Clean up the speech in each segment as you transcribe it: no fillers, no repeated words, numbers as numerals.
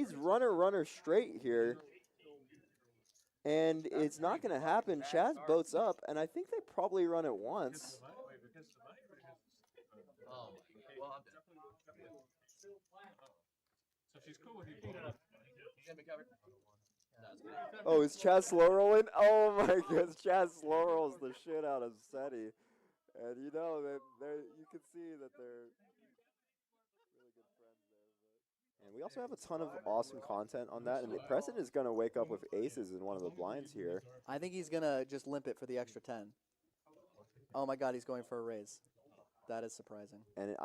he's runner straight here. And it's not going to happen. Chaz boats up, and I think they probably run it once. Oh, well, I'm dead. So she's cool with you. You gonna be covered? No, it's good. Oh, is Chaz slow rolling? Oh my goodness, Chaz slow rolls the shit out of Seti. And you know that you can see that they're really good friends there. And we also have a ton of awesome content on that. And Preston is going to wake up with aces in one of the blinds here. I think he's going to just limp it for the extra 10. Oh my god, he's going for a raise. That is surprising. And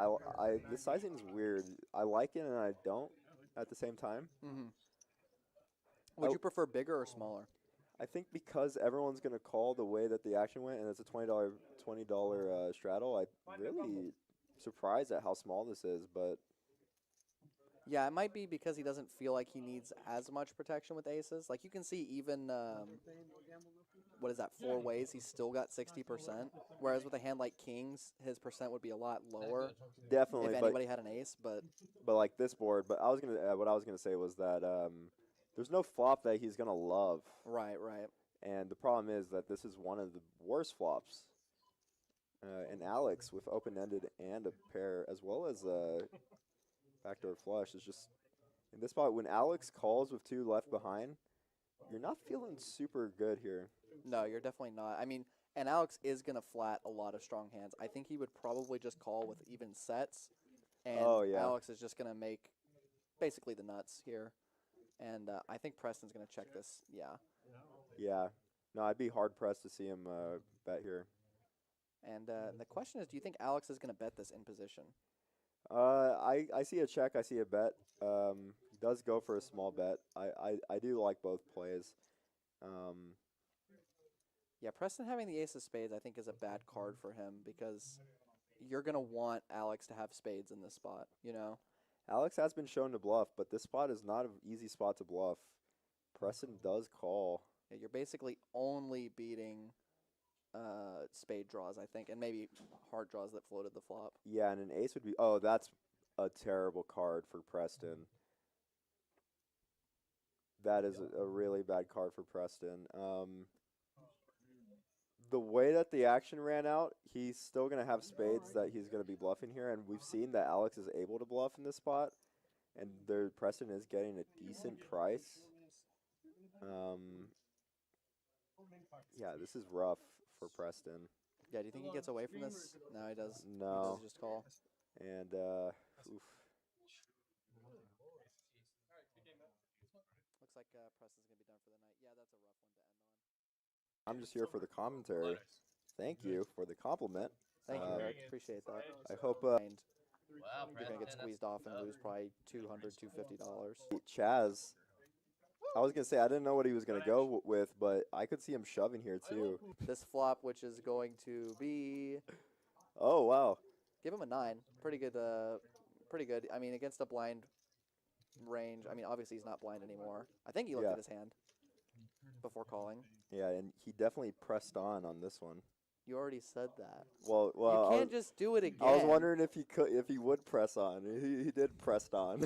the sizing is weird. I like it and I don't at the same time. Mm-hmm. Would you prefer bigger or smaller? I think because everyone's going to call the way that the action went, and it's a $20 straddle, I'm really surprised at how small this is. But yeah, it might be because he doesn't feel like he needs as much protection with aces. Like you can see even, what is that, 4 ways, he's still got 60%. Whereas with a hand like kings, his percent would be a lot lower. Definitely. If anybody had an ace, but like this board, but what I was gonna say was that there's no flop that he's gonna love. Right, right. And the problem is that this is one of the worst flops. And Alex with open-ended and a pair, as well as backdoor flush, is just in this spot. When Alex calls with 2 left behind, you're not feeling super good here. No, you're definitely not. I mean, and Alex is gonna flat a lot of strong hands. I think he would probably just call with even sets, and Alex is just gonna make basically the nuts here. And I think Preston's going to check this, yeah. Yeah. No, I'd be hard-pressed to see him bet here. And the question is, do you think Alex is going to bet this in position? I see a check, I see a bet. He does go for a small bet. I do like both plays. Yeah, Preston having the ace of spades I think is a bad card for him because you're going to want Alex to have spades in this spot, you know? Alex has been shown to bluff, but this spot is not an easy spot to bluff. Preston does call. Yeah, you're basically only beating spade draws, I think, and maybe hard draws that floated the flop. Yeah, and an ace would be... Oh, that's a terrible card for Preston. That is a really bad card for Preston. The way that the action ran out, he's still going to have spades that he's going to be bluffing here, and we've seen that Alex is able to bluff in this spot, and Preston is getting a decent price. Yeah, this is rough for Preston. Yeah, do you think he gets away from this? No, he does. No. He does just call. And, oof. Looks like Preston's going to be done for the night. Yeah, that's a rough one to end on. I'm just here for the commentary. Thank you for the compliment. Thank you, Eric. Appreciate that. I hope Wow, you're going to get squeezed off and lose probably $200, $250. Chaz, I was going to say, I didn't know what he was going to go with, but I could see him shoving here, too. This flop, which is going to be... Oh, wow. Give him a 9. Pretty good. Pretty good. I mean, against a blind range. I mean, obviously he's not blind anymore. I think he looked at his hand before calling. Yeah, and he definitely pressed on this one. You already said that. Well, you can't just do it again. I was wondering if he would press on. He did press on.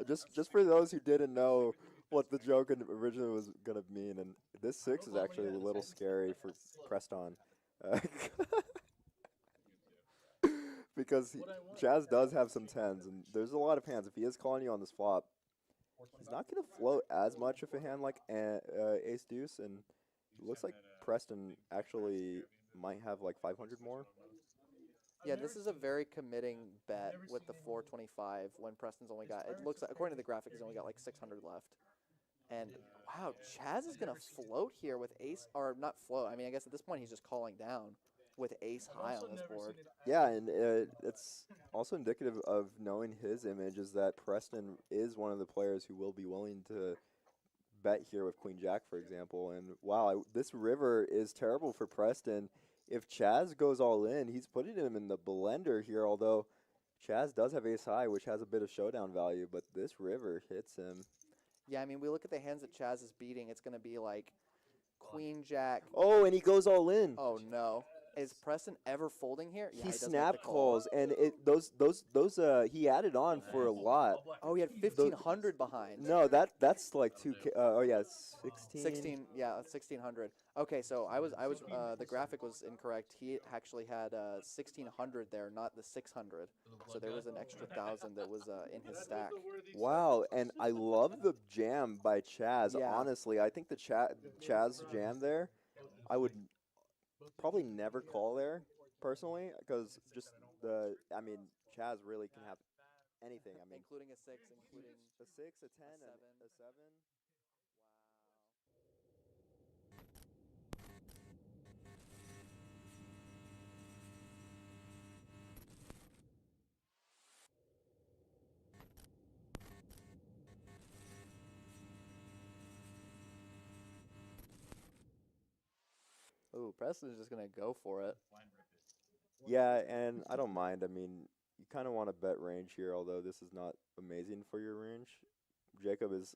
just for those who didn't know what the joke originally was gonna mean, and this 6 is actually a little scary for pressed on. Because Chaz does have some 10s, and there's a lot of hands. If he is calling you on this flop, he's not going to float as much of a hand like ace-deuce, and it looks like Preston actually might have like 500 more. Yeah, this is a very committing bet with the 425 when Preston's only got, it looks like, according to the graphic, he's only got like 600 left. And, wow, Chaz is going to float here with ace, or not float, I mean, I guess at this point he's just calling down with ace high on this board. Yeah, and it's also indicative of knowing his image is that Preston is one of the players who will be willing to bet here with Queen Jack, for example. And wow, this river is terrible for Preston. If Chaz goes all in, he's putting him in the blender here, although Chaz does have ace high, which has a bit of showdown value, but this river hits him. Yeah, I mean, we look at the hands that Chaz is beating, it's going to be like Queen Jack. Oh, and he goes all in. Oh, no. Is Preston ever folding here? Yeah, He does make snap the call. calls, and he added on for a lot. Oh, he had 1,500 behind. No, that's like 2K. Oh yeah, 16. 16, yeah, 1,600. Okay, so the graphic was incorrect. He actually had 1,600 there, not the 600. So there was an extra 1,000 that was in his stack. Wow, and I love the jam by Chaz. Yeah. Honestly, I think the Chaz jam there, I would probably never call there personally, because Chaz really can have anything. I mean, Including a 6, including a 6, a 10, a and 7. a 7. Ooh, Preston's just going to go for it. Yeah, and I don't mind. I mean, you kind of want to bet range here, although this is not amazing for your range. Jacob is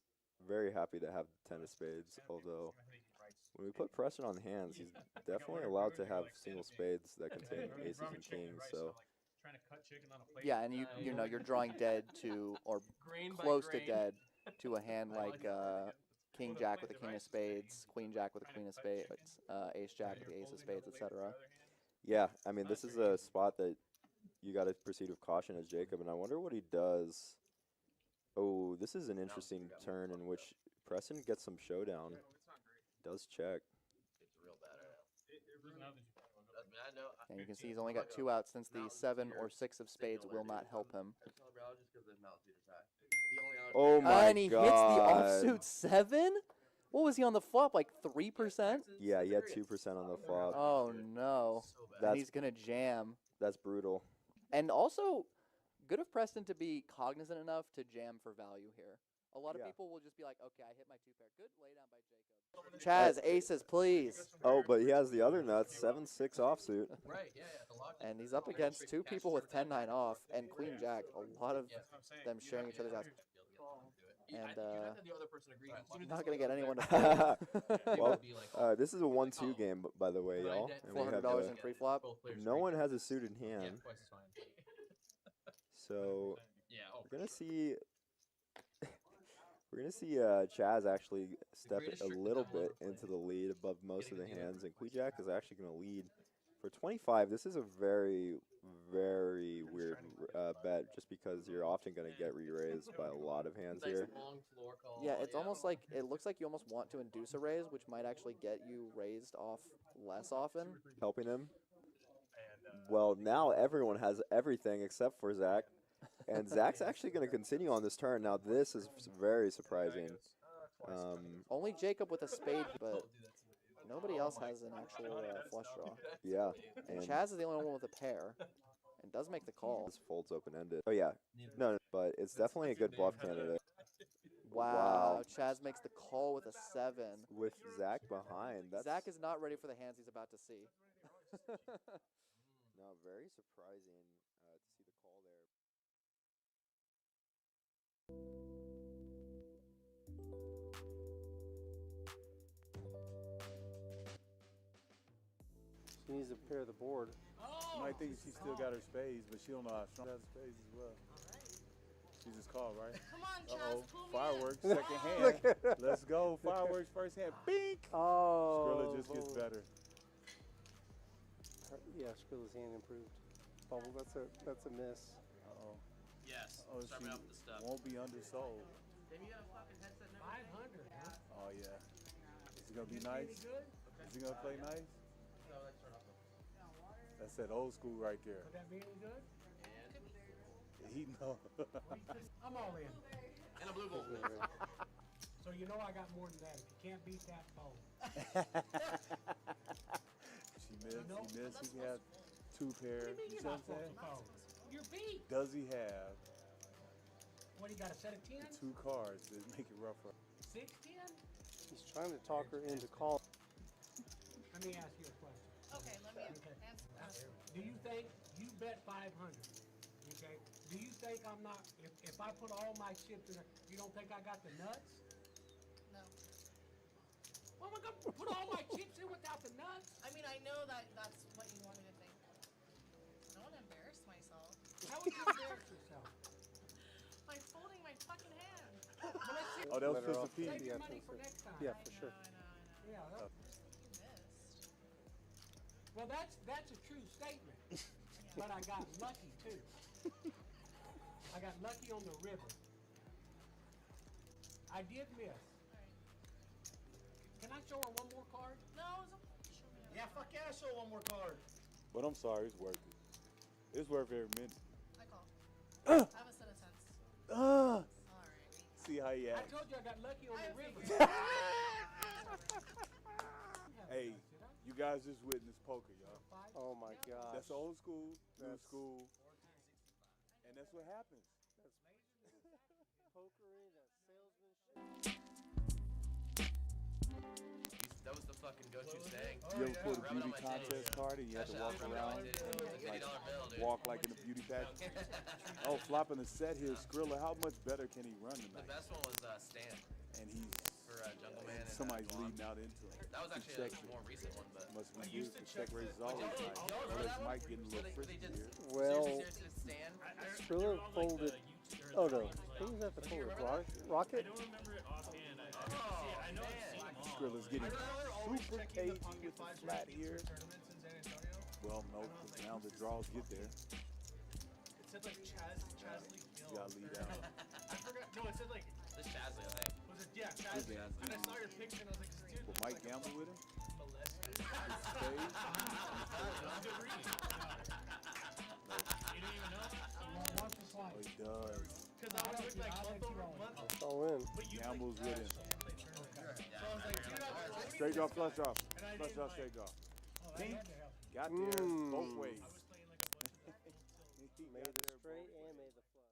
very happy to have the 10 of spades, although when we put Preston on hands, he's definitely allowed to have single spades that contain aces and kings. So Yeah, and you're drawing dead to, or close to dead to a hand like King Jack with a King of Spades, Queen Jack with a Queen of Spades, Ace Jack with the Ace of Spades, etc. yeah, I mean, this is a spot that you got to proceed with caution as Jacob, and I wonder what he does. Oh, this is an interesting turn in which Preston gets some showdown. Does check. And you can see he's only got 2 outs since the 7 or 6 of spades will not help him. Oh my And he god. hits the offsuit 7? What was he on the flop, like 3%? Yeah, he had 2% on the flop. Oh no. And That's he's going to jam. that's brutal. And also, good of Preston to be cognizant enough to jam for value here. A lot of Yeah. people will just be like, okay, I hit my 2 pair. Good laydown by Jacob. Chaz, aces, please. Oh, but he has the other nuts, 7-6 offsuit. Right, yeah, the lock. And he's up against 2 people with 10-9 off and Queen Jack. A lot of them sharing each other's outs. And not going to get anyone to fold. Well, this is a 1-2 game, by the way, y'all. And we have $400 in pre-flop. no one has a suited hand. So we're gonna see. We're gonna see Chaz actually step a little bit into the lead above most of the hands, and Queen Jack is actually gonna lead for 25. This is a very, very weird bet, just because you're often gonna get re-raised by a lot of hands here. Yeah, it's almost like, it looks like you almost want to induce a raise, which might actually get you raised off less often. Helping him. Well, now everyone has everything except for Zack. And Zack's actually going to continue on this turn. Now, this is very surprising. Only Jacob with a spade, but nobody else has an actual flush draw. Yeah. And And Chaz is the only one with a pair, and does make the call. this folds open-ended. Oh, yeah. No, but it's definitely a good bluff candidate. Wow, Chaz makes the call with a 7. With Zack behind. That's Zack is not ready for the hands he's about to see. no, very surprising to see the call there. She needs to pair the board. You might think she still got her spades, but she don't know how strong she has spades as well. She just called, right? Come on, Chaz, Uh-oh. pull me Fireworks, in. second hand. Let's go. Fireworks, first hand. Bink! Oh. Skrilla just gets boom. better. Yeah, Skrilla's hand improved. Bubble, that's a miss. Uh-oh. Yes. Oh, Start she me off with the stuff. won't be undersold. Maybe you got a fucking headset now. 500, huh? Oh, yeah. Is he going to be nice? Good? Is he going to play nice? No, let's start off with. That's that old school right there. Would that be any good? He know. I'm all in. And a blue gold. So you know I got more than that. If you can't beat that, fold. She missed. He had 2 pair. What do you mean You see you're what not I'm supposed saying? to fold? You're beat. Does he have What, you got a set of 10? the 2 cards that make it rougher? 6, 10? He's trying to talk her into call. Let me ask you a question. Okay, let me Okay. answer. Do you think you bet 500? Okay. Do you think I'm not? If I put all my chips in there, you don't think I got the nuts? No. Well, I'm gonna put all my chips in without the nuts. I mean, I know that that's what you wanted to think. I don't want to embarrass myself. How would you embarrass yourself? By folding my fucking hand. Well, let's see. Oh, that was Let her Pistol off. Pete. Save your Yeah, money for Pistol. next time. Yeah, for sure. I know. Yeah. You missed. Well, that's a true statement. But I got lucky too. I got lucky on the river. I did miss. Can I show her one more card? No, it's okay. Show me. Yeah, fuck yeah, show one more card. But I'm sorry, it's worth it. It's worth every minute. I call. I have a set of tens. Alright. See how he I acts. told you I got lucky on the river. Hey, you guys just witnessed poker, y'all. Oh my gosh. That's old school, new That's- school, and that's what happens. Pokery, that's salesmanship. That was the fucking go-to saying. You ever pulled a Rub it on beauty my contest titties. card and you had to walk around, $50 like, bill, dude. walk like in a beauty pageant? Oh, flopping the set here, Skrilla. How much better can he run The tonight? best one was Stan And he's for Jungle Man. And, somebody's Guam. leading out into him. That was He actually checked a it. more recent one, but. Must be good. The check raise is always Y'all nice. remember Well, that that's one? Mike getting a So little they frisky just- here. Well, Seriously, Stan. Skrilla folded. Oh no, who was that the fold? Rocket? Oh, man. Skrilla's getting super cagey with the flat here. Well, no, 'cause now the draws get there. It said like Chaz Lee You Gill. gotta lead out. I forgot. No, it said like, This Chasley, I think. was it? Yeah, Chaz. Yeah. And I saw your picture and I was like, dude, Will Mike gamble with him? molested. Spade? Good reading. You didn't even know? Once or Oh, twice. he does. Because I was with like month over month. It's all in. But you Gambles like, with him. play tournaments. So I was like, dude, I was Straight draw, flush draw. And I Flush didn't draw, like- straight draw. Oh, that had to help. Got there both ways. I was playing like a bunch. He Made got the there straight both and ways. made the flush.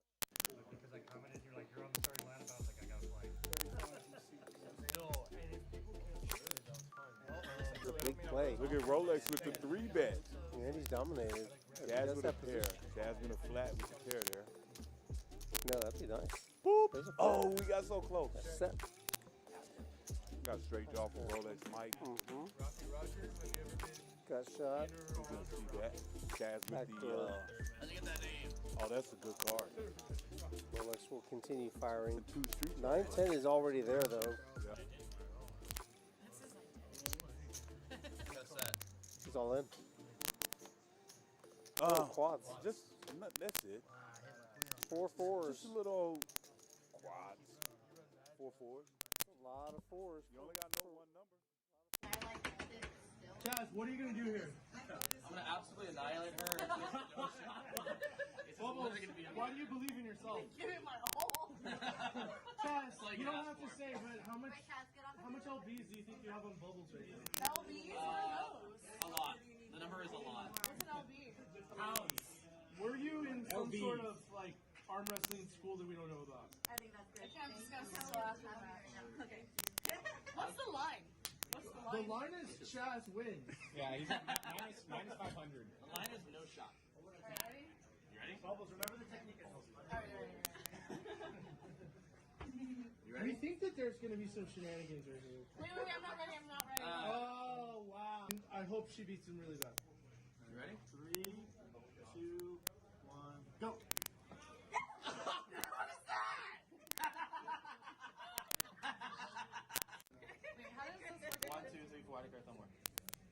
Because I commented, you're like, you're on the starting lineup. I was like, I gotta play. No, and if people can't shoot it, that's fine. It's a big play. Look at Rolex with the 3-bet. And he's dominated. He Chaz does with a have pair. position. Chaz with a flat with a pair there. No, that'd be nice. Boop. There's a Oh, we got so close. Set. Got straight draw from Rolex Mike. Mm-hmm. Rocky Rogers, have you ever been Got shot. You can see that. Chaz with the, Backdoor. How'd you get that name? oh, that's a good card. Rolex will continue firing. Two street. 9-10 is already there though. Yeah. Got a set. He's all in. Uh, Quads. just, that's it. 4 fours. Just a little quads. 4 fours. A lot of fours. You only got no one number. Chaz, what are you gonna do here? I'm gonna absolutely annihilate her. Bubbles, why do you believe in yourself? Give it my all. Chaz, you don't have to say, but how much LBs do you think you have on Bubbles right now? LBs or those? A lot. The number is a lot. What's an LB? Pounds. Were you in some sort of like arm wrestling school that we don't know about? I think that's good. I can't discuss this last one. Okay. What's the line? The line is Chaz wins. Yeah, he's at minus 500. The line is no shot. Alright, ready? You ready? Bubbles, remember the technique. Alright. We think that there's gonna be some shenanigans right here. Wait, I'm not ready. Oh wow! I hope she beats him really bad. You ready? 3, 2, 1, go! What is that? Wait, how does this work? 1, 2, 3, 4. I declare thumb war.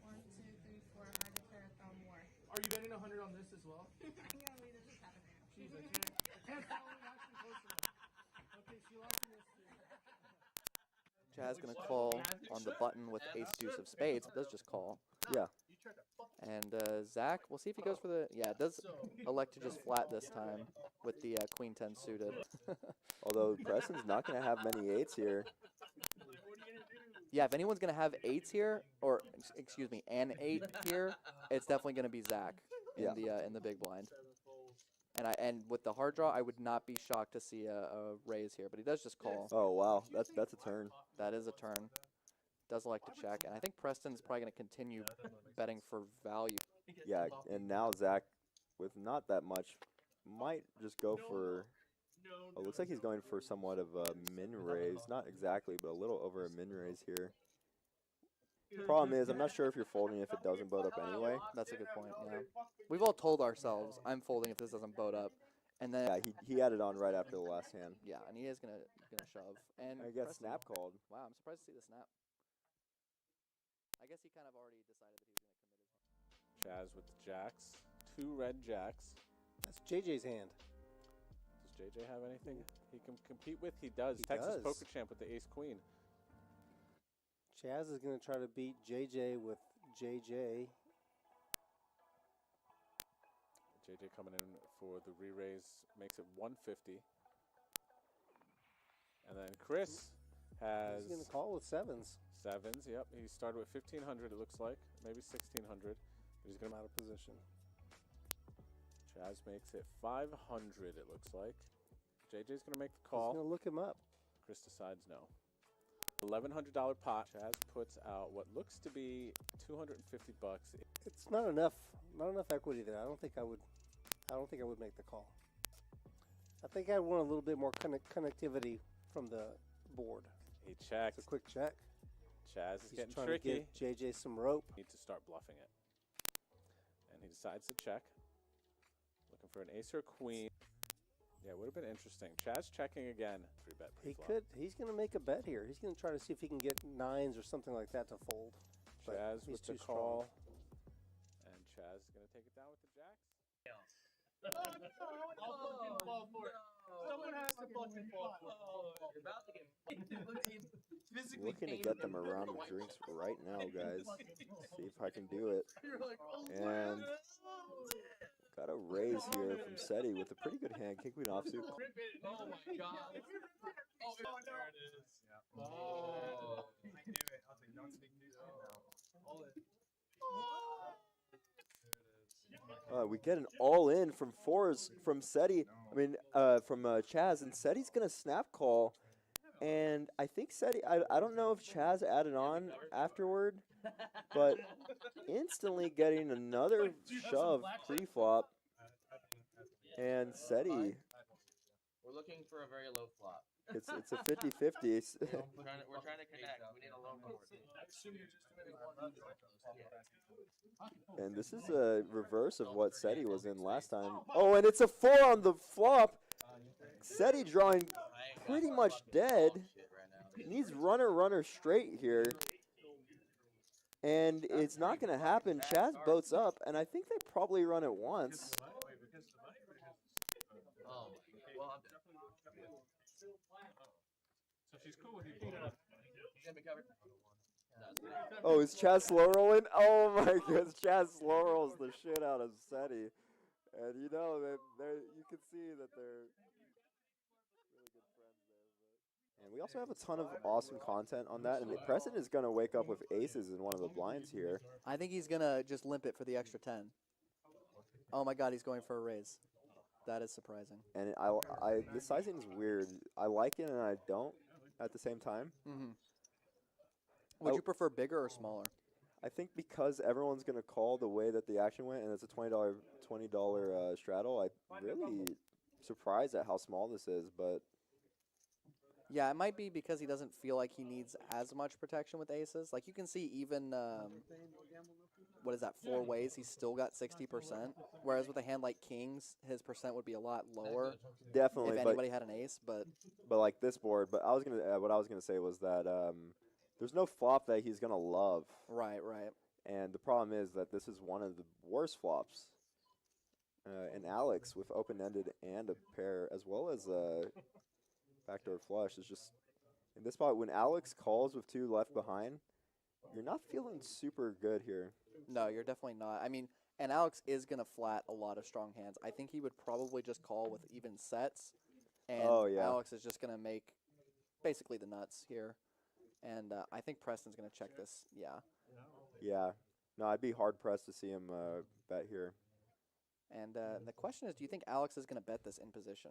1, 2, 3, 4. I declare a thumb war. Are you betting 100 on this as well? I'm gonna leave it just happening. Jeez, I can't follow it actually close enough. Okay, she lost in this too. Chaz gonna call on the button with ace deuce of spades. It does just call. Yeah. And Zack, we'll see if he goes for the. Yeah, it does elect to just flat this time with the queen 10 suited. Although Preston's not going to have many 8s here. Yeah, if anyone's gonna have 8s here, or excuse me, an 8 here, it's definitely gonna be Zack in Yeah. the big blind. And with the hard draw, I would not be shocked to see a raise here, but he does just call. Oh, wow. That's a turn. That is a turn. Does like to check, and I think Preston's probably going to continue betting for value. Yeah, and now Zack, with not that much, might just go for... Oh, looks like he's going for somewhat of a min raise. Not exactly, but a little over a min raise here. Problem is, I'm not sure if you're folding if it doesn't boat up anyway. That's a good point. Yeah, we've all told ourselves, "I'm folding if this doesn't boat up," and then Yeah, he had it on right after the last hand. yeah, and he is gonna shove. And I got Preston- snap called. Wow, I'm surprised to see the snap. I guess he kind of already decided that he was gonna commit his hand. Chaz with the jacks. 2 red jacks. That's JJ's hand. Does JJ have anything he can compete with? He does. He Texas does. Poker Champ with the ace queen. Chaz is going to try to beat JJ with JJ. JJ coming in for the re-raise makes it 150. And then Chris has He's going to call with sevens. sevens. Yep, he started with 1,500 it looks like. Maybe 1,600. But he's going Out of position. Chaz makes it 500 it looks like. JJ's going to make the He's call. going to look him up. Chris decides no. $1,100 pot. Chaz puts out what looks to be 250 bucks. It's not enough equity there. I don't think I would make the call. I think I want a little bit more connectivity from the board. He checks. It's a quick check. Chaz is He's getting trying tricky. to give JJ some rope. Need to start bluffing it. And he decides to check. Looking for an ace or queen. Yeah, it would have been interesting. Chaz checking again. 3-bet He pre-flop. could. He's going to make a bet here. He's going to try to see if he can get nines or something like that to fold. But Chaz he's with the too strong. call. And Chaz is going to take it down with the jacks. Someone has to fucking fall for it. You're about to get physically Looking to get them a round of drinks right now, guys. See if I can do it. And got a raise here from Seti with a pretty good hand. King Queen offsuit. Oh my god. Oh, there it is. Yeah. Oh. I knew it. I was like, don't speak news now. All in. We get an all in from fours from Seti. From Chaz, and Seti's gonna snap call. And I think Seti. I don't know if Chaz added on afterward, but instantly getting another shove pre-flop. And Seti, We're looking for a very low flop. it's a 50-50. We're trying to connect. We need a low board. And this is a reverse of what Seti was in last time. Oh, and it's a 4 on the flop. Seti drawing pretty much dead. Needs runner straight here. And it's not going to happen. Chaz boats up, and I think they probably run it once. Oh, well, I'm So she's cool with you. He's gonna be covered. Oh, is Chaz slow rolling? Oh my goodness, Chaz slow rolls the shit out of Seti. And you know, you can see that they're really good friends there. And we also have a ton of awesome content on that. And Preston is going to wake up with aces in one of the blinds here. I think he's gonna just limp it for the extra 10. Oh my god, he's going for a raise. That is surprising. And the sizing is weird. I like it and I don't at the same time. Mm-hmm. Would you prefer bigger or smaller? I think because everyone's going to call the way that the action went, and it's a $20 straddle, I'm really surprised at how small this is. But Yeah, it might be because he doesn't feel like he needs as much protection with aces. Like you can see even, what is that, 4 ways, he's still got 60%. Whereas with a hand like kings, his percent would be a lot lower. definitely, If anybody had an ace, but like this board. But what I was gonna say was that there's no flop that he's gonna love. right. And the problem is that this is one of the worst flops. And Alex with open-ended and a pair, as well as backdoor flush, is just in this spot. When Alex calls with 2 left behind, you're not feeling super good here. No, you're definitely not. I mean, and Alex is going to flat a lot of strong hands. I think he would probably just call with even sets. And Oh, yeah. Alex is just going to make basically the nuts here. And I think Preston's going to check this. Yeah. Yeah. No, I'd be hard-pressed to see him bet here. And the question is, do you think Alex is going to bet this in position?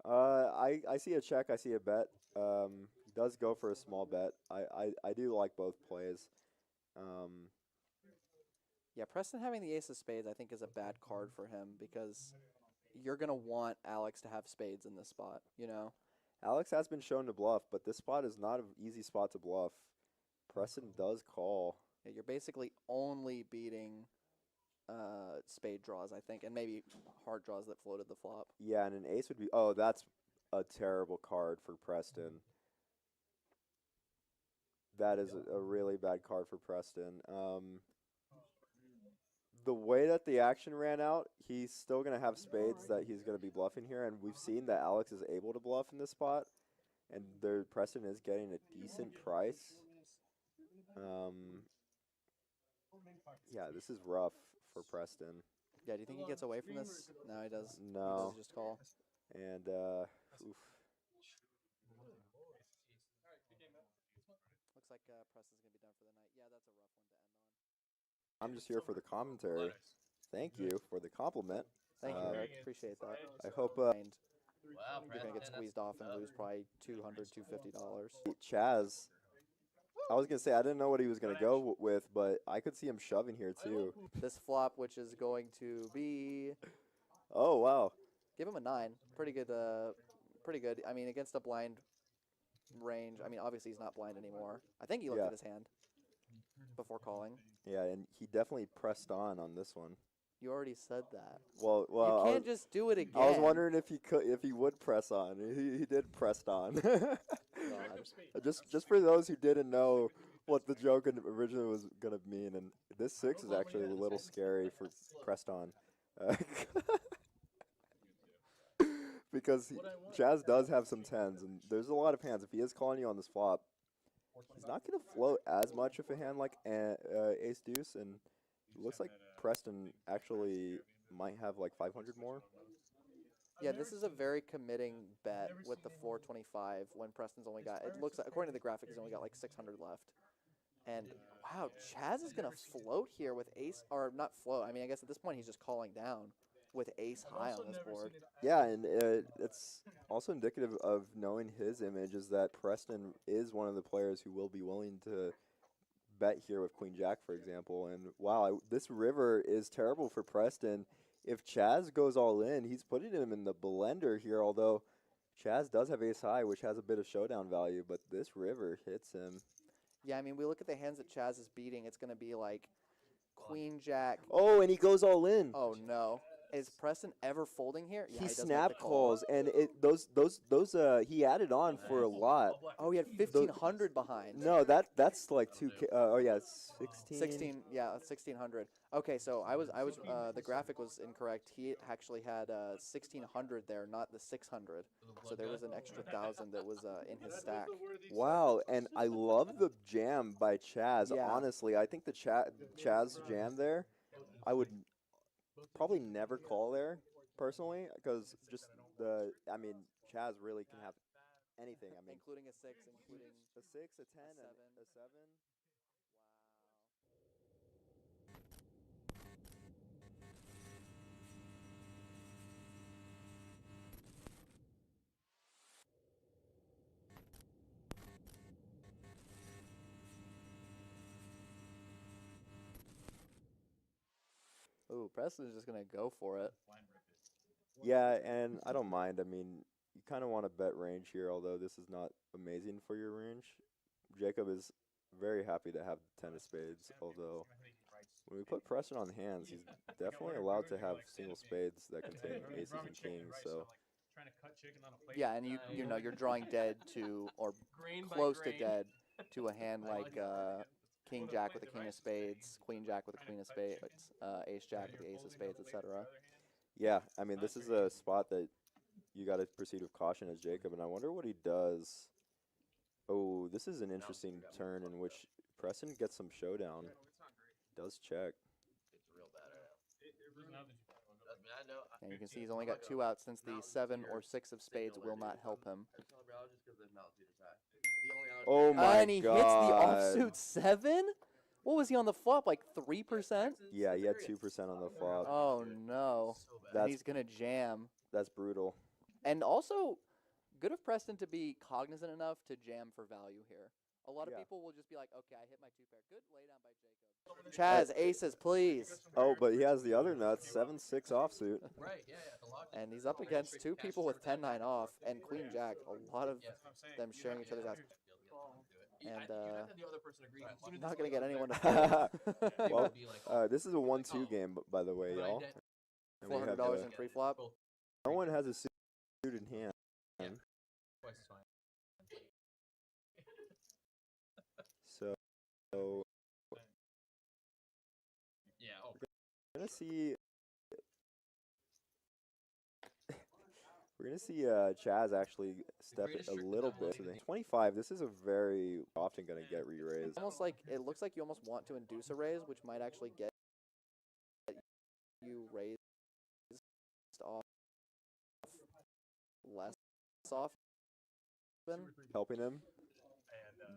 I see a check. I see a bet. He does go for a small bet. I do like both plays. Yeah, Preston having the ace of spades, I think, is a bad card for him because you're going to want Alex to have spades in this spot, you know? Alex has been shown to bluff, but this spot is not an easy spot to bluff. Preston does call. Yeah, you're basically only beating spade draws, I think, and maybe hard draws that floated the flop. Yeah, and an ace would be. Oh, that's a terrible card for Preston. That is a really bad card for Preston. The way that the action ran out, he's still going to have spades that he's going to be bluffing here, and we've seen that Alex is able to bluff in this spot, and Preston is getting a decent price. Yeah, this is rough for Preston. Yeah, do you think he gets away from this? No, he does. No. He does just call. And, oof. Looks like Preston's going to be done for the night. Yeah, that's a rough one to end on. I'm just here for the commentary. Thank you for the compliment. Thank you, Eric. Appreciate that. I hope And you're going to get squeezed off and lose probably $200, $250. Chaz, I was going to say, I didn't know what he was going to go with, but I could see him shoving here too. This flop, which is going to be... Oh, wow. Give him a 9. Pretty good. Pretty good. I mean, against a blind range. I mean, obviously he's not blind anymore. I think he looked at his hand before calling. Yeah, and he definitely pressed on this one. You already said that. Well, you can't just do it again. I was wondering if he would press on. He did press on. just for those who didn't know what the joke originally was gonna mean, and this 6 is actually a little scary for pressed on. Because Chaz does have some 10s, and there's a lot of hands. If he is calling you on this flop, he's not going to float as much of a hand like ace-deuce, and it looks like Preston actually might have like 500 more. Yeah, this is a very committing bet with the 425 when Preston's only got, it looks like, according to the graphic, he's only got like 600 left. And, wow, Chaz is going to float here with ace, or not float, I mean, I guess at this point he's just calling down with ace high on this board. Yeah, and it's also indicative of knowing his image is that Preston is one of the players who will be willing to bet here with Queen Jack, for example. And wow, this river is terrible for Preston. If Chaz goes all in, he's putting him in the blender here, although Chaz does have ace high, which has a bit of showdown value, but this river hits him. Yeah, I mean, we look at the hands that Chaz is beating, it's going to be like Queen Jack. Oh, and he goes all in. Oh, no. Is Preston ever folding here? Yeah, he does snap make the call. calls, and he added on for a lot. Oh, he had 1,500 behind. No, that's like 2K. Oh yeah, 16. 16. Yeah, 1,600. Okay, so the graphic was incorrect. He actually had 1,600 there, not the 600. So there was an extra 1,000 that was in his stack. Wow, and I love the jam by Chaz. Yeah. Honestly, I think the Chaz jam there, I would probably never call there personally, because I mean, Chaz really can have anything. I mean, including a 6, including a 6, a 10, a 7. and a 7. Ooh, Preston's just going to go for it. Yeah, and I don't mind. I mean, you kind of want to bet range here, although this is not amazing for your range. Jacob is very happy to have 10 of spades, although when we put Preston on hands, he's definitely allowed to have single spades that contain aces and kings. So yeah, and you know you're drawing dead to, or close to dead to a hand like King Jack with a king of spades, Queen Jack with a queen of spades, Ace Jack with the ace of spades, etc. Yeah, I mean, this is a spot that you got to proceed with caution as Jacob, and I wonder what he does. Oh, this is an interesting turn in which Preston gets some showdown. Does check. And you can see he's only got 2 outs since the 7 or 6 of spades will not help him. Oh my and he God. hits the offsuit 7? What was he on the flop, like 3%? Yeah, he had 2% on the flop. Oh no. And he's going to jam. That's brutal. And also, good of Preston to be cognizant enough to jam for value here. A lot of people will just be like, okay, I hit my 2-pair. Good laydown by Jacob. Chaz, aces, please. Oh, but he has the other nuts, 7-6 offsuit. Right, yeah. And he's up against 2 people with 10-9 off and Queen Jack. A lot of them sharing each other's ass. And you have to have the other person agree. As soon as not it's gonna get like, anyone to it Well, would be like, this is a 1-2 game, by the way, but I y'all. did- And we have $400 the- in pre-flop. no one has a suited hand. Yeah. Twice is fine. So Yeah. Oh. we're gonna see. We're gonna see Chaz actually step it a little bit. So the 25. This is a very often gonna get re-raised. Almost like it looks like you almost want to induce a raise, which might actually get you raised off less often. Helping him.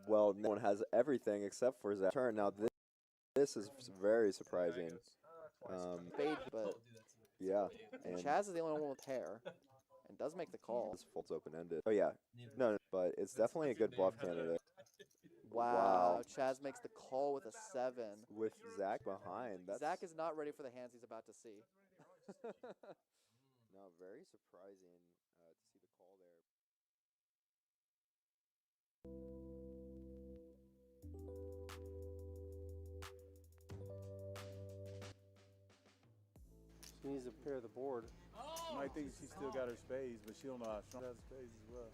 Well, no one has everything except for Zack. Turn now. This is very surprising. Fade, but Yeah, and Chaz is the only one with hair, and does make the call. this folds open-ended. Oh yeah, no, but it's definitely a good bluff candidate Wow, Chaz makes the call with a 7. with Zack behind. That's Zack is not ready for the hands he's about to see. no, very surprising to see the call there. She needs to pair the board. She might think she still got her spades, but she don't know how strong she has spades as well.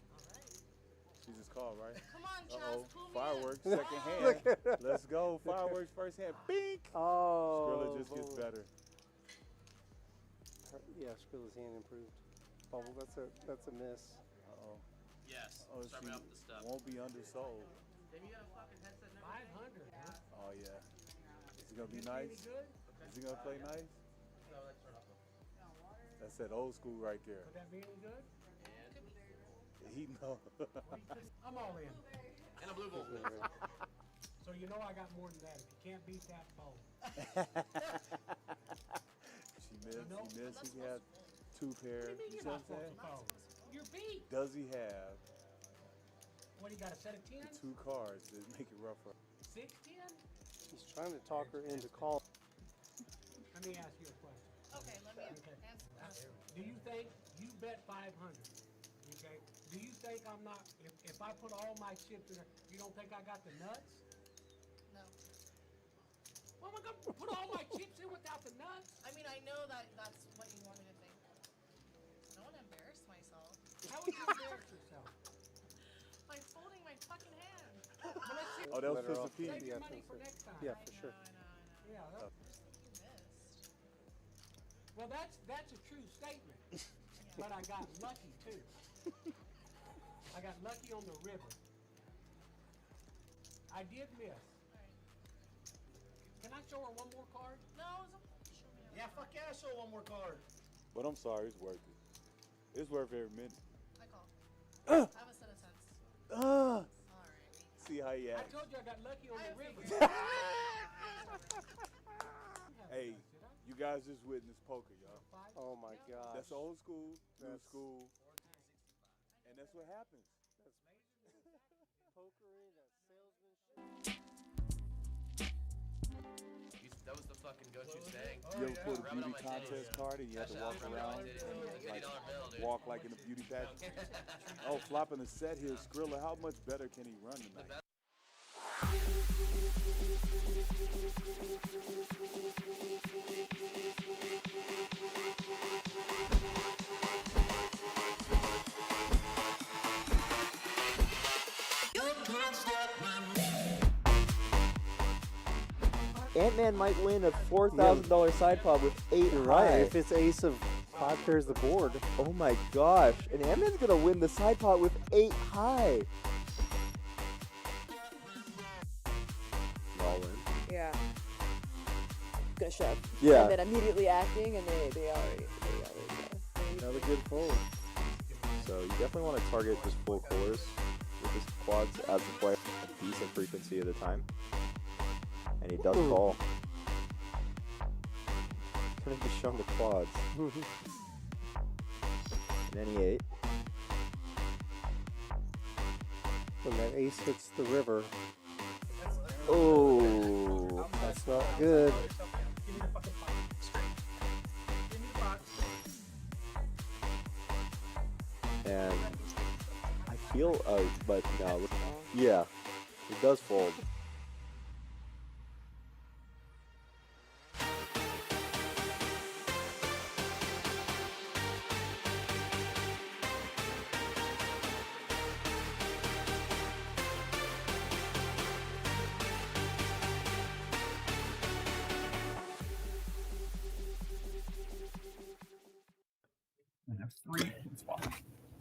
She just called, right? Come on, Chaz, Uh-oh. pull me Fireworks, in. second hand. Let's go. Fireworks, first hand. Bink! Oh. Skrilla just gets better. Yeah, Skrilla's hand improved. Bubble, that's a miss. Uh-oh. Yes. Oh, Start she me off with the stuff. won't be undersold. Maybe you got a fucking headset. 500, huh? Oh, yeah. Is he going to be Any nice? good? Is he going to play nice? No, let's start off with. That's that old school right there. Would that be any good? He know. I'm all in. And a blue ball. So you know I got more than that. If you can't beat that, fold. She missed. No. He missed. He had two What pairs. do you mean You you're see what not I'm supposed saying? to fold? You're beat. Does he have What, you got a set of the 10? two cards that make it rougher? 6, 10? He's trying to talk her into call. Let me ask you a question. Okay, let me Okay. answer. Do you think you bet 500? Okay. Do you think I'm not? If I put all my chips in there, you don't think I got the nuts? No. Well, am I gonna put all my chips in without the nuts? I mean, I know that that's what you want me to think. I don't want to embarrass myself How would you embarrass yourself? by folding my fucking hand. Well, let's see. Oh, that was Let her Pistol off. Pete. Save your Yeah, money for sure. next time. Yeah, for sure. I know. Yeah. You missed. Well, that's a true statement. But I got lucky too. I got lucky on the river. I did miss. Can I show her one more card? No, it's okay. Show me. Yeah, fuck yeah, show one more card. But I'm sorry, it's worth it. It's worth every minute. I call. I have a set of sense. Alright. See how he I acts. told you I got lucky on the river. Hey, you guys just witnessed poker, y'all. Oh my gosh. That's old school, new That's- school, and that's what happens. Pokery, that's salesmanship. That was the fucking go-to saying. You ever pull a Rub it on beauty my contest titties. card and you had to walk around, Like, $80 bill, dude. walk like in a beauty pageant? Oh, flopping the set here, Skrilla. How much better can he run tonight? Ant-Man might win a $4,000 side pot with 8 You're high. right. If it's ace of 5 pairs the board. Oh my gosh. And Ant-Man's gonna win the side pot with 8 high. All in. Yeah. Gonna shove. Yeah. And then immediately acting, and they already Another good fold. So you definitely want to target just full colors with his quads as the player a decent frequency of the time. And he does call. Couldn't be shown the quads. And then he 8. When that ace hits the river, Oh, that's not good. Give me the fucking pot. Straight. Give me the pot. and I feel, but no, yeah. He does fold.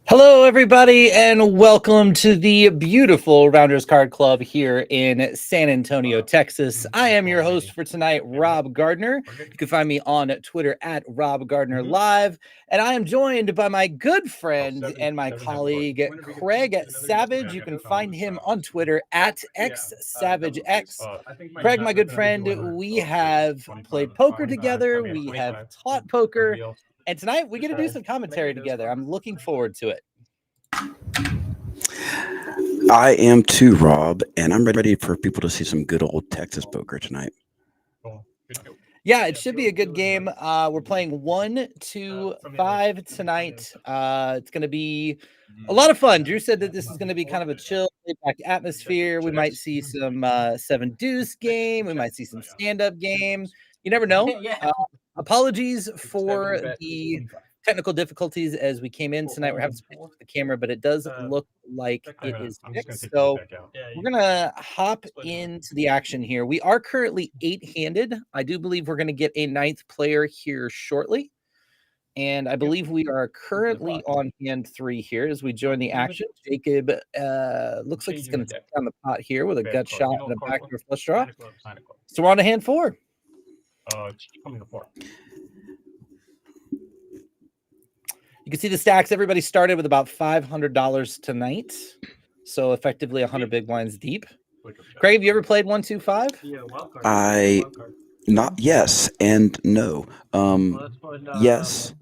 Hello, everybody, and welcome to the beautiful Rounders Card Club here in San Antonio, Texas. I am your host for tonight, Rob Gardner. You can find me on Twitter at Rob Gardner Live, and I am joined by my good friend and my colleague, Craig Savage. You can find him on Twitter at XSavageX. Craig, my good friend, we have played poker together. We have taught poker. And tonight we get to do some commentary together. I'm looking forward to it. I am too, Rob, and I'm ready for people to see some good old Texas poker tonight. Yeah, it should be a good game. We're playing 1, 2, 5 tonight. It's going to be a lot of fun. Drew said that this is going to be kind of a chill, laid-back atmosphere. We might see some 7 deuce game. We might see some stand-up game. You never know. Apologies for the technical difficulties as we came in tonight. We're having some issues with the camera, but it does look like it is fixed. So we're going to hop into the action here. We are currently 8-handed. I do believe we're going to get a 9th player here shortly. And I believe we are currently on hand 3 here as we join the action. Jacob looks like he's going to take down the pot here with a gut shot and a backdoor flush draw. So we're on to hand 4. You can see the stacks. Everybody started with about $500 tonight, so effectively 100 big blinds deep. Craig, have you ever played 1, 2, 5? Yes and no. Yes,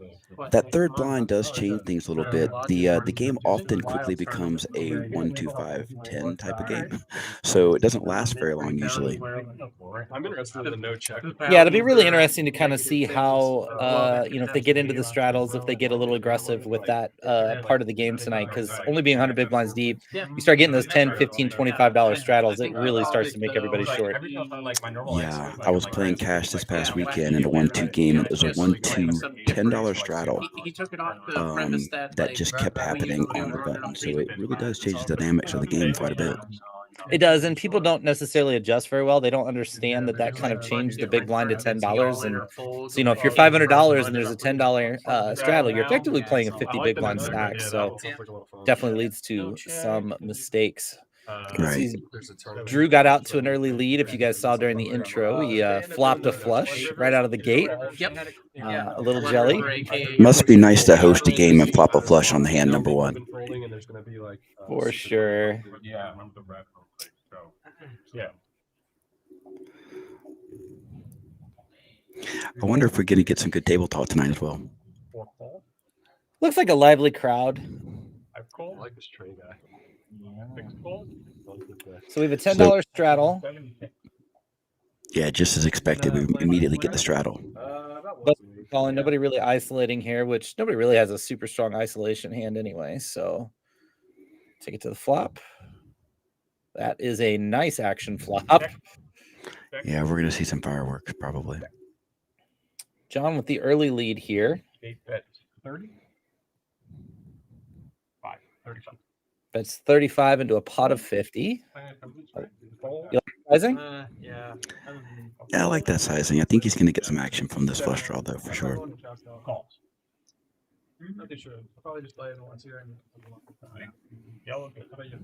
that third blind does change things a little bit. The game often quickly becomes a 1, 2, 5, 10 type of game, so it doesn't last very long usually. I'm interested in the no check. Yeah, it'll be really interesting to kind of see how if they get into the straddles, if they get a little aggressive with that part of the game tonight, because only being 100 big blinds deep, you start getting those $10, $15, $25 straddles, it really starts to make everybody short. Yeah, I was playing cash this past weekend in a 1-2 game, and it was a 1-2 $10 straddle that just kept happening on the button. So it really does change the dynamics of the game quite a bit. It does, and people don't necessarily adjust very well. They don't understand that kind of changed the big blind to $10. And so, if you're $500 and there's a $10 straddle, you're effectively playing a 50 big blind stack. So definitely leads to some mistakes. Right. Drew got out to an early lead. If you guys saw during the intro, he flopped a flush right out of the gate. A little jelly. Must be nice to host a game and flop a flush on the hand number 1. For sure. I wonder if we're going to get some good table talk tonight as well. Looks like a lively crowd. I like this Trey guy. So we have a $10 straddle. Yeah, just as expected, we immediately get the straddle. But calling, nobody really isolating here, which nobody really has a super strong isolation hand anyway. So take it to the flop. That is a nice action flop. Yeah, we're going to see some fireworks probably. John with the early lead here. 30? 35. Bets 35 into a pot of 50. You like sizing? Yeah. Yeah, I like that sizing. I think he's going to get some action from this flush draw, though, for sure. Nothing sure. I'll probably just play it once here. Yellow. How about you?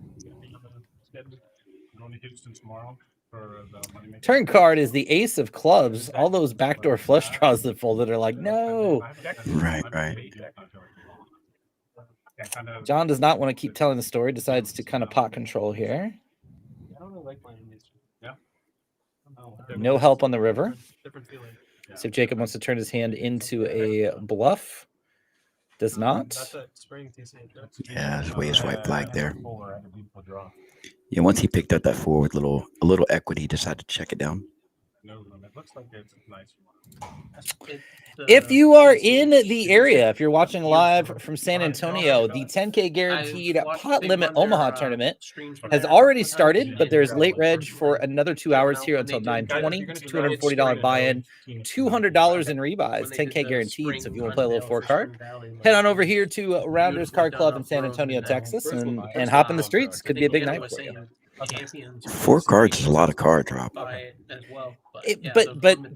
Going to Houston tomorrow for the money maker. Turn card is the ace of clubs. All those backdoor flush draws that folded are like, no. Right. John does not want to keep telling the story, decides to kind of pot control here. I don't really like playing these. Yeah. No help on the river. So if Jacob wants to turn his hand into a bluff, does not. Yeah, his way is white flag there. Yeah, once he picked up that 4 with a little equity, he decided to check it down. Looks like it's a nice one. If you are in the area, if you're watching live from San Antonio, the 10K guaranteed pot limit Omaha tournament has already started, but there's late reg for another 2 hours here until 9:20. It's $240 buy-in, $200 in rebuys, 10K guaranteed. So if you want to play a little 4-card, head on over here to Rounders Card Club in San Antonio, Texas, and hop in the streets. Could be a big night for you. 4 cards is a lot of card drop. But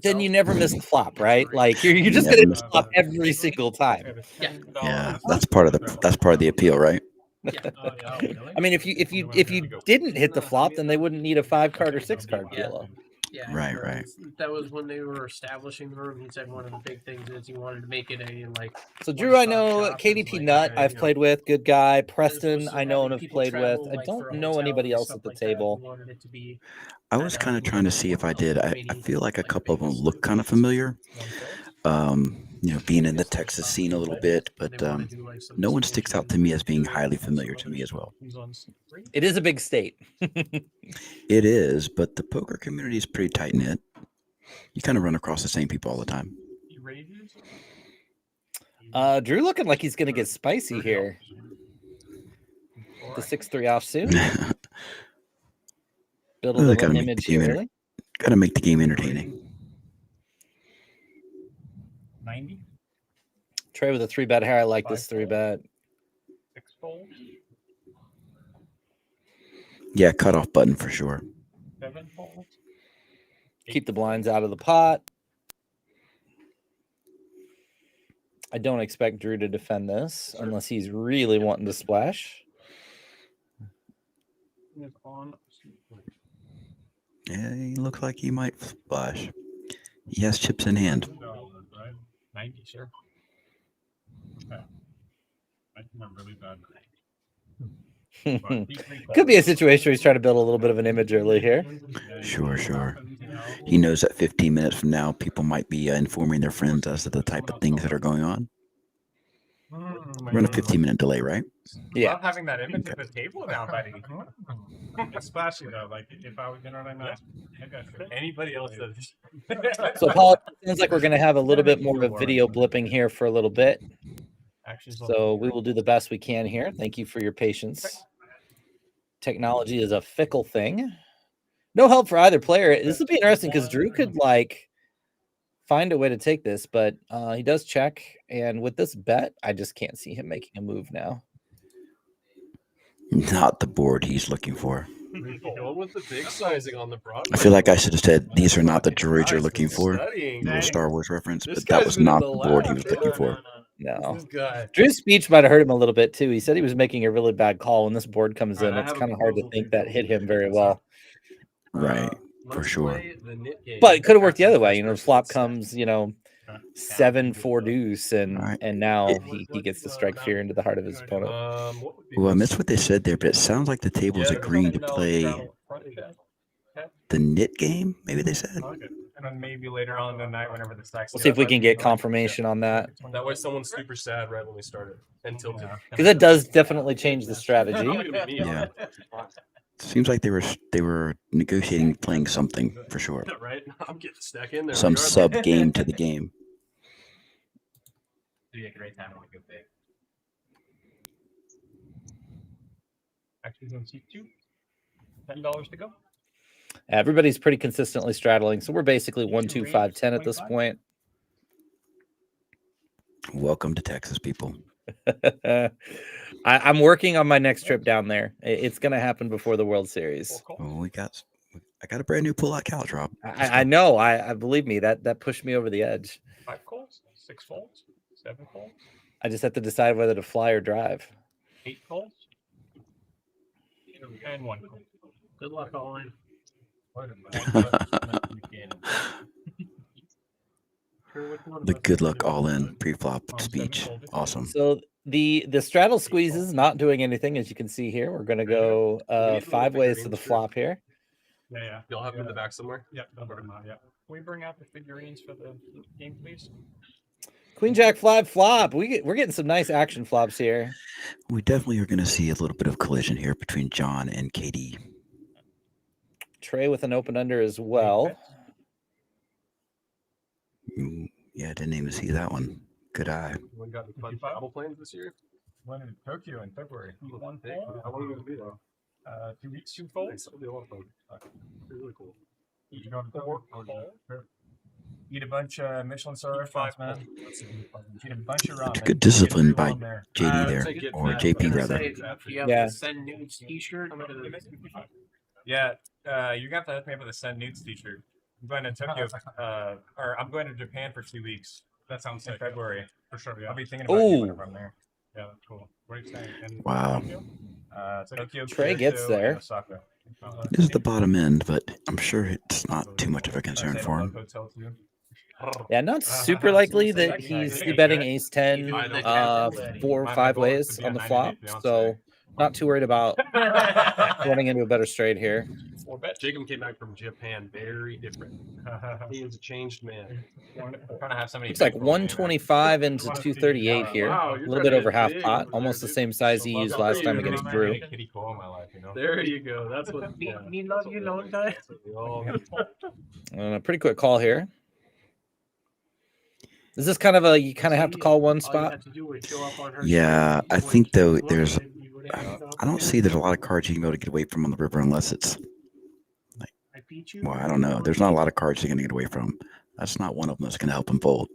then you never miss the flop, right? Like you're just Never gonna miss flop every single time. Yeah, that's part of the appeal, right? I mean, if you didn't hit the flop, then they wouldn't need a 5-card or 6-card PLO. Yeah, Right. That was when they were establishing the room. He said one of the big things is he wanted to make it a like. So Drew, I know KDP Nut I've played with, good guy. Preston I know and have played with. I don't know anybody else at the table. I was kind of trying to see if I did. I feel like a couple of them look kind of familiar. Being in the Texas scene a little bit, but no one sticks out to me as being highly familiar to me as well. It is a big state. It is, but the poker community is pretty tight knit. You kind of run across the same people all the time. Drew looking like he's going to get spicy here. The 6-3 offsuit. Build a little image here. Got to make the game entertaining. 90. Trey with a 3-bet here. I like this 3-bet. 6 folds. Yeah, cutoff button for sure. 7 folds. Keep the blinds out of the pot. I don't expect Drew to defend this unless he's really wanting to splash. Yeah, he looks like he might splash. He has chips in hand. 90, sure. Okay. I think I'm really bad. Could be a situation where he's trying to build a little bit of an image early here. Sure. He knows that 15 minutes from now, people might be informing their friends as to the type of things that are going on. We're on a 15-minute delay, right? Yeah. Love having that image at the table now, buddy. It's splashy though. Like if I was, you know what I mean? Anybody else does. So Paul, it sounds like we're going to have a little bit more of video blipping here for a little bit. So we will do the best we can here. Thank you for your patience. Technology is a fickle thing. No help for either player. This will be interesting because Drew could find a way to take this, but he does check. And with this bet, I just can't see him making a move now. Not the board he's looking for. Going with the big sizing on the Broadway. I feel like I should have said, these are not the droids you're looking for. Little Star Wars reference, but that was not the board he was looking for. No. Drew's speech might have hurt him a little bit, too. He said he was making a really bad call. When this board comes in, it's kind of hard to think that hit him very well. Right, for sure. But it could have worked the other way. Flop comes, 7-4 deuce, and now he gets to strike fear into the heart of his opponent. Well, I missed what they said there, but it sounds like the table is agreeing to play the knit game, maybe they said. And then maybe later on in the night, whenever the stacks. We'll see if we can get confirmation on that. That way someone's super sad right when we started. Until because that does definitely change the strategy. Yeah. Seems like they were negotiating playing something for sure. Right? I'm getting stuck in there. Some sub game to the game. Be a great time on a good day. Actually, on C2. $10 to go. Everybody's pretty consistently straddling, so we're basically 1-2-5-10 at this point. Welcome to Texas, people. I'm working on my next trip down there. It's going to happen before the World Series. Oh, I got a brand new pull-out cow drop. I know. I believe me. That pushed me over the edge. 5 calls, 6 folds, 7 folds. I just have to decide whether to fly or drive. 8 calls, and 1 call. Good luck, all in. The good luck all in pre-flop speech. Awesome. So the straddle squeeze is not doing anything, as you can see here. We're going to go 5 ways to the flop here. Yeah. You'll have them in the back somewhere? Yeah, they'll bring them out, yeah. Can we bring out the figurines for the game, please? Queen Jack 5 flop. We're getting some nice action flops here. We definitely are going to see a little bit of collision here between John and KD. Trey with an open under as well. Yeah, I didn't even see that one. Good eye. One got the fun travel plans this year. Went to Tokyo in February. One How long are you going to be there? 2 weeks, 2 folds. Nice. It'll be a lot of fun. Really cool. You go to eat a bunch of Michelin star restaurants, man. Eat a bunch of ramen. Good discipline by Get there. JD there, or JP rather. You have Yeah. the Send Nudes t-shirt. Yeah, you're gonna have to hook me up with a Send Nudes t-shirt. I'm going to Tokyo, or I'm going to Japan for 2 weeks. That sounds in February. For sure, yeah. I'll be thinking about you whenever I'm there. Yeah, that's cool. Where are you staying? Wow. Tokyo, Trey Kyoto, gets and there. Osaka. This is the bottom end, but I'm sure it's not too much of a concern for him. Hotel too. Yeah, not super likely that he's betting ace 10 4 or 5 ways on the flop. So not too worried about running into a better straight here. Jacob came back from Japan very different. He is a changed man. Looks like 125 into 238 here. Wow, A little bit over half pot, almost the same size he used last time against Drew. There you go. That's what. Me love you long time. A pretty quick call here. Is this kind of a you kind of have to call one spot? Yeah, I think though there's. I don't see there's a lot of cards you can be able to get away from on the river unless it's. Well, I don't know. There's not a lot of cards you're going to get away from. That's not one of them that's going to help him fold.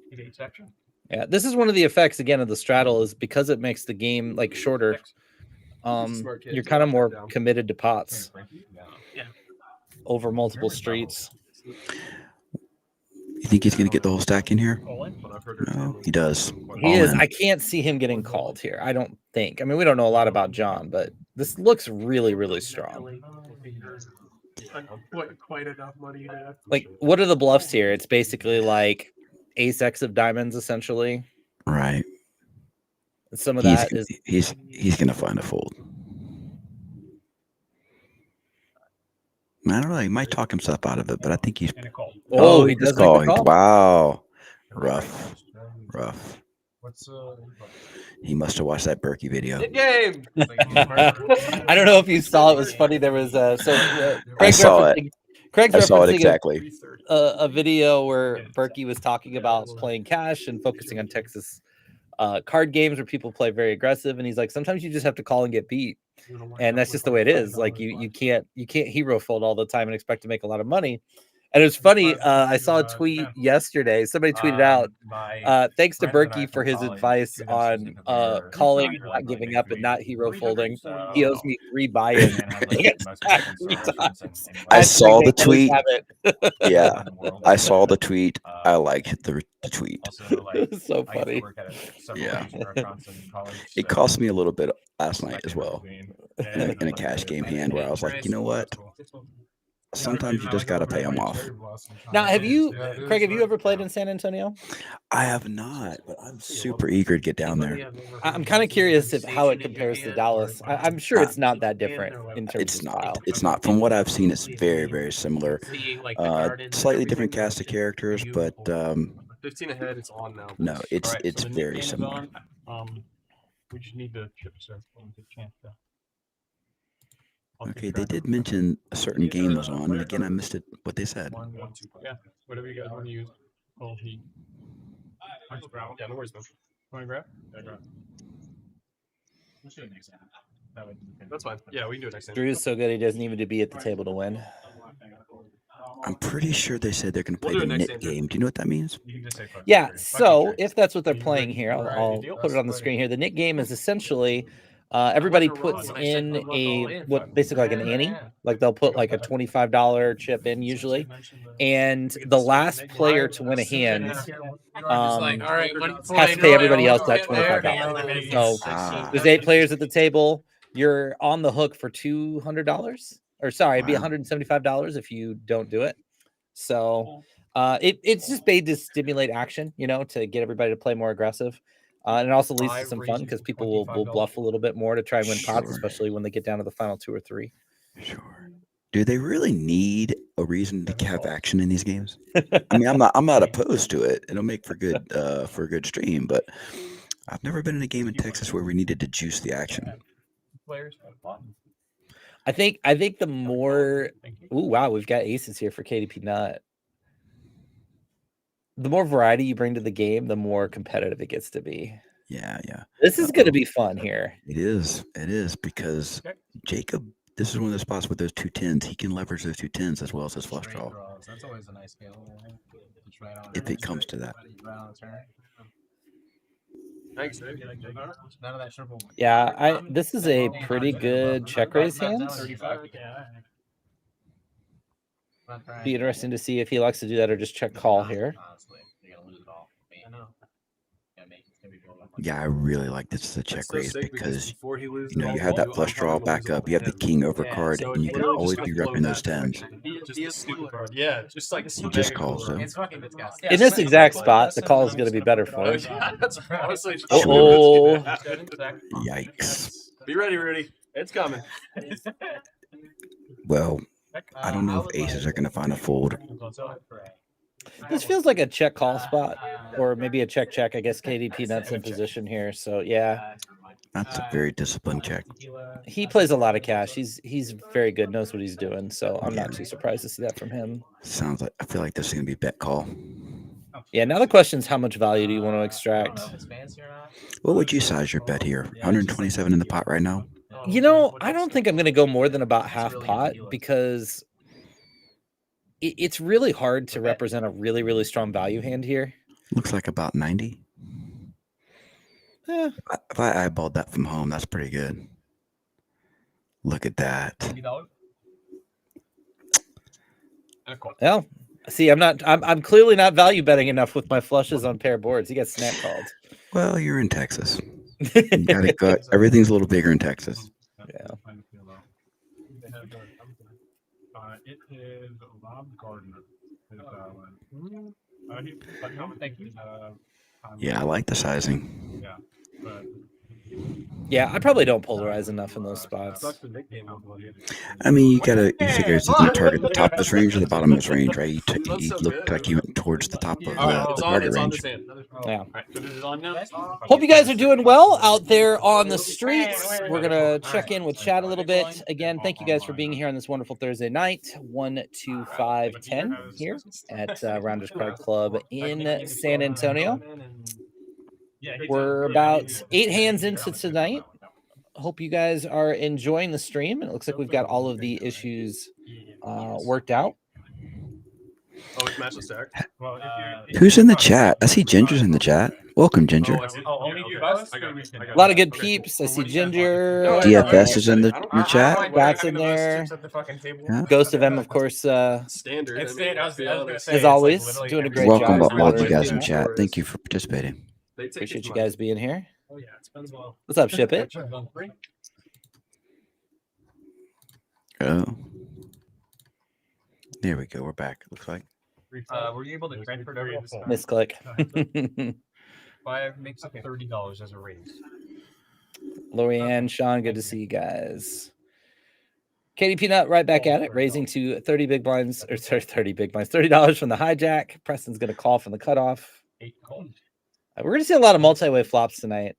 Yeah, this is one of the effects again of the straddle is because it makes the game like shorter. You're kind of more committed to pots over multiple streets. You think he's going to get the whole stack in here? No, he does. He is. I can't see him getting called here. I don't think. I mean, we don't know a lot about John, but this looks really, really strong. Quite enough money to. Like, what are the bluffs here? It's basically like ace X of diamonds, essentially. Right. Some of that is he's going to find a fold. I don't know. He might talk himself out of it, but I think he's. Oh, he does make the call. Wow, rough. He must have watched that Berkey video. Game. I don't know if you saw it. Was funny. There was I saw it. Craig's I saw it referencing exactly. a video where Berkey was talking about playing cash and focusing on Texas card games where people play very aggressive, and he's like, sometimes you just have to call and get beat, and that's just the way it is. Like you can't hero fold all the time and expect to make a lot of money. And it was funny. I saw a tweet yesterday. Somebody tweeted out, thanks to Berkey for his advice on calling, not giving up, and not hero folding. He owes me 3 buy-ins. I saw the tweet. Yeah, I saw the tweet. I liked the tweet. It's so funny. Yeah. It cost me a little bit last night as well in a cash game hand where I was like, you know what? Sometimes you just got to pay them off. Now, Craig, have you ever played in San Antonio? I have not, but I'm super eager to get down there. I'm kind of curious how it compares to Dallas. I'm sure it's not that different in terms of style. It's not. From what I've seen, it's very, very similar. Slightly different cast of characters, but 15 ahead. It's on now. No, it's very similar. We just need to chip sir. Okay, they did mention a certain game was on, and again, I missed it. What they said. Yeah, whatever you guys want to use. Oh, he. Yeah, no worries, man. Want to grab? Yeah, grab. That's fine. Yeah, we can do it next time. Drew's so good he doesn't even need to be at the table to win. I'm pretty sure they said they're going to play the knit game. Do you know what that means? Yeah, so if that's what they're playing here, I'll put it on the screen here. The knit game is essentially everybody puts in basically like an ante. Like they'll put like a $25 chip in usually, and the last player to win a hand has to pay everybody else that $25. So there's 8 players at the table. You're on the hook for $200. Or sorry, it'd be $175 if you don't do it. So it's just made to stimulate action, to get everybody to play more aggressive. And it also leads to some fun because people will bluff a little bit more to try and win pots, especially when they get down to the final 2 or 3. Sure. Do they really need a reason to have action in these games? I mean, I'm not opposed to it. It'll make for a good stream, but I've never been in a game in Texas where we needed to juice the action. I think the more. Ooh, wow, we've got aces here for KDP Nut. the more variety you bring to the game, the more competitive it gets to be. Yeah, yeah. This is going to be fun here. It is because Jacob, this is one of the spots with those 2 10s. He can leverage those 2 10s as well as his flush draw. That's always a nice skill. If it comes to that. Thanks, dude. None of that triple. Yeah, this is a pretty good check raise hand. Be interesting to see if he likes to do that or just check call here. Yeah, I really like this as a check raise because you know you have that flush draw back up, you have the king over card, and you can always be repping those 10s. Yeah, just like He just calls though. In this exact spot, the call is going to be better for him. Oh, yikes! Be ready, Rudy. It's coming. Well, I don't know if aces are going to find a fold. This feels like a check call spot, or maybe a check check. I guess KDP Nuts in position here, so yeah. That's a very disciplined check. He plays a lot of cash. He's very good, knows what he's doing, so I'm not too surprised to see that from him. Sounds like I feel like this is going to be bet call. Yeah, now the question is how much value do you want to extract? What would you size your bet here? 127 in the pot right now? You know, I don't think I'm going to go more than about half pot because it's really hard to represent a really, really strong value hand here. Looks like about 90. Yeah. If I eyeballed that from home, that's pretty good. Look at that. Well, see, I'm clearly not value betting enough with my flushes on pair boards. He gets snap called. Well, you're in Texas. You gotta go, everything's a little bigger in Texas. Yeah. It is Rob Gardner. Thank you. Yeah, I like the sizing. Yeah, but yeah, I probably don't polarize enough in those spots. I mean, you figure it's you target the top of his range or the bottom of his range, right? You looked like you went towards the top of the target range. Yeah. Hope you guys are doing well out there on the streets. We're gonna check in with chat a little bit. Again, thank you guys for being here on this wonderful Thursday night. 1, 2, 5, 10 here at Rounders Card Club in San Antonio. We're about 8 hands into tonight. Hope you guys are enjoying the stream. It looks like we've got all of the issues worked out. Oh, it's match stack. Who's in the chat? I see Ginger's in the chat. Welcome, Ginger. A lot of good peeps. I see Ginger. DFS is in the chat. That's in there. Yeah. Ghost of M, of course. Standard. As always, doing a great Welcome job. up, all you guys in chat. Thank you for participating. Appreciate you guys being here. Oh yeah, it spends well. What's up, Ship It? Oh. There we go. We're back. Looks like. Were you able to transfer to every Misclick. 5 makes up $30 as a raise. Lorianne, Sean, good to see you guys. Katie Peanut right back at it, raising to 30 big blinds, or sorry, 30 big blinds, $30 from the hijack. Preston's going to call from the cutoff. We're going to see a lot of multi-way flops tonight.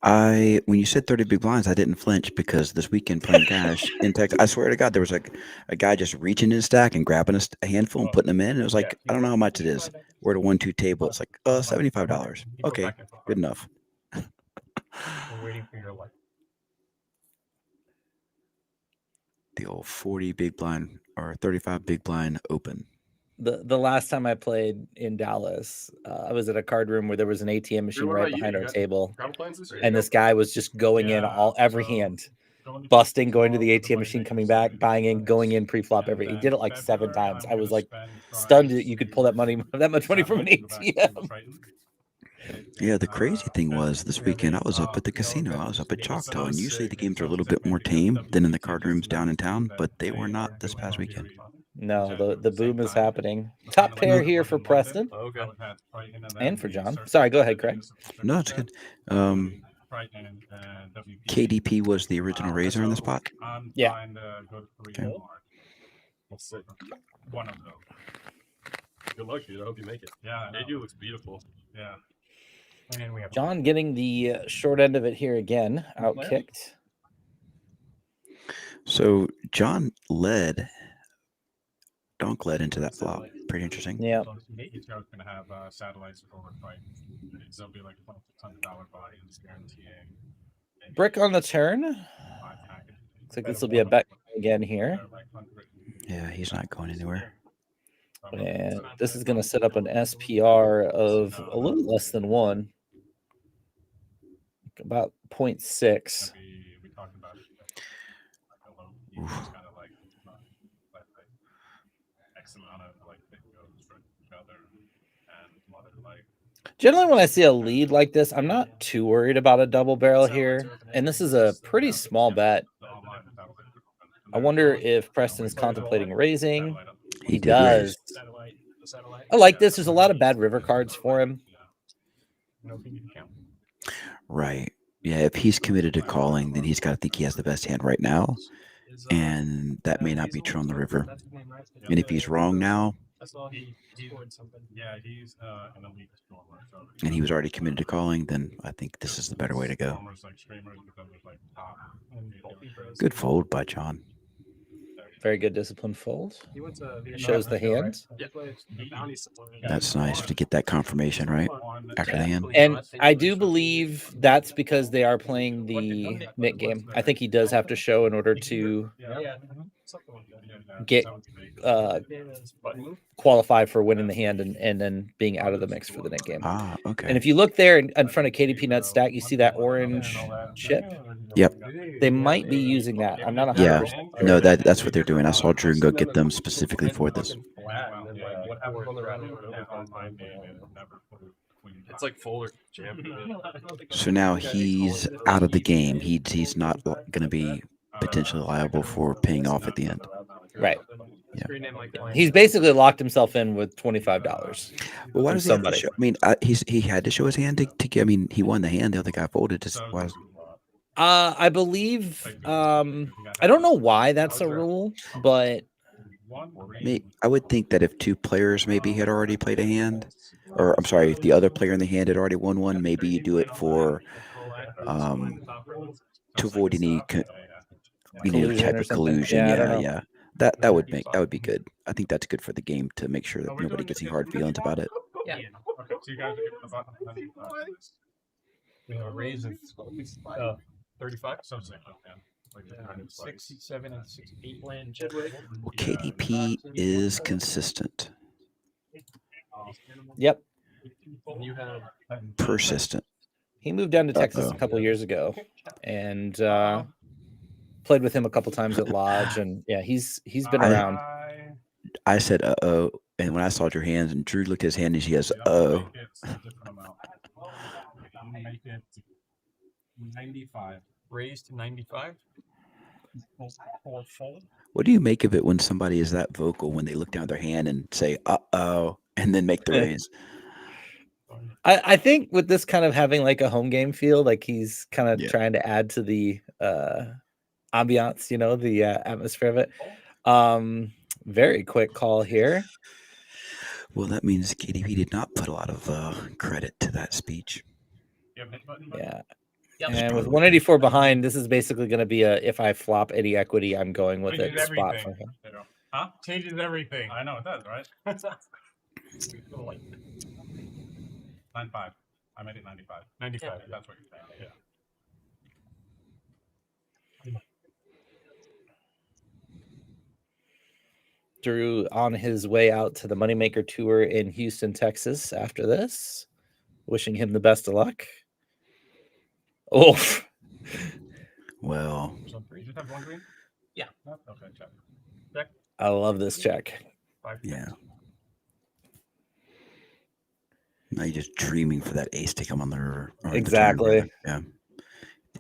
When you said 30 big blinds, I didn't flinch because this weekend playing cash in Texas, I swear to God, there was like a guy just reaching his stack and grabbing a handful and putting them in. And it was like, I don't know how much it is. We're at a 1-2 table. It's like, $75. Okay, good enough. We're waiting for your life. The old 40 big blind or 35 big blind open. The last time I played in Dallas, I was at a card room where there was an ATM machine right behind our table, and this guy was just going in every hand, busting, going to the ATM machine, coming back, buying in, going in pre-flop every. He did it like 7 times. I was like stunned that you could pull that much money from an ATM. Yeah, the crazy thing was this weekend I was up at the casino. I was up at Choctaw, and usually the games are a little bit more tame than in the card rooms down in town, but they were not this past weekend. No, the boom is happening. Top pair here for Preston. And for John. Sorry, go ahead, Craig. No, it's good. KDP was the original raiser in the spot? Yeah. Okay. One of them. Good luck, dude. I hope you make it. Yeah, they do. Looks beautiful. Yeah. And we have John getting the short end of it here again, outkicked. So John led Donk led into that flop. pretty interesting. Yeah. Each guy's gonna have satellites for fight. They'll be like $600 buy-ins guaranteeing. Brick on the turn. Looks like this will be a bet again here. Yeah, he's not going anywhere. And this is going to set up an SPR of a little less than 1. About 0.6. We talked about it. X amount of like goes for each other and a lot of like. Generally, when I see a lead like this, I'm not too worried about a double barrel here. And this is a pretty small bet. I wonder if Preston is contemplating raising. He does. I like this. There's a lot of bad river cards for him. Right. Yeah, if he's committed to calling, then he's got to think he has the best hand right now. And that may not be true on the river. And if he's wrong now, and he was already committed to calling, then I think this is the better way to go. Good fold by John. Very good disciplined fold. Shows the hand. That's nice to get that confirmation, right? After the hand. And I do believe that's because they are playing the Nick game. I think he does have to show in order to get qualify for winning the hand and then being out of the mix for the Nick game. Ah, okay. And if you look there in front of KDP Nut stack, you see that orange chip. Yep. They might be using that. I'm not 100%. Yeah. No, that's what they're doing. I saw Drew go get them specifically for this. It's like Fuller jam. So now he's out of the game. He's not going to be potentially liable for paying off at the end. Right. Yeah. He's basically locked himself in with $25. Well, why does he have to show? I mean, he had to show his hand to get. I mean, he won the hand. The other guy folded. I believe. I don't know why that's a rule, but I would think that if two players maybe had already played a hand, or I'm sorry, if the other player in the hand had already won one, maybe you do it for to avoid any type of collusion. Yeah. That would be good. I think that's good for the game to make sure that nobody gets any hard feelings about it. Yeah. Okay, so you guys are getting we have a raise of 35. So 67 and 68 land. Well, KDP is consistent. Yep. You have persistent. He moved down to Texas a couple of years ago and played with him a couple times at Lodge, and yeah, he's been around. I said uh-oh, and when I saw your hands and Drew looked at his hand and she goes, uh-oh. Make it 95. Raised to 95. What do you make of it when somebody is that vocal when they look down at their hand and say, uh-oh, and then make the raise? I think with this kind of having like a home game feel, like he's kind of trying to add to the ambiance, the atmosphere of it. Very quick call here. Well, that means KDP did not put a lot of credit to that speech. Yeah. And with 184 behind, this is basically going to be a if I flop any equity, I'm going with it spot for him. Huh? Changes everything. I know it does, right? 95. I made it 95. 95. Yeah. That's what you're saying. Yeah. Drew on his way out to the Moneymaker Tour in Houston, Texas after this. Wishing him the best of luck. Oh. Well. Yeah. Okay, check. I love this check. Yeah. Now you're just dreaming for that ace to come on the river. Exactly. Yeah.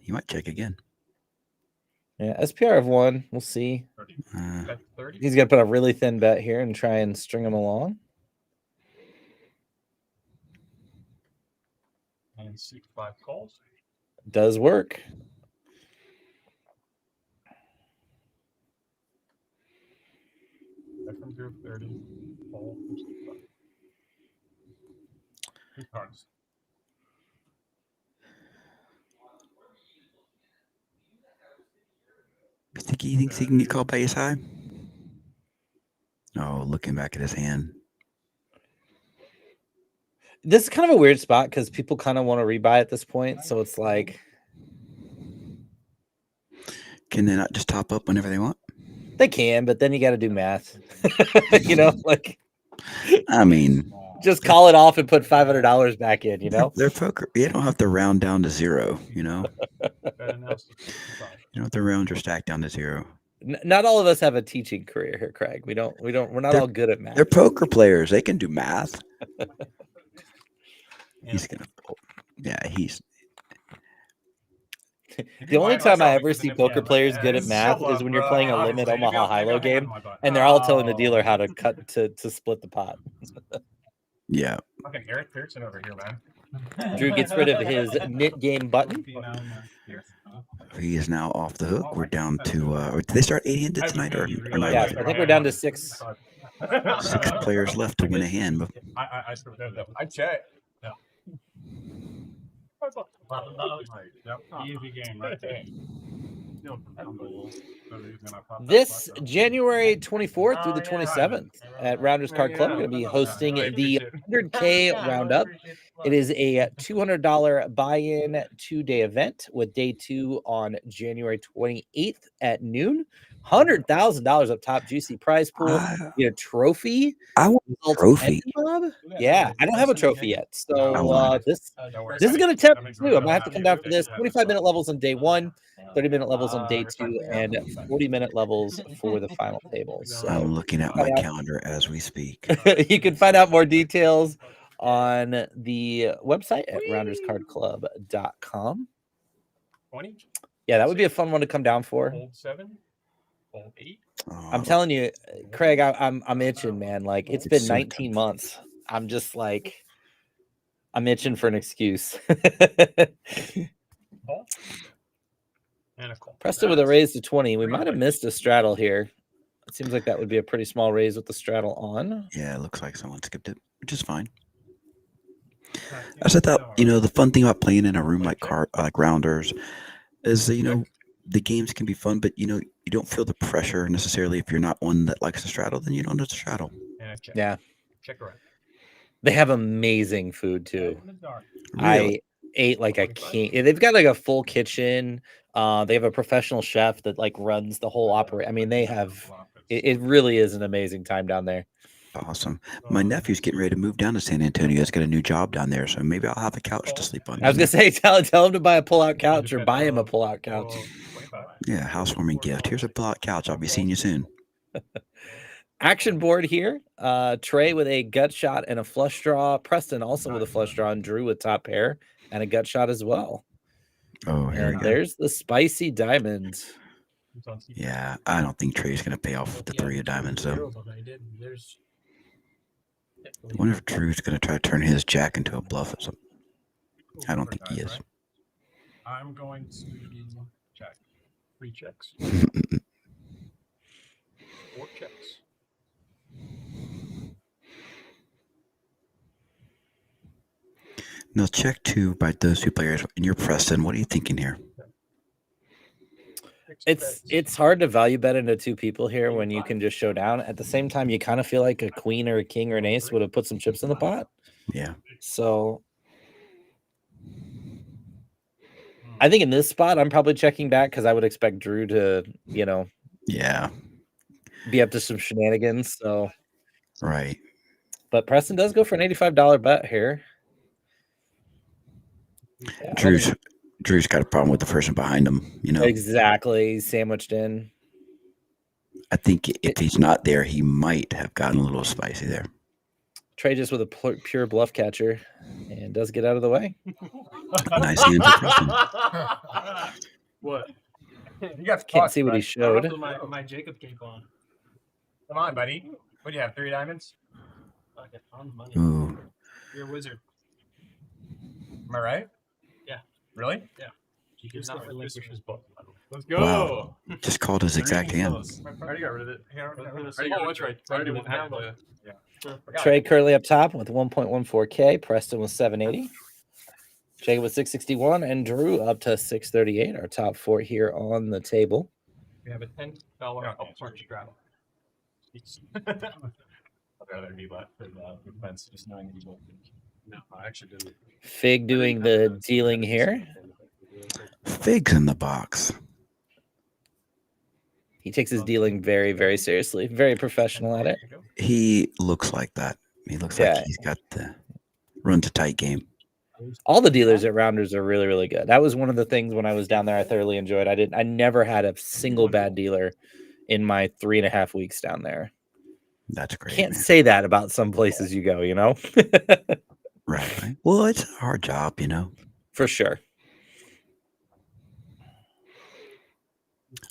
You might check again. Yeah, SPR of 1. We'll see. He's going to put a really thin bet here and try and string him along. And 65 calls. Does work. From group 30. Call. 2 cards. He thinks he can get called by his high? Oh, looking back at his hand. This is kind of a weird spot because people kind of want to rebuy at this point. So it's like, Can they not just top up whenever they want? they can, but then you got to do math. You know, like, I mean, just call it off and put $500 back in. You know, they're poker. You don't have to round down to zero. You know, you don't have to round your stack down to zero. Not all of us have a teaching career here, Craig. We're not all good at math. They're poker players. They can do math. He's gonna. Yeah, he's. The only time I ever see poker players good at math is when you're playing a limit Omaha high-low game, and they're all telling the dealer how to cut to split the pot. Yeah. Fucking Eric Pearson over here, man. Drew gets rid of his knit game button. He is now off the hook. We're down to. Did they start 8-handed tonight or not? Yeah, I think we're down to 6. 6 players left to win a hand. I check. Yeah. Easy game right there. This January 24th through the 27th at Rounders Card Club, we're going to be hosting the 100K Roundup. It is a $200 buy-in 2-day event with day 2 on January 28th at noon. $100,000 up top, juicy prize pool. You get a trophy. I want a trophy. Yeah, I don't have a trophy yet. So this is going to tempt me too. I'm going to have to come down for this. 25-minute levels on day 1, 30-minute levels on day 2, and 40-minute levels for the final table. So I'm looking at my calendar as we speak. You can find out more details on the website at rounderscardclub.com. 20? Yeah, that would be a fun one to come down for. Hold 7? Hold 8? I'm telling you, Craig, I'm itching, man. Like, it's been 19 months. I'm just like, I'm itching for an excuse. Preston with a raise to 20. We might have missed a straddle here. It seems like that would be a pretty small raise with the straddle on. Yeah, it looks like someone skipped it, which is fine. As I thought, the fun thing about playing in a room like Rounders is that, the games can be fun, but, you don't feel the pressure necessarily. If you're not one that likes to straddle, then you don't have to straddle. Yeah. Check around. They have amazing food, too. Really? I ate like a king. They've got like a full kitchen. They have a professional chef that like runs the whole operation. I mean, they have, it really is an amazing time down there. Awesome. My nephew's getting ready to move down to San Antonio. He's got a new job down there, so maybe I'll have a couch to sleep on. I was gonna say, tell him to buy a pull-out couch or buy him a pull-out couch. Yeah, housewarming gift. Here's a pull-out couch. I'll be seeing you soon. Action board here. Trey with a gut shot and a flush draw. Preston also with a flush draw, and Drew with top pair and a gut shot as well. Oh, here we go. There's the spicy diamond. Yeah, I don't think Trey's gonna pay off the 3 of diamonds though. I wonder if Drew's going to try to turn his jack into a bluff or something. I don't think he is. I'm going to check. 3 checks. 4 checks. Now check 2 by those 2 players. And you're Preston. What are you thinking here? It's hard to value bet into 2 people here when you can just show down. At the same time, you kind of feel like a queen or a king or an ace would have put some chips in the pot. Yeah. So I think in this spot, I'm probably checking back because I would expect Drew to, yeah, be up to some shenanigans. So right. But Preston does go for an $85 bet here. Yeah. Drew's got a problem with the person behind him, Exactly. He's sandwiched in. I think if he's not there, he might have gotten a little spicy there. Trey just with a pure bluff catcher and does get out of the way. Nice hand for Preston. What? You got Can't see what he showed. My Jacob cape on. Come on, buddy. What do you have? 3 diamonds? I got tons of money. Ooh. You're a wizard. Am I right? Yeah. Really? Yeah. He does not relinquish his book. Let's go. Wow. Just called his exact hand. I already got rid of it. Oh, that's right. I already didn't have it. Yeah. Trey currently up top with 1.14K. Preston with 780. Jacob with 661, and Drew up to 638. Our top 4 here on the table. We have a $10 upward straddle. I'd rather be left for the defense, just knowing that you both No, I actually didn't. Fig doing the dealing here. Fig's in the box. He takes his dealing very, very seriously. Very professional at it. He looks like that. He looks like he's got the runs a tight game. All the dealers at Rounders are really, really good. That was one of the things when I was down there I thoroughly enjoyed. I never had a single bad dealer in my 3.5 weeks down there. That's great. Can't say that about some places you go, you know? Right. Well, it's a hard job, you know. For sure.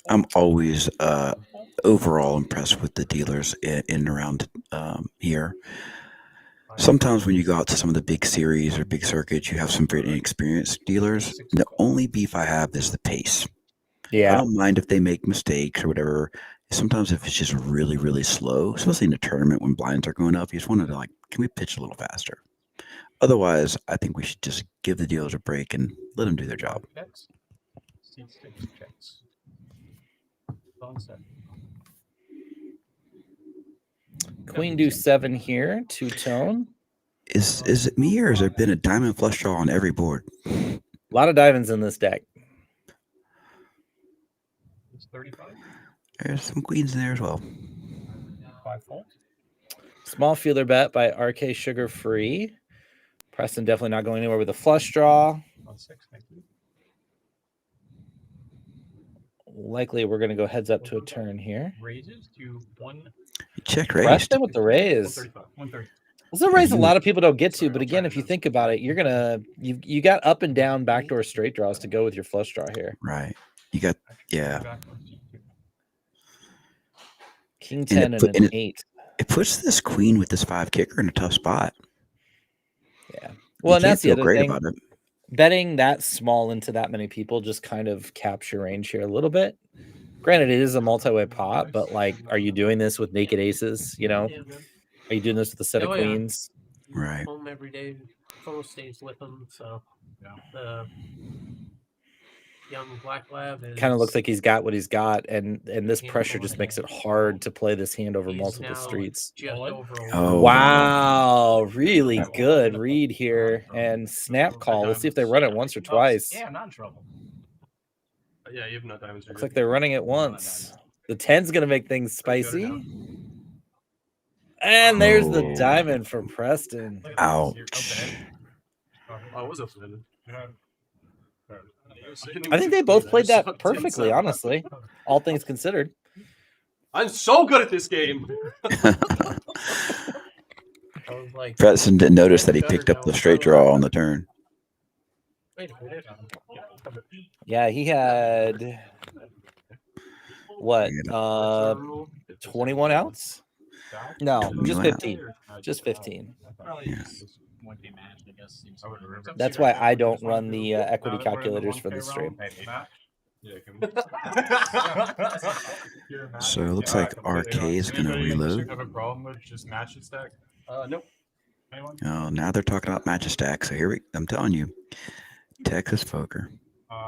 I'm always overall impressed with the dealers in and around here. Sometimes when you go out to some of the big series or big circuits, you have some very inexperienced dealers. The only beef I have is the pace. Yeah. I don't mind if they make mistakes or whatever. Sometimes if it's just really, really slow, especially in a tournament when blinds are going up, you just want to can we pitch a little faster? Otherwise, I think we should just give the dealers a break and let them do their job. Queen deuce 7 here, 2-tone. Is it me or has there been a diamond flush draw on every board? A lot of diamonds in this deck. It's 35. There's some queens in there as well. 5-4. Small fielder bet by RKsugarfree. Preston definitely not going anywhere with a flush draw. On 6, thank you. Likely we're going to go heads up to a turn here. Raises to 1. Check raise. Preston with the raise. 130. This is a raise a lot of people don't get to, but again, if you think about it, you got up and down backdoor straight draws to go with your flush draw here. Right. You got King 10 and an 8. It puts this queen with this 5 kicker in a tough spot. Yeah. Well, and that's the other thing. About it. Betting that small into that many people just kind of caps your range here a little bit. Granted, it is a multi-way pot, but are you doing this with naked aces? You know, are you doing this with a set of queens? Right. Home every day, full stays with them. So the young black lab kind of looks like he's got what he's got, and this pressure just makes it hard to play this hand over multiple streets. Oh wow, really good read here and snap call. Let's see if they run it once or twice. Yeah, I'm not in trouble. Yeah, you have no diamonds. Looks like they're running it once. The 10's gonna make things spicy. And there's the diamond for Preston. Ouch. Oh, it was open. I think they both played that perfectly, honestly. All things considered. I'm so good at this game. Preston didn't notice that he picked up the straight draw on the turn. Yeah, he had what? 21 outs? No, just 15. Just 15. Yeah. That's why I don't run the equity calculators for the stream. So it looks like RK is going to reload. Have a problem with just match it stack? Nope. Oh, now they're talking about match stack. So I'm telling you, Texas poker.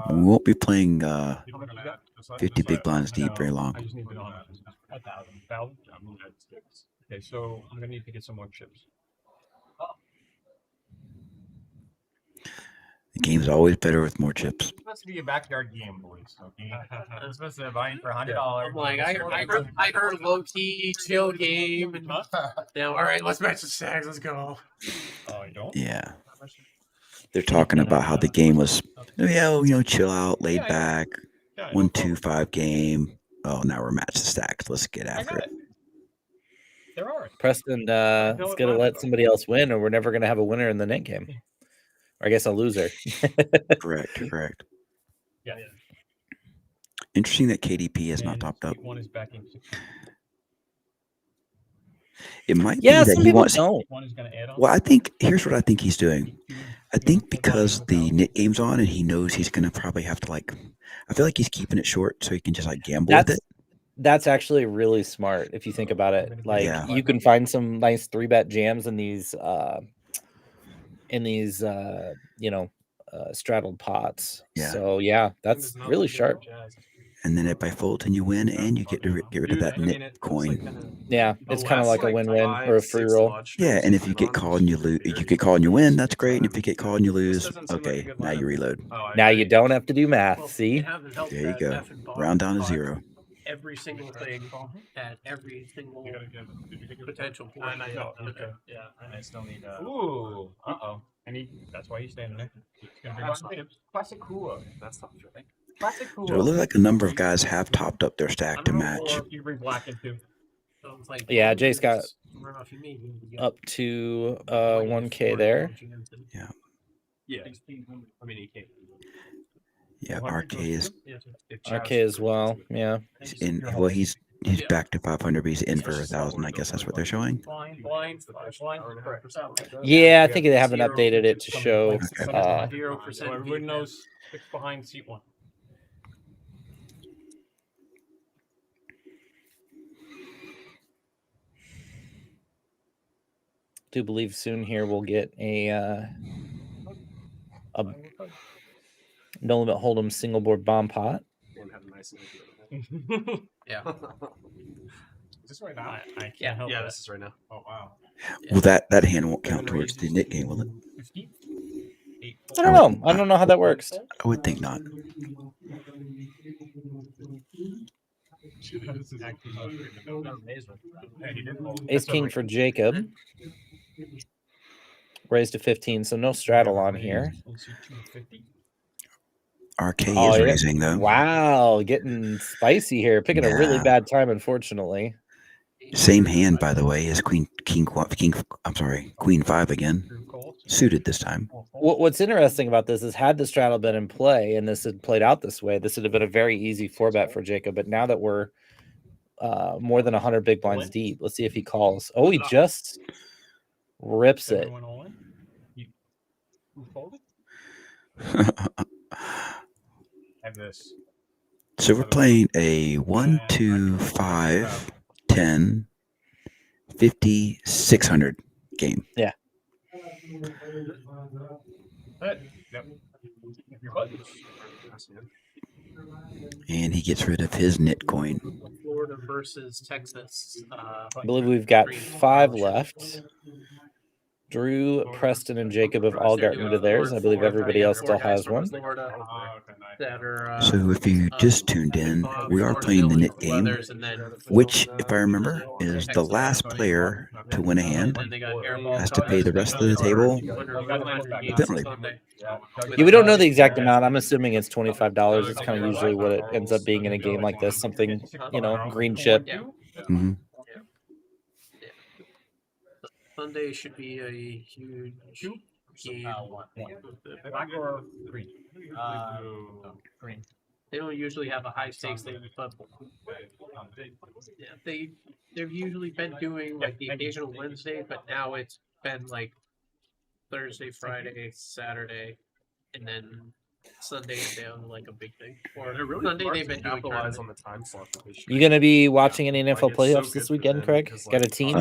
We won't be playing 50 big blinds deep very long. I just need to know 1,000. Okay, so I'm gonna need to get some more chips. The game's always better with more chips. It's supposed to be a backyard game, boys. Okay, it's supposed to buy for $100. I'm like, I heard low key chill game, and now all right, let's match the stacks. Let's go. Oh, you don't? Yeah. They're talking about how the game was, chill out, laid back, 1-2-5 game. Oh, now we're match the stacks. Let's get after it. There are. Preston is going to let somebody else win, or we're never going to have a winner in the net game. Or I guess a loser. Correct. Yeah. Interesting that KDP has not topped up. One is backing. It might be that he wants. One is going to add on. Well, here's what I think he's doing. I think because the knit game's on and he knows he's going to probably have to I feel like he's keeping it short so he can just gamble with it. That's actually really smart if you think about it. You can find some nice 3-bet jams in these straddled pots. Yeah. So yeah, that's really sharp. And then if I fold and you win, and you get to get rid of that nit coin. Yeah, it's kind of like a win-win or a free roll. Yeah, and if you get called and you lose, if you get called and you win, that's great. And if you get called and you lose, okay, now you reload. Now you don't have to do math. See? There you go. Round down to 0. Every single thing at every single potential point. Yeah, I still need. Ooh, that's why he's standing there. Classic cool. That's not right. Classic cool. So it looks like a number of guys have topped up their stack to match. You bring black into. Yeah, Jace got up to 1K there. Yeah. Yeah. I mean, he can't. Yeah, RK is as well. Yeah. Well, he's back to 500, but he's in for 1,000. I guess that's what they're showing. Yeah, I think they haven't updated it to show. 0%. Everyone knows it's behind seat 1. Do believe soon here we'll get a no limit hold'em single board bomb pot. Yeah. Is this right now? I can't help it. Yeah, this is right now. Oh wow. Well, that hand won't count towards the knit game, will it? I don't know. I don't know how that works. I would think not. Ace king for Jacob. Raised to 15, so no straddle on here. RK is raising though. Wow, getting spicy here. Picking a really bad time, unfortunately. Same hand, by the way, as Queen 5 again. Suited this time. What's interesting about this is had the straddle been in play and this had played out this way, this would have been a very easy 4-bet for Jacob. But now that we're more than 100 big blinds deep, let's see if he calls. Oh, he just rips it. Have this. So we're playing a 1, 2, 5, 10, 50, 600 game. Yeah. And he gets rid of his knit coin. Florida versus Texas. I believe we've got 5 left. Drew, Preston, and Jacob have all gotten rid of theirs. I believe everybody else still has one. So if you just tuned in, we are playing the knit game, which, if I remember, is the last player to win a hand has to pay the rest of the table penalty. Yeah, we don't know the exact amount. I'm assuming it's $25. It's kind of usually what it ends up being in a game like this. Something, green chip. Mm-hmm. Sunday should be a huge game. Black or green? Green. They don't usually have a high stakes thing, but they've usually been doing like the occasional Wednesday, but now it's been like Thursday, Friday, Saturday, and then Sunday is down like a big thing. Or really Sunday they've been doing capitalize on the time slot. You gonna be watching any NFL playoffs this weekend, Craig? Got a team?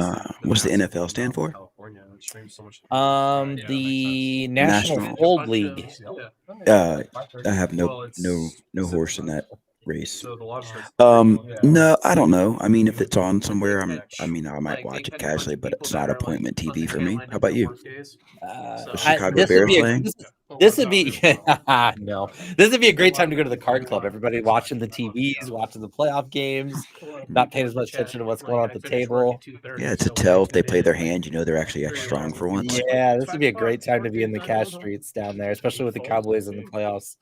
What's the NFL stand for? The National Hold League. I have no horse in that race. No, I don't know. I mean, if it's on somewhere, I might watch it casually, but it's not appointment TV for me. How about you? The Chicago Bears playing? This would be no. This would be a great time to go to the card club. Everybody watching the TVs, watching the playoff games, not paying as much attention to what's going on at the table. Yeah, it's a tell if they play their hand. They're actually extra strong for once. Yeah, this would be a great time to be in the cash streets down there, especially with the Cowboys in the playoffs.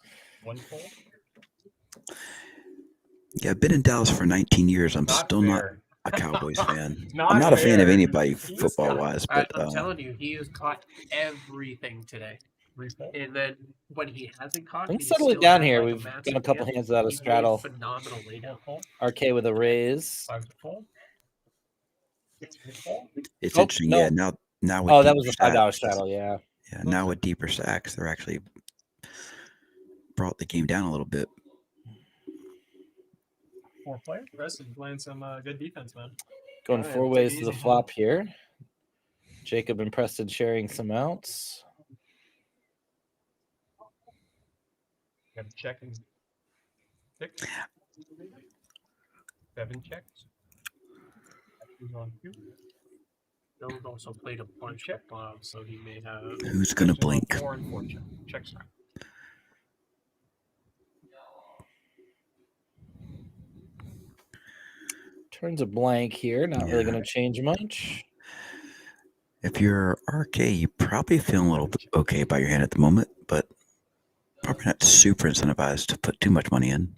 Yeah, I've been in Dallas for 19 years. I'm still not a Cowboys fan. I'm not a fan of anybody football-wise, but I'm telling you, he has caught everything today. And then when he hasn't caught, I'm settling down here. We've got a couple hands out of straddle. Phenomenal RK with a raise. it's interesting. No. Yeah, now. With that was a $5 stacks, straddle. Yeah. Yeah, now with deeper stacks, they're actually brought the game down a little bit. 4 player. Preston playing some good defense, man. Going 4 ways to the flop here. Jacob and Preston sharing some outs. Got to check and pick. 7 checks. Who's on 2? Jones also played a bunch of bluffs, so he may have. Who's gonna blink? 4 and 4 checks. Turns a blank here. Not really going to change much. If you're RK, you probably feel a little bit okay about your hand at the moment, but probably not super incentivized to put too much money in.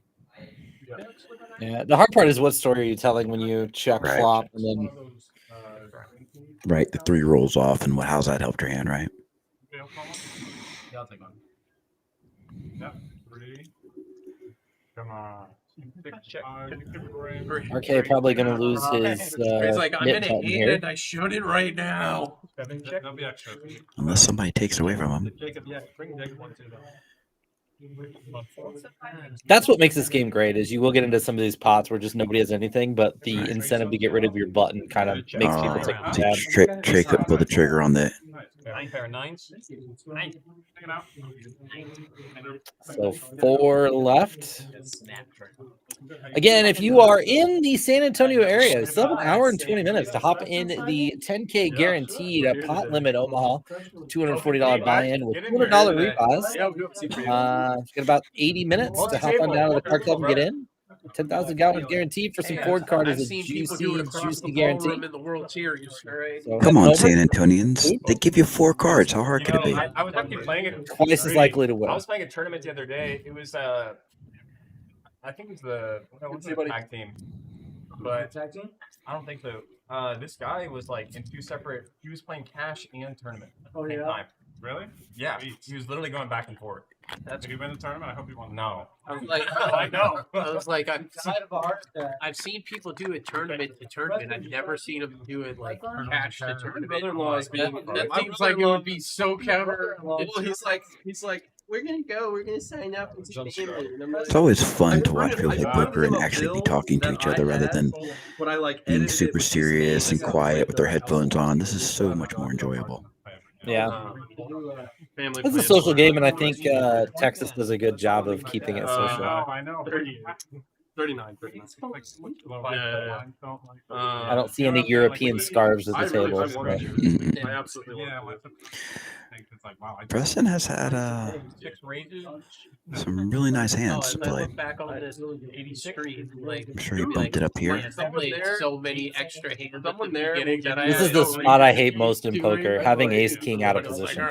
Yeah, the hard part is what story are you telling when you check Right. flop and then Right, the 3 rolls off, and how's that helped your hand, right? Yeah, I'll take one. Yep. 3. Come on. RK probably going to lose his He's like, I'm nit gonna button hate here. it. I showed it right now. 7 check. That'll be extra. Unless somebody takes it away from him. Jacob, yeah, bring Jacob 1 too. That's what makes this game great is you will get into some of these pots where just nobody has anything, but the incentive to get rid of your button kind of makes people take a tab. Trey couldn't pull the trigger on that. 9 pair of 9s. 9. Take it out. So 4 left. Again, if you are in the San Antonio area, still have an hour and 20 minutes to hop in the 10K guaranteed pot limit Omaha, $240 buy-in with $200 rebuys. Got about 80 minutes to hop on down to the car club and get in. 10,000 gallons guaranteed for some Ford card is a juicy guarantee. In the World Series, right? So Come on, over. San Antonians. They give you 4 cards. How hard could it be? I was actually playing it Twice as likely to win. I was playing a tournament the other day. It was I think it was the tag team, but I don't think so. This guy was like in 2 separate. He was playing cash and tournament at the same time. Really? Yeah. He was literally going back and forth. Did he win the tournament? I hope he won. No. I was like, I know. I was like, I've seen people do it tournament to tournament. I've never seen them do it like cash to tournament. Brother-in-law is being That seems like it would be so counter. He's like, we're gonna sign up. It's always fun to watch people play poker and actually be talking to each other rather than being super serious and quiet with their headphones on. This is so much more enjoyable. Yeah. It's a social game, and I think Texas does a good job of keeping it social. I know. 39. I don't see any European scarves at the table. I absolutely Preston has had some really nice hands to play. Back on this 86 street, like, I'm sure he bumped it up here. so many extra hands. Someone there. This is the spot I hate most in poker, having ace king out of position.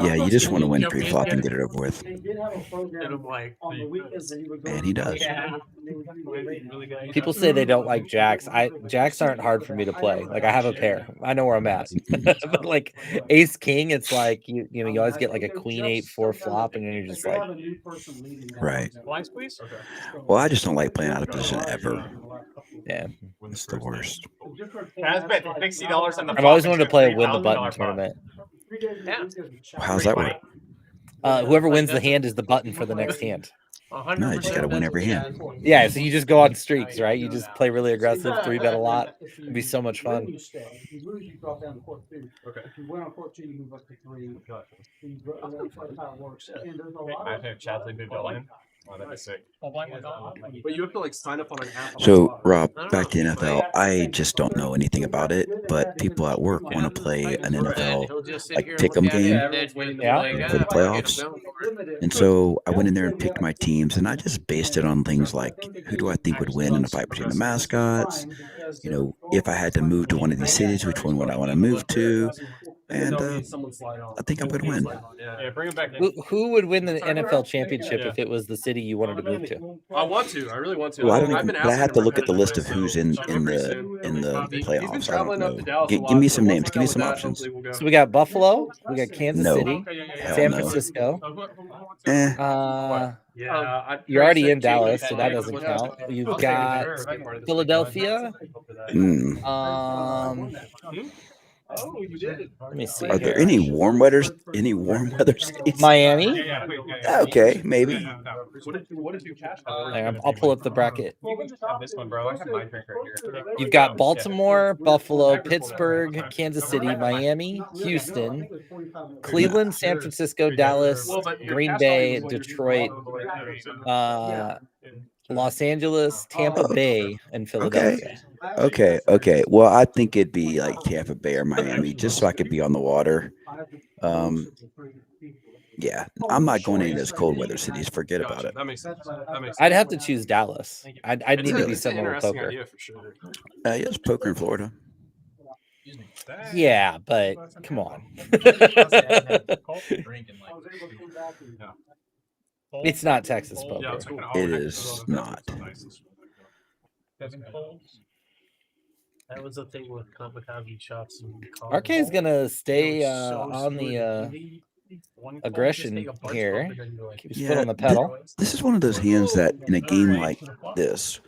Yeah, you just want to win pre-flop and get it over with. And I'm like, And he does. People say they don't like jacks. Jacks aren't hard for me to play. Like I have a pair. I know where I'm at. But like ace king, it's like you know you always get like a queen 8-4 flop, and you're just like, right. Blind squeeze? Well, I just don't like playing out of position ever. Yeah, it's the worst. Has bet $60 on the. I've always wanted to play a win the button tournament. How's that work? Whoever wins the hand is the button for the next hand. No, you just got to win every hand. Yeah, so you just go on streaks, right? You just play really aggressive, 3-bet a lot. It'd be so much fun. You lose, you drop down to court 2. Okay. If you win on court 2, you move up to 3. That's how it works. And there's a lot I have Chaz moved all in. Oh, that'd be sick. But you have to like sign up on an app. So, Rob, back to NFL. I just don't know anything about it, but people at work want to play an NFL like pick'em game for the playoffs. And so I went in there and picked my teams, and I just based it on things like who do I think would win in a fight between the mascots? You know, if I had to move to one of these cities, which one would I want to move to? And I think I'm going to win. Yeah, bring it back. Who would win the NFL championship if it was the city you wanted to move to? I want to. I really want to. Well, I don't even, but I have to look at the list of who's in the playoffs. I don't know. Give me some names. Give me some options. So we got Buffalo, we got Kansas City, Hell San no. Francisco. Eh. You're already in Dallas, so that doesn't count. You've got Philadelphia. Oh, you did. Let me see. Are there any warm weather? Any warm weather states? Miami. Okay, maybe. What did you cash? I'll pull up the bracket. You can just have this one, bro. I have my drink right here. You've got Baltimore, Buffalo, Pittsburgh, Kansas City, Miami, Houston, Cleveland, San Francisco, Dallas, Green Bay, Detroit, Los Angeles, Tampa Bay, and Philadelphia. Okay. Well, I think it'd be like Tampa Bay or Miami, just so I could be on the water. Yeah, I'm not going to any of those cold weather cities. Forget about it. That makes sense. That makes sense. I'd have to choose Dallas. I'd need to be It's an somewhere with interesting poker. idea for sure. Yes, poker in Florida. Yeah, but come on. It's not Texas poker. It is not. That was the thing with kamikaze shots. RK is gonna stay on the aggression here. Keep his foot on the pedal. This is one of those hands that in a game like this,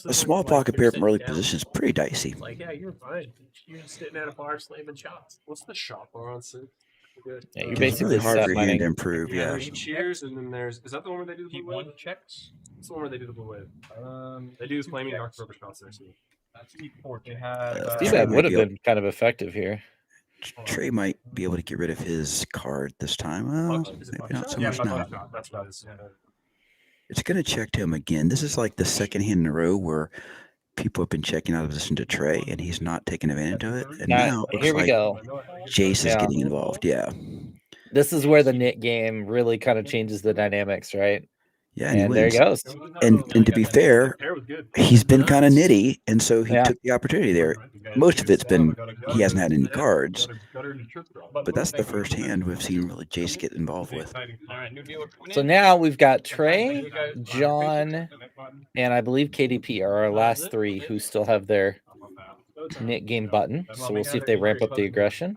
a small pocket pair from early position is pretty dicey. Like, yeah, you're fine. You're just sitting at a bar slamming shots. What's the shot bar on six? Yeah, you're It's basically really hard set for your hand mining. to improve. Yeah. 3 cheers, and then there's is that the one where they do the blue wave? Checks. It's the one where they do the blue wave. They do flaming dark rubber shots there too. They had Steve would have been kind of effective here. Trey might be able to get rid of his card this time. Well, maybe not so much now. That's what I was saying. It's going to check to him again. This is like the second hand in a row where people have been checking out of position to Trey, and he's not taking advantage of it. And now it looks here we like go. Jace is getting involved. Yeah. This is where the knit game really kind of changes the dynamics, right? Yeah, and there he goes. And to be fair, he's been kind of nitty, and so he took the opportunity there. Most of it's been he hasn't had any cards, but that's the first hand we've seen really Jace get involved with. So now we've got Trey, John, and I believe KDP are our last three who still have their knit game button. So we'll see if they ramp up the aggression.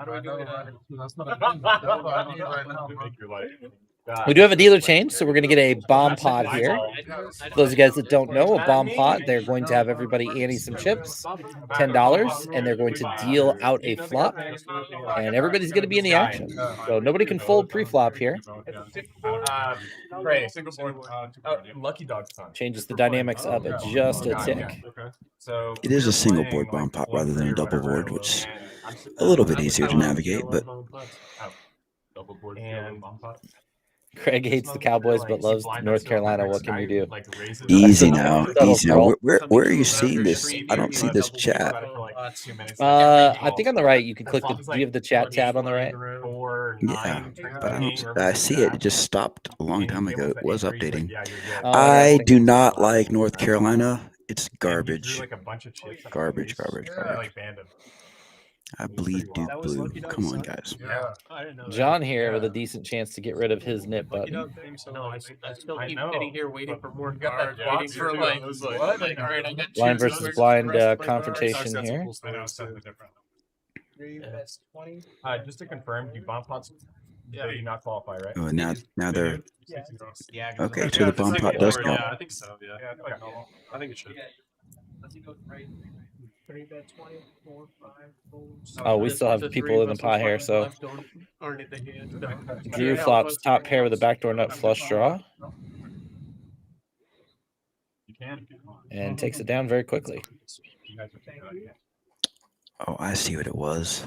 We do have a dealer change, so we're going to get a bomb pot here. For those of you guys that don't know, a bomb pot, they're going to have everybody ante some chips, $10, and they're going to deal out a flop, and everybody's going to be in the action. So nobody can fold pre-flop here. Lucky dog time. Changes the dynamics up just a tick. So It is a single board bomb pot rather than a double board, which is a little bit easier to navigate, but double board and bomb pot. Craig hates the Cowboys but loves North Carolina. What can you do? easy now. Easy now. Where are you seeing this? I don't see this chat. I think on the right you can click the. Do you have the chat tab on the right? Yeah, but I don't. I see it. It just stopped a long time ago. It was updating. Oh, I do not like North Carolina. It's garbage. Garbage. I bleed Duke blue. Come on, guys. John here with a decent chance to get rid of his knit button. No, I still keep sitting here waiting for more cards. Waiting for like, what? Like, all right, I got Blind two versus cards. blind confrontation here. Just to confirm, do bomb pots do not qualify, right? Oh, now they're okay. So the bomb pot does count. Yeah, I think so. Yeah, I think it should. Oh, we still have people in the pot here, so Drew flops top pair with a backdoor nut flush draw. And takes it down very quickly. Oh, I see what it was.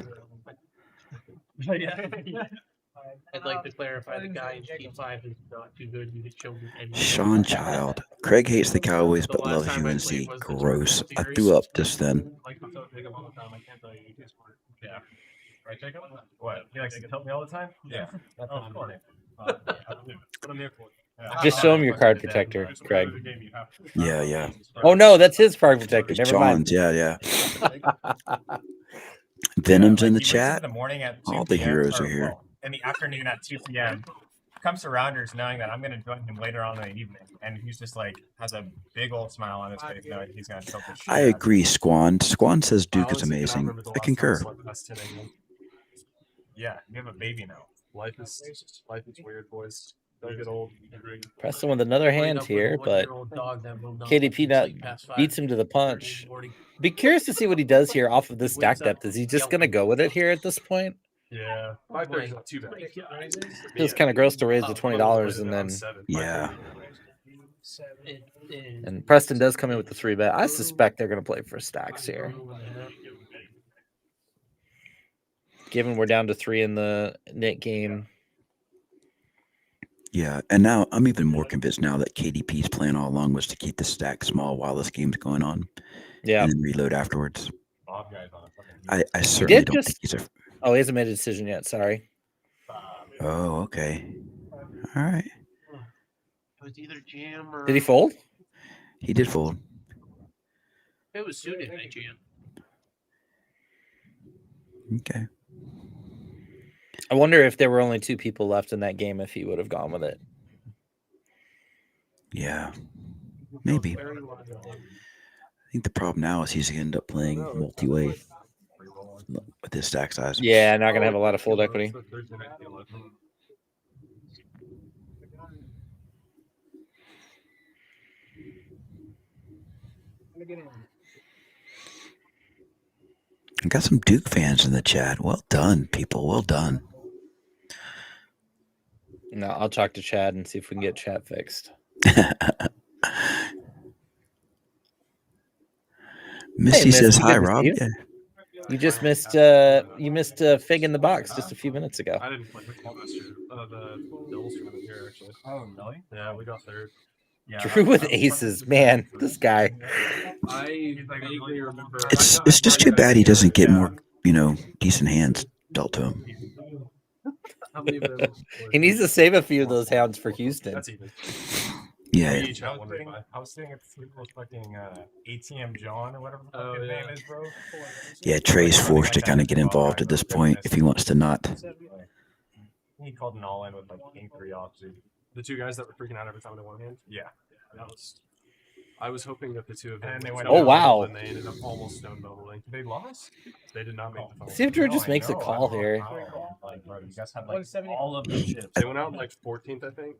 I'd like to clarify the guy in G5 is not too good. You could show me any. Sean Child. Craig hates the Cowboys but loves UNC. Gross. I threw up just then. Yeah. Right, Jacob? What? You like to help me all the time? Yeah. That's what I'm here for. Just show him your card protector, Craig. Yeah. Oh no, that's his card protector. Never mind. John's, yeah. Venom's in the chat. In the morning at 2 All the PM, heroes or, are here. well, in the afternoon at 2 p.m. Comes to Rounders knowing that I'm going to join him later on in the evening, and he's just like has a big old smile on his face knowing he's going to choke the shit I out of me. agree, Squan. Squan says Duke is amazing. I concur. Yeah, you have a baby now. Life is weird, boys. Don't get old. Preston with another hand here, but KDP beats him to the punch. Be curious to see what he does here off of this stack depth. Is he just going to go with it here at this point? Yeah, 530 is not too bad. Feels kind of gross to raise the $20 and then. Yeah. And Preston does come in with the 3-bet. I suspect they're going to play for stacks here. Given we're down to 3 in the knit game. Yeah, and now I'm even more convinced now that KDP's plan all along was to keep the stack small while this game's going on. Yeah. And then reload afterwards. I He certainly did don't think just. he's a. Oh, he hasn't made a decision yet. Sorry. Oh, okay. All right. It was either jam or. Did he fold? He did fold. It was suited, I jam. Okay. I wonder if there were only 2 people left in that game, if he would have gone with it. Yeah. Maybe. I think the problem now is he's going to end up playing multi-way with his stack size. Yeah, not going to have a lot of fold equity. I got some Duke fans in the chat. Well done, people. Well done. No, I'll talk to Chad and see if we can get chat fixed. Missy says hi, Rob. Yeah. You just missed Fig in the Box just a few minutes ago. I didn't play football this year. The Bills tournament here, actually. Oh, really? Yeah, we got third. Yeah, Drew with aces, man. This guy. I vaguely remember. It's just too bad he doesn't get more, decent hands dealt to him. He needs to save a few of those hands for Houston. That's even. Yeah. I was sitting at the sleep fucking ATM John or whatever the fuck his name is, bro. Yeah, Trey's forced to kind of get involved at this point if he wants to not. He called an all-in with like king 3 offsuit. The 2 guys that were freaking out every time they won hand? Yeah. That was. I was hoping that the 2 of them. And they went and they ended up almost stone doubling. They lost? They did not make the final. See if Drew just makes a call here. Like, bro, you guys had like all of the chips. They went out like 14th, I think.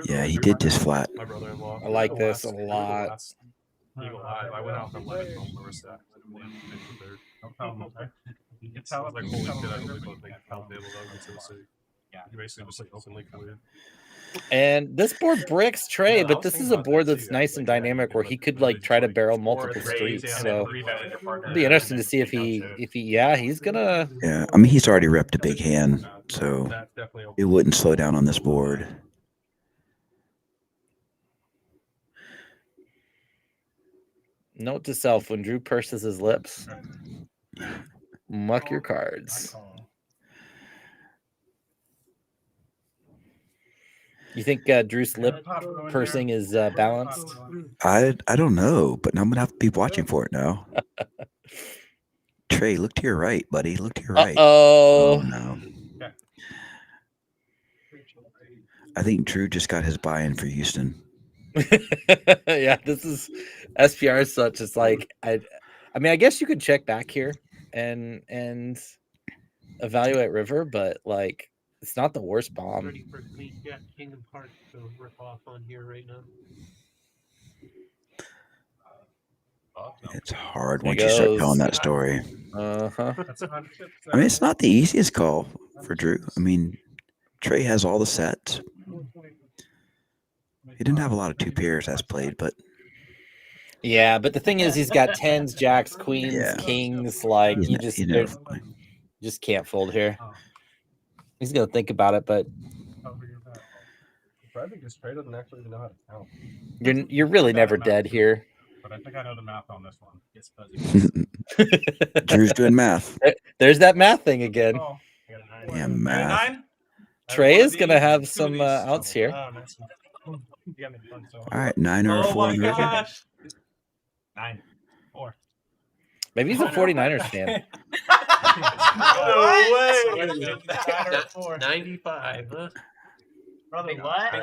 Yeah, he did just flat. My brother-in-law. I like this a lot. Eagle Eye. I went out from 11th on lower stack. No problem. It's how I was like, holy shit, I really don't think I'll be able to go to the city. Yeah. You basically just like openly cleared. And this board bricks Trey, but this is a board that's nice and dynamic where he could like try to barrel multiple streets. So it'll be interesting to see if he's gonna. Yeah, I mean he's already repped a big hand, so it wouldn't slow down on this board. Note to self: when Drew purses his lips, muck your cards. You think Drew's lip pursing is balanced? I don't know, but I'm gonna have to be watching for it now. Trey, look to your right, buddy. Look to your right. Oh no. I think Drew just got his buy-in for Houston. Yeah, this is SPR is such. It's like I mean, I guess you could check back here and evaluate river, but like it's not the worst bomb. Ready for Queen Jack, King of Hearts to rip off on here right now. It's hard once you start telling that story. Uh-huh. I mean, it's not the easiest call for Drew. I mean, Trey has all the sets. He didn't have a lot of 2 pairs as played, but yeah, but the thing is, he's got 10s, jacks, queens, kings. Like you just can't fold here. He's gonna think about it, but I think Trey doesn't actually even know how to count. You're really never dead here. But I think I know the math on this one. It's fuzzy. Drew's doing math. There's that math thing again. Yeah, math. Trey is gonna have some outs here. All right, 9 or 4. 9, 4. Maybe he's a 49ers fan. No way. 95, huh? Brother, what?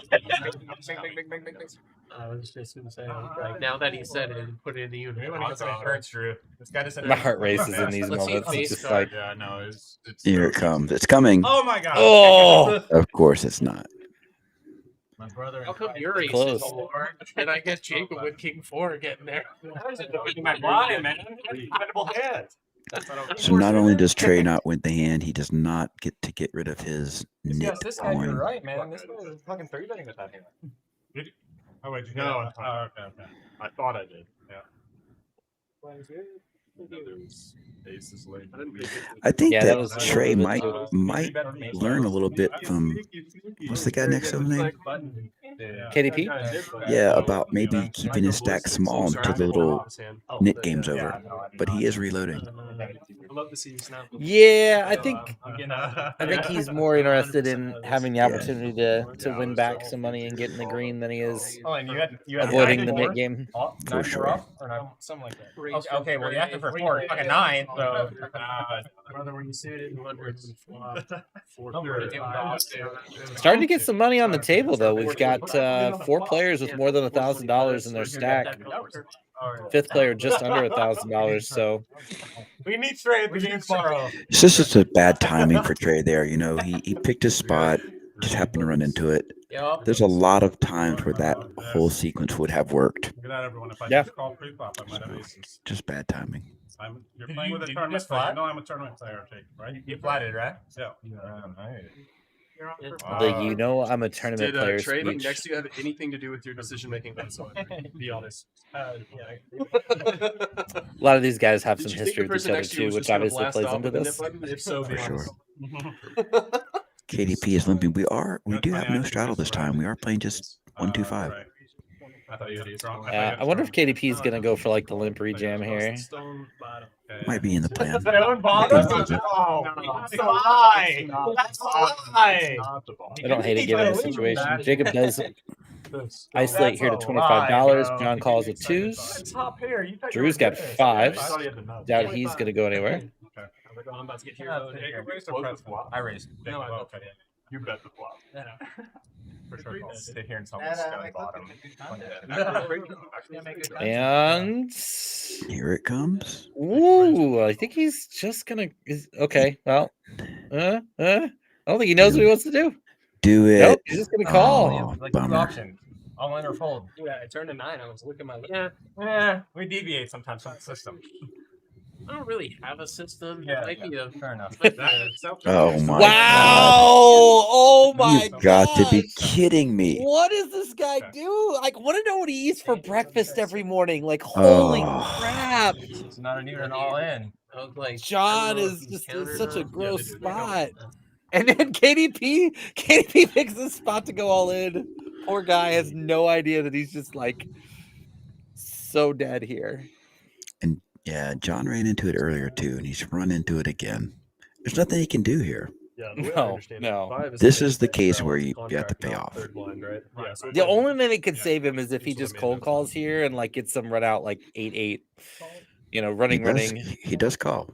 I was just going to say, like, now that he said it and put it in the unit. This guy just said my heart races in these moments. It's just like, yeah, no, here it comes. It's coming. Oh my god. Oh, of course it's not. My brother. How come your ace Close. is 4 and I get Jacob with King 4 getting there? My blind, man. Incredible hand. So not only does Trey not win the hand, he does not get to get rid of his nip This guy, coin. you're right, man. This guy is fucking 3 betting with that hand. Oh wait, no. Okay. I thought I did. Yeah. I think Yeah, that that was Trey a little might bit too. learn a little bit from what's the guy next to him name? KDP? Yeah, about maybe keeping his stack small until the little knit game's over. But he is reloading. I'd love to see you snap. Yeah, I think he's more interested in having the Yeah. opportunity to win back some money and get in the green than he is Oh, and you had avoiding the 9-4? knit game. For sure. Off, or not, something like that. Okay, well, you have to for 4. Fucking 9. So, Brother, when you suited, hundreds and flop. Starting to get some money on the table, though. We've got 4 players with more than $1,000 in their stack. 5th player just under $1,000. So we need Trey at the game tomorrow. It's just a bad timing for Trey there. You know, he picked his spot, just happened to run into it. There's a lot of times where that whole sequence would have worked. Yeah. Just bad timing. You're playing with a tournament player. No, I'm a tournament player, Jake, right? You flatted, right? Yeah. I'm a tournament Did player. Trey Speech. next to you have anything to do with your decision making? Be honest. A lot of these guys have Did some you think history the with each person other next to you too, was which just gonna obviously blast plays off into with a this. nip button? If so, be For honest. sure. KDP is limping. We do have no straddle this time. We are playing just 1-2-5. I thought you had strong. I wonder if KDP is gonna go for like the limp rejam here. Might be in the plan. Their own bottom? Oh, that's a lie. That's a lie. I don't hate it given the situation. Jacob does isolate here to $25. John calls with 2s. Top pair. You thought you Drew's were got good. 5s. Doubt he's gonna go anywhere. I'm about to get I raised. No, okay. You bet the flop. For sure. I'll sit here and tell us the bottom. And Here it comes. ooh, I think he's just gonna. Okay, well, I don't think he knows what he wants to do. Do it. Nope, he's just gonna call. Oh, Like bummer. option. I'll enter fold. Yeah, I turned a 9. I was looking at my. Yeah, we deviate sometimes from the system. I don't really have a system. Yeah, It might be a. fair enough. Oh my Wow! Oh my You've got to be gosh. kidding me. What does this guy do? Like, want to know what he eats for breakfast every morning? Like, holy Oh. crap! It's not an even all in. I was like, John is just in such a gross spot. And then KDP picks this spot to go all in. Poor guy has no idea that he's just like so dead here. And yeah, John ran into it earlier too, and he's run into it again. There's nothing he can do here. Yeah, the way I No, understand no. it, 5 This a is the fixed case balance where you have to contract, pay not off. third blind, right? Yeah, so The only thing that could save him is if he just cold calls here and like gets some run out like 8-8. You know, running. He does call.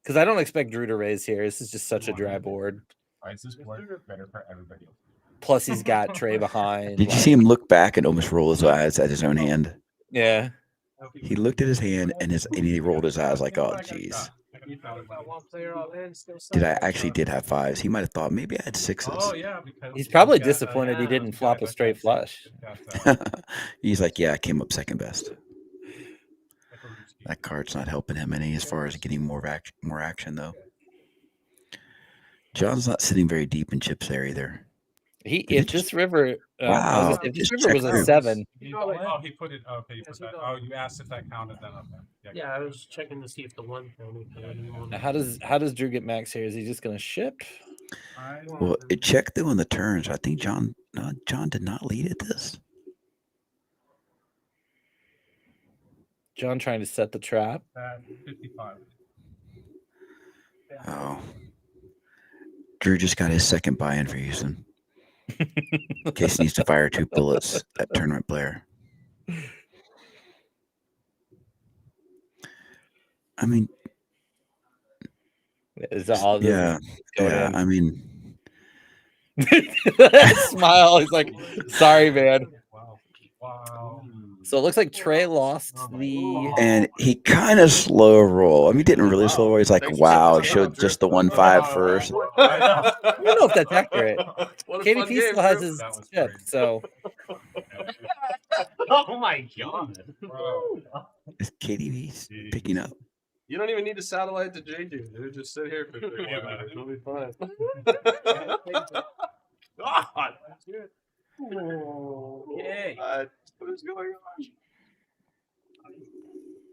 Because I don't expect Drew to raise here. This is just such a dry board. Why is this board better for everybody? Plus, he's got Trey behind. Did you see him look back and almost roll his eyes at his own hand? Yeah. He looked at his hand and he rolled his eyes like, oh, jeez. Did I actually did have 5s? He might have thought maybe I had 6s. Oh yeah, because He's probably disappointed he didn't flop a straight flush. He's like, yeah, I came up second best. That card's not helping him any as far as getting more action, though. John's not sitting very deep in chips there either. If this river, Wow, if this just river was a check 7, he put it. Okay, you put that. Oh, you asked if that counted. Then okay. Yeah, I was checking to see if the 1 counted. how does Drew get max here? Is he just gonna ship? Well, it checked though on the turns. I think John did not lead at this. John trying to set the trap. 55. Oh. Drew just got his second buy-in for Houston. In case he needs to fire 2 bullets at tournament player. I mean, is that all? Yeah, I mean, smile. He's like, sorry, man. Wow. So it looks like Trey lost the. And he kind of slow roll. I mean, he didn't really slow roll. He's like, wow, he showed just the 1-5 first. I don't know if that's accurate. KDP still has his chip, so. Oh my god. Is KDP picking up? You don't even need to satellite to JJ, dude. Just sit here for 3 minutes. It'll be fine. God. Okay. What is going on?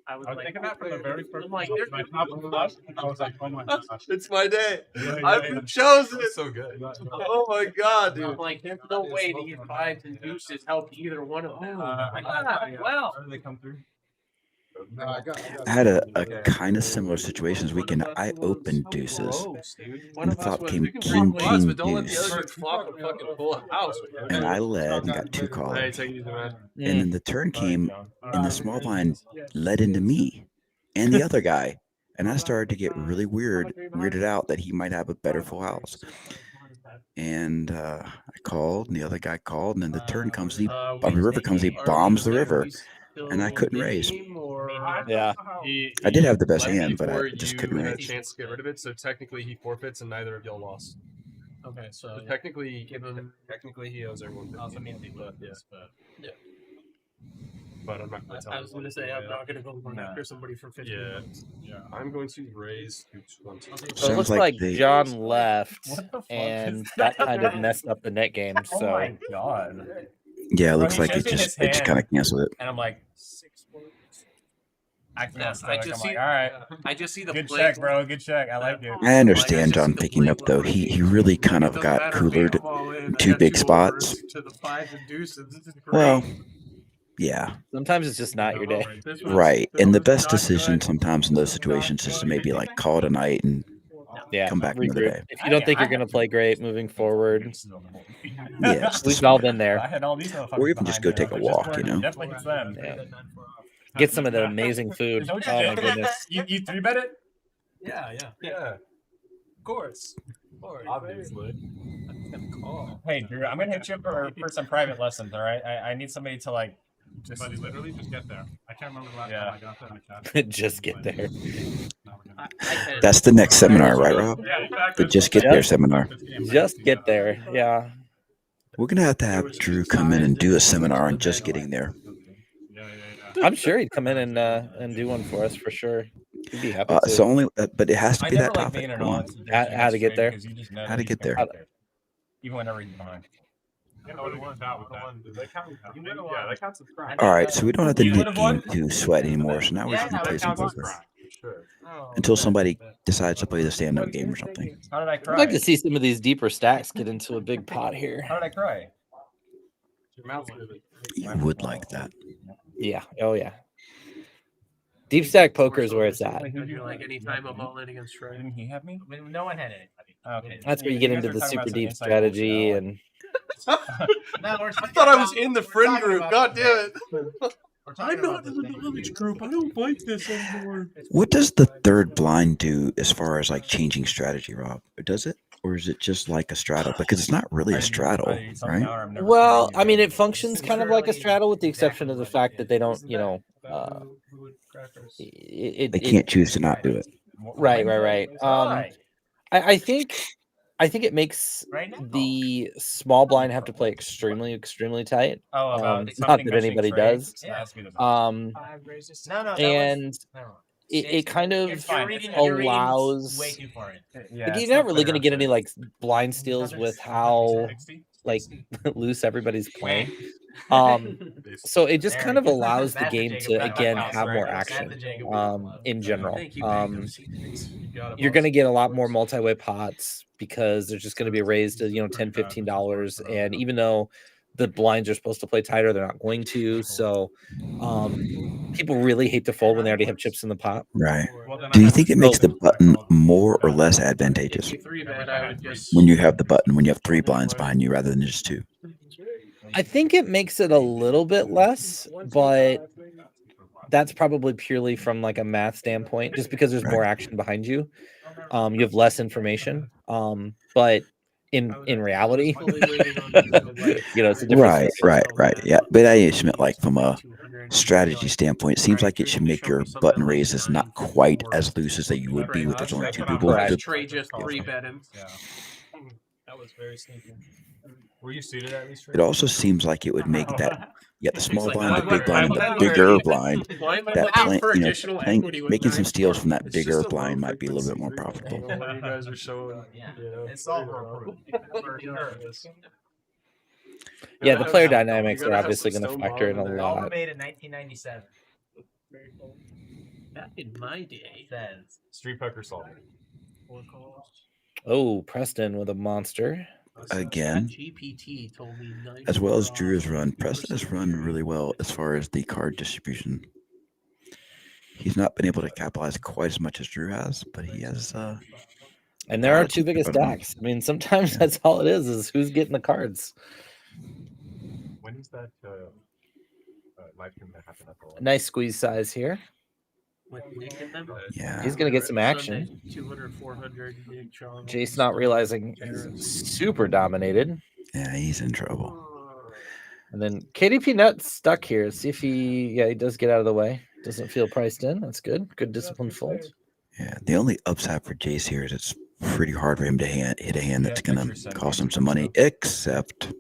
I was I was like, thinking that from the very first like, time. My top was flushed, and I was like, oh my gosh. It's my day. Yeah, I've yeah. been chosen. That's so good. Oh my god, dude. I'm like, there's no way these fives and deuces help either one of them. Well, how do they come through? I had a kind of similar situation this weekend. I opened deuces, and the flop came king, king, But don't let the deuce, other flop and fucking pull a house. and I led and got 2 Hey, callers. take it easy, man. And then the turn came, and the small blind led into me and the other guy, and I started to get really weirded out that he might have a better full house. And I called, and the other guy called, and then the turn comes, and the river comes, he bombs the river, and I couldn't raise. Yeah. I did have the best Left hand, but I before just you couldn't had a raise. chance to get rid of it, so technically he forfeits and neither of y'all lost. Okay, so technically he owes everyone 50. But yeah. But I'm not going to tell I was going to say, I'm not going to go run after somebody for 50. Yeah. I'm going to raise to 20. So it Sounds looks like like they- John left, and that kind of messed up the net game. Oh So my god. Yeah, it Bro, looks he like shows it me his just hand, kind of canceled it. And I'm like, 6 points. I just see- like, all right. I just see the Good play. check, bro. Good check. I like it. I understand John picking up though. He really kind of got coolered in 2 big spots. To the fives and deuces. This is great. Well, yeah, sometimes it's just not your day. right. And the best decision sometimes in those situations is to maybe like call it a night and Yeah, come back another regroup. day. If you don't think you're going to play great moving forward, Yeah, it's the we've all smart- been there. I had all these motherfuckers Or even just go behind take a me, and I was walk, like, you know? Definitely hits them. Yeah. Get some of the amazing food. Don't you Oh my do? goodness. You 3-bet it? Yeah. Yeah. Of course. Obviously. Hey, Drew, I'm gonna hit you for some private lessons. All right, I need somebody to like. Buddy, literally just get there. I can't remember the last time I got there. I can't. Just get there. That's the next seminar, right, Rob? Yeah, exactly. The Just Get There seminar. Just get there. Yeah. We're gonna have to have Drew come in and do a seminar on just getting there. I'm sure he'd come in and do one for us for sure. He'd be happy to. So only, but it has to I be never that like topic. being an Come on. honest How to get there? because you just know How that to you get can there. get even whenever you're behind. Yeah, I would have won that with that. Yeah, that counts as crime. All right, so we don't have the You net would've won? game to sweat anymore. So now we're just gonna play some poker until somebody decides to play the stand-up game or something. How did I cry? I'd like to see some of these deeper stacks get into a big pot here. How did I cry? Your mouth's moving. You would like that. Yeah. Oh yeah. Deep stack poker is where it's at. You're like, anytime I'm all in against Trey. Didn't he have me? No one had anybody. Okay. That's where you get into the super deep strategy and I thought I was in the friend group. God damn it. I'm not in the knowledge group. I don't like this anymore. What does the third blind do as far as like changing strategy, Rob? Does it, or is it just like a straddle? Because it's not really a straddle, right? well, I mean, it functions kind of like a straddle with the exception of the fact that they don't, They can't choose to not do it. Right. I think it makes the small blind have to play extremely tight. Not that anybody does. And it kind of allows. Like, you're not really going to get any like blind steals with how like loose everybody's playing. So it just kind of allows the game to again have more action in general. You're going to get a lot more multi-way pots because there's just going to be raised to $10-15, and even though the blinds are supposed to play tighter, they're not going to. So people really hate to fold when they already have chips in the pot. Right. Do you think it makes the button more or less advantageous when you have the button, when you have 3 blinds behind you rather than just 2? I think it makes it a little bit less, but that's probably purely from like a math standpoint, just because there's more action behind you. You have less information. But in reality, it's a different right. Yeah. But I just meant like from a strategy standpoint, it seems like it should make your button raises not quite as loose as that you would be with there's only 2 people. Trey just 3-bet him. That was very sneaky. Were you suited at least? It also seems like it would make that the small blind, the big blind, and the bigger blind. That making some steals from that bigger blind might be a little bit more profitable. You guys are showing. It's all for Yeah, the player dynamics are obviously going to factor in a lot. made in 1997. Back in my day. Street poker solver. Oh, Preston with a monster. Again, GPT told me as well as Drew's run, Preston has run really well as far as the card distribution. He's not been able to capitalize quite as much as Drew has, but he has. And there are two biggest stacks. I mean, sometimes that's all it is who's getting the cards. When is that live stream that happened at the Nice squeeze size here. With Nick in them. Yeah. He's going to get some action. Sunday, 200, 400, Nick, Charles. Jace not realizing he's super dominated. Yeah, he's in trouble. And then KDP Nut's stuck here. See if he does get out of the way. Doesn't feel priced in. That's good. Good disciplined fold. Yeah, the only upside for Jace here is it's pretty hard for him to hit a hand that's going to cost him some money, except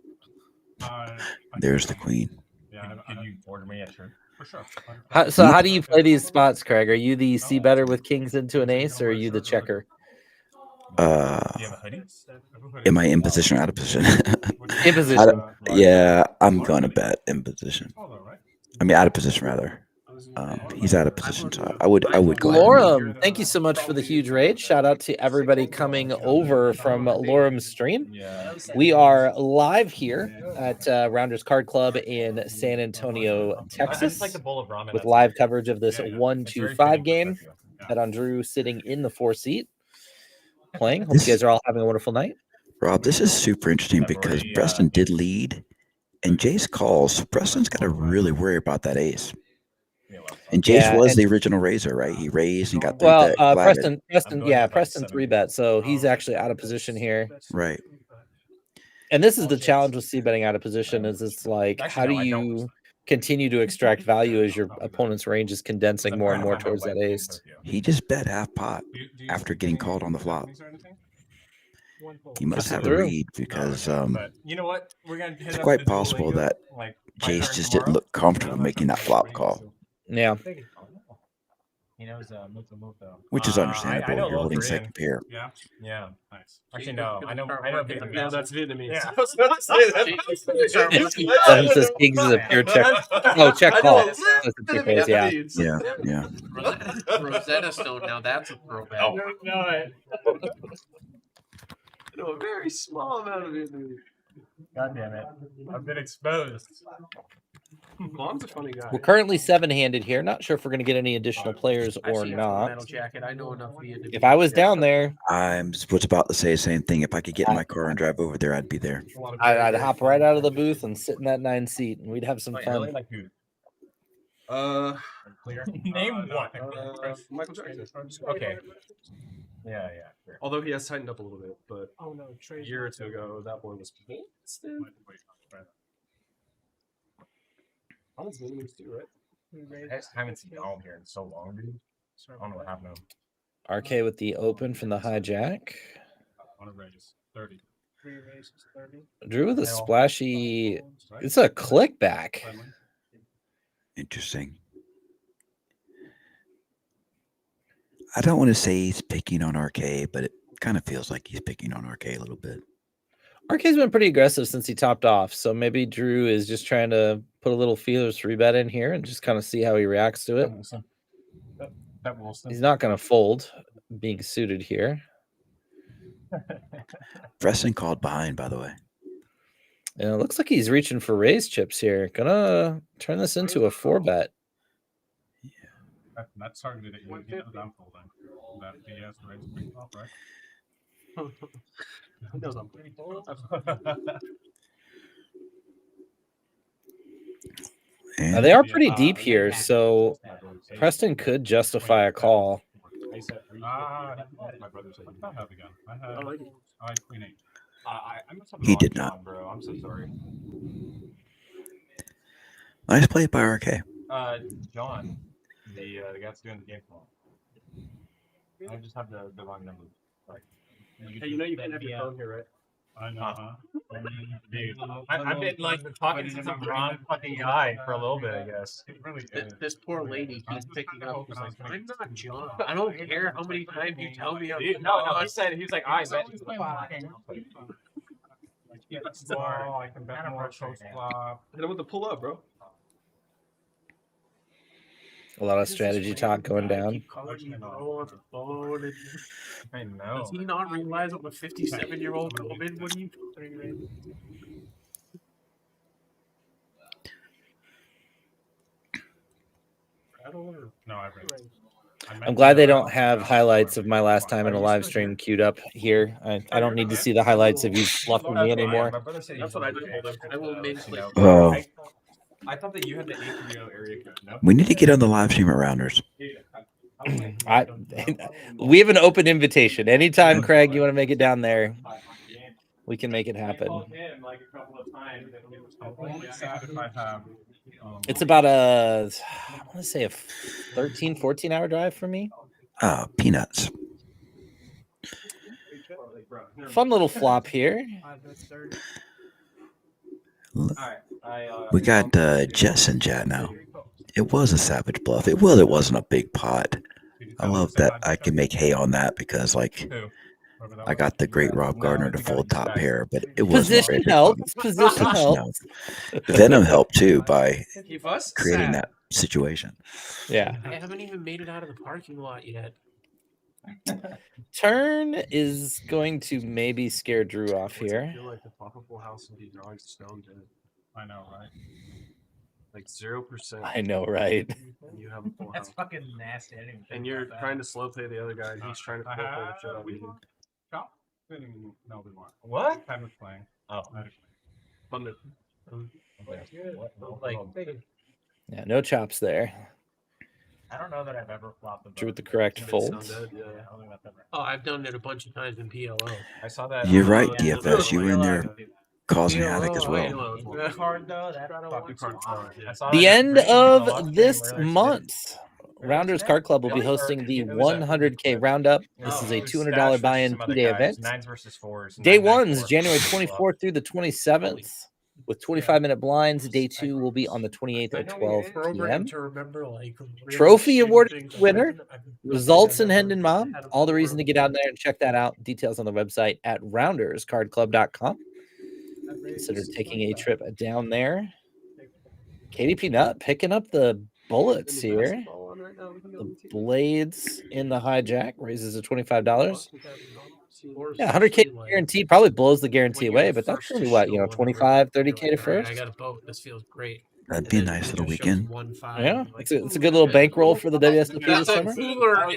there's the queen. Yeah, could you order me? Yeah, sure. For sure. How do you play these spots, Craig? Are you the see better with kings into an ace, or are you the checker? Am I in position or out of position? In position. Yeah, I'm going to bet in position. I mean, out of position, rather. He's out of position, so I would go ahead. Lorem, thank you so much for the huge raid. Shout out to everybody coming over from Lorem's stream. We are live here at Rounders Card Club in San Antonio, Texas, with live coverage of this 1-2-5 game. BetOnDrew sitting in the 4 seat, playing. Hope you guys are all having a wonderful night. Rob, this is super interesting because Preston did lead, and Jace calls. So Preston's got to really worry about that ace. And Jace was the original raiser, right? He raised and got the Preston 3-bet, so he's actually out of position here. Right. And this is the challenge with c-betting out of position is it's like, how do you continue to extract value as your opponent's range is condensing more and more towards that ace? He just bet half pot after getting called on the flop. He must have a read because you know what? it's quite possible that Jace just didn't look comfortable making that flop call. Yeah. Which is understandable. You're holding second pair. Yeah. Yeah. Nice. Actually, no. I know Vietnamese. Yeah, that's Vietnamese. Yeah. Seven says kings is a pure check. Oh, check call. Yeah. Yeah. Rosetta Stone. Now that's a throwback. I know a very small amount of Vietnamese. God damn it. I've been exposed. Mom's a funny guy. We're currently 7-handed here. Not sure if we're going to get any additional players or not. Metal jacket. I know enough If I was down there, I was about to say the same thing. If I could get in my car and drive over there, I'd be there. I'd hop right out of the booth and sit in that 9 seat, and we'd have some fun. Name one. Michael Jackson. Okay. Yeah. Sure. Although he has tightened up a little bit, but a year or two ago, that boy was Almost Vietnamese too, right? I just haven't seen Dom here in so long, dude. I don't know what happened to him. RK with the open from the hijack. On a raise, 30. 3 raises, 30. Drew with a splashy. It's a click back. Interesting. I don't want to say he's picking on RK, but it kind of feels like he's picking on RK a little bit. RK's been pretty aggressive since he topped off, so maybe Drew is just trying to put a little feelers 3-bet in here and just kind of see how he reacts to it. He's not going to fold, being suited here. Preston called behind, by the way. And it looks like he's reaching for raise chips here. Gonna turn this into a 4-bet. That's targeted at you. I'm folding. That he has to raise a big flop, right? Now they are pretty deep here, so Preston could justify a call. My brother said, I have a gun. I had queen 8. He did not. Bro, I'm so sorry. Nice play by RK. John, the guy that's doing the game call. I just have the wrong number. Sorry. Hey, you know you can have your phone here, right? I know, huh? Dude, I've been like talking to some wrong fucking guy for a little bit, I guess. This poor lady keeps picking up. He's like, I'm not John. I don't care how many times you tell me. No, he said, he was like, I bet. I can bet more post flop. Hit him with the pull up, bro. A lot of strategy talk going down. I know. Does he not realize what a 57-year-old COVID? What are you doing? No, I've read. I'm glad they don't have highlights of my last time in a live stream queued up here. I don't need to see the highlights of you bluffing me anymore. That's what I just told him. I will make like. Oh, I thought that you had the 830 area code. No? we need to get on the live stream at Rounders. We have an open invitation. Anytime, Craig, you want to make it down there, we can make it happen. It's about I want to say a 13, 14-hour drive for me. Oh, peanuts. Fun little flop here. We got Jess in chat now. It was a savage bluff. It wasn't a big pot. I love that I can make hay on that because, like, I got the great Rob Gardner to fold top pair, but it wasn't Position helps. Position helps. Venom helped too by creating that situation. Yeah. I haven't even made it out of the parking lot yet. Turn is going to maybe scare Drew off here. I feel like the pop-up house will be drawing stone to it. I know, right? Like 0%. I know, right? And you have a full That's house. fucking nasty. I didn't even And you're trying to slow play the other guy, and he's trying to slow play the shit out of you. No, we weren't. What? I was playing. Oh. Thunder. Like, Yeah, no chops there. I don't know that I've ever flopped a Drew with the correct fold. I don't think I've ever. Oh, I've done it a bunch of times in PLO. I saw that. You're right, DFS. You were in there causing havoc as well. Card though, that The end of this month, Rounders Card Club will be hosting the 100K Roundup. This is a $200 buy-in 2-day event. Nines versus fours. Day one's January 24th through the 27th with 25-minute blinds. Day two will be on the 28th at 12 p.m. To remember, like, Trophy awarded to winner. Results in Hendon Mob. All the reason to get out there and check that out. Details on the website at rounderscardclub.com. Consider taking a trip down there. KDP Nut picking up the bullets here. The blades in the hijack raises to $25. Yeah, 100K guaranteed probably blows the guarantee away, but that's really what, 25, 30K to first. I got a boat. This feels great. That'd be a nice little weekend. Yeah, it's a good little bankroll for the WSOP this summer.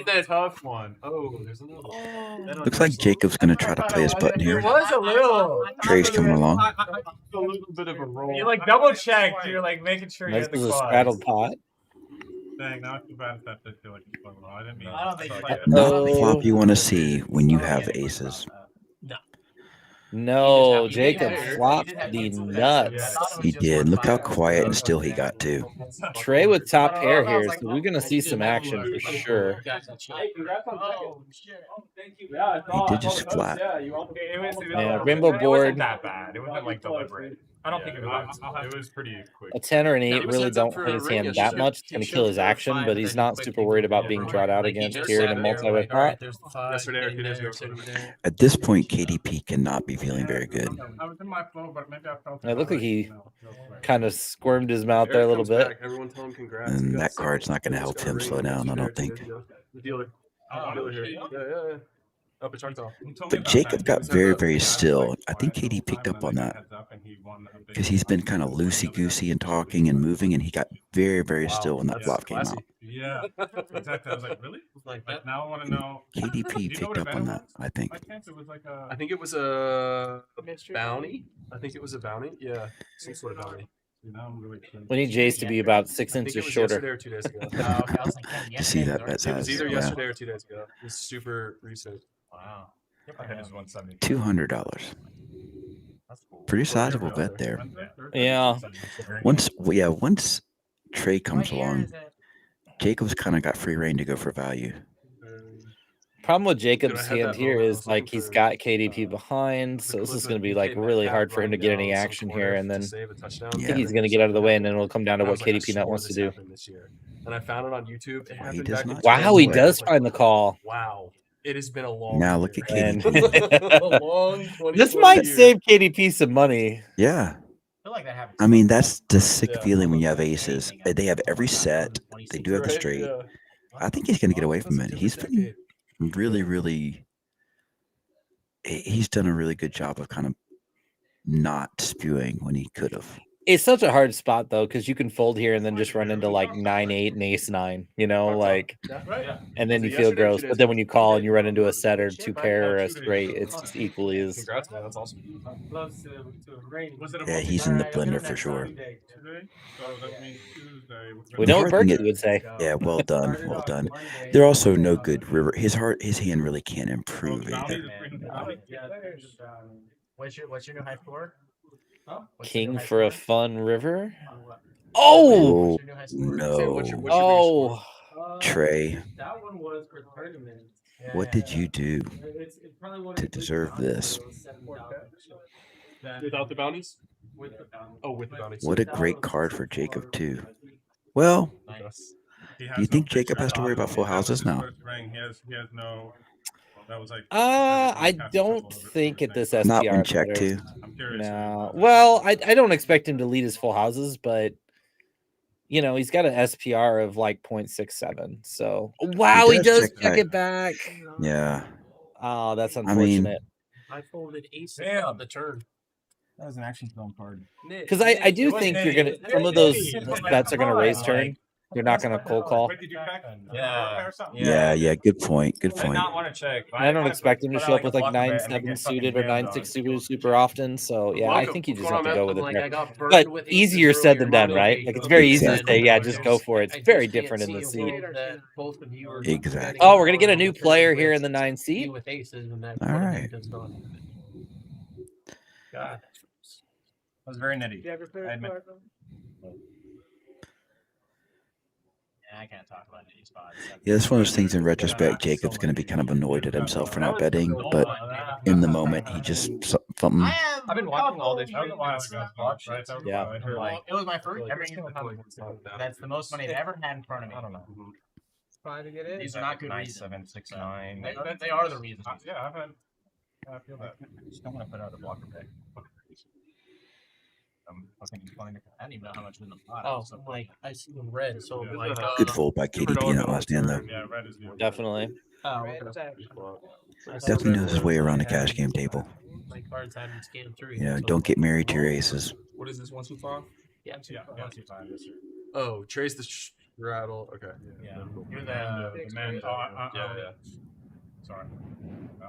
That's a tough one. Oh, there's another one. Looks like Jacob's going to try to play his button here. was a little. Trey's coming along. A little bit of a roll. You like double checked. You're like making sure you Nice had the little quads. straddled pot. Dang, now I feel bad if that did feel like it's going wrong. I didn't mean I don't think Not the flop you want to see when you have aces. No, Jacob flopped the nuts. He did. Look how quiet and still he got too. Trey with top pair here, so we're going to see some action for sure. He did just flat. Yeah, rainbow It board. wasn't that bad. It wasn't like deliberate. I don't think it was. It was pretty quick. A 10 or an 8 He was really heads up don't for hit a his ring hand that yesterday. much. It's going to kill his action, but he's not super worried about being drawn out against here in a multi-way pot. Yesterday or 2 days ago. At this point, KDP cannot be feeling very good. I was in my flow, but maybe I felt It looked like he kind of squirmed his mouth there a little bit. Everyone tell him congrats. And that card's not going to help him slow down, I don't think. The dealer. Dealer here. Yeah. Up a chart off. But Jacob got very, very still. I think KD picked up on that because he's been kind of loosey-goosey and talking and moving, and he got very, very still when that flop came out. Yeah, exactly. I was like, really? Like now I want to know. KDP picked up on that, I think. I think it was a bounty. I think it was a bounty. Yeah, some sort of bounty. We need Jace to be about 6 inches Yesterday shorter. or 2 days ago. You see that bet It was size? either Yeah. yesterday or 2 days ago. It was super recent. Wow. $200. Pretty sizable bet there. Yeah. Once Trey comes along, Jacob's kind of got free reign to go for value. Problem with Jacob's hand here is like he's got KDP behind, so this is going to be like really hard for him to get any action here. And then I think he's going to get out of the way, and then it'll come down to what KDP Nut wants to do. And I found it on YouTube. It happened does back in not. Wow, he does find the call. Wow. It has been a long Now look at And KDP. a long 20, this 20 might years. save KDP some money. Yeah. feel like that happens. I mean, that's the sick feeling when you have aces. They have every set. They do have the straight. I think he's going to get away from it. He's been really, really. He's done a really good job of kind of not spewing when he could have. It's such a hard spot though, because you can fold here and then just run into like 9-8 and ace-9, you know, like, and then you feel gross. But then when you call and you run into a set or two pair or a straight, it's just equally as. Congrats, man. That's awesome. Yeah, he's in the blender for sure. We know what Berkey would say. Yeah, well done, well done. They're also no good river. His hand really can't improve either. What's your new high score? King for a fun river. Oh no! Oh, Trey, That one was for tournament. what did you do to deserve this? Without the bounties? Oh, with the bounties. What a great card for Jacob too. Well, do you think Jacob has to worry about full houses now? I don't think at this SPR. Not when check too. No. Well, I don't expect him to lead his full houses, but you know, he's got an SPR of like 0.67. So wow, he does check it back. Yeah. Oh, that's I mean, unfortunate. I folded ace on the turn. That was an action film card. Because I do think you're gonna some of those bets are gonna raise turn. You're not gonna cold call. Yeah. Good point. Good point. I don't expect him to show up with like 9-7 suited or 9-6 suited super often. So yeah, I think you just have to go with it there. But easier said than done, right? Like it's very easy to say, yeah, just go for it. It's very different in the seat. Exactly. Oh, we're gonna get a new player here in the 9 seat. All right. God. That was very nitty. I admit. I can't talk about any spots. Yeah, that's one of those things in retrospect. Jacob's going to be kind of annoyed at himself for not betting, but in the moment, he just something. I've been watching all this. Yeah. It was my first ever game. That's the most money I've ever had in front of me. I don't know. These are not good reasons. 7, 6, 9. They are the reasons. Yeah, I've had. I feel that. I just don't want to put out a blocker pick. I don't even know how much in the pot. Oh, like I see them red, so like Good fold by KDP in that last hand, though. Yeah, red is Definitely. Definitely knows his way around the cash game table. my cards haven't scanned through. You know, don't get married to your aces. What is this, 125? Yeah, 125. Yes, sir. Oh, Trey's the rattle. Okay. Yeah. You're the man. Yeah. Sorry. No.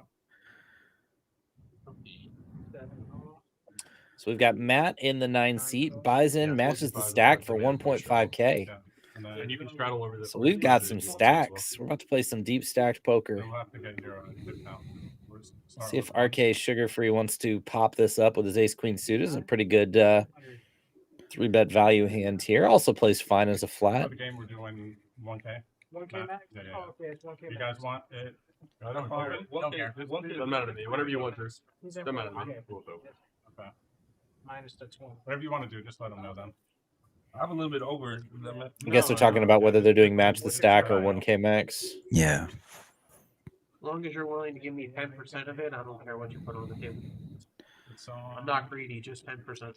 So we've got Matt in the 9 seat, buys in, matches the stack for 1.5K. And you can straddle over this. So we've got some stacks. We're about to play some deep stacked poker. See if RKsugarfree wants to pop this up with his ace queen suited. Is a pretty good 3-bet value hand here. Also plays fine as a flat. The game we're doing 1K. 1K max? Yeah. Oh, okay, it's 1K You max. guys want it? I don't care. Doesn't matter to me. Whatever you want, Bruce. Doesn't matter to me. Okay. Minus the 20. Whatever you want to do, just let them know then. I have a little bit over. I guess they're talking about whether they're doing match the stack or 1K max. Yeah. As long as you're willing to give me 10% of it, I don't care what you put on the table. I'm not greedy, just 10%.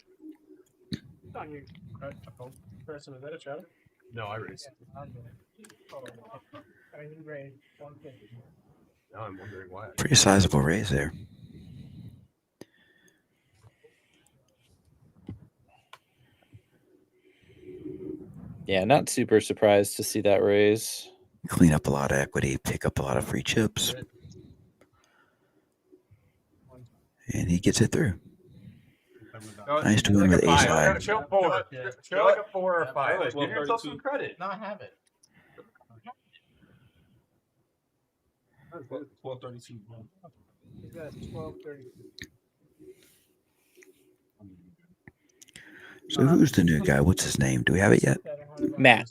On you. Preston, is that a shadow? No, I raise. I mean, you raised 150. Now I'm wondering why. Pretty sizable raise there. Yeah, not super surprised to see that raise. Clean up a lot of equity, pick up a lot of free chips. And he gets it through. Nice to win with ace high. Show 4. Show like a 4 or a 5. Give yourself some credit. No, I have it. 1232. He's got 1230. So who's the new guy? What's his name? Do we have it yet? Matt.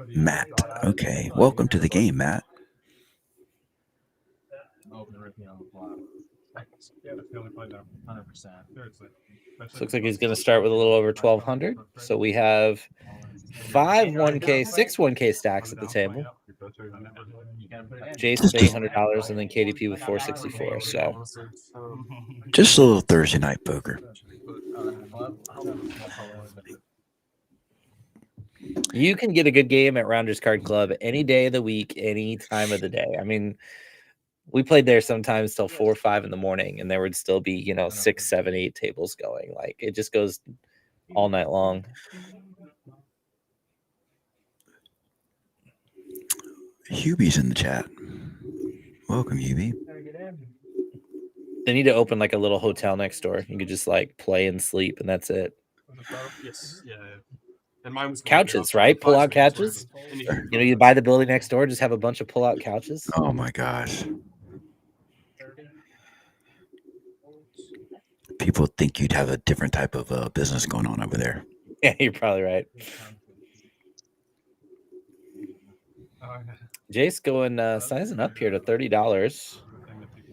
Matt. Okay. Welcome to the game, Matt. Yeah, that's the only play there. 100%. Seriously. So looks like he's going to start with a little over 1,200. So we have 5 1K, 6 1K stacks at the table. Jason with $800 and then KDP with 464. So just a little Thursday night poker. You can get a good game at Rounders Card Club any day of the week, any time of the day. I mean, we played there sometimes till 4 or 5 in the morning, and there would still be, 6, 7, 8 tables going. Like, it just goes all night long. Hubie's in the chat. Welcome, Hubie. They need to open like a little hotel next door. You could just like play and sleep, and that's it. Yes, yeah. And mine was Couches, right? Pull out couches. You buy the building next door, just have a bunch of pull out couches. Oh my gosh. People think you'd have a different type of business going on over there. Yeah, you're probably right. Jace going sizing up here to $30.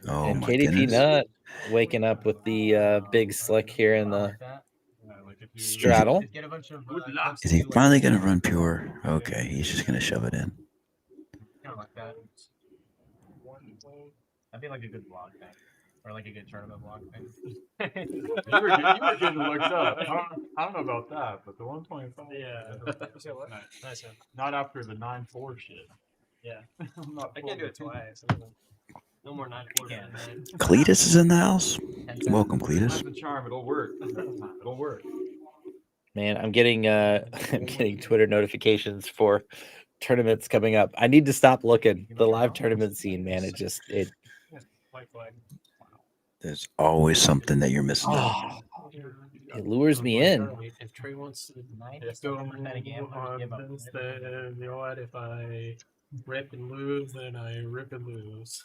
Oh and my KDP goodness. Nut waking up with the big slick here in the straddle. Is he finally going to run pure? Okay, he's just going to shove it in. Kind of like that. That'd be like a good vlog thing. Or like a good tournament vlog thing. you were getting looked up. I don't know about that, but the 1.5. Yeah. Nice. Not after the 9-4 shit. Yeah. I can't do it twice. No more 9-4. Cletus is in the house. Welcome, Cletus. That's the charm. It'll work. It'll work. Man, I'm getting I'm getting Twitter notifications for tournaments coming up. I need to stop looking. The live tournament scene, man, it There's always something that you're missing. Oh, it lures me in. If Trey wants to Still that again. then you know what? If I rip and lose, then I rip and lose.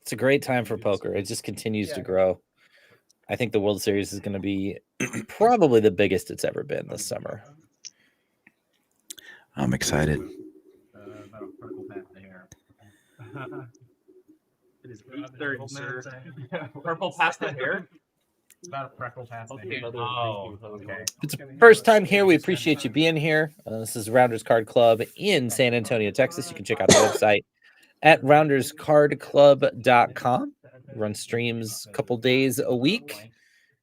It's a great time for poker. It just continues to grow. I think the World Series is going to be probably the biggest it's ever been this summer. I'm excited. About a purple path there. It is 8:30, sir. Purple past the hair? It's about a freckle past the hair. Oh, okay. If it's the first time here, we appreciate you being here. This is Rounders Card Club in San Antonio, Texas. You can check out the website at rounderscardclub.com. Run streams a couple days a week.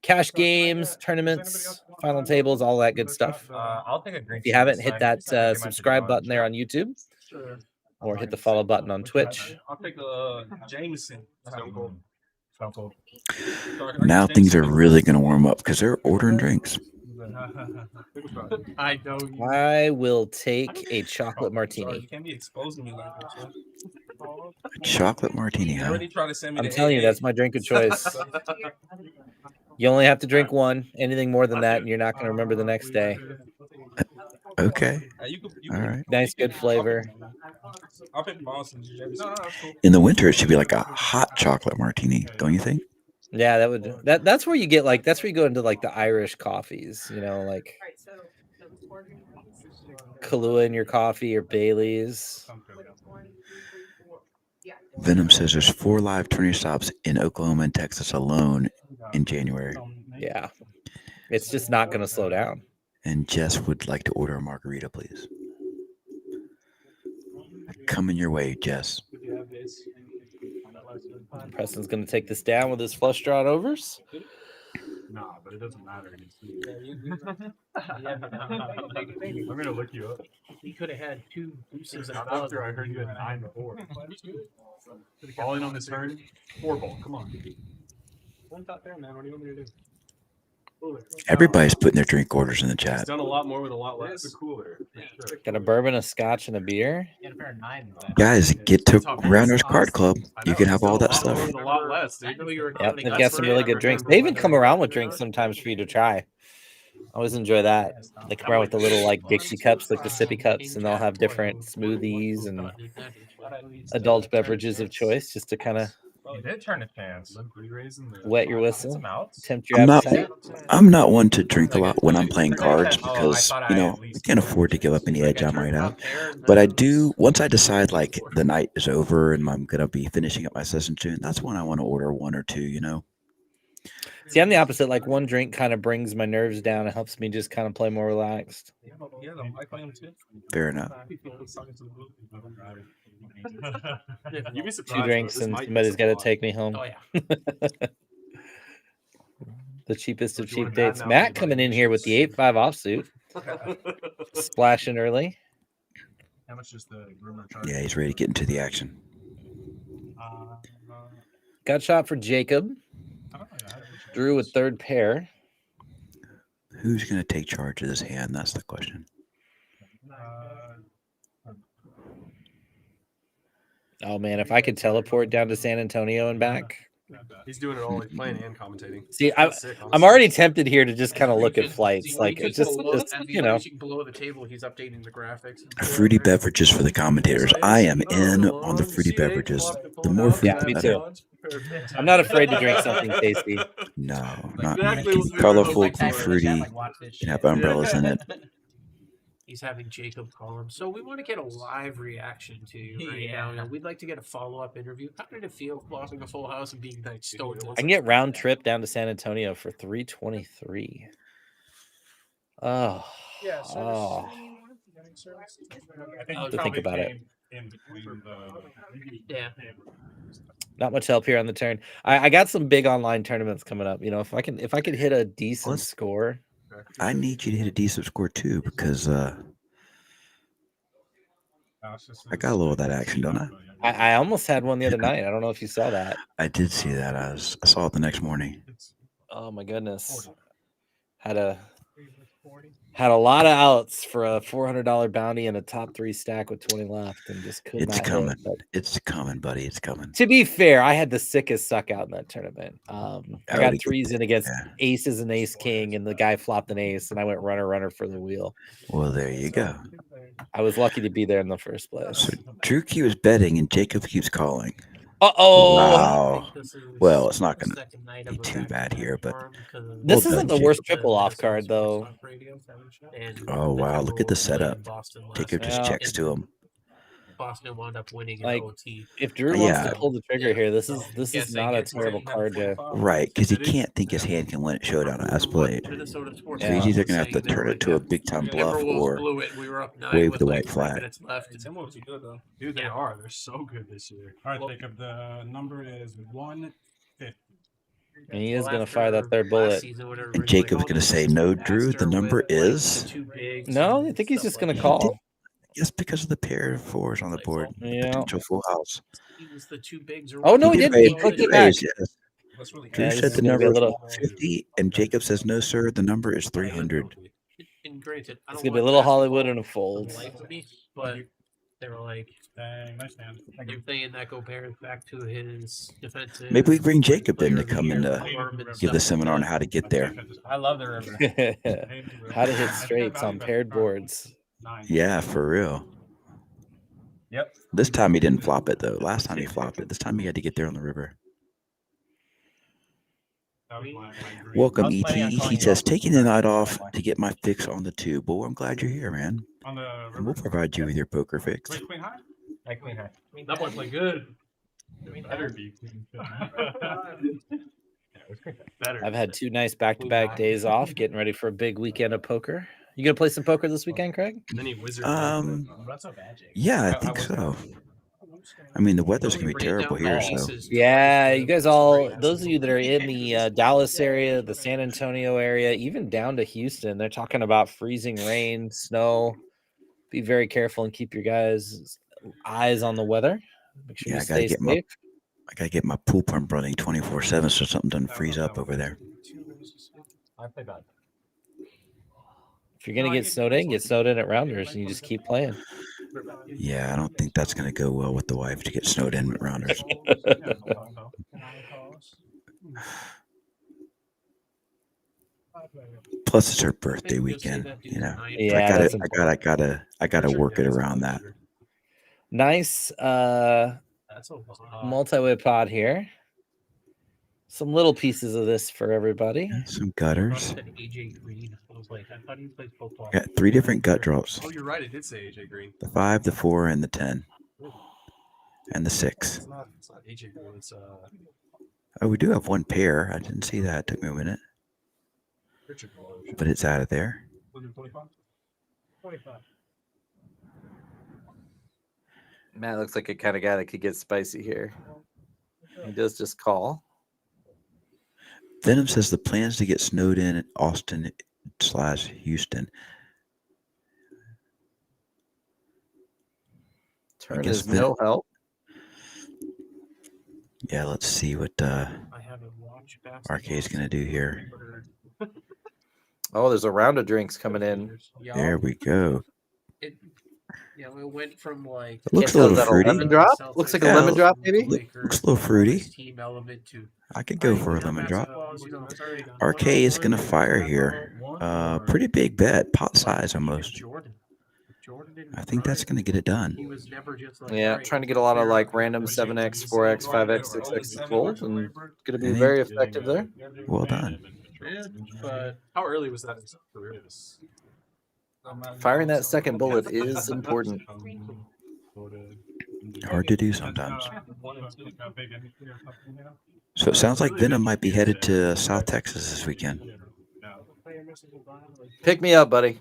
Cash games, tournaments, final tables, all that good stuff. I'll take a green. If you haven't, hit that subscribe button there on YouTube. Sure. Or hit the follow button on Twitch. I'll take the Jameson. Stone Cold. Now things are really going to warm up because they're ordering drinks. I know. I will take a chocolate martini. You can't be exposing me like that. A chocolate martini, huh? I'm telling you, that's my drink of choice. You only have to drink one. Anything more than that, and you're not going to remember the next day. Okay. All right. Nice, good flavor. I'll pick Boston. In the winter, it should be like a hot chocolate martini, don't you think? Yeah, that would. That's where you get like. That's where you go into like the Irish coffees. Like Kahlua in your coffee or Bailey's. Venom says there's 4 live tourney stops in Oklahoma and Texas alone in January. Yeah, it's just not going to slow down. And Jess would like to order a margarita, please. Coming your way, Jess. Preston's going to take this down with his flush drawn overs. Nah, but it doesn't matter. I'm going to look you up. He could have had 2 deuces After I heard you had 9 before. Falling on this turn, 4 ball. Come on. One thought there, man. What do you want me to do? Everybody's putting their drink orders in the It's chat. done a lot more with a lot less. It's cooler. Got a bourbon, a scotch, and a beer. Guys, get to Rounders Card Club. You can have all that stuff. A lot less, dude. Yep, they've got some really good drinks. They even come around with drinks sometimes for you to try. I always enjoy that. They come around with the little like Dixie cups, like the sippy cups, and they'll have different smoothies and adult beverages of choice just to kind of You did turn a chance. wet your whistle, tempt your I'm appetite. not one to drink a lot when I'm playing cards because, I can't afford to give up any edge I'm right out. But I do, once I decide like the night is over and I'm going to be finishing up my session soon, that's when I want to order 1 or 2, See, I'm the opposite. Like one drink kind of brings my nerves down. It helps me just kind of play more relaxed. Fair enough. You'd be 2 drinks and somebody's got to take me home. Oh, yeah. The cheapest of cheap dates. Matt coming in here with the 8-5 offsuit. Splashing early. How much is the groomer charge? Yeah, he's ready to get into the action. Gut shot for Jacob. Drew with third pair. Who's going to take charge of this hand? That's the question. Oh man, if I could teleport down to San Antonio and back. He's doing it all. He's playing and commentating. See, That's sick, I'm honestly. already tempted here to just kind of look at flights, like it's just you know. Below the table, he's updating the graphics. Fruity beverages for the commentators. I am in on the fruity beverages. The more fruit, Yeah, the me better. too. I'm not afraid to drink something tasty. No, not colorful, be fruity, can have umbrellas in it. He's having Jacob call him. So we want to get a live reaction to you right now. And we'd like to get a follow-up interview. How did it feel flopping a full house and being like stoned? I can get round trip down to San Antonio for $323. Oh, Yeah, oh. I think I'll have to think probably about it. came in between Yeah. Not much help here on the turn. I got some big online tournaments coming up. You know, if I could hit a decent score. I need you to hit a decent score too, because I got a little of that action, don't I? I almost had one the other night. I don't know if you saw that. I did see that. I saw it the next morning. Oh my goodness. Had a lot of outs for a $400 bounty and a top 3 stack with 20 left, and just could It's not coming. hit. But It's coming, buddy. It's coming. to be fair, I had the sickest suck out in that tournament. I I got would've threes in against aces and ace king, and the guy flopped an ace, and I went runner for the wheel. Well, there you go. I was lucky to be there in the first place. Drew keeps betting and Jacob keeps calling. Uh-oh. Wow. Well, it's not going to be too bad here, but This well isn't done, the worst Jacob. triple off card, though. Oh, wow. Look at the setup. Jacob just checks to him. Boston wound up winning in Like, OT. if Drew wants to pull the trigger here, this is not a terrible card to. Right, because he can't think his hand can win at showdown as played. So he's either going to have to turn it to a big-time bluff or wave the white flag. Timberwolves are good, though. Dude, they are. They're so good this year. All right, Jacob, the number is 150. And he is going to fire that third bullet. And Jacob's going to say, no, Drew, the number is... No, I think he's just going to call. Yes, because of the pair of fours on the board. Yeah. Potential full house. Oh, no, he didn't. He clicked it back. Yes. Yeah, Drew this said is the gonna be number a is little- 150, and Jacob says, no, sir, the number is 300. And granted, I It's don't going to be a want little basketball Hollywood and a fold. to like me, but they were like, Dang, nice hand. you're saying that compares back to his defensive. Maybe we bring Jacob in to come and give the seminar on how to get there. I love the river. How to hit straights on paired boards. Yeah, for real. Yep. This time he didn't flop it, though. Last time he flopped it. This time he had to get there on the river. Welcome, ET. He says, taking the night off to get my fix on the tube. Well, I'm glad you're here, man. And we'll provide you with your poker fix. Queen high? Like queen high. That boy played good. Better be. Better. I've had 2 nice back-to-back days off, getting ready for a big weekend of poker. You gonna play some poker this weekend, Craig? Yeah, I think so. I mean, the weather's gonna be terrible here, so Yeah, you guys all, those of you that are in the Dallas area, the San Antonio area, even down to Houston, they're talking about freezing rain, snow. Be very careful and keep your guys' eyes on the weather. Make sure yeah, you I gotta stay get safe. I gotta get my pool pump running 24/7 so something doesn't freeze up over there. I play bad. If you're gonna get snowed in at Rounders, and you just keep playing. Yeah, I don't think that's gonna go well with the wife to get snowed in at Rounders. Plus, it's her birthday weekend. You know, Yeah, I gotta work it around that. Nice multi-way pod here. Some little pieces of this for everybody. Some gutters. AJ Green. I was like, I thought he played football. Got 3 different gut drops. Oh, you're right. It did say AJ Green. The 5, the 4, and the 10. And the 6. It's not AJ Green. It's Oh, we do have 1 pair. I didn't see that. It took me a minute. Richard. But it's out of there. 25. Matt looks like a kind of guy that could get spicy here. He does just call. Venom says the plans to get snowed in at Austin/Houston. Turn guess is no help. Yeah, let's see what RK is going to do here. Oh, there's a round of drinks coming in. There we go. It went from like It looks a little fruity. Lemon drop? Looks like a Yeah, lemon drop, maybe? Looks a little fruity. team element to I could go for a lemon drop. RK is going to fire here. Pretty big bet, pot size almost. I think that's going to get it done. Yeah, trying to get a lot of like random 7x, 4x, 5x, 6x fold, and going to be very effective there. Well done. But how early was that in his career? Firing that second bullet is important. Hard to do sometimes. So it sounds like Venom might be headed to South Texas this weekend. Pick me up, buddy.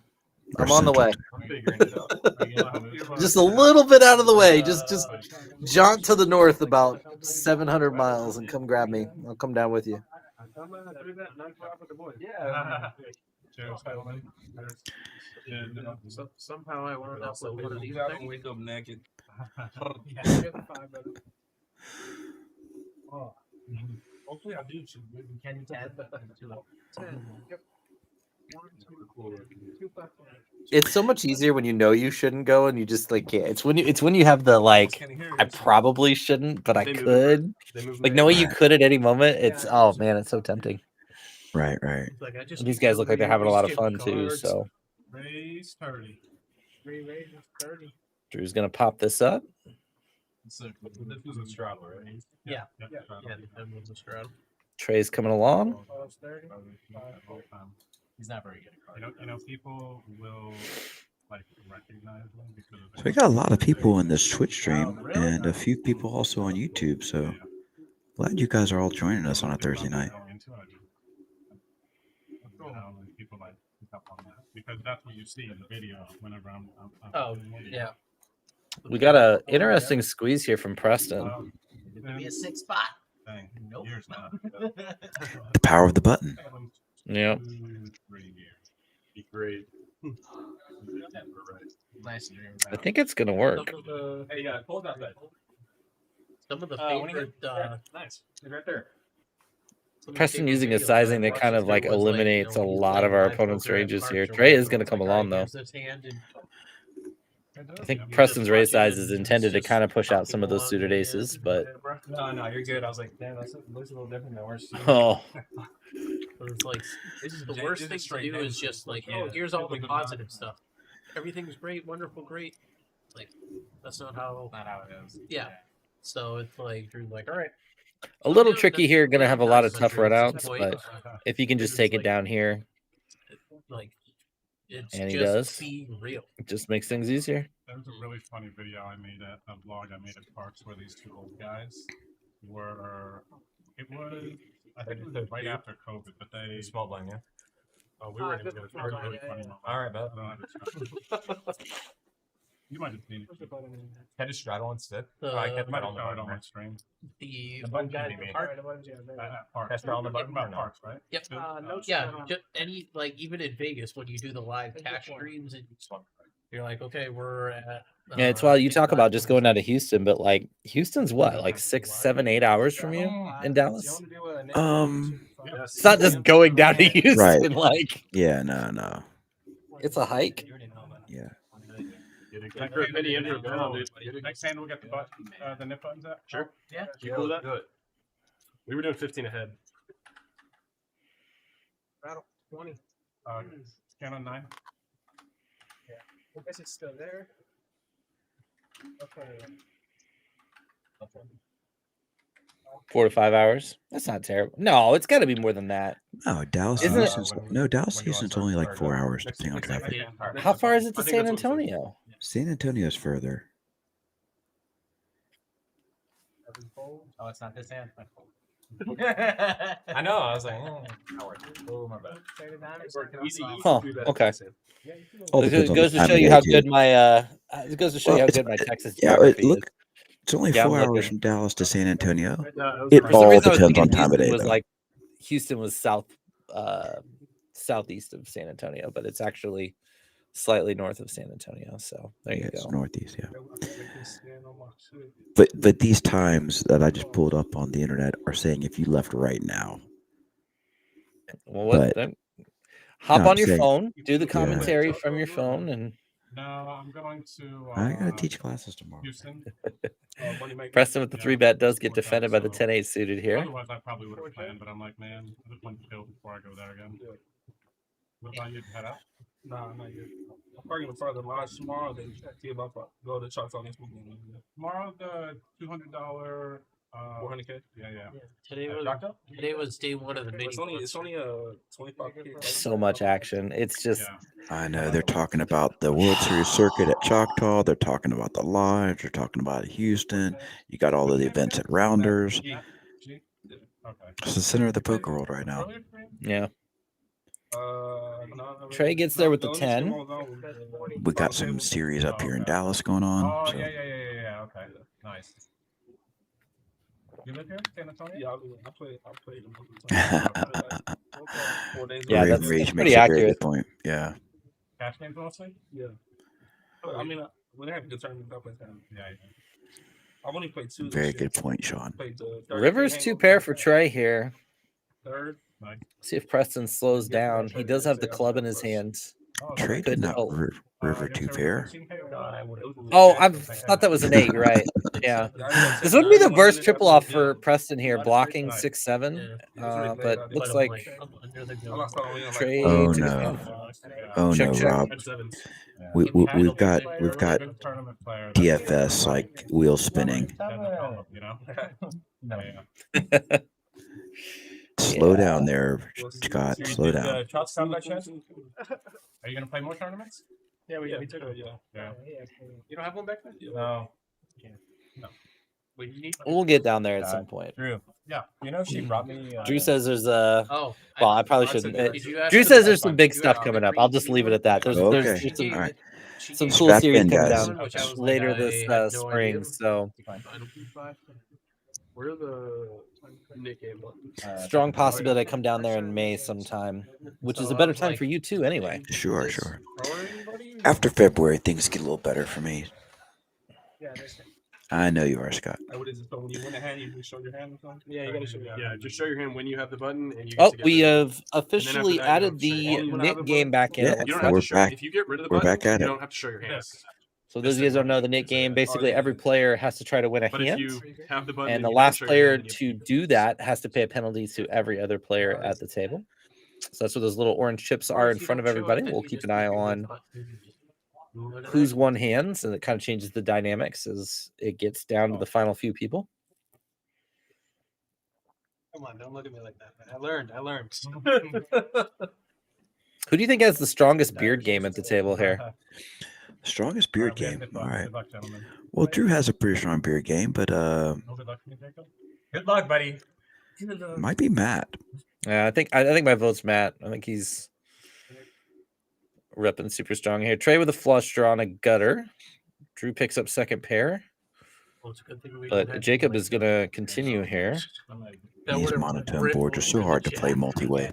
Or I'm on the way. Central. Just a little bit out of the way. Just jaunt to the north about 700 miles and come grab me. I'll come down with you. So, somehow I wound up with one of these things. Wake up naked. Hopefully, I do. Can you 10? 10. Yep. It's so much easier when you know you shouldn't go and you just like can't. It's when you have the like I probably shouldn't, but I could. Like knowing you could at any moment. It's oh man, it's so tempting. Right. These guys look like they're having a lot of fun too. So Raise 30. 3 raises 30. Drew's gonna pop this up. So this was a straddle, right? Yeah, that was a straddle. Trey's coming along. Close 30. He's not very good at cards. You know, people will like recognize him because of So we got a lot of people in this Twitch stream and a few people also on YouTube. So glad you guys are all joining us on a Thursday night. People like pick up on that because that's what you see in the video whenever I'm Oh, yeah. We got a interesting squeeze here from Preston. It's gonna be a 6 spot. Nope. The power of the button. Yeah. Be great. Nice dream. I think it's gonna work. Hey, yeah, hold that bed. Some of the favorite. favorite. Nice. It's right there. Preston using a sizing that kind of like eliminates a lot of our opponent's ranges here. Trey is gonna come along though. I think Preston's raise size is intended to kind of push out some of those suited aces, but No, you're good. I was like, damn, that looks a little different than ours. oh, But it's like the worst thing to do is just like, oh, here's all the positive stuff. Everything's great, wonderful, great. Like that's not how it is. Yeah. So it's like Drew's like, all right. a little tricky here. Gonna have a lot of tough runouts, but if you can just take it down here, Like it's and he just does, being real. it just makes things easier. There was a really funny video I made at a vlog I made at Parks where these two old guys were. It was I think it was right after COVID, but they small blind, yeah. Oh, we weren't even gonna start really funny. All right, bet. You might have seen it. Can I just straddle instead? I kept that on my stream. The button guy can be made. Alright, the ones you have there. Can I straddle the button about Parks, right? Yep. No Yeah, straddle. just any like even in Vegas when you do the live cash streams and you're like, okay, we're at. Yeah, it's while you talk about just going out of Houston, but like Houston's what, like 6, 7, 8 hours from you in Dallas? It's not just going down to Houston, Right. like Yeah, no. it's a hike. Yeah. Next hand we'll get the nip buttons out. Sure. Yeah. You cool with that? Good. We were doing 15 ahead. Rattle 20. Scan on 9. Yeah. I guess it's still there. Okay. 4 to 5 hours. That's not terrible. No, it's got to be more than that. No, Dallas Isn't it- Houston's only like 4 hours depending on traffic. How far is it to San Antonio? San Antonio's further. Oh, it's not this hand. I know. I was like, oh my bad. Huh. Okay. All It depends on goes the to time show of you day, how too. good my it goes to show you how Well, good my Texas Yeah, geography look, is. it's only Yeah, I'm 4 hours looking. from Dallas to San Antonio. For It some all reason, I was depends thinking on time of Houston day, was though. like Houston was southeast of San Antonio, but it's actually slightly north of San Antonio. So there you It's go. northeast, yeah. But these times that I just pulled up on the internet are saying if you left right now. Well, what? But, hop no, on I'm your saying- phone, do the yeah. commentary from your phone, and No, I'm going to. I gotta teach classes tomorrow. Houston. Preston with the 3-bet does get defended by the 10-8 suited here. Otherwise, I probably would have planned, but I'm like, man, I just want to chill before I go there again. What about you? Head out? Nah, not yet. I'm probably gonna start the lodge tomorrow. Then see if I go to Choctaw next weekend. Tomorrow, the $200. 400K. Yeah. Today was day one of the mini. It's only a 25K. So much action. It's just. I know they're talking about the World Series circuit at Choctaw. They're talking about the Lodge. They're talking about Houston. You got all of the events at Rounders. It's the center of the poker world right now. Yeah. Trey gets there with the 10. We got some series up here in Dallas going on. Oh, so. yeah. Okay, nice. You live here, San Antonio? Yeah, I play Yeah, that's Rage pretty makes a very accurate. good point. Yeah. Cash games mostly? Yeah. I mean, when they have good tournaments, I play tournaments. Yeah. I've only played 2. Very good point, Sean. River's 2 pair for Trey here. Third. See if Preston slows down. He does have the club in his hand. Trey did not river 2 pair. Oh, I thought that was an 8. You're right. Yeah. This would be the worst triple off for Preston here, blocking 6-7. But looks like Trey. Oh took his no. hand. Oh Check, no, check. Rob. We've got DFS like wheel spinning. Slow down there, Scott. Slow down. Are you gonna play more tournaments? Yeah, we took it. Yeah. You don't have one back there? No. We'll get down there at some point. Drew. Yeah. You know, she brought me. Drew says there's a. Oh, Well, I probably shouldn't. Did you ask Drew for says the- there's some big stuff coming up. I'll just leave it at that. There's Okay. some, All right. some cool Strap series in, coming guys. down Which I was like, later I this had no spring. idea. So Where are the Nick game ones? strong possibility I come down there in May sometime, which is a better time for you too, anyway. Sure. After February, things get a little better for me. I know you are, Scott. What is it? So when you win a hand, you just show your hand or something? Yeah, you gotta show your hand. Yeah, Just show your hand when you have the button, and you. Oh, Get to we get have officially that, you added don't show your hand. the When I have Nick a game back in. Yeah, it looks You don't like. have we're to show. back. If you get rid of the We're button, back at you it. don't have to show your hands. So those of you guys don't know the Nick game. Basically, every player has to try to win a But if hand, you have the button, and the you don't last show your player hand, you- to do that has to pay a penalty to every other player at the table. So that's what those little orange chips are in front of everybody. We'll keep an eye on who's won hands, and it kind of changes the dynamics as it gets down to the final few people. Come on, don't look at me like that, man. I learned. Who do you think has the strongest beard game at the table here? Strongest beard game. All right. Well, Drew has a pretty strong beard game, but Good luck, buddy. might be Matt. Yeah, I think my vote's Matt. I think he's repping super strong here. Trey with a flush draw and a gutter. Drew picks up second pair. But Jacob is going to continue here. These monotone boards are so hard to play multi-way.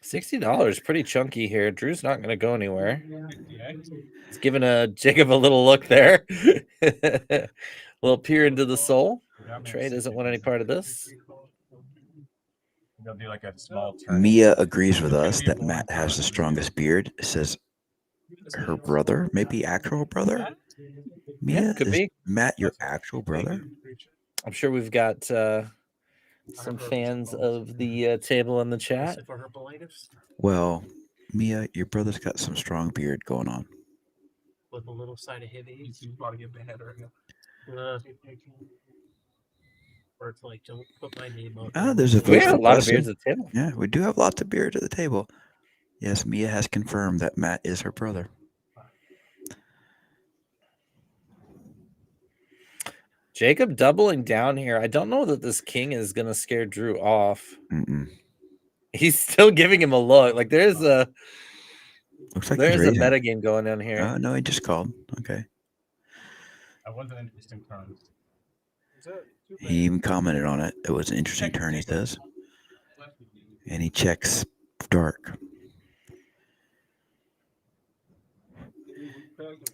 $60, pretty chunky here. Drew's not going to go anywhere. He's giving Jacob a little look there. A little peer into the soul. Trey doesn't want any part of this. They'll do like a small turn. Mia agrees with us that Matt has the strongest beard. Says her brother, maybe actual brother. Mia, could is be. Matt your actual brother? I'm sure we've got some fans of the table in the chat. Well, Mia, your brother's got some strong beard going on. With a little side of heavy. He's about to get banned right now. Or it's like, don't put my name out. Ah, there's a vote We have for a lot of Preston. beards at the table. Yeah, we do have lots of beard at the table. Yes, Mia has confirmed that Matt is her brother. Jacob doubling down here. I don't know that this king is going to scare Drew off. Mm-mm. He's still giving him a look. Like there's a Looks like there's he's a raising. meta game going on here. Oh, no, he just called. Okay. That was an interesting turn. He even commented on it. It was an interesting turn, he says. And he checks dark.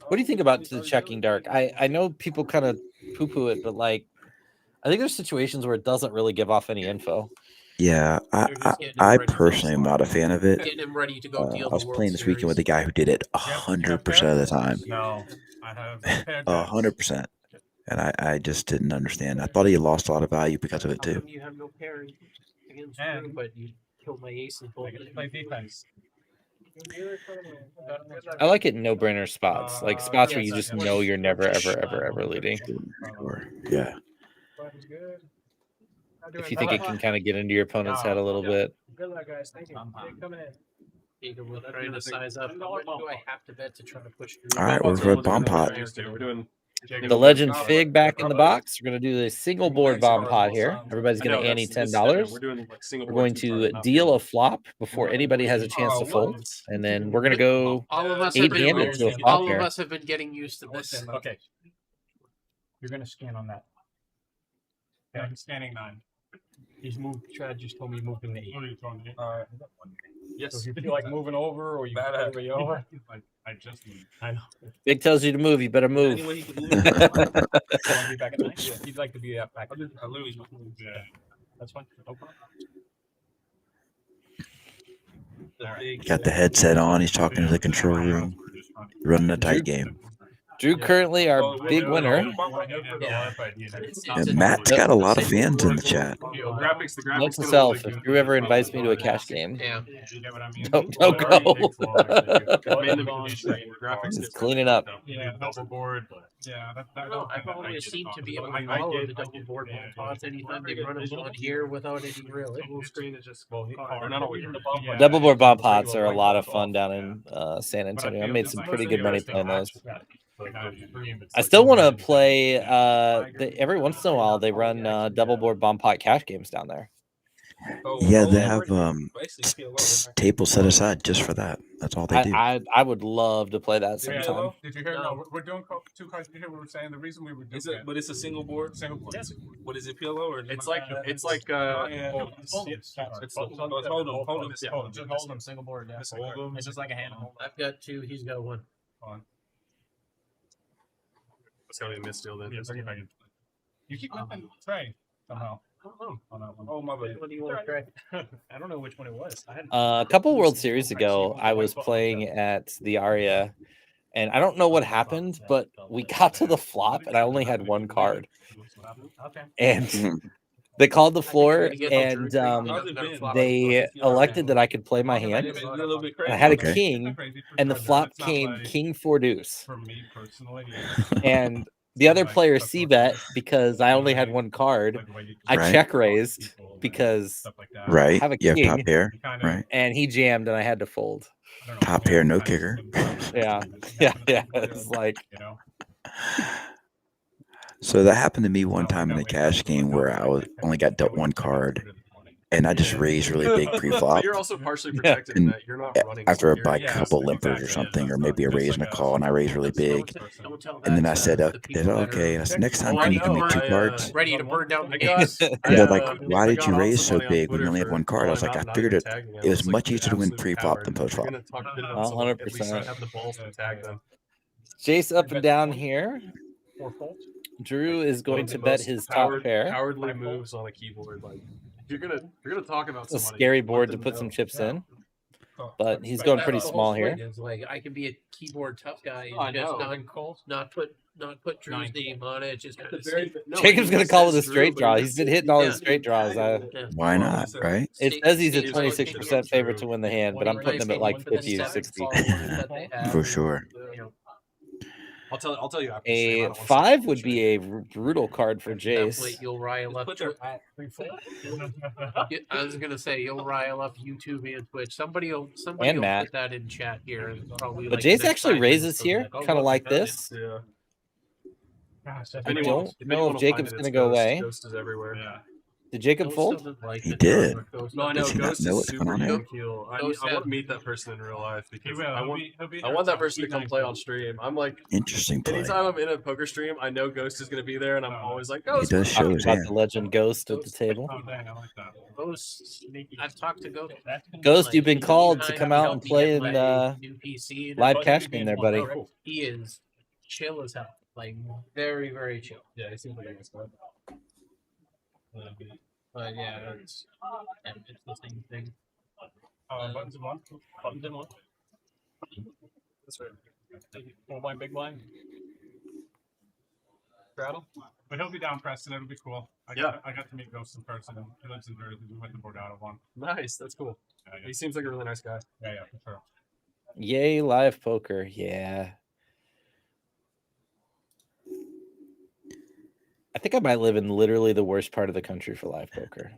What do you think about the checking dark? I know people kind of poo-poo it, but like, I think there's situations where it doesn't really give off any info. Yeah, I personally am not a fan of it. Getting him ready to go deal I was the World playing this weekend with a guy who did it 100% of the time. No, I have 100%. And I just didn't understand. I thought he lost a lot of value because of it How too. come you have no pairing against Drew, but you killed my ace and pulled it? Play defense. I like it in no-brainer spots, like spots where you just know you're never, ever leading. Sure. Yeah. If you think it can kind of get into your opponent's head a little bit. Good luck, guys. Thank you. Coming in. Jacob was trying to size up. How much do I have to bet to try to push Drew? All right, we're for a bomb pot. We're doing The Legend Fig back in the box. We're going to do the single board bomb pot here. Everybody's going to ante $10. We're going to deal a flop before anybody has a chance to fold. And then we're going to go All of us have 8-handed to a been, flop all here. of us have been getting used to this. Okay. You're going to scan on that. Yeah, I'm scanning 9. He's moved. Chad just told me he moved in the 8. Yes. So if you feel like moving over or you over, you over. I just moved. I know. Big tells you to move. You better move. Anyway, he can move. You want to be back at 9? Yeah, he'd like to be back. I literally just moved. Yeah. That's fine. No problem. Got the headset on. He's talking to the control room, running a tight game. Drew currently our big winner. And Matt's got a lot of fans in the chat. Note to self, if Drew ever invites me to a cash game, don't go. Just clean it up. Yeah, double board. Yeah, I've always seemed to be able to follow the double board pots anytime they run them on here without any real screen is just not always. Double board bomb pots are a lot of fun down in San Antonio. I made some pretty good money playing those. I still want to play. Every once in a while, they run double board bomb pot cash games down there. Yeah, they have tables set aside just for that. That's all they do. I would love to play that sometime. Did you hear? No, we're doing 2 cards here. We were saying the reason we were doing it, but it's a single board. Single board. Yes. What is it, PLO or? It's like It's hold them single board. Yeah. It's just like a hand. I've got 2. He's got 1. It's gonna be a misdeal then. You keep whipping Trey somehow. Oh my bad. What do you want to try? I don't know which one it was. A couple World Series ago, I was playing at the Aria, and I don't know what happened, but we got to the flop, and I only had 1 card. And they called the floor, and they elected that I could play my hand. And I had a king, and the flop came king 4 deuce. For me personally, And the other player c-bet because I only had 1 card. I check raised because I have a You have king, top pair, right? and he jammed, and I had to fold. Top pair, no kicker. Yeah. It's like, So that happened to me one time in a cash game where I only got dealt 1 card, and I just raised really big pre-flop. But you're also partially protected in that you're not running After I buy a couple limpers or something, or maybe a raise and a call, and I raised really big. And then I said, okay. And I said, next time, can you give me 2 cards? Ready to burn down the gas? And they're like, why did you raise so big when you only had 1 card? I was like, I figured it was much easier to win pre-flop than post-flop. 100%. Jace up and down here. Drew is going to bet his top pair. Cowardly moves on a keyboard. Like you're gonna talk about a scary board to put some chips in, but he's going pretty small here. Like I can be a keyboard tough guy and just not put Drew's name on it. Just kind of Jacob's gonna call with a straight draw. He's been hitting all his straight draws. Why not, right? It says he's a 26% favorite to win the hand, but I'm putting him at like 50 or 60. For sure. I'll tell you. A 5 would be a brutal card for Jace. You'll rile up. I was gonna say you'll rile up YouTube and Twitch. Somebody will Matt. put that in chat here. And probably But Jace actually raises here, kind of like this. Yeah. I don't know if Jacob's gonna go away. Ghost is everywhere. Yeah. Did Jacob Ghost fold? doesn't like He the did. turn, but Ghost No, I know Does he not Ghost know is what's super going on here? even keel. I Ghost want has- to meet that person in real life because will. I He'll want be- he'll be I here want that till person to come 9 play on p.m. stream. I'm like, Interesting play. anytime I'm in a poker stream, I know Ghost is going to be there, and I'm always like, He Ghost. does show Talking his about hand. the legend Ghost at the table. Oh, dang, I like that. Ghost. I've talked to Ghost. Ghost, Like, you've been he called to kind come of out helped and me play get in my new PC and live everything. cash game there, buddy. He is chill as hell. Like very, very chill. Yeah, he seems like a nice guy. But yeah, it's the same thing. Buttons in one. Buttons in one. That's right. Full blind, big blind. Straddle. But he'll be down, Preston. It'll be cool. I got to meet Ghost in person. He lives in Jersey. We went to board out of one. Nice, that's cool. Yeah, He seems like a really nice guy. yeah, for sure. Yay, live poker. Yeah. I think I might live in literally the worst part of the country for live poker.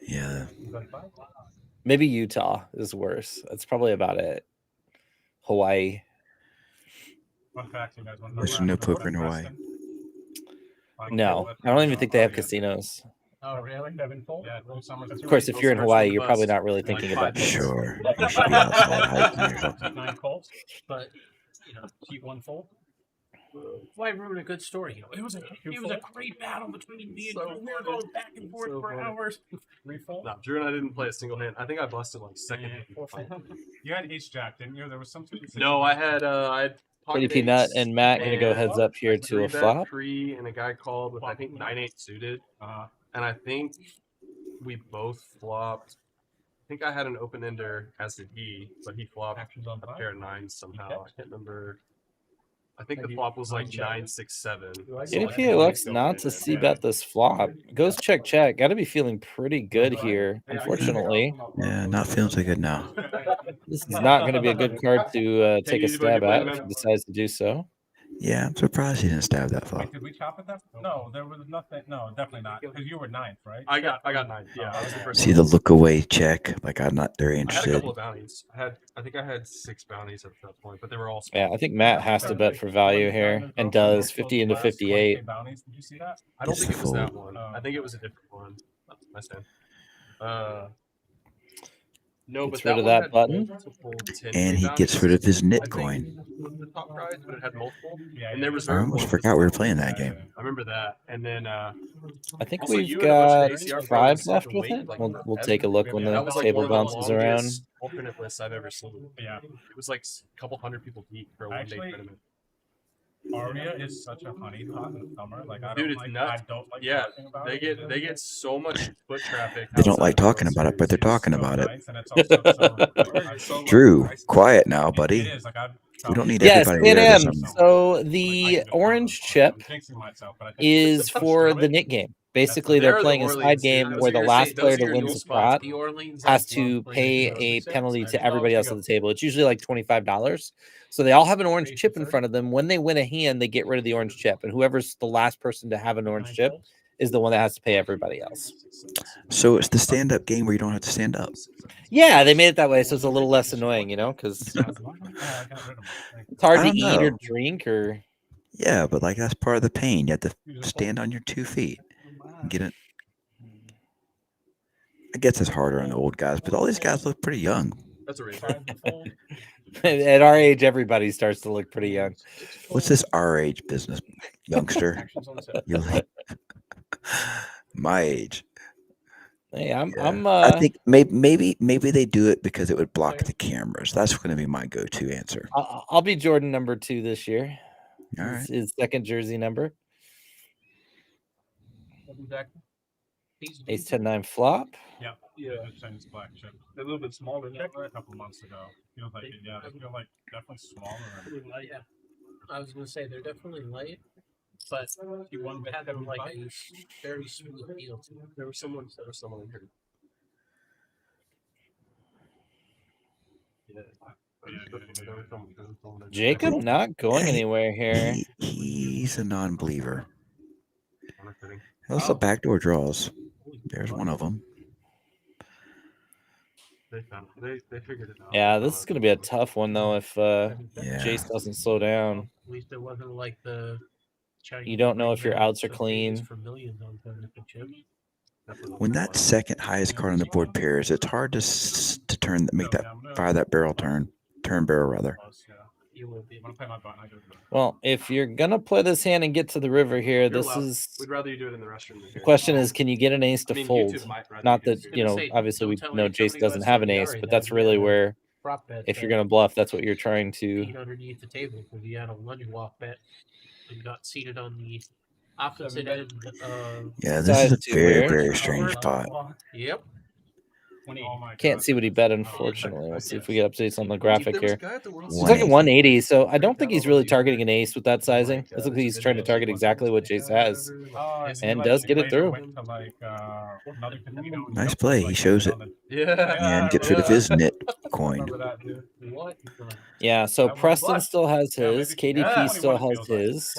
Yeah. Maybe Utah is worse. That's probably about it. Hawaii. Fun fact, you guys want to know There's where no I'm from, poker in Hawaii. Preston? No, I don't even think they have casinos. Oh, really? Seven fold? Yeah, Little Summers. Of course, if you're in Hawaii, you're probably not really thinking about this. Sure. You should be outside hiking or something. 9 calls, But you know, keep one fold. why ruin a good story? You know, it was a great battle between me and you. We were going back and forth for hours. Refold? No, Drew and I didn't play a single hand. I think I busted like second. You had ace jack, didn't you? There was some. No, I had Pretty pocket Peanut ace and Matt gonna go and heads up here to a 3-bet flop. pre, and a guy called with I think 9-8 suited, and I think we both flopped. I think I had an open ender, as did he, but he flopped a pair of nines somehow. I can't remember. I think the flop was like 9-6-7. JDP elects not to see bet this flop. Goes check. Got to be feeling pretty good here. Unfortunately, Yeah, not feeling so good now. this is not going to be a good card to take a stab at if he decides to do so. Yeah, I'm surprised he didn't stab that flop. Did we chop at that? No, there was nothing. No, definitely not. Because you were ninth, right? I got 9. Yeah, I was the first See the look away check. Like I'm not very I had a interested. couple of bounties. I think I had 6 bounties at that point, but they were all small. Yeah, I think Matt has to bet for value here and does 50 into 58. Bounties. Did you see that? I don't It's think a it was that fold. one. I think it was a different one. Nice stand. No, Gets but rid of one that had button. multiple 10K And he gets bounties. rid of his I knit think coin. was the top prize, but it had multiple. Yeah, and there was I almost forgot we were playing that game. I remember that. And then I think also, we've you and a bunch of got ACR 5 pros left set with the it. weight, like, We'll forever. take a look when That the was like table one of the bounces around. longest alternate lists I've ever seen. Yeah. It was like a couple hundred people deep for a one-day tournament. Aria is such a honeypot in the summer. Like I Dude, don't it's like. nuts. I don't like Yeah, talking about they it. get so much foot traffic. They don't like outside of talking World about it, but they're Series. talking about it. Nice, and it's also so Drew, quiet now, It buddy. is like I've We don't need Yes, everybody there. Pan Am. So the orange chip is for the knit game. Basically, they're playing a side game where the last player to win the spot has to pay a penalty to everybody else at the table. It's usually like $25. So they all have an orange chip in front of them. When they win a hand, they get rid of the orange chip, and whoever's the last person to have an orange chip is the one that has to pay everybody else. So it's the stand-up game where you don't have to stand up. Yeah, they made it that way, so it's a little less annoying, you know, because it's hard I to don't eat or know. drink or. Yeah, but like that's part of the pain. You have to stand on your 2 feet and get it. I guess it's harder on the old guys, but all these guys look pretty young. That's a reason. At our age, everybody starts to look pretty young. What's this our age business, youngster? You're like my age. Hey, I'm. I think maybe they do it because it would block the cameras. That's going to be my go-to answer. I'll be Jordan number 2 this year. All right. His second jersey number. Ace 10-9 flop. Yeah, Chinese black chip. They're a little bit smaller than a couple months ago. Feels like it. Yeah, they feel like definitely smaller. Yeah, I was gonna say they're definitely light, but you had them like a very smooth feel to them. There was someone in here. Jacob not going anywhere here. He's a non-believer. Also, backdoor draws. There's one of them. They figured it out. Yeah, this is going to be a tough one, though, if Jace doesn't slow down. At least it wasn't like the Chinese. You don't know if your outs are clean. For millions on tournament chips. When that second highest card on the board pairs, it's hard to fire that barrel turn barrel rather. Well, if you're gonna play this hand and get to the river here, this is. We'd rather you do it in the restroom. The question is, can you get an ace to I mean, fold? YouTube might rather Not you that say- you know, say, obviously we don't tell know me Jace somebody doesn't goes have to an the ace, Yari but that that's he really had a where, prop bet if you're that gonna bluff, that's what you're trying to. peed underneath the table because he had a lunge walk bet and got seated on the opposite end. Yeah, this is a Size two very, here. very strange spot. Yep. Can't see what he bet, unfortunately. We'll see if we get updates on the graphic here. He's 180. like a 180, so I don't think he's really targeting an ace with that sizing. It looks like he's trying to target exactly what Jace has, and does get it through. Nice play. He shows it. And gets rid of his knit coin. Yeah, so Preston still has his. KDP still has his.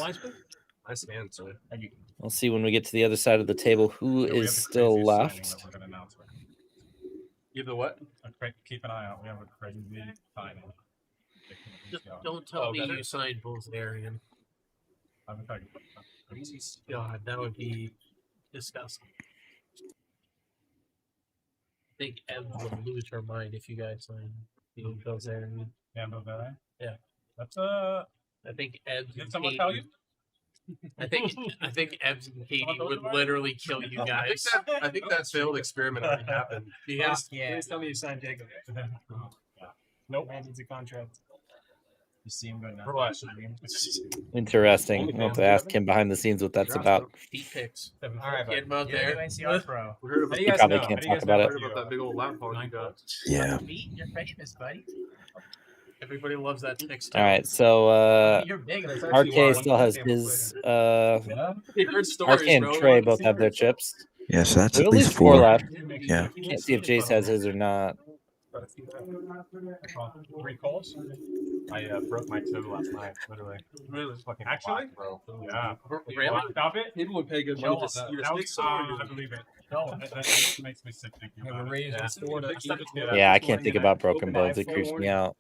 Nice hand, sir. We'll see when we get to the other side of the table who is still left. You have the what? Keep an eye out. We have a crazy sign. Just don't tell me you signed both Arian. God, that would be disgusting. I think Ev would lose her mind if you guys signed both Arian. Yeah. That's I think Ev. Did someone tell you? I think Ebbs and Katie would literally kill you guys. I think that failed experiment already happened. Yeah. Please tell me you signed Jacob. Nope. Man needs a contract. You see him going For what? Interesting. We'll have to ask him behind the scenes what that's about. Feet picks. All right, Get him out you're there. the NCR pro. We heard about, He probably can't talk about it. heard about that big old lap ball you got. Yeah. You're famous, buddy. Everybody loves that next All right, so You're big. RK still has his. RK and Trey both have their chips. Yeah, so that's We at have least four 4. left. Yeah. Can't see if Jace has his or not. 3 calls. I broke my toe last night, literally. Really fucking Actually? black, bro. Yeah. Really? Stop it. People would pay good No, money to see your that was, sticks or I believe it. No, that makes me sick thinking Have about a raise in store to Yeah, I can't think about broken bones. It creeps me out.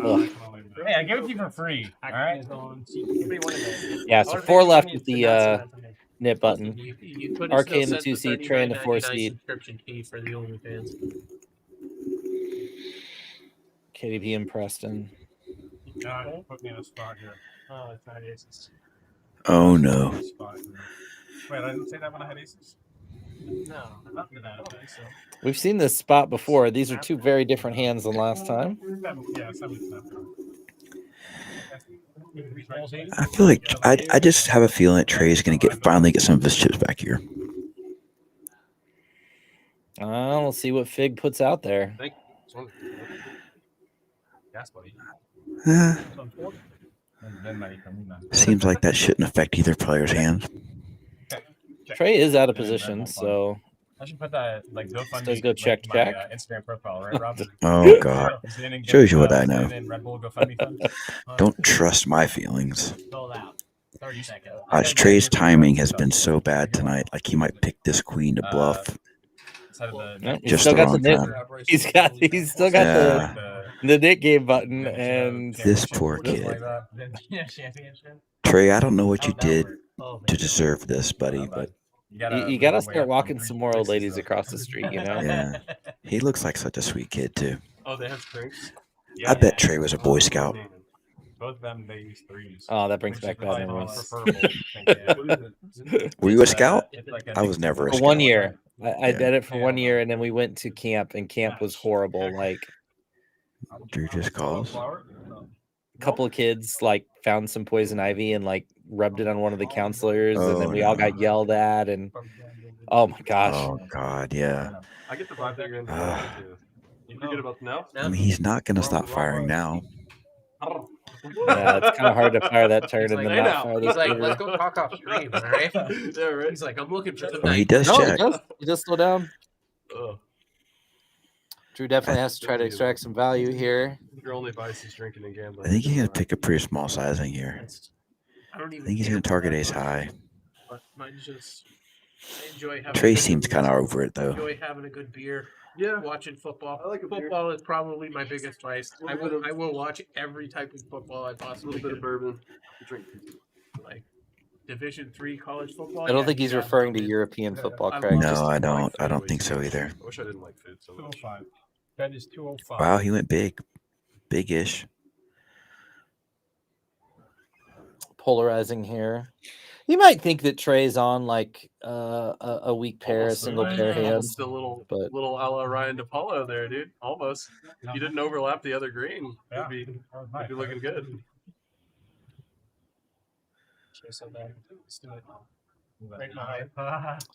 Ugh. Hey, I give it to you for free. All right. Yeah, so 4 left with the knit button. You could RK in the 2 seat, Trey in the 4 seat. Subscription fee for the OnlyFans. KDP and Preston. God, put me in a spot here. Oh, it's not aces. Oh, no. Wait, I didn't say that when I had aces? No. Not that, okay, so. We've seen this spot before. These are 2 very different hands than last time. Yeah, 7. I feel like I just have a feeling that Trey's going to finally get some of his chips back here. We'll see what Fig puts out there. Seems like that shouldn't affect either player's hands. Trey is out of position, so I should put that like GoFundMe. Does go check. Instagram profile, right, Rob? Oh God, shows you what I know. Don't trust my feelings. Sold out. 30 seconds. Trey's timing has been so bad tonight. Like he might pick this queen to bluff. He's still got the knit. He's still got the knit game button, and this poor kid. Trey, I don't know what you did to deserve this, buddy, but you gotta start walking some more old ladies across the street, you know? Yeah, he looks like such a sweet kid too. Oh, they have drinks? I bet Trey was a Boy Scout. Both of them, they use 3s. Oh, that brings back bad memories. Were you a scout? I was never a for scout. 1 year. I did it for 1 year, and then we went to camp, and camp was horrible. Like, Drew just calls. A couple of kids like found some poison ivy and like rubbed it on one of the counselors, and then we all got yelled at, and oh my gosh. Oh God, yeah. I get the vibe that you're in. You forget about the now? I mean, he's not going to stop firing now. Yeah, it's kind of hard to fire that turn and then not fire He's this like, later. let's go talk off stream, all right? Yeah, right. He's like, I'm looking for the Well, he night. does check. He does slow down. Drew definitely has to try to extract some value here. Your only vice is drinking and gambling. I think he's going to pick a pretty small sizing here. I don't even I think he's going to target ace high. But mine's just, I enjoy having Trey seems kind of over it though. enjoy having a good beer. Yeah, watching football. I like a beer. Football is probably my biggest vice. I will watch every type of football I A possibly little bit can. of bourbon. Drink. Like Division III college football. I don't think he's referring to European football, Craig. No, I don't. I don't think so either. I wish I didn't like food so much. 205. Bet is 205. Wow, he went big, big-ish. Polarizing here. You might think that Trey's on like a weak pair, a single pair hands. Almost a little, but little a la Ryan DePaulo there, dude. Almost. You didn't overlap the other green. Yeah. You'd be looking good.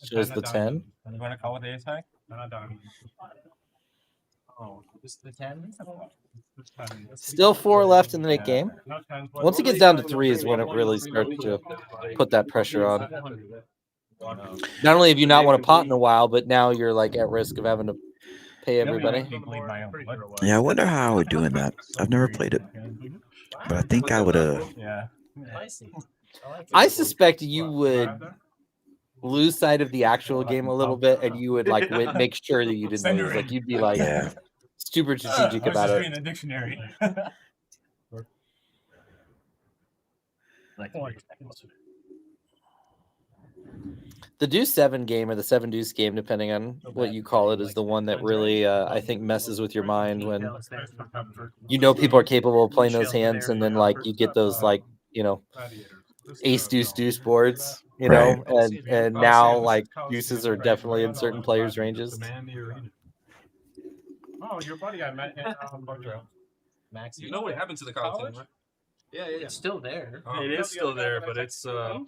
shows the 10. You want to call with the ace high? Not done. Oh, just the 10? Still 4 left in the late game. No 10s. Once it gets down to 3 is when it really starts to put that pressure on. Not only have you not won a pot in a while, but now you're like at risk of having to pay everybody. Yeah, I wonder how I would do in that. I've never played it, but I think I would have. Yeah. I suspect you would lose sight of the actual game a little bit, and you would like make sure that you didn't lose. Like you'd be like super strategic about it. In the dictionary. The deuce 7 game or the 7 deuce game, depending on what you call it, is the one that really I think messes with your mind when you know people are capable of playing those hands, and then like you get those like ace deuce deuce boards, know, and now like deuces are definitely in certain players' ranges. Oh, your buddy I met in BetOnDrew. Max, You know what happened to the college? Yeah, It's still there. It is still there, but it's a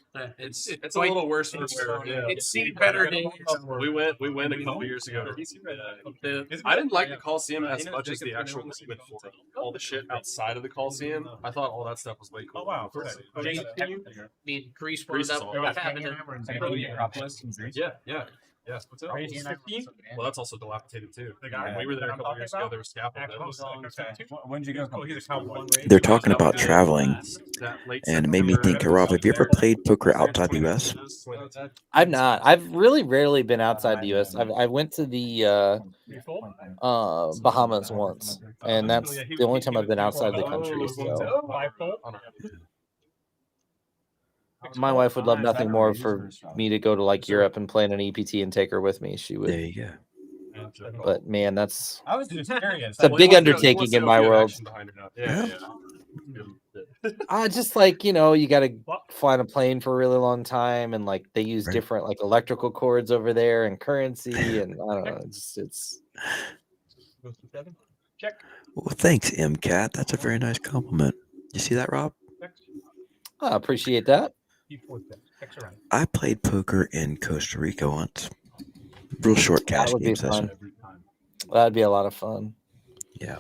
quite- little worse than where It's seen better days. We went a couple years ago. I didn't like the Coliseum as much as the actual movement for all the shit outside of the Coliseum. I thought all that stuff was way cool. Oh wow, I mean, Greece Greece wound is up all- having it. Yeah. What's up? Well, that's also dilapidated too. The guy When we were there a I'm couple talking years ago, about? there was scaffold. When did you go? He's a cowboy. They're talking about traveling, and it made me think, Rob, have you ever played poker outside the U.S.? I've not. I've really rarely been outside the U.S. I went to the Bahamas once, and that's the only time I've been outside the country. So my wife would love nothing more for me to go to like Europe and play in an EPT and take her with me. She would. There you go. But man, that's I was just curious. it's a big undertaking in my world. Yeah. Just like you got to fly on a plane for a really long time, and like they use Right. different like electrical cords over there and currency, and I don't know. It's Check. Well, thanks, MCAT. That's a very nice compliment. You see that, Rob? I appreciate that. Checks around. I played poker in Costa Rica once. Real short cash That would be game session. fun. That'd be a lot of fun. Yeah.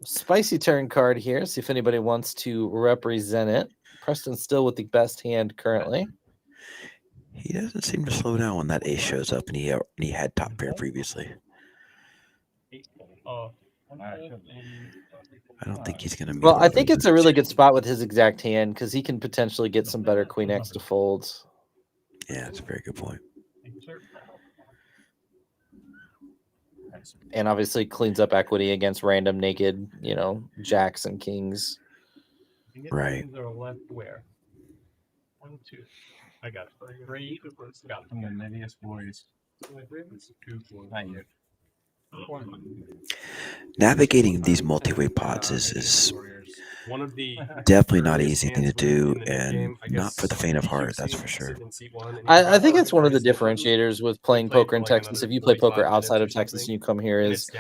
Spicy turn card here. See if anybody wants to represent it. Preston's still with the best hand currently. He doesn't seem to slow down when that ace shows up, and he had top pair previously. I don't think he's going to meet. Well, I think it's a really good spot with his exact hand because he can potentially get some better queen X to folds. Yeah, that's a very good point. And obviously cleans up equity against random naked, jacks and kings. Right. Left where? 1, 2. I got it. 3. Got it. I'm the nittiest boys. Not you. Navigating these multi-way pots is One of the definitely not an easy thing to do, and not for the faint of heart, that's for sure. I think it's one of the differentiators with playing poker in Texas. If you play poker outside of Texas and you come here, is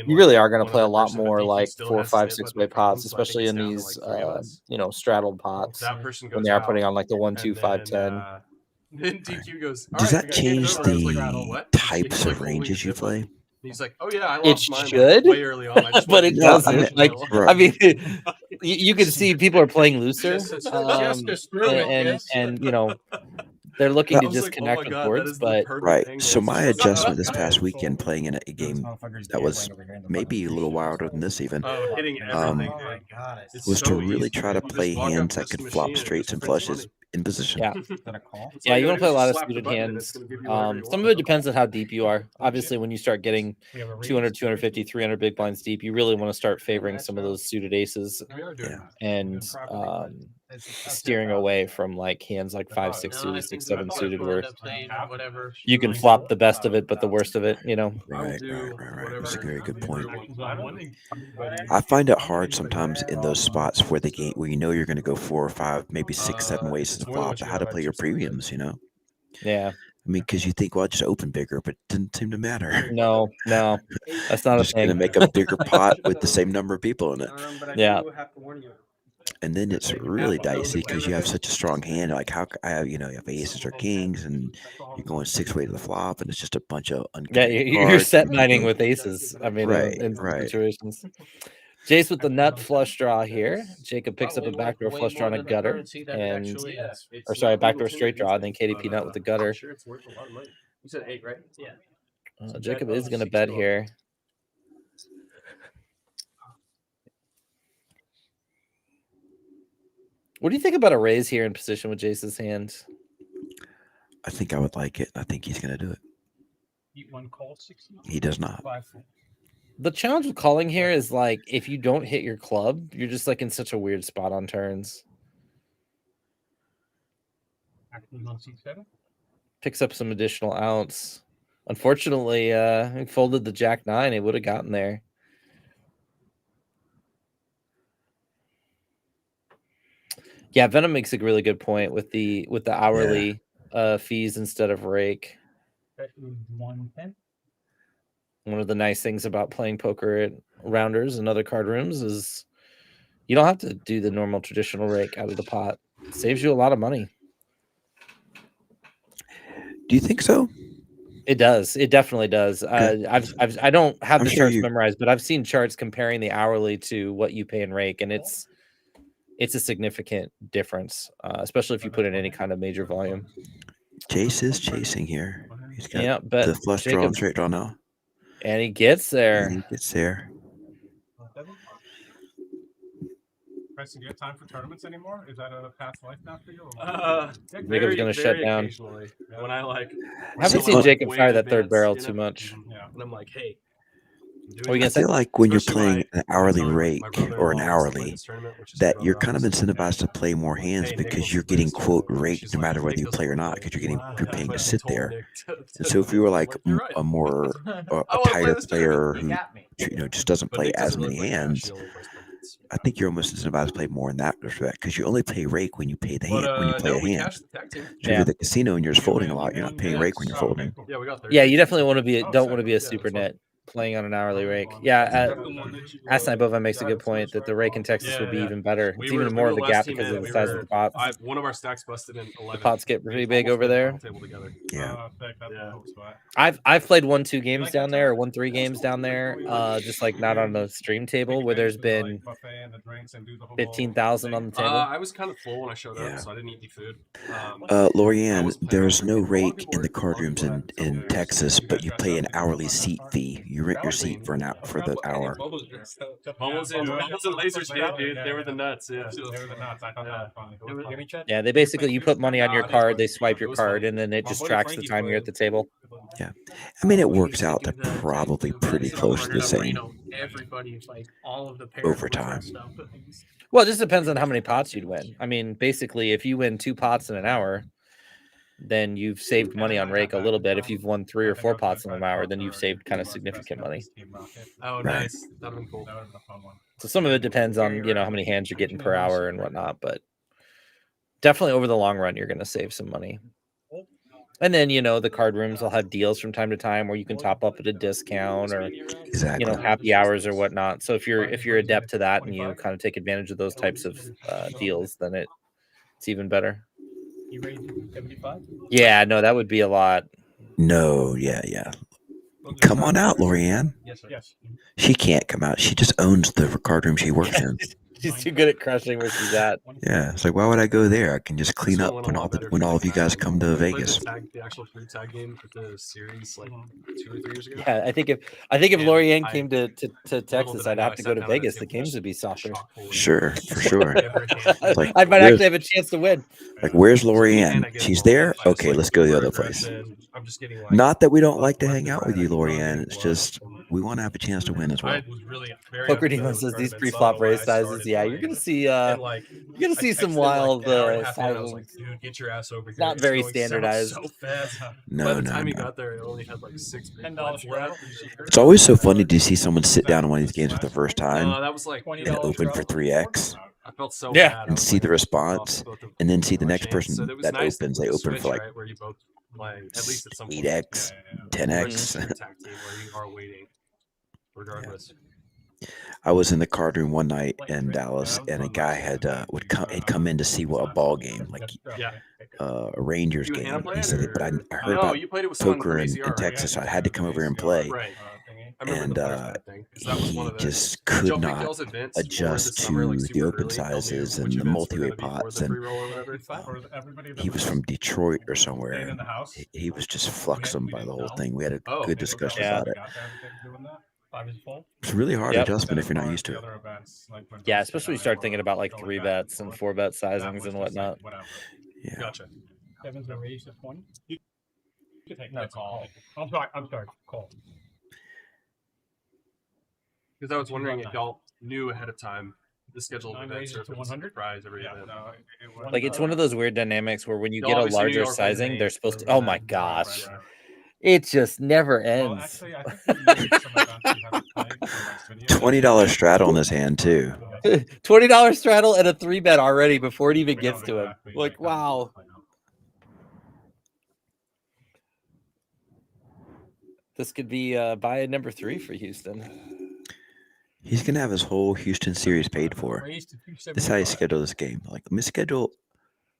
you really are going to play a lot more like 4, 5, 6-way pots, especially in these straddled pots when they are putting on like the 1, 2, 5, 10. Then DQ goes, Does that change the types of ranges you play? He's like, oh yeah, I It lost mine should, way early on. I just but it wanted to doesn't. finish Like, well. I mean, you can see people are playing looser, and they're looking to I was like, disconnect oh my with God, boards. that is the But perfect Right. angle. So my adjustment this past weekend playing in a game that was maybe a little wilder than this even Oh, hitting everything. It's was to so really easy. try to You just play walk up hands to that this could flop machine, straights it and just prints flushes money. in position. yeah, It's yeah, like, you oh, want to play a lot of slap the suited button and hands. it's gonna give you whatever you Some of want. it depends on how deep you are. Obviously, when you start getting 200, 250, 300 big blinds deep, you really want to start favoring some of those suited aces. Yeah. And steering away from like hands like 5, 6 No, I suited, think 6, we 7 both suited, will where end up saying whatever. you can flop the best of it, but the worst of it, you know. Right. That's a very good point. I find it hard sometimes in those spots where the game where you know you're going to go 4 or 5, maybe 6, 7 ways to flop, how to play your premiums, you know? Yeah. I mean, because you think, well, just open bigger, but it didn't seem to matter. No, that's not a just going to thing. make a bigger pot with the same number of people in it. Yeah. And then it's really dicey because you have such a strong hand. Like how you know, you have aces or kings, and you're going 6 way to the flop, and it's just a bunch of you're set mining with aces. I mean, in situations. Jace with the nut flush draw here. Jacob picks up a backdoor flush draw and a gutter, backdoor straight draw. And then KDP nut with the gutter. Sure, it's worth a lot of money. You said 8, right? Yeah. Jacob is going to bet here. What do you think about a raise here in position with Jace's hand? I think I would like it. I think he's going to do it. He does not. The challenge with calling here is like if you don't hit your club, you're just like in such a weird spot on turns. Picks up some additional outs. Unfortunately, he folded the Jack 9. It would have gotten there. Yeah, Venom makes a really good point with the hourly fees instead of rake. 110. One of the nice things about playing poker at rounders and other card rooms is you don't have to do the normal traditional rake out of the pot. It saves you a lot of money. Do you think so? It does. It definitely does. I don't have the charts memorized, but I've seen charts comparing the hourly to what you pay in rake, and it's a significant difference, especially if you put in any kind of major volume. Jace is chasing here. He's got the flush draw and straight draw now. And he gets there. Preston, do you have time for tournaments anymore? Is that a past life now for you? Jacob's going to shut down. When I haven't seen Jacob fire that third barrel too much. Yeah. And I'm like, hey. I feel like when you're playing an hourly rake or an hourly, that you're kind of incentivized to play more hands because you're getting quote raked no matter whether you play or not because you're paying to sit there. And so if you were like a more a tighter player who just doesn't play as many hands, I think you're almost incentivized to play more in that respect because you only pay rake when you pay the hand when you play a hand. So if you're at the casino and you're just folding a lot, you're not paying rake when you're folding. Yeah, you definitely don't want to be a super net playing on an hourly rake. Yeah, Asinine Bova makes a good point that the rake in Texas would be even better. It's even more of a gap because of the size of the pots. One of our stacks busted in 11. The pots get pretty big over there. Yeah. I've played 1-2 games down there or 1-3 games down there, just like not on the stream table where there's been 15,000 on the table. I was kind of full when I showed up, so I didn't eat any food. Lorianne, there's no rake in the card rooms in Texas, but you pay an hourly seat fee. You rent your seat for the hour. Bubbles and lasers, dude. They were the nuts. Yeah. They were the nuts. I thought that was funny. Yeah, they basically you put money on your card, they swipe your card, and then it just tracks the time you're at the table. Yeah, I mean it works out to probably pretty close to the same. Everybody like all of the over time. Well, it just depends on how many pots you'd win. I mean, basically, if you win 2 pots in an hour, then you've saved money on rake a little bit. If you've won 3 or 4 pots in an hour, then you've saved kind of significant money. Oh, nice. That would be cool. So some of it depends on how many hands you're getting per hour and whatnot, but definitely over the long run, you're going to save some money. And then the card rooms will have deals from time to time where you can top up at a discount or happy hours or whatnot. So if you're adept to that and you kind of take advantage of those types of deals, then it's even better. You raised 75? Yeah, no, that would be a lot. No, yeah. Come on out, Lorianne. Yes, sir. She can't come out. She just owns the card room she works in. She's too good at crushing where she's at. Yeah, it's like, why would I go there? I can just clean up when all of you guys come to Vegas. The actual free tag game for the series like 2 or 3 years ago. Yeah, I think if Lorianne came to Texas, I'd have to go to Vegas. The games would be softer. Sure, for sure. Like, I might actually have a chance to win. Like, where's Lorianne? She's there? Okay, let's go the other place. Not that we don't like to hang out with you, Lorianne. It's just we want to have a chance to win as well. I was really very Poker unfamiliar Demon with says these tournaments, pre-flop so when I raise sizes. started Yeah, you're playing, gonna see. and, like, You're gonna I see some texted him, like, wild an hour and a half in, I was sizings. like, dude, get your ass over here. Not It's very going standardized. So fast. By No, the no, time he no. got there, it only had like 6 big $10 blinds straddle. left. It's always so funny to see someone sit down in one of these games for the first time No, that was like and $20 open for straddle. 3x I felt so Yeah. bad. I and was see like, the off response both of and then see the my next chains. So person it was that nice opens. with They the open switch, for like right, where you both playing at least at some point. 8x, Versus 10x. a tag team where you are waiting regardless. I was in the card room one night in Dallas, and a guy had come in to see what a ball game, like Yeah. a Rangers You a game. Hannah He player, said, but I heard No, about you played it with someone poker from in ACR, right? Texas, so I had to come over and play. Right. I remember And the Firefly thing. 'Cause that was one he of the. just Did could y'all pick not y'all's events for adjust the summer, like, to the super open early? Y'all knew sizes which and the events were multi-way gonna be for pots. the And free roll or whatever. he was from Detroit or somewhere. And he was just fluxing by the whole thing. We had a Oh, good discussion Yeah. about it. It's really hard Yep. adjustment if you're not used to it. Yeah, especially when you start thinking about like 3-bets and 4-bet sizings and whatnot. Yeah. Gotcha. Kevin's gonna raise to 20. You can take no call. I'm sorry. Call. Because I was wondering if y'all knew ahead of time the schedule of events or if it was a 100? surprise every event. Like it's one of those weird dynamics where when you Y'all get a obviously knew larger y'all were playing sizing, Nate, they're supposed to. so Oh that- my gosh, it just never ends. $20 straddle in his hand too. $20 straddle and a 3-bet already before it even gets to him. Like wow. This could be buy number 3 for Houston. He's gonna have his whole Houston series paid for. This is how you schedule this game. Like, let me schedule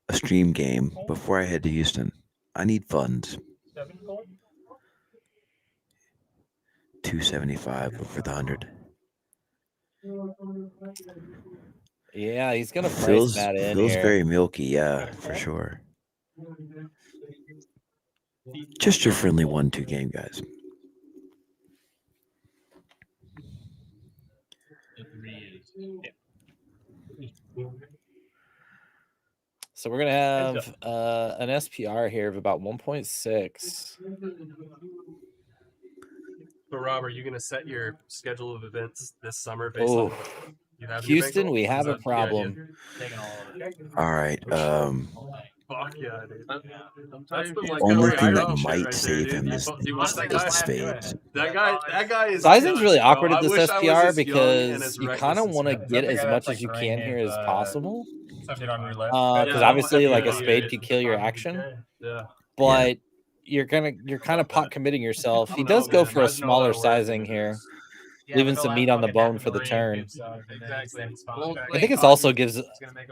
a stream game before I head to Houston. I need funds. 275 over the 100. Yeah, he's gonna price Feels that in feels here. very milky, yeah, for sure. Just your friendly 1-2 game, guys. So we're gonna have an SPR here of about 1.6. So, Rob, are you going to set your schedule of events this summer based on Oh, what you have in your Houston, bankroll? we Is have a that the idea? problem. All right. Fuck yeah, dude. That's the Only like thing IRL that shit might right save there, him dude. is Do you watch that guy? the spades. That guy is. Sizing's nuts, really bro. awkward at I this wish I was SPR as young and because as you reckless kind of as want to him. get as much as you can here as possible. Because Obviously, like a spade could kill your action, Yeah. but you're kind of pot committing yourself. He does go for a smaller sizing here, leaving some meat on the bone for the turn. I think it also gives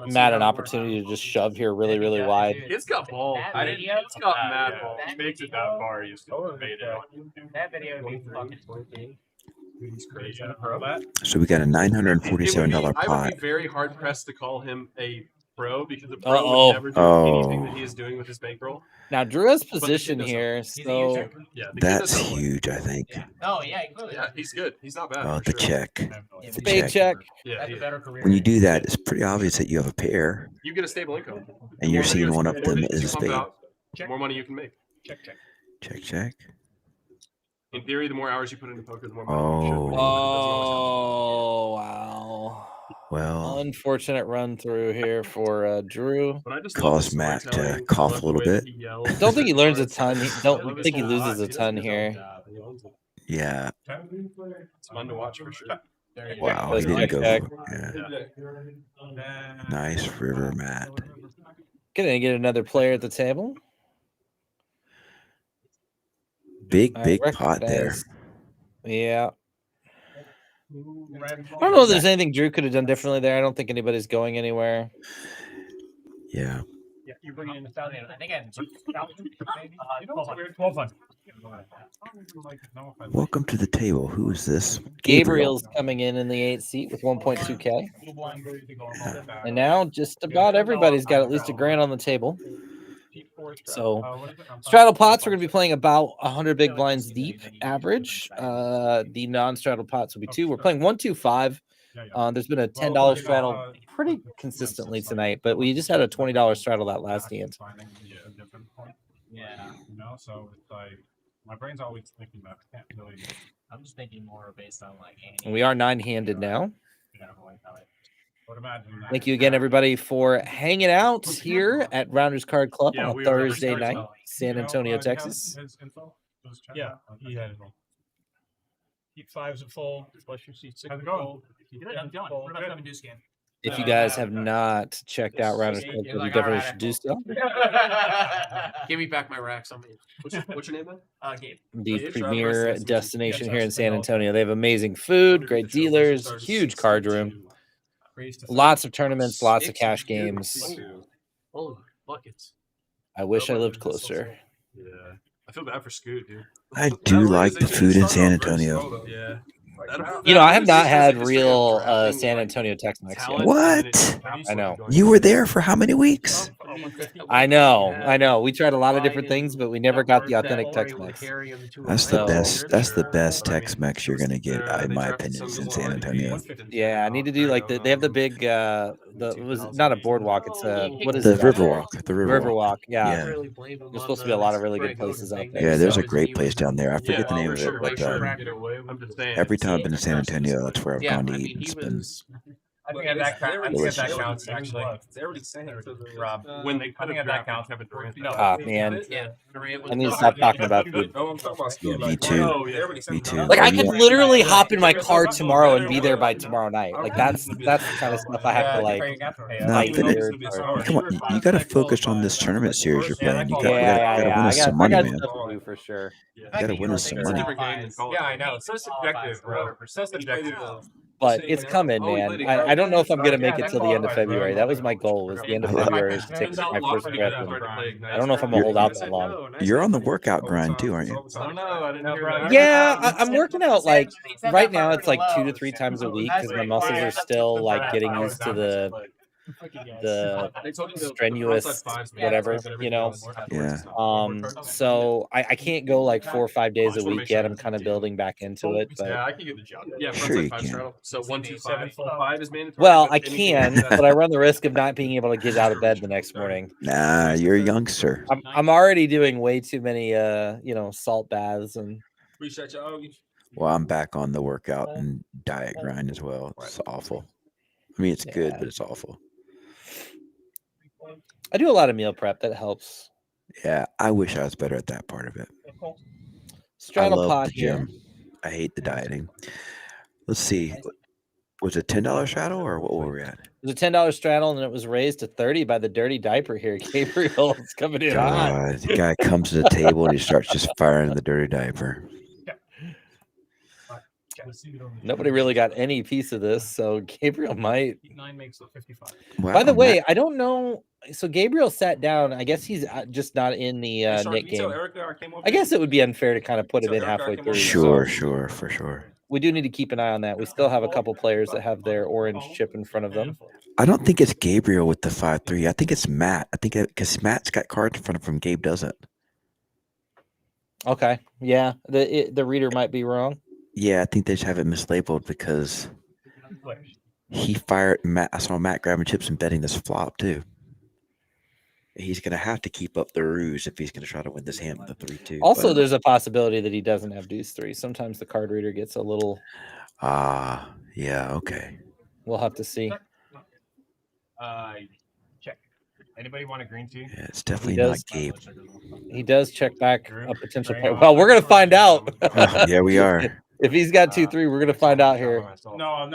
Matt an opportunity to just shove here really, really wide. It's got balls. It's got mad balls. He makes it that far. He's made it. That video would be fucking He's crazy. So we got a $947 I would pot. be very hard pressed to call him a pro because a pro Uh-oh. would never do anything that he is doing with his bankroll. Now Drew has But the kid position does here, something. so Yeah, the kid That's does something. huge, I think. Oh yeah, he clearly. Yeah, he's good. He's not bad. Oh, for the sure. check. The spade check. Yeah, That's a better career. When you do that, it's pretty obvious that you have a pair, You get a stable income. and you're The more seeing videos- one the of more them videos is you a pump spade. out, the more money you can make. Check, check. In theory, the more hours you put into poker, the more money you should make. Oh wow! Well, Unfortunate run through here for Drew. But I just love caused the Matt to storytelling. I cough love a the little way that bit. he yells. Don't think he learns a It's ton. hard. I Don't love his think he whole loses vibe. a He ton does his own here. job. He owns it. Yeah. It's fun to watch for sure. Wow, Does he didn't go. check. Yeah. Nice river, Matt. Gonna get another player at the table. Big, I big pot there. recognize- Yeah. I don't know if there's anything Drew could have done differently there. I don't think anybody's going anywhere. Yeah. Yeah, you're bringing in the thousand. I think I had 2,000 maybe. 1200. Welcome to the table. Who is this? Gabriel's coming in the 8th seat with 1.2K. And now just about everybody's got at least a grand on the table. So straddle pots, we're going to be playing about 100 big blinds deep average. The non-straddle pots will be 2. We're playing 125. There's been a $10 straddle pretty consistently tonight, but we just had a $20 straddle that last hand. Yeah. So it's like My brain's always thinking about it. Can't really. I'm just thinking more based on like. And we are 9-handed now. What imagine that? Thank you again, everybody, for hanging out here at Rounders Card Club Yeah, on we a are Thursday Rounders Card night, Club. San Antonio, Texas. His info? Yeah, he had it. Keep fives at full. Flush your seat. How's it going? I'm done. What about 7 deuce game? If you guys have not checked out Rounders Card Club, you definitely should do so. Give me back my racks. What's your name, man? Gabe. The premier destination here in San Antonio. They have amazing food, great dealers, huge card room, lots of tournaments, lots of cash games. Holy buckets. I wish I lived closer. Yeah. I feel bad for Scoot, dude. I do like the food in San Antonio. Yeah. You know, I have not had real San Antonio Tex-Mex yet. What? I know. You were there for how many weeks? I know. We tried a lot of different things, but we never got the authentic Tex-Mex. That's the best. That's the best Tex-Mex you're gonna get, in my opinion, is in San Antonio. Yeah, I need to do like they have the big it was not a boardwalk. It's what is The it? Riverwalk. The Riverwalk. Yeah. Yeah. There's supposed to be a lot of really good places out there. Yeah, there's a great place down there. I forget the name of it, but I'm just saying. every time I've been to San Antonio, that's where I've gone to eat. It's been I think that delicious. counts, actually. They already saying it. Rob, when they come in, that counts. Ah, man. Yeah. I need to stop talking about food. Yeah, me too. Me too. Like I Oh, could yeah. literally hop in my car tomorrow and be there by tomorrow night. Like that's the kind of stuff I have to like. No, fight but here. come on, you got to focus on this tournament series you're playing. You got, Yeah, gotta win us some money, I got man. stuff to do for sure. You gotta win us some money. Yeah, I know. So subjective, bro. So subjective. But it's coming, man. I don't know if I'm gonna make it till the end of February. That was my goal. Was the end of February is to take my first breath. And I don't know if I'm gonna hold out that long. You're on the workout grind too, aren't you? Yeah, I'm working out like right now. It's like 2 to 3 times a week because my muscles are still like getting used to the strenuous whatever, you know. Yeah. So I can't go like 4 or 5 days a week yet. I'm kind of building back into it, but Yeah, I can get the job. Yeah, Sure you can. So 1, 2, 7, 5 is mandatory. well, I can, but I run the risk of not being able to get out of bed the next morning. Nah, you're a youngster. I'm already doing way too many salt baths and Appreciate you. Well, I'm back on the workout and diet grind as well. It's awful. I mean, it's good, but it's awful. I do a lot of meal prep. That helps. Yeah, I wish I was better at that part of it. I Straddle love pot the here. gym. I hate the dieting. Let's see. Was it $10 straddle or what were we at? It was a $10 straddle, and it was raised to 30 by the dirty diaper here. Gabriel is coming in hot. God, the guy comes to the table and he starts just firing the dirty diaper. Nobody really got any piece of this, so Gabriel might. 9 makes it 55. Wow, By the way, Matt, I don't know. So Gabriel sat down. I guess he's just not in the Nick game. I guess it would be unfair to kind of put him in halfway through. sure, So for sure. we do need to keep an eye on that. We still have a couple players that have their orange chip in front of them. I don't think it's Gabriel with the 5-3. I think it's Matt. I think because Matt's got cards in front of him, Gabe doesn't. Okay, yeah, the reader might be wrong. Yeah, I think they just have it mislabeled because he fired Matt. I saw Matt grabbing chips and betting this flop too. He's gonna have to keep up the ruse if he's gonna try to win this hand with the 3-2. Also, there's a possibility that he doesn't have deuce 3. Sometimes the card reader gets a little. Yeah, okay. We'll have to see. Check. Anybody want a green tea? Yeah, it's definitely He not does. Gabe. He does check back a potential player. Well, we're gonna find out. Yeah, we are. If he's got 2-3, we're gonna find out here. No.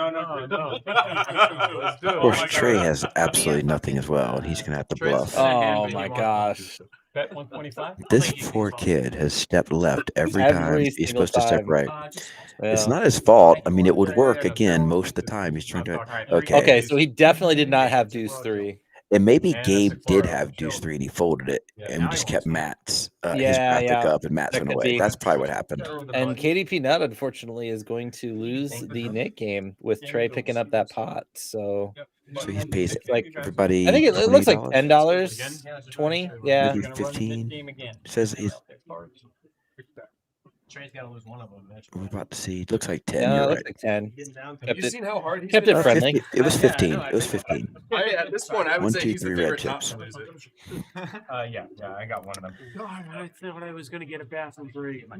Of course, Trey has absolutely nothing as well, and he's gonna have to bluff. Oh my gosh. Bet 125. This poor kid has stepped left every time Every he's single supposed to step time. right. It's Yeah. not his fault. I mean, it would work again most of the time. He's trying to. Okay, so he definitely did not have deuce 3. And maybe Gabe did have deuce 3 and he folded it, and we just kept Matt's his graphic up, and Matt's That went could away. be. That's probably what happened. And KDP Nut, unfortunately, is going to lose the Nick game with Trey picking up that pot. So he pays like everybody. I think it looks like $20. $10, 20. Yeah, Maybe 15. Says he's Trey's got to lose one of them. We're about to see. Looks like 10. No, You're it right. looks like 10. Have you seen how hard he's kept been it friendly. 50, it was 15. It was 15. At this point, I would 1, say 2, he's the 3 favorite red not chips. to lose it. Yeah, I got one of them. God, I thought I was gonna get a bathroom break. Oh,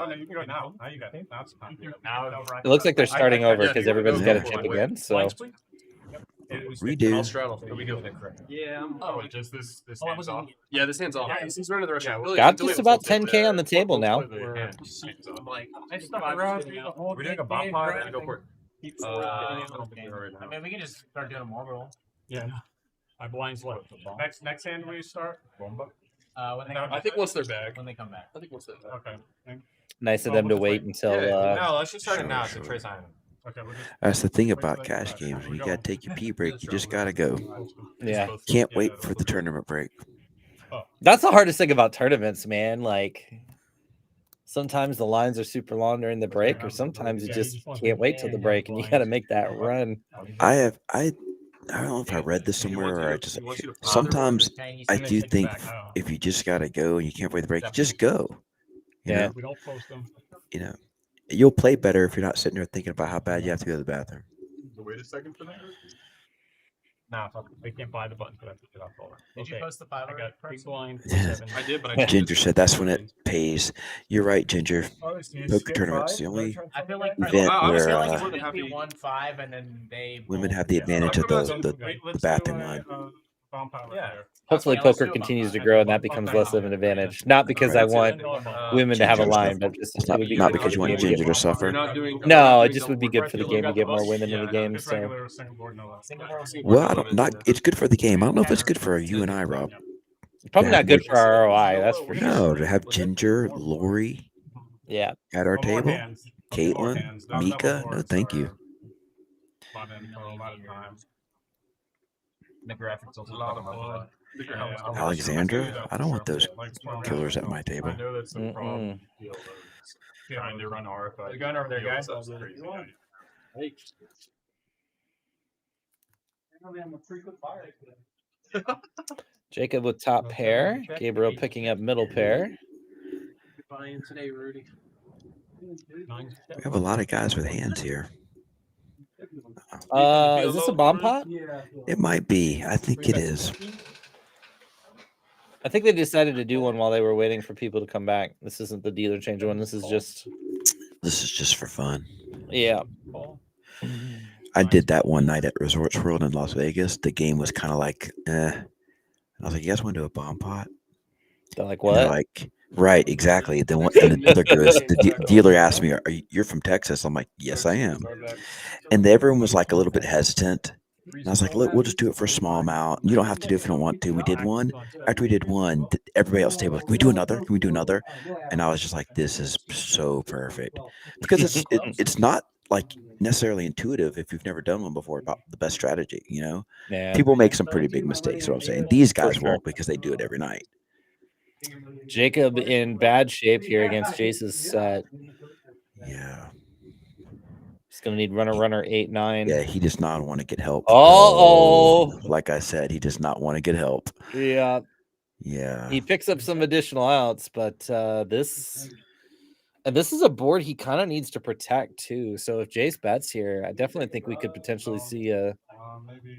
no, you can go now. Now you got it. Now it's time. It looks like they're starting over because everybody's got a Yeah. chip again. So Redo. Are we doing it correct? Yeah. Oh, just this hands wasn't- off. Yeah, this hand's off. Yeah, He's running the rush out. got just about 10K on the table now. I'm like, I stuck around through the whole We're doing a game, bomb pot. driving. Go for it. I I don't think we're right now. mean, we can just start doing them orbital. Yeah. My blinds left. Next hand we start. Bomba. When they come I think back. once they're back. When they come back. I think once they're back. Okay. Nice of them to wait until. No, let's just start it now. Sure, So Trey's on. Okay. We'll just That's the thing about cash games. When you got to take your pee break, you just got to go. Yeah. Can't wait for the tournament break. That's the hardest thing about tournaments, man. Like sometimes the lines are super long during the break, or sometimes you just can't wait till the break, and you got to make that run. I don't know if I read this somewhere or I just sometimes I do think if you just got to go and you can't wait the break, just go. You know? We don't post them. You know, you'll play better if you're not sitting there thinking about how bad you have to go to the bathroom. Wait a second for that. Nah, I can't buy the button, but I have to get off all that. Did you post the file? I got big blind. Yeah. I did, but I Ginger said that's when it pays. You're right, Ginger. Poker tournaments, the only I feel like event where feel like it would be 1-5 and then they women have the advantage of the bathroom line. Yeah. Hopefully, poker continues to grow, and that becomes less of an advantage. Not because I want women to have a line, but just It's it would be not good because you for the want game Ginger to suffer. No, it just would be good for the game to get more women in the game. So Well, I don't not. It's good for the game. I don't know if it's good for you and I, Rob. probably not good for our ROI. That's for sure. No, to have Ginger, Lori, Yeah. at our table, Caitlin, Mika. No, thank you. The graphics also talk about Alexandra, I don't want those killers at my table. I know that's the problem. Trying to run RFI. You going over there, guys? Jacob with top pair. Gabriel picking up middle pair. Buying today, Rudy. We have a lot of guys with hands here. Is this a bomb pot? It might be. I think it is. I think they decided to do one while they were waiting for people to come back. This isn't the dealer change one. This is just. This is just for fun. Yeah. I did that one night at Resorts World in Las Vegas. The game was kind of like, I was like, you guys want to do a bomb pot? They're like, And what? they're like, right, exactly. Then one, and another goes, dealer asked me, you're from Texas? I'm like, yes, I am. And everyone was like a little bit hesitant. And I was like, look, we'll just do it for a small amount. You don't have to do it if you don't want to. We did one. After we did one, everybody else table, can we do another? Can we do another? And I was just like, this is so perfect. Because it's not like necessarily intuitive if you've never done one before about the best strategy, you know? Yeah. People make some pretty big mistakes, what I'm saying. These guys won't because they do it every night. Jacob in bad shape here against Jace's set. Yeah. He's going to need runner 8-9. Yeah, he does not want to get help. Uh-oh. Like I said, he does not want to get help. Yeah. Yeah. He picks up some additional outs, but this is a board he kind of needs to protect too. So if Jace bets here, I definitely think we could potentially see a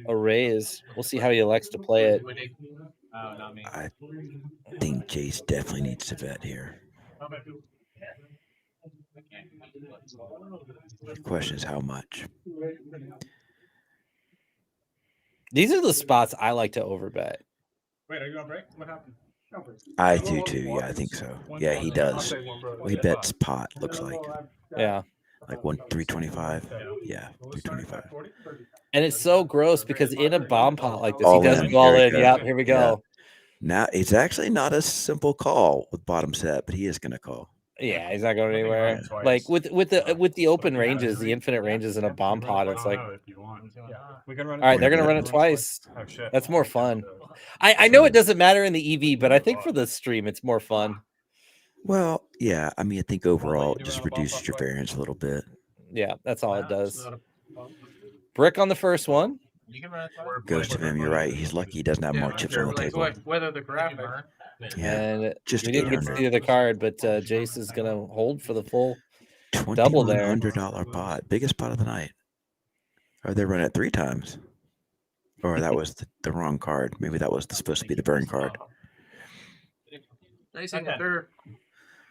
raise. We'll see how he elects to play it. I think Jace definitely needs to bet here. The question is how much. These are the spots I like to overbet. Wait, are you on break? What happened? I do too. Yeah, I think so. Yeah, he does. Well, he bets pot, looks like. Yeah. Like 325. Yeah, 325. And it's so gross because in a bomb pot like this, All he doesn't in. go all Here we in. go. Yeah, here we go. Yeah. Now it's actually not a simple call with bottom set, but he is going to call. Yeah, he's not going anywhere. Like with the open ranges, the infinite ranges in a bomb pot, it's like, all right, they're gonna run it twice. That's more fun. I know it doesn't matter in the EV, but I think for the stream, it's more fun. Well, yeah. I mean, I think overall it just reduces your variance a little bit. Yeah, that's all it does. Brick on the first one. Goes to him. You're right. He's lucky he doesn't have more chips on the table. Whether the graphic Yeah, And just we didn't get to see the card, but Jace is going to hold for the full double there. $2,100 pot, biggest pot of the night. Or they run it 3 times. Or that was the wrong card. Maybe that was supposed to be the burn card. Nice anchor.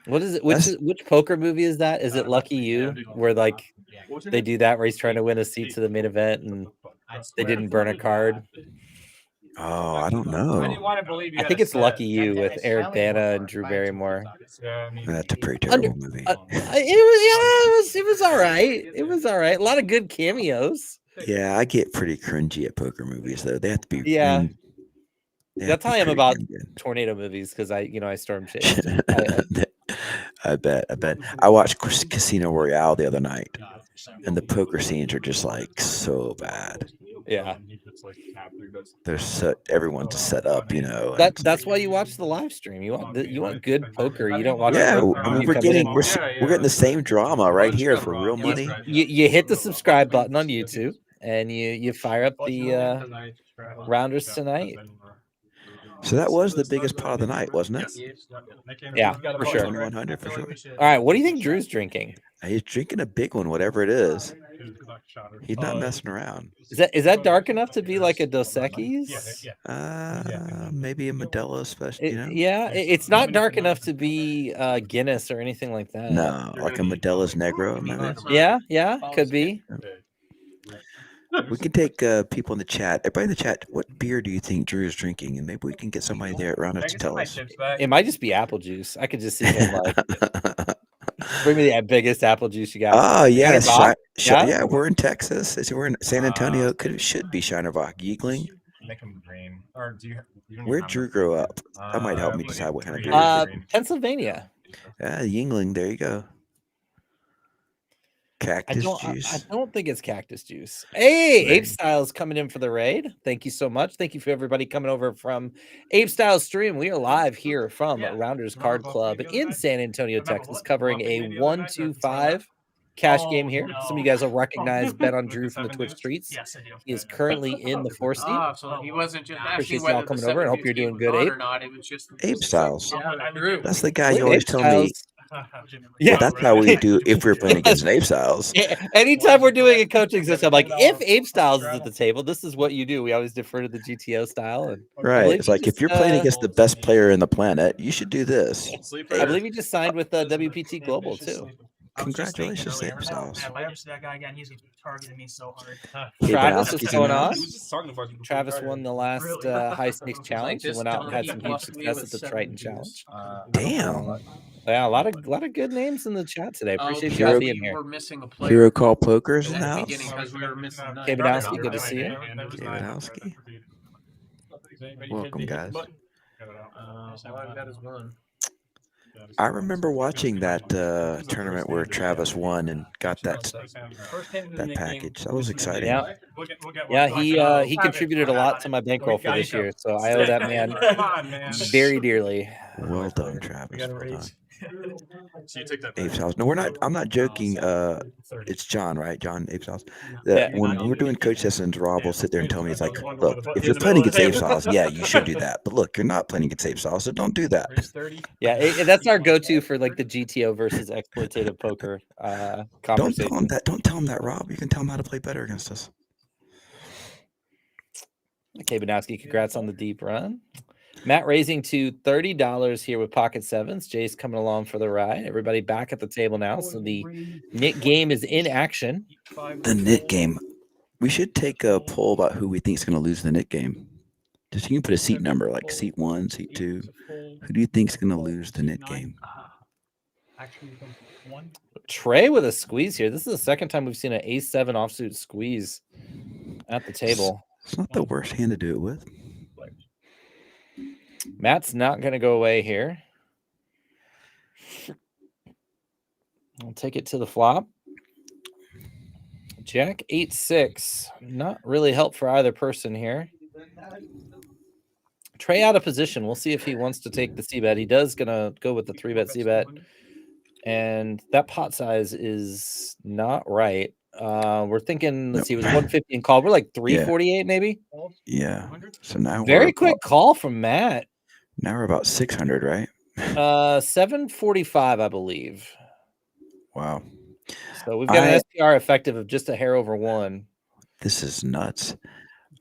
What is it? Which poker movie is that? Is it Lucky You, where like they do that where he's trying to win a seat to the main event and they didn't burn a card? Oh, I don't know. I didn't want to believe you. I think it's Lucky You with Eric Bana and Drew Barrymore. That's a pretty terrible movie. It was all right. It was all right. A lot of good cameos. Yeah, I get pretty cringy at poker movies though. They have to be. Yeah. That's how I am about tornado movies because I storm chase. I bet. I watched Casino Royale the other night, and the poker scenes are just like so bad. Yeah, there's everyone's set up, That's why you watch the live stream. You want good poker. You don't watch. Yeah, I mean, we're getting the same drama right here for real money. You hit the subscribe button on YouTube and you fire up the rounders tonight. So that was the biggest pot of the night, wasn't it? Yeah, for sure. 2,100 for sure. All right, what do you think Drew's drinking? He's drinking a big one, whatever it is. He's not messing around. Is that dark enough to be like a Dos Equis? Maybe a Modelo special. Yeah, it's not dark enough to be Guinness or anything like that. No, like a Modelo's Negro. Maybe. Yeah, could be. We can take people in the chat. Everybody in the chat, what beer do you think Drew is drinking? And maybe we can get somebody there around us to tell us. It might just be apple juice. I could just see him like, bring me the biggest apple juice you got. Oh, yeah. Yeah, we're in Texas. We're in San Antonio. Should be Shinerbach. Yeagling. Make them green. Or do you where'd Drew grow up? That might help me decide what kind of beer. Pennsylvania. Yeah, Yingling. There you go. Cactus juice. I don't think it's cactus juice. Hey, Ape Styles coming in for the raid. Thank you so much. Thank you for everybody coming over from Ape Styles stream. We are live here from Rounders Card Club in San Antonio, Texas, covering a 1-2-5 cash game here. Some of you guys will recognize BetOnDrew from the Twitch streets. Yes, I do. He is currently in the 4 seat. So he wasn't just appreciate y'all coming over and hope you're doing good, Ape. Ape Styles. Yeah, that's the guy you always tell me. Yeah, that's how we do if we're playing against Ape Styles. Anytime we're doing a coaching system, I'm like, if Ape Styles is at the table, this is what you do. We always defer to the GTO style. And right. It's like if you're playing against the best player in the planet, you should do this. I believe he just signed with WPT Global too. Congratulations, Ape Styles. I watched that guy again. He's targeting me so hard. Travis, what's going on? Travis won the last high stakes challenge and went out and had some huge success at the Triton challenge. Damn. Yeah, a lot of good names in the chat today. Appreciate you all being here. Hero Call Poker's in the house. Kabanowski, good to see you. Kabanowski. Welcome, guys. I remember watching that tournament where Travis won and got that package. That was exciting. Yeah, he contributed a lot to my bankroll for this year, so I owe that man very dearly. Well done, Travis. Well done. So you take that Ape Styles. No, I'm not joking. It's John, right? John Ape Styles. When we're doing coach sessions, Rob will sit there and tell me, it's like, look, if you're playing against Ape Styles, yeah, you should do that. But look, you're not playing against Ape Styles, so don't do that. Yeah, that's our go-to for like the GTO versus exploitative poker conversation. Don't tell him that, Rob. You can tell him how to play better against us. Kabanowski, congrats on the deep run. Matt raising to $30 here with pocket sevens. Jay's coming along for the ride. Everybody back at the table now. So the knit game is in action. The knit game. We should take a poll about who we think is going to lose the knit game. Just you can put a seat number, like seat 1, seat 2. Who do you think is going to lose the knit game? Trey with a squeeze here. This is the second time we've seen an A7 offsuit squeeze at the table. It's not the worst hand to do it with. Matt's not going to go away here. I'll take it to the flop. Jack 8-6. Not really help for either person here. Trey out of position. We'll see if he wants to take the c-bet. He does going to go with the 3-bet c-bet. And that pot size is not right. We're thinking, let's see, it was 150 and call. We're like 348 maybe. Yeah. So now very quick call from Matt. Now we're about 600, right? 745, I believe. Wow. So we've got an SPR effective of just a hair over 1. This is nuts.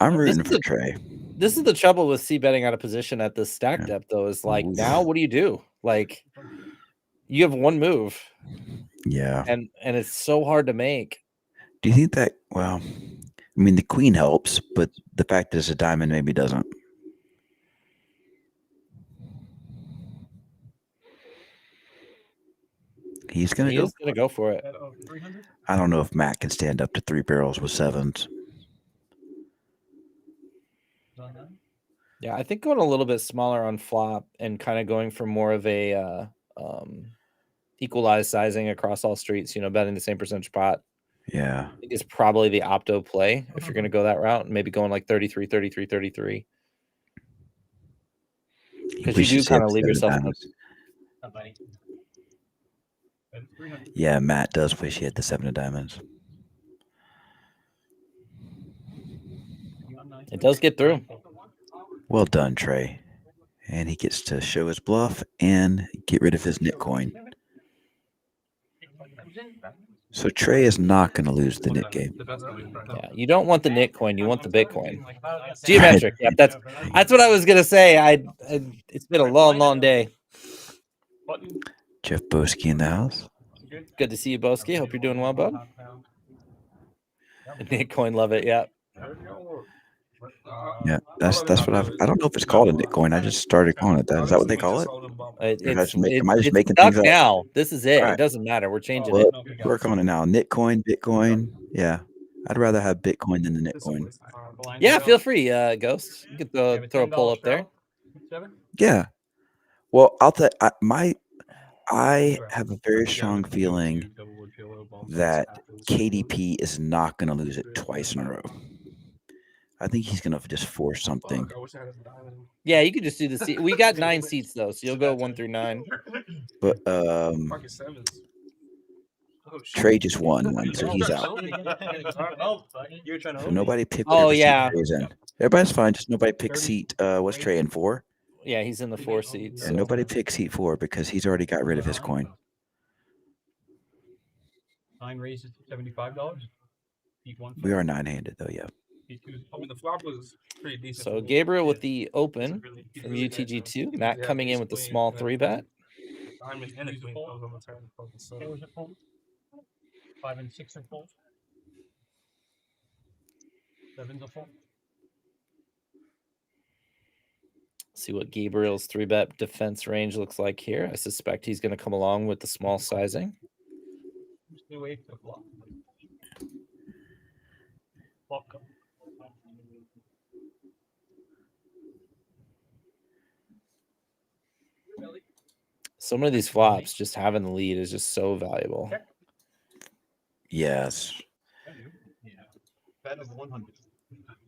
I'm rooting for Trey. This is the trouble with C betting out of position at this stack depth, though, is like, now what do you do? Like, you have 1 move. Yeah. And it's so hard to make. Do you think that, well, I mean, the queen helps, but the fact that it's a diamond maybe doesn't. He's going to go for it. I don't know if Matt can stand up to 3 barrels with 7s. Yeah, I think going a little bit smaller on flop and kind of going for more of a equalized sizing across all streets, betting the same percentage pot. Yeah. I think is probably the opto play if you're going to go that route. Maybe going like 33, 33, 33. Because you do kind of leave yourself. Yeah, Matt does wish he had the 7 of diamonds. It does get through. Well done, Trey. And he gets to show his bluff and get rid of his knit coin. So Trey is not going to lose the knit game. Yeah, you don't want the knit coin. You want the Bitcoin. Geometric. Yeah, that's what I was going to say. It's been a long, long day. Jeff Boski in the house. Good to see you, Boski. Hope you're doing well, bud. Knit coin, love it. Yeah. Yeah, that's what I don't know if it's called a knit coin. I just started calling it that. Is that what they call it? Am I just making things up? Now, this is it. Right. It doesn't matter. We're changing it. Work on it now. Knit coin, Bitcoin. Yeah, I'd rather have Bitcoin than the knit coin. Yeah, feel free, Ghost. You can throw a poll up there. Yeah. Well, I have a very strong feeling that KDP is not going to lose it twice in a row. I think he's going to just force something. Yeah, you could just do the seat. We got 9 seats, though, so you'll go 1 through 9. But Trey just won one, so he's out. So nobody picked whatever seat Trey's in. Everybody's fine. Just nobody pick seat. What's Trey in 4? Yeah, he's in the 4 seats. And nobody pick seat 4 because he's already got rid of his coin. 9 raises to $75. We are 9-handed, though, yeah. I mean, the flop was pretty decent. So Gabriel with the open from UTG2. Matt coming in with the small 3-bet. 5 and 6 are full. 7's a full. See what Gabriel's 3-bet defense range looks like here. I suspect he's going to come along with the small sizing. Some of these flops, just having the lead is just so valuable. Yes. Bet of 100.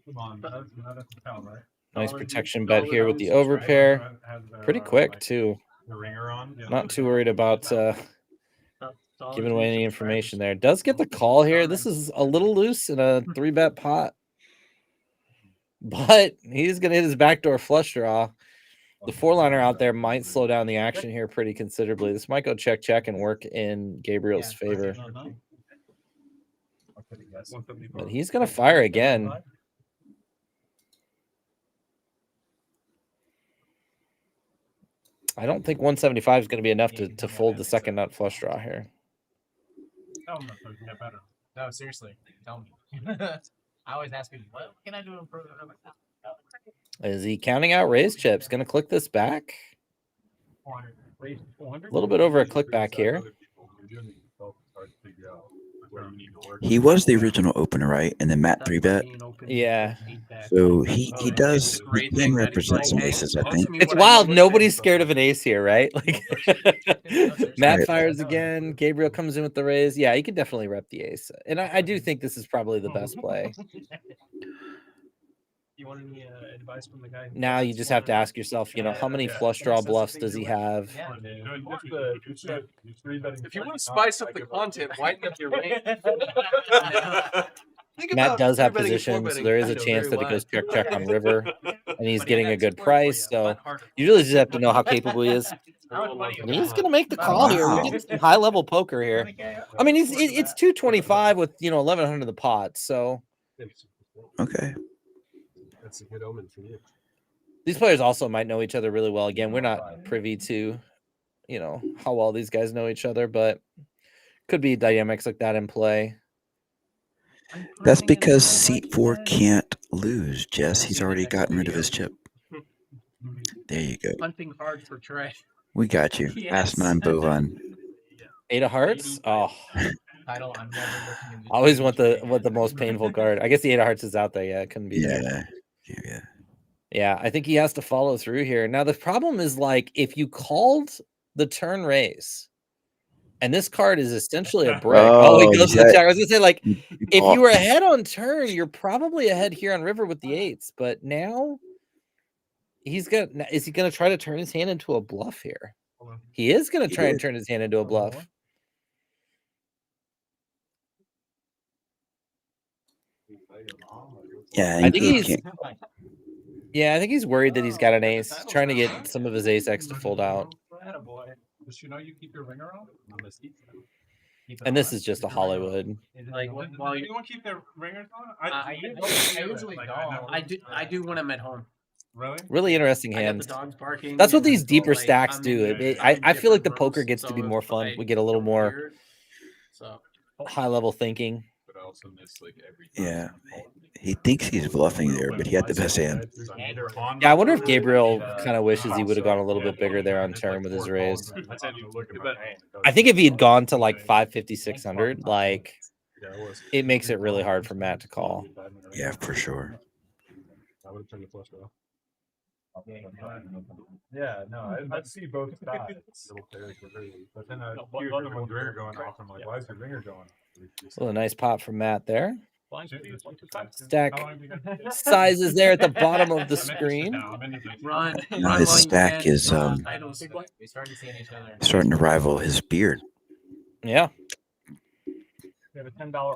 Come on, that's a count, right? Nice protection bet here with the overpair. Pretty quick, too. Not too worried about giving away any information there. Does get the call here. This is a little loose in a 3-bet pot. But he's going to hit his backdoor flush draw. The 4-liner out there might slow down the action here pretty considerably. This might go check, and work in Gabriel's favor. But he's going to fire again. I don't think 175 is going to be enough to fold the second nut flush draw here. No, seriously. Tell me. I always ask people, what can I do to improve it? I'm like, no. Is he counting out raise chips? Going to click this back? A little bit over a click back here. He was the original opener, right? And then Matt 3-bet. Yeah. So he can represent some aces, I think. It's wild. Nobody's scared of an ace here, right? Like Matt fires again. Gabriel comes in with the raise. Yeah, he can definitely rep the ace. And I do think this is probably the best play. You want any advice from the guy? Now you just have to ask yourself, how many flush draw bluffs does he have? If you want to spice up the content, lighten up your range. Matt does have positions. So there is a chance that it goes check on river and he's getting a good price. So you really just have to know how capable he is. And he's going to make the call here. We get some high level poker here. I mean, it's 225 with 1100 the pot. So okay, that's a good omen for you. These players also might know each other really well. Again, we're not privy to how well these guys know each other, but could be dynamics like that in play. That's because seat 4 can't lose, Jess. He's already gotten rid of his chip. There you go. Hunting hard for Trey. We got you. Yes. Ask 9 Bovine. 8 of hearts. Oh, always want the most painful card. I guess the 8 of hearts is out there. Yeah, it couldn't be there. Yeah, I think he has to follow through here. Now the problem is, like, if you called the turn raise, and this card is essentially a brick. He goes to the check. I was gonna say, like, if you were ahead on turn, you're probably ahead here on river with the 8s. But now is he gonna try to turn his hand into a bluff here? He is gonna try and turn his hand into a bluff. Yeah, I think he's worried that he's got an ace, trying to get some of his ace X to fold out. Does you know you keep your ringer on? And this is just a Hollywood. Like, while you want to keep the ringers on? I usually don't. I do when I'm at home. Really interesting hands. dogs barking That's what and these deeper like, stacks I'm do. in I feel like the different poker rooms, gets to be so more if fun. I We get a little more hear it, so high level thinking. But I also miss like every Yeah. He thinks he's bluffing there, but he had the best hand. Yeah, I wonder if Gabriel kind of wishes he would have gone a little bit bigger there on turn with his raise. I think if he had gone to like 550, 600, like, it makes it really hard for Matt to call. Yeah, for sure. I would have turned the flush draw. Yeah, no, I'd see both sides. But then I hear someone's ringer going off. I'm like, why is your ringer going? Well, a nice pop from Matt there. Stack size is there at the bottom of the screen. Now his stack is starting to rival his beard. Yeah.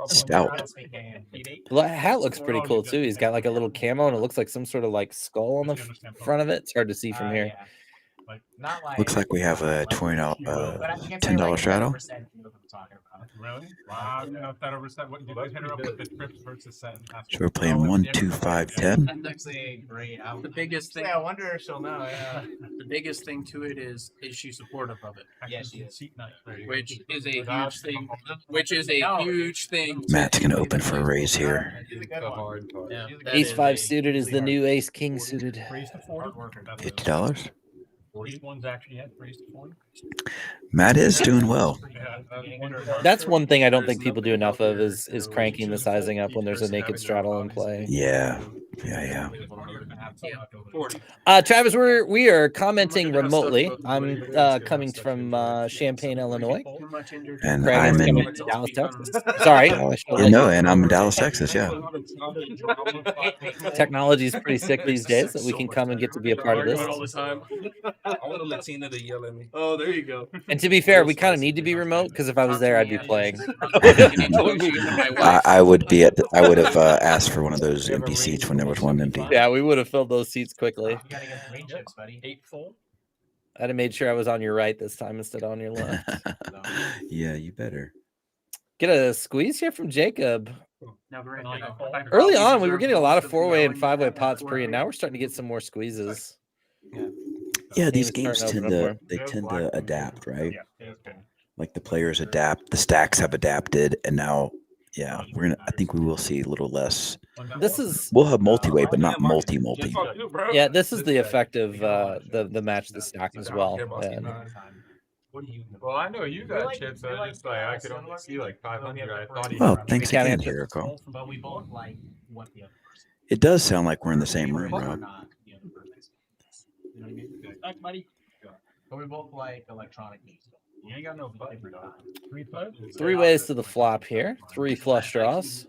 Stout. Well, that hat looks pretty cool too. He's got like a little camo, and it looks like some sort of like skull on the front of it. It's hard to see from here. Looks like we have a $10 straddle. Really? Wow, you know, that overset. What you hit her up with the trips versus set. So we're playing 1, 2, 5, 10. That's actually great. The biggest thing. I wonder if she'll know. Yeah. The biggest thing to it is she supportive of it? Yeah, she is. Which is a huge thing. Which is a huge thing. Matt's gonna open for a raise here. Yeah, Ace 5 suited is the new ace king suited. $50. Each one's actually had raised to 40. Matt is doing well. That's one thing I don't think people do enough of is cranking the sizing up when there's a naked straddle in play. Yeah. Travis, we are commenting remotely. I'm coming from Champaign, Illinois. And Craig I'm is in coming from Dallas, Texas. Sorry. and I'm in Dallas, Texas. Yeah. Technology is pretty sick these days that we can come and get to be a part of this. All the time. I want a Latina to yell at me. Oh, there you go. And to be fair, we kind of need to be remote because if I was there, I'd be playing. I would be at. I would have asked for one of those empty seats when there was one empty. Yeah, we would have filled those seats quickly. You gotta get the range chips, buddy. 8 full. I'd have made sure I was on your right this time instead of on your left. Yeah, you better. Get a squeeze here from Jacob. Now, Early on, we were getting a lot of 4-way and 5-way pots pre, and now we're starting to get some more squeezes. Yeah, these games tend to adapt, right? Like the players adapt, the stacks have adapted, and now, yeah, I think we will see a little less. We'll have multi-way, but not multi. Yeah, this is the effect of the match the stack as well. And Well, I know you got chips. I just I could only see like 500. I thought he. Well, thanks again, Jericho. But we both like what the other person. It does sound like we're in the same room, Rob. Thanks, buddy. But we both like electronic music. You ain't got no button. 3 ways to the flop here. 3 flush draws.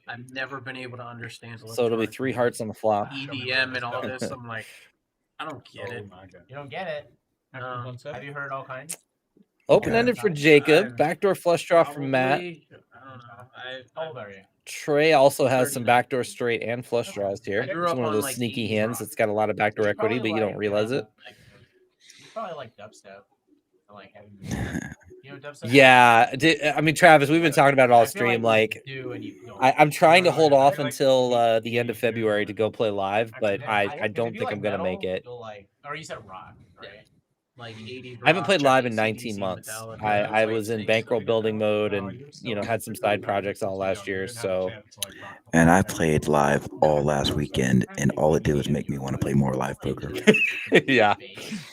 I've never been able to understand. So it'll be 3 hearts on the flop. EDM and all this. I'm like, I don't get it. You don't get it. Have you heard all kinds? Open-ended for Jacob. Backdoor flush draw from Matt. I don't How old are you? Trey also has some backdoor straight and flush draws here. grew It's up one of on, those like, sneaky 80s hands rock. that's got a lot of backdoor You equity, but probably you don't like, realize it. You probably like dubstep. Or like heavy music. You know what dubstep? Yeah, I mean, Travis, we've been talking about it all I feel stream. Like, do and you don't. I'm trying to hold off until the end of February to go play live, but I don't think I'm gonna make it. You'll like, or you said rock, right? Like 80s I haven't rock, played live in Chinese 19 CDC, months. Metallica, I White was in Snake, bankroll stuff like building that. mode and had some side projects all last year. So And I played live all last weekend, and all it did was make me want to play more live poker. yeah,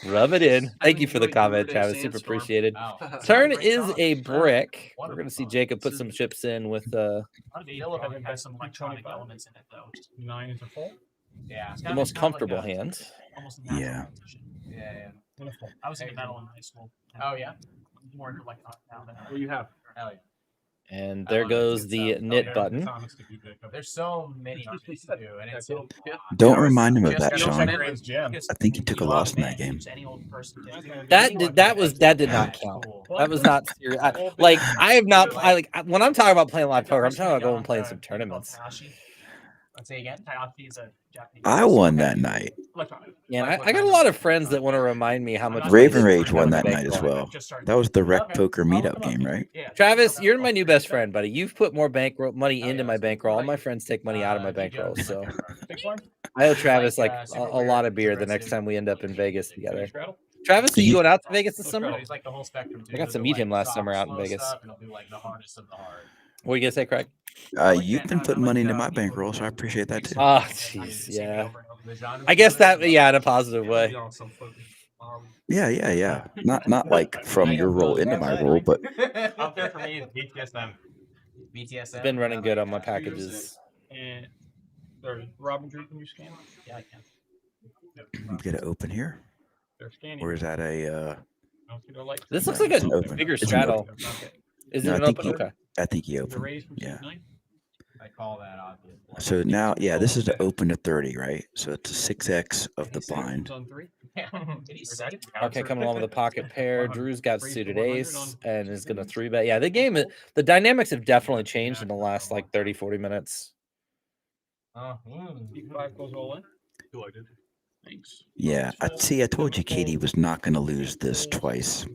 rub it in. Thank you for the comment, Travis. Super appreciated. Turn is a brick. We're gonna see Jacob put some chips in with Philip has some electronic elements in it though. 9 is a full. Yeah, it's the kind of most it's kind of comfortable like a, hand. almost a natural Yeah. position. Yeah. I was into metal in high school. Oh yeah. More into like now than What do you have? hell yeah. And I there love it. goes It's the good knit stuff. button. There's so many options to do, and it's Don't remind him of just that, go Sean. check it. I think he took a loss in that game. Any old person can. That did not count. That was not serious. Like I have not. When I'm talking about playing live poker, I'm talking about going and playing some tournaments. Let's say again. Tayashi is a Japanese. I won that night. Yeah, and I got a lot of friends that want to remind me how much Raven money they Rage spent won on that the night as bankroll. well. That was the Rec Poker meetup game, right? Travis, you're my new best friend, buddy. You've put more bankroll money into my bankroll. All my friends take money out of my bankroll, so I owe Travis like a lot of beer the next time we end up in Vegas together. Travis, are you going out to Vegas this summer? He's like the whole spectrum. I got to meet him last summer out in Vegas. Do like the hardest of the hard. What are you gonna say, Craig? You've been putting money into my bankroll, so I appreciate that too. Oh, jeez, yeah. I guess that, yeah, in a positive way. Yeah. Not like from your roll into my roll, but Up there for me is BTSM. It's been running good on my packages. And sorry, Robin, can you scan? Yeah, I can. I'm gonna open here. They're scanning. Or is that a? This looks like it's an a open. bigger It's an straddle. open. Is No, it an I think open? he- Okay. I think he opened. Yeah. I call that obvious. So now, yeah, this is the open to 30, right? So it's a 6x of the blind. Okay, coming along with a pocket pair. Drew's got suited ace and is going to 3-bet. Yeah, the dynamics have definitely changed in the last like 30, 40 minutes. Five goes all in. Thanks. Yeah, I told you Katie was not going to lose this twice.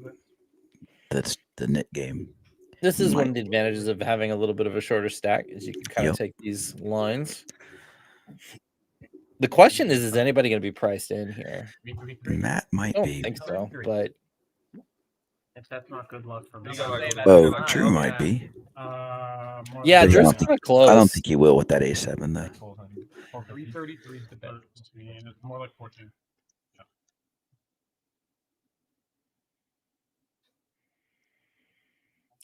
That's the knit game. This is one of the advantages of having a little bit of a shorter stack, is you can kind of take these lines. The question is anybody going to be priced in here? Matt might I don't be. think so, but If that's not good luck for me. Oh, Drew might be. yeah, But Drew's kind of close. I don't think he will with that A7 though. 333 is the bet. And it's more like 14.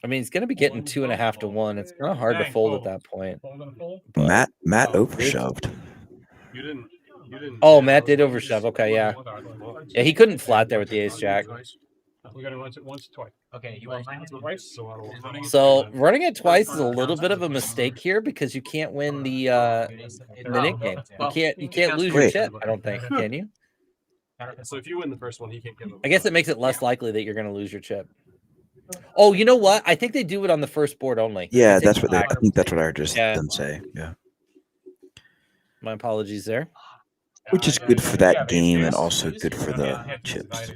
I mean, he's going to be getting 2.5 to 1. It's kind of hard to fold at that point. Matt overshoved. You didn't. Oh, Matt did overshove. Okay, yeah. Yeah, he couldn't flat there with the ace jack. We're going to run it once, twice. Okay, you want mine twice? So running it twice is a little bit of a mistake here because you can't win the knit game. You can't lose your chip. I don't think, can you? So if you win the first one, he can't give him. I guess it makes it less likely that you're going to lose your chip. Oh, you know what? I think they do it on the first board only. Yeah, that's what I think. That's what I heard them say. Yeah. My apologies there. Which is good for that game and also good for the chips.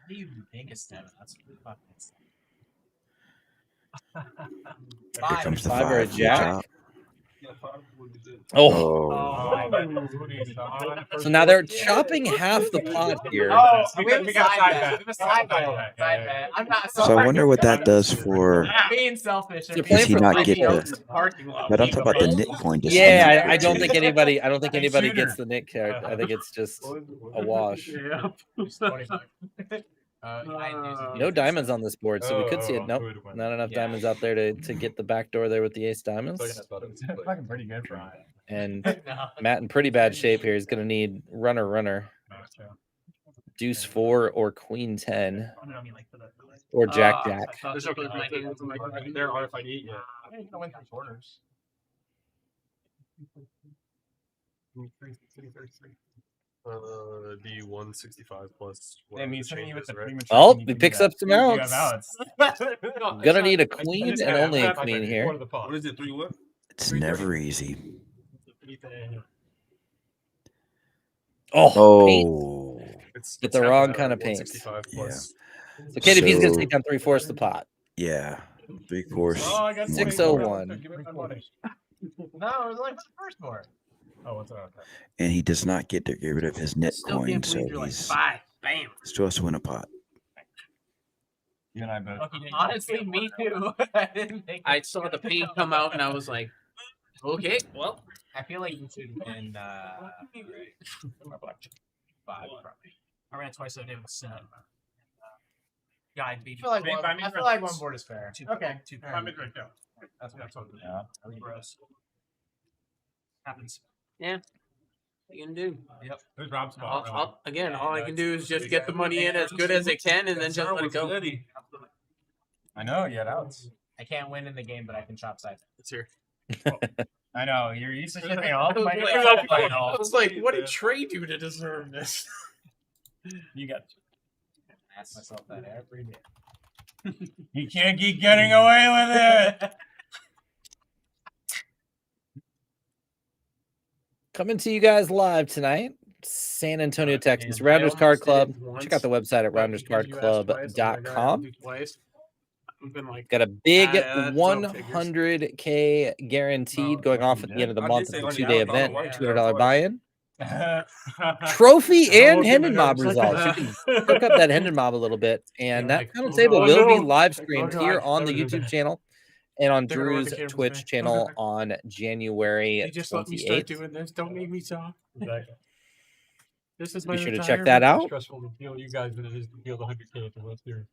you think is 7? That's fucking Here comes the 5 or a 5. jack. Oh. So now they're chopping half the pot here. Oh, we have a side bet. I'm not. So I wonder what that does for. Being selfish. Does he not get the? But I'm talking about the knit coin. Yeah, I don't think anybody. I don't think anybody gets the knit card. I think it's just a wash. No diamonds on this board, so we could see it. Nope, not enough diamonds out there to get the back door there with the ace diamonds. Fucking pretty good for him. And Matt in pretty bad shape here. He's going to need runner, deuce 4 or queen 10, or jack. They're RFID. Yeah. I mean, you can win 3 quarters. The 165 plus. Damn, he's hitting you with the premature. Oh, when you he do picks that. up some You have outs. outs. Gonna need a queen and only a queen here. What is it? 3 what? It's never easy. Oh, paint. It's With the wrong kind of paint. 165 plus. So KDP's gonna So- take down 3/4 the pot. Yeah, 3/4. Oh, I got 601. Give me my money. No, it was like the first board. Oh, what's that? And he does not get to get rid of his net Still coin, can't so believe you're like he's 5. Bam. still has to win a pot. You and I both. Honestly, me too. I saw the paint come out and I was like, okay, well. I feel like you should win. 5 probably. I ran twice a day with 7. Guide beat. I feel like one board is fair. Okay. 2 5 mid right now. That's what yeah. Happens. Yeah. What you can do? Yep. There's Rob's spot. Again, all I can do is just get the money in as good as I can and then just let it go. I know, you had outs. I can't win in the game, but I can chop side. It's here. I know, you're used to shipping off. I was like, what did Trey do to deserve this? You got to ask myself that every day. You can't keep getting away with it. Coming to you guys live tonight, San Antonio, Texas. Rounders Card Club. Check out the website at rounderscardclub.com. Got a big 100K guaranteed going off at the end of the month at the 2-day event. $200 buy-in. Trophy and Hendon Mob results. You can hook up that Hendon Mob a little bit, and that final table will be live streamed here on the YouTube channel and on Drew's Twitch channel on January 28th. Just let me start doing this. Don't make me talk. This is my Be sure to check that out. Stressful to feel you guys than it is to feel the 100K at the World Series.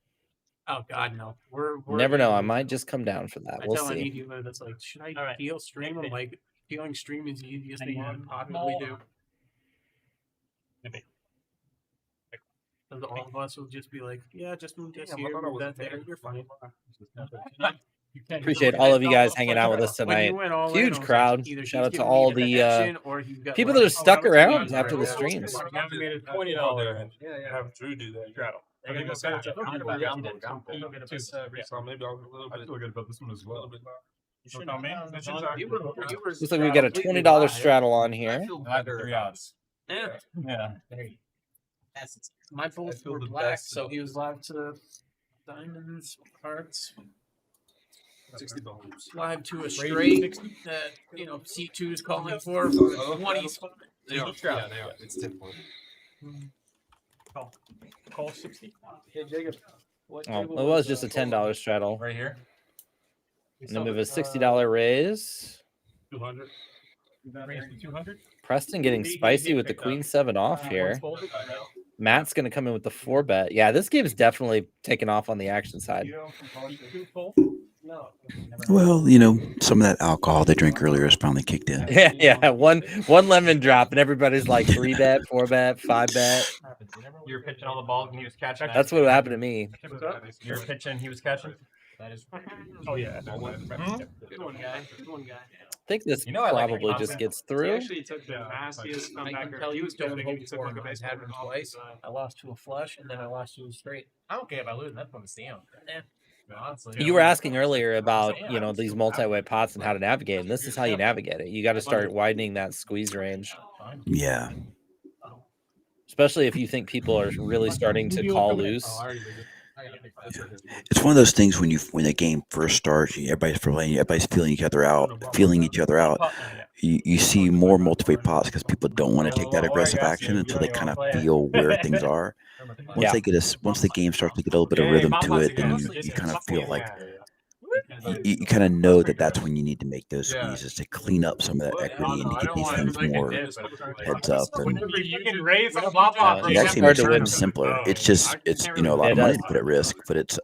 Oh God, no. We're Never know. I might just come down for that. I We'll tell any see. dealer that's like, should I deal stream? I'm like, dealing stream is the easiest thing you can possibly do. And all of us will just be like, yeah, just move this here, move that there. You're fine. Appreciate all of you guys hanging out with us When tonight. you went all in, Huge I was like, crowd. either Shout out he's to giving all me the connection or he's got people like- that are stuck Oh, around yeah, after the yeah. streams. You have made it $20. Yeah. Have Drew do that. Straddle. I think that's maybe I'll a little bit. I feel good about this one as well. You should know me. Looks like we got a $20 straddle on here. I have 3 outs. Yeah. Yeah. My both were black, so he was live to diamonds, hearts. $60. Live to a straight that, C2 is calling for 20s. They are. Yeah, they are. It's 10 points. Call 60. Hey, Jacob. Oh, it was just a $10 straddle. Right here. And then we have a $60 raise. 200. 200. Preston getting spicy with the Queen 7 off here. Matt's going to come in with the 4-bet. Yeah, this game's definitely taken off on the action side. Well, some of that alcohol they drank earlier has finally kicked in. Yeah. One lemon drop, and everybody's like 3-bet, 4-bet, 5-bet. You were pitching all the balls and he was catching. That's what happened to me. You were pitching, he was catching. That is. Oh yeah. Good one, guy. Good one, guy. I think this I like probably it. just gets He through. actually took the nastiest comebacker. He was going home for him. I had him twice. I lost to a flush, and then I lost to a straight. I don't care about losing. That's what I'm seeing. Honestly. You were asking earlier about, these multi-way pots and how to navigate, and this is how you navigate it. You got to start widening that squeeze range. Yeah. Especially if you think people are really starting to call loose. It's one of those things when the game first starts, everybody's feeling each other out. You see more multi-way pots because people don't want to take that aggressive action until they kind of feel where things are. Once the game starts to get a little bit of rhythm to it, then you kind of feel like you kind of know that's when you need to make those squeezes to clean up some of that equity and to get these things more heads up. And it actually makes it simpler. It's a lot of money to put at risk, but it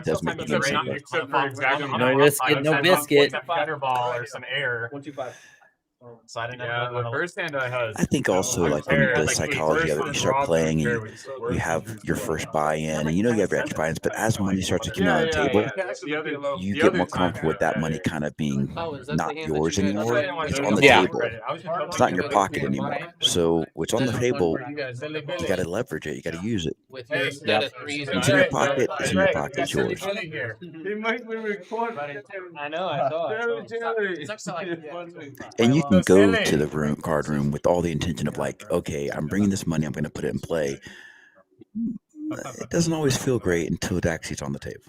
does make the game simpler. No risk it, no biscuit. Gutter ball or some air. 125. So I didn't the first hand I had. I think also like when the psychology of it, you start playing and you you have your first buy-in, and you know you have your extra buy-ins, but as money starts accumulating on the table, you get more comfortable with that money kind of being not yours anymore. It's on the table. It's not in your pocket anymore. So what's on the table, you got to leverage it. You got to use it. With your set of threes. It's in your pocket. It's in your pocket. It's yours. He might be recording. I know, I saw it. And you can go to the card room with all the intention of like, okay, I'm bringing this money, I'm going to put it in play. It doesn't always feel great until it actually is on the table.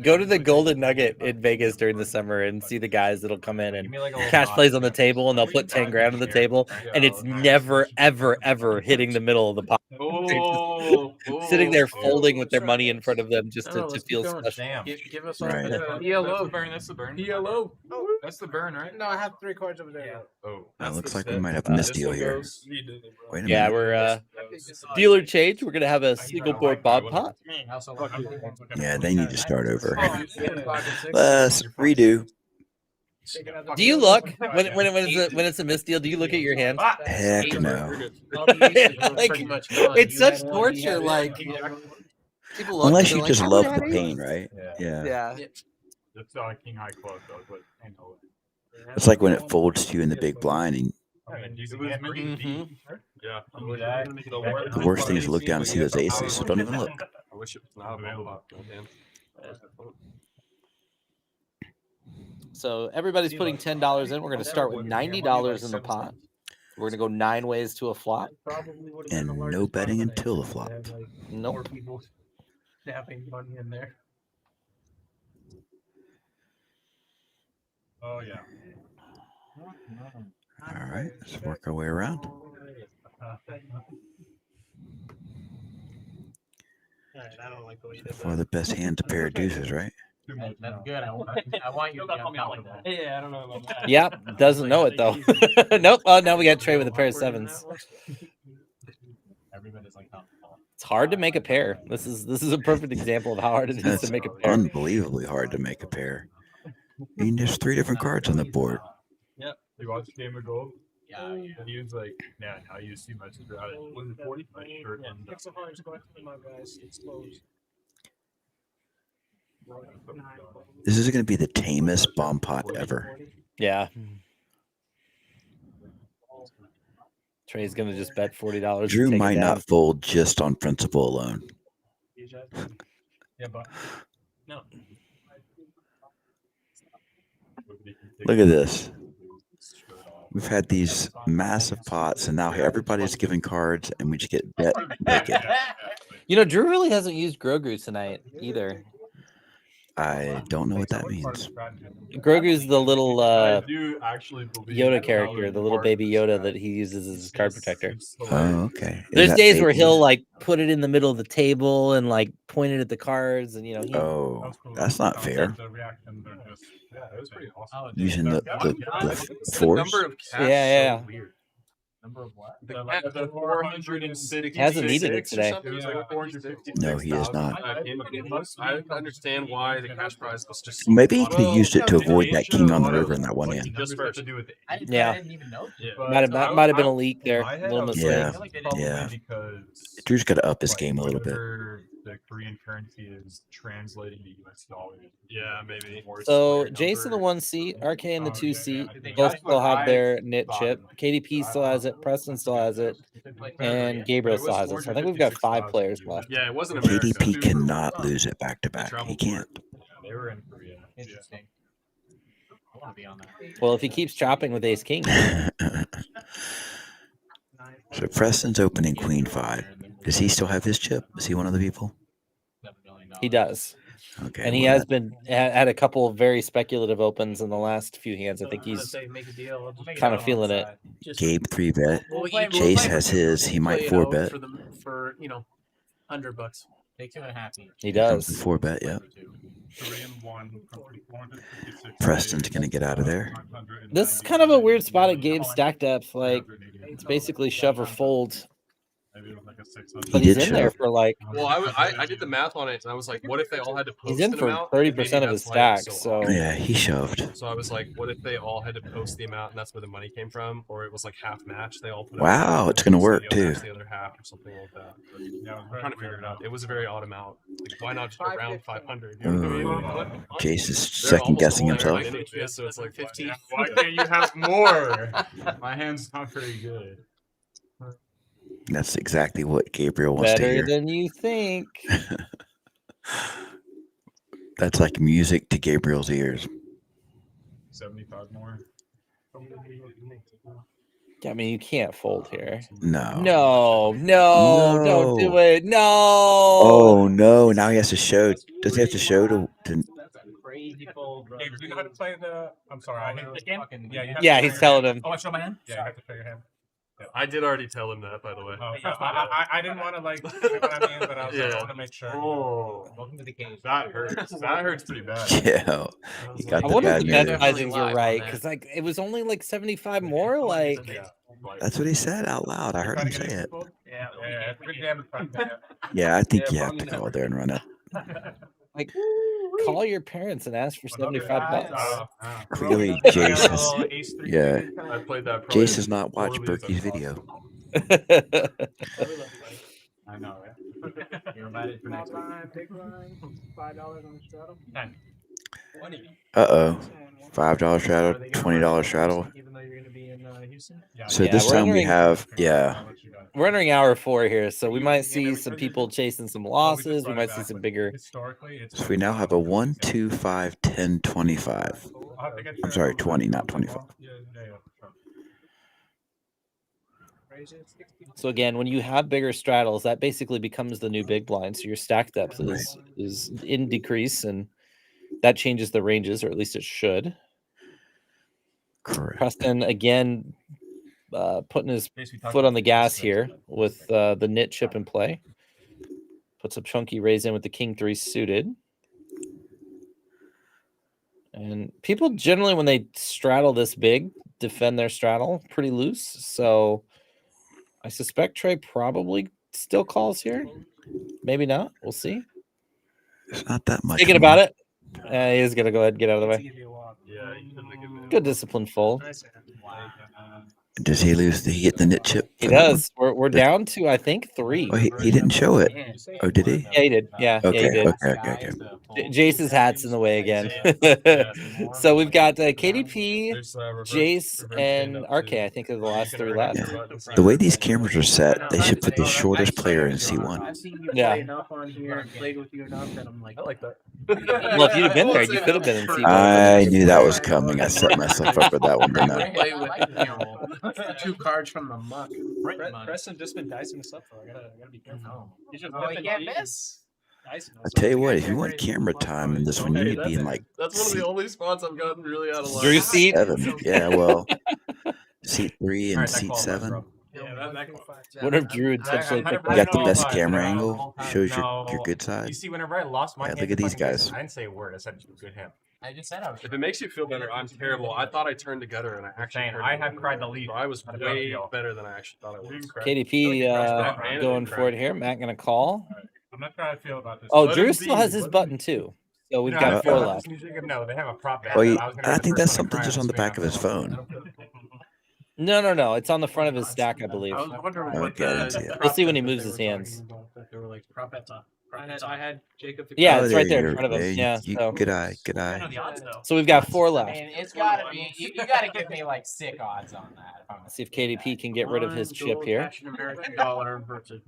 Go to the Golden Nugget in Vegas during the summer and see the guys that'll come in and cash plays on the table and they'll put 10 grand on the table and it's never, ever, ever hitting the middle of the pot. Sitting there folding with their money in front of them just to feel special. Give us right. ELO burn. That's the burn. ELO. That's the burn, right? No, I have 3 cards over there. Oh, it looks like we might have a misdeal here. Wait a minute. Yeah, we're dealer change. We're gonna have a single board bob pot. Yeah, they need to start over. Let's redo. Do you look when it's a misdeal? Do you look at your hand? Heck no. Like, it's such torture. Like, people look, unless you like, just love the pain, right? Yeah. That's king high close though. But I know it. It's like when it folds to you in the big blind. And the worst thing is to look down and see those aces. So don't even look. I wish it was not available. So everybody's putting $10 in. We're going to start with $90 in the pot. We're going to go 9 ways to a flop. And no betting until the flop. Nope. Snapping money in there. Oh yeah. All right, let's work our way around. I don't like the way you did For the best hand to pair of deuces, right? That's good. I want you to be uncomfortable. Yeah, I don't know about that. Yep, doesn't know it though. Nope. Oh, now we got Trey with a pair of 7s. Everybody's like, it's hard to make a pair. This is a perfect example of how hard it is to make a pair. Unbelievably hard to make a pair. I mean, there's 3 different cards on the board. Yeah. You watched the game ago? Yeah. He was like, now you see my sister out at 140. My shirt and This is going to be the tamest bomb pot ever. Yeah. Trey's going to just bet $40. Drew might not fold just on principle alone. Yeah, but no. Look at this. We've had these massive pots, and now everybody's giving cards, and we just get bet naked. You know, Drew really hasn't used Grogu tonight either. I don't know what that means. Grogu's the little Yoda character, the little baby Yoda that he uses as his card protector. Oh, okay. There's days where he'll like put it in the middle of the table and like point it at the cards, and you know. Oh, that's not fair. Using the force. Yeah. Number of what? The 460. Hasn't needed it today. It was like 450. No, he is not. I understand why the cash prize was just. Maybe he could have used it to avoid that king on the river in that one hand. Yeah. I didn't even know. Might have been a leak there. A little mistake. Yeah. Drew's got to up his game a little bit. The Korean currency is translating to US dollars. Yeah, maybe. So Jace in the 1 seat, RK in the 2 seat, both still have their knit chip. KDP still has it, Preston still has it, and Gabriel still has it. So I think we've got 5 players left. Yeah, it wasn't KDP cannot lose it back to back. He can't. They were in Korea. Interesting. I want to be on that. Well, if he keeps chopping with Ace King. So Preston's opening Queen 5. Does he still have his chip? Is he one of the people? He does. Okay. And he has been had a couple of very speculative opens in the last few hands. I think he's kind of feeling it. Gabe 3-bet. Chase has his. He might 4-bet. For $100. Make him happy. He does. 4-bet, yeah. Preston's going to get out of there. This is kind of a weird spot at Gabe's stack depth. Like, it's basically shove or fold. Maybe it was like a 600. But He he's did in there shove. for like Well, I did the math on it, and I was like, what if they all had to post he's in an for amount? and maybe 30% of his that's why it was stack. so So off. Yeah, he shoved. So I was like, what if they all had to post the amount, and that's where the money came from, or it was like half match? They all put Wow, up it's gonna work somebody else too. matched the other half or something like that. But, yeah, I'm trying to figure it out. It was a very odd amount. Like, why not just around 500? You know what I mean? Jace is They're second almost guessing all there, himself. like, yeah, so it's like 15. Why can't you have more? My hand's not very good. That's exactly what Gabriel wants to better hear. than you think. That's like music to Gabriel's ears. 75 more. I mean, you can't fold here. No. No, don't do No. it. No. Oh no! Now he has to show. Does he have to show to? Crazy fold, bro. Hey, do you know how to play the? I'm sorry, I hate the game. Yeah, you have Yeah, to he's show your telling hand. him. Oh, I show my hand. Yeah, you have to show your hand. I did already tell him that, by the way. Oh, I didn't want to like, you know what I mean, but I was like, I want to make sure. Oh, welcome to the game. That hurts. That hurts pretty bad. Yeah, he got I the wonder bad if the news. methodizings are right because like it was only like 75 more. Like That's what he said out loud. I heard him say it. Yeah, it's a good game. Yeah, I think you have to go there and run it. like call your parents and ask for 75 bucks. Clearly, Jace is. Yeah, I played that. Jace has not watched Berkey's video. I know, right? You're invited for next week. $5 on the straddle. 10. 20. $5 straddle, $20 straddle. Even though you're going to be in Houston. So this time we have, we're entering hour 4 here, so we might see some people chasing some losses. We might see some bigger. So we now have a 1, 2, 5, 10, 25. I'm sorry, 20, not 25. So again, when you have bigger straddles, that basically becomes the new big blind. So your stack depth is in decrease, and that changes the ranges, or at least it should. Correct. Preston again putting his foot on the gas here with the knit chip in play. Puts a chunky raise in with the king 3 suited. And people generally, when they straddle this big, defend their straddle pretty loose. So I suspect Trey probably still calls here. Maybe not. We'll see. It's not that much. Thinking about it. He is going to go ahead and get out of the way. Yeah, Good disciplined fold. Does he lose? Did he get the knit chip? He does. We're down to, I think, 3. Oh, he didn't show it. Oh, did he? Yeah, he did. Yeah, Okay, yeah, he did. okay. Jace's hat's in the way again. So we've got KDP, Jace, and RK. I think are the last 3 left. Yeah. The way these cameras are set, they should put the shortest player in C1. Yeah. I like that. Well, if you'd have been there, you could have been in C1. I knew that was coming. I set myself up for that one, didn't I? 2 cards from the muck. Preston just been dicing this up for. I gotta be careful. He can't miss. I tell you what, if you want camera time in this one, you need to be in like That's one of the only spots I've gotten really out of line. Drew seat. 7. Yeah, well, seat 3 and seat 7. What if Drew essentially picked You got the best camera angle. Shows your good You side. see, whenever I lost my Yeah, hand look to at these fucking guys. I didn't say a word. I said good hand. I just said I was. If it makes you feel better, I'm terrible. I thought I turned to gutter, and I actually. Saying turned I to have gutter. cried the lead. So I was I don't way feel. better than I actually thought I was. KDP going for it here. Matt going to call. I'm not sure how I feel about this. Oh, Drew still has his button too. So we've got 4 left. No, they have a prop bet. Oh, I think that's something just on the back of his phone. No. It's on the front of his stack, I believe. I was wondering what Okay, I didn't see it. We'll see when he moves his hands. They were like prop bets on. I had Jacob. Yeah, Oh, it's right there in you- front of him. Yeah. So, Good eye. Good eye. so we've got 4 I left. mean, it's gotta be. You gotta give me like sick odds on that. Let's see if KDP can get rid of his chip here. American dollar versus.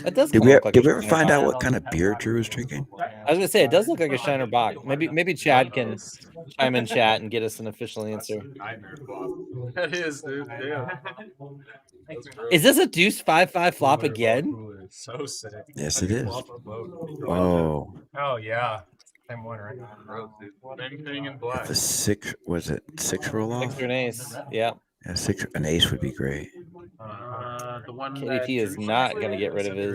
It does. Did kinda we look like did a we ever Shiner find out Bock. what kind of beer Drew was drinking? I was gonna say it does look like a Shiner Bock. Maybe Chad can chime in chat and get us an official answer. That is, dude. Damn. Is this a deuce 5-5 flop again? So sick. Yes, it is. Oh, Oh yeah, same one right now. Anything in black. the 6 was it 6 roll off? 6 or an ace. Yeah. Yeah, 6. An ace would be great. The one KDP is not going to get rid of his.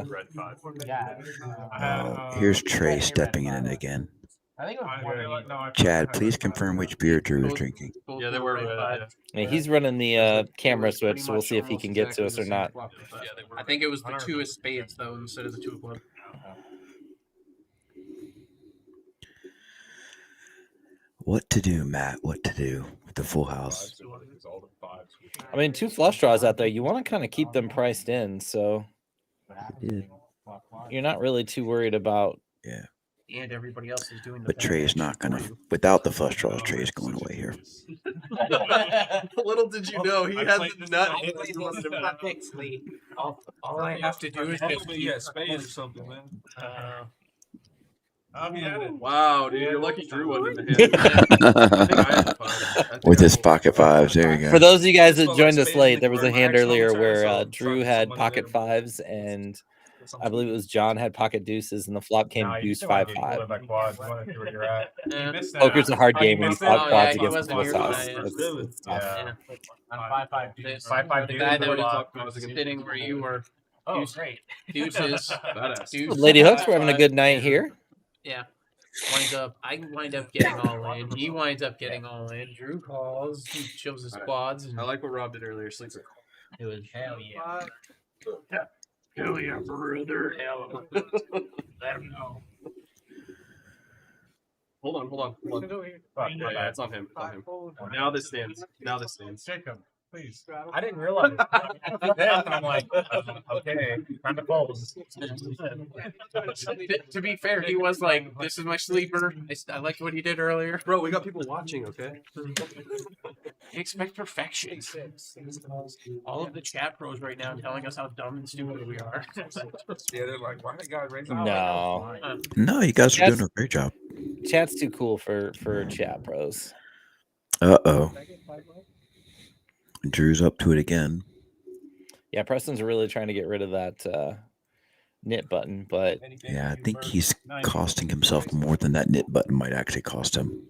Red 5. Yeah. Here's Trey stepping in again. I think it was Chad, please confirm which beer Drew is drinking. Yeah, they were. Yeah, he's running the camera switch, so we'll see if he can get to us or not. I think it was the 2 of spades though instead of the 2 of clubs. What to do, Matt? What to do with the full house? I mean, 2 flush draws out there. You want to kind of keep them priced in, so you're not really too worried about. Yeah. And everybody else is doing the But Trey's not gonna. Without the flush draws, Trey's going away here. Little did you know, he has the nut. All I have to do is just spades or something, man. Wow, dude, you're lucky Drew wasn't in the hand. With his pocket fives, there you go. For those of you guys that joined us late, there was a hand earlier where Drew had pocket fives and I believe it was John had pocket deuces, and the flop came deuce 5-5. Poker's a hard game when you flop quads against the full house. It's tough. On 5-5 deuce. 5-5 the guy that was sitting where you were. Oh, great. Deuces. Lady Hooks, we're having a good night here. Yeah. I wind up getting all in. He winds up getting all in. Drew calls. He shows his quads. And I like what Rob did earlier. Sleeper. It was hell yeah. Hell yeah, brother. Hell. Let him know. Hold on. Yeah, it's on him. Now this stands. Jacob, please. I didn't realize. I'm like, okay, time to pose. To be fair, he was like, "This is my sleeper." I liked what he did earlier. Bro, we got people watching. Okay. Expect perfection. All of the chat pros right now telling us how dumb and stupid we are. Yeah, they're like, why the guy raise No. No, you guys are doing a great job. Chat's too cool for chat pros. Uh-oh. Drew's up to it again. Yeah, Preston's really trying to get rid of that knit button, but Yeah, I think he's costing himself more than that knit button might actually cost him.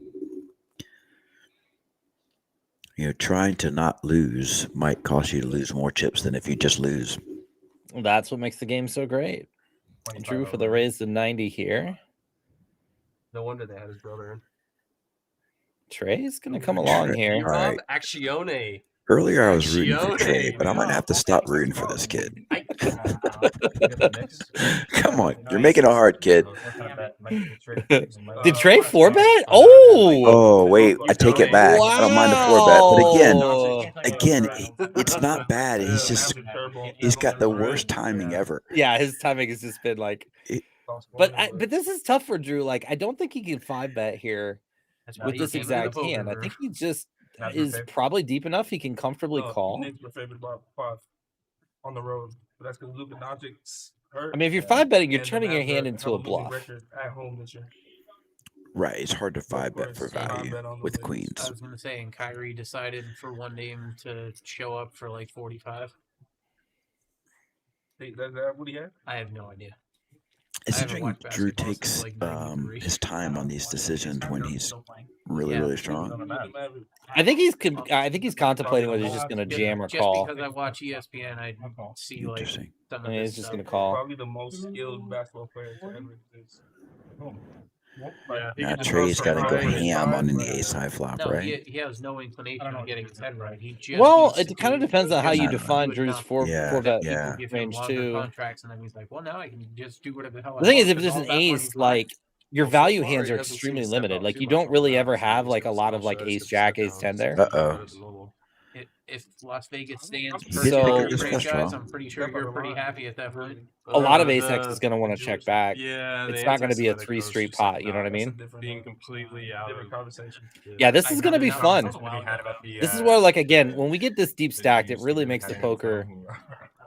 You know, trying to not lose might cost you to lose more chips than if you just lose. that's what makes the game so great. Drew for the raise to 90 here. No wonder they had his brother in. Trey's gonna come along here. All right. Rob Accione. Earlier I was rooting for Trey, but I might have to stop rooting for this kid. Come on, you're making it hard, kid. Did Trey 4-bet? Oh! Oh, wait, I take it back. I don't mind the 4-bet. But again, it's not bad. He's got the worst timing ever. Yeah, his timing has just been like. But this is tough for Drew. Like, I don't think he can 5-bet here with this exact hand. I think he just is probably deep enough. He can comfortably call. Nick's my favorite five on the road, but that's because Luka Doncic's hurt. I mean, if you're 5-betting, you're turning your hand into a bluff. At home this year. Right, it's hard to 5-bet for value with queens. I was going to say, and Kyrie decided for one game to show up for like 45. Is that what he had? I have no idea. It's interesting Drew takes his time on these decisions when he's really strong. I think he's contemplating whether he's just going to jam or call. Just because I watch ESPN, I see like some of he's just going to call. Probably the most skilled basketball player to ever exist. Now Trey's got to go ham on the ace-high flop, right? He has no inclination of getting his head right. He just it kind of depends on how you define Drew's 4-bet range too. Contracts, and then he's like, well, now I can just do whatever the hell. The thing is, if there's an ace, like your value hands are extremely limited. Like you don't really ever have like a lot of like ace jack, ace 10 there. If Las Vegas stands so, franchise, I'm pretty sure you're pretty happy at that point. A lot of ace X is going to want to check back. Yeah, it's not going to be a 3-street pot. You know what I mean? Being completely out of conversation. Yeah, this is going to be fun. This is where, like, again, when we get this deep stacked, it really makes the poker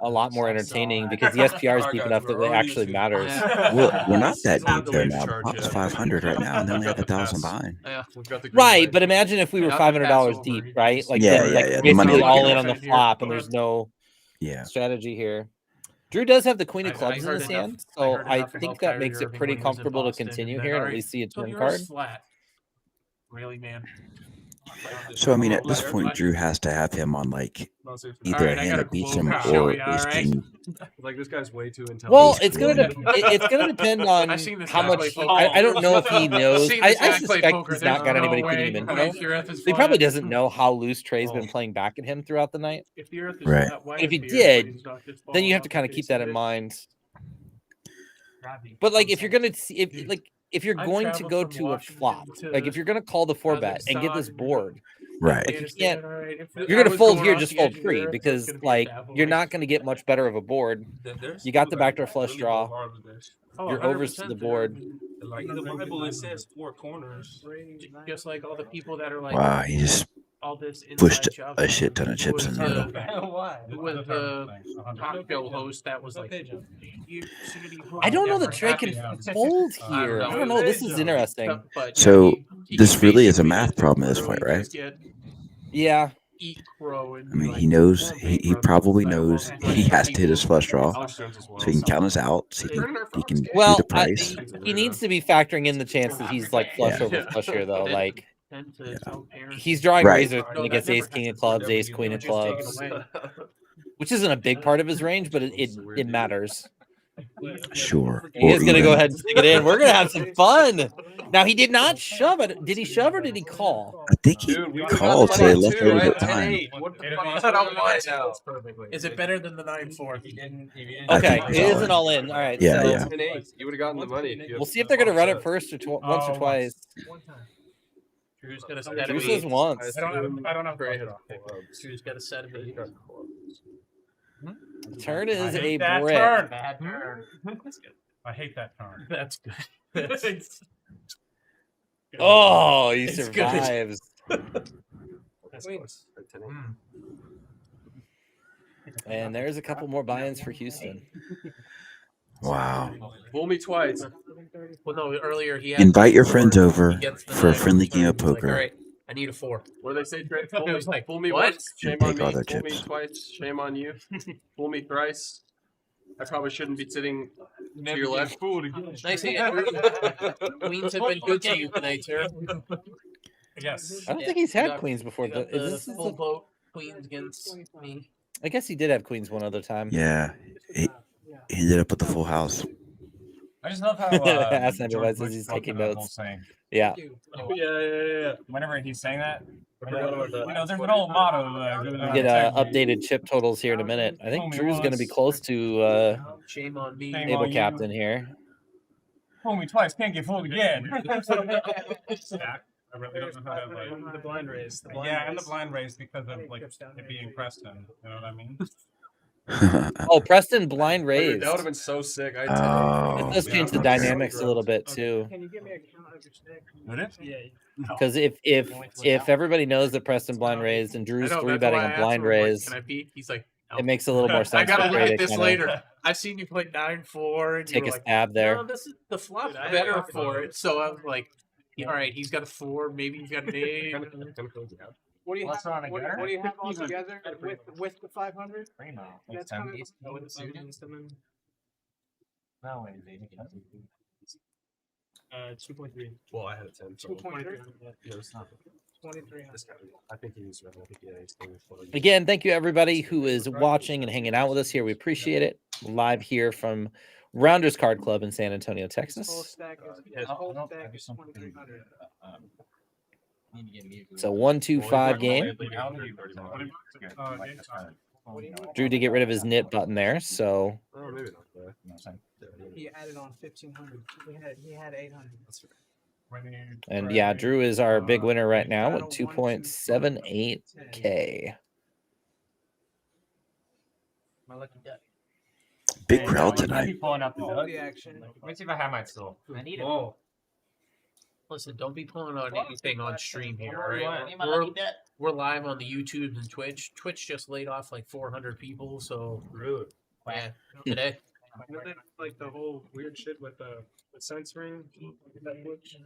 a lot more entertaining because the SPR is deep enough that it actually matters. We're not that deep there now. Pop's 500 right now, and then we have 1,000 behind. Right, but imagine if we were $500 deep, right? Like, basically all in on the flop, and there's no strategy here. Drew does have the queen of clubs in his hand, so I think that makes it pretty comfortable to continue here and at least see a turn card. Really, man. So I mean, at this point, Drew has to have him on like either a hand that beats him or ace king. Like this guy's way too intelligent. Well, it's gonna depend on I've seen this how guy much. play He, poker. I don't know if he knows. Seen I this guy play suspect poker. he's not There's got no anybody way. putting him in. I mean, if your Earth is He probably flat- doesn't know how loose Trey's been playing back at him throughout the night. If the Earth is Right. flat, why And if is he the Earth did, not just then you falling have to off kind the of keep face that of in it? mind. But like, if you're gonna see, if you're I going to traveled go from to a Washington flop, to like if you're gonna call the 4-bet and get this board, Right. like you can't. Alright, if You're I gonna was fold going here, off just the fold edge of the free Earth, because it's gonna be like dabble, you're like- not gonna get much better of a board. You got the backdoor flush draw. Oh, Your overs to 100% the board. Like in the Bible, it says 4 corners. Just like all the people that are like, Wow, he just all this pushed inside job a shit ton of chips in the middle. Who was the talk show host that was like, I don't know that Trey can fold here. I don't know. This is interesting. So this really is a math problem at this point, right? Yeah. I mean, he knows. He probably knows he has to hit his flush draw, so he can count us out. So he can do Well, the price. he needs to be factoring in the chance that he's like flush Yeah. over flush here, though. Like he's drawing Right. razors against ace king of clubs, ace queen of clubs, which isn't a big part of his range, but it matters. Sure. He is going to go even- ahead and stick it in. We're going to have some fun. Now, he did not shove it. Did he shove or did he call? I think he called, so he left a little bit of time. Is it better than the 9-4? I Okay, think it he's all is an in. all in. All right. Yeah, so yeah. You would have gotten the money. If you we'll see if they're going to run it first or once or twice. Drew's got a set Drew of says 8s. once. I don't have Drew's got a set of 8s. Turn is I a hate that brick. turn. Bad turn. That's good. I hate that turn. That's good. That's Oh, he It's good. survives. And there's a couple more buy-ins for Houston. Wow. Fool me twice. Well, no, earlier he had Invite your 4, friends he over gets the for a 9 friendly turn, game of he's like, poker. all right, I need a 4. What do they say, Trey? Fool I was me, like, fool me what? once, shame And on take me. all their Fool me chips. twice, shame on you. Fool me thrice. I probably shouldn't be sitting to your left. Nice hand. Queens have been good to you tonight, sir. Yes. I don't think he's had got- queens before. You got Is the this is full the- boat queens against me. I guess he did have queens one other time. Yeah. He ended up with the full house. I just love how Ask him George as Bush he's spoke taking about the whole notes. saying. Yeah. Yeah. Whenever he's saying that, forgot about that. you know, there's an old motto. We get updated chip totals here in a minute. I think Drew's going to be close to Shame on me. Shame table on you. captain here. Fool me twice, can't get fooled again. Zach, I really don't know how to like The blind raise. Yeah, and the blind raise because of like it being Preston. You know what I mean? Oh, Preston blind Dude, raised. that would have been so sick. I Oh. It does change the dynamics a little bit too. Can you give me a count of your stick? Would it? Yeah. Because if everybody knows that Preston blind raised and Drew's I know, three that's betting why I a asked blind him, I'm like, raise, Can I peek? He's like, no. it makes a little more sense. I gotta for look Trey at to this kinda later. I've seen you play 9-4 and you Take were a like, stab there. no, this is the flop's Dude, I better talked about for it. it. So I was like, yeah, all right, he's got a 4, maybe he's got an 8. What do you What's have? wrong, a What, gutter? what do you have all together with the 500? Primo. That's kind of with the students and then No way, baby. 2.3. Well, I had a 10. So 2.3. yeah, it's not. 23. This guy, I think he was right. I think he had ace king before. Again, thank you everybody who is watching and hanging out with us here. We appreciate it. Live here from Rounders Card Club in San Antonio, Whole Texas. stack is Yeah, whole no, stack I is just 2,300. It's a 1-2-5 game. Drew did get rid of his knit button there, so Oh, maybe not. He added on 1,500. He had 800. and yeah, Drew is our big winner right now with 2.78K. My lucky duck. Big crowd Might be tonight. pulling out the All duck. the action. Let me see if I have my still. I need it. Oh, Listen, don't be pulling out anything on stream here, all What? right? We're live on the YouTube and Twitch. Twitch just laid off like 400 people, so really? yeah, today. You know that, like the whole weird shit with the censoring that glitch?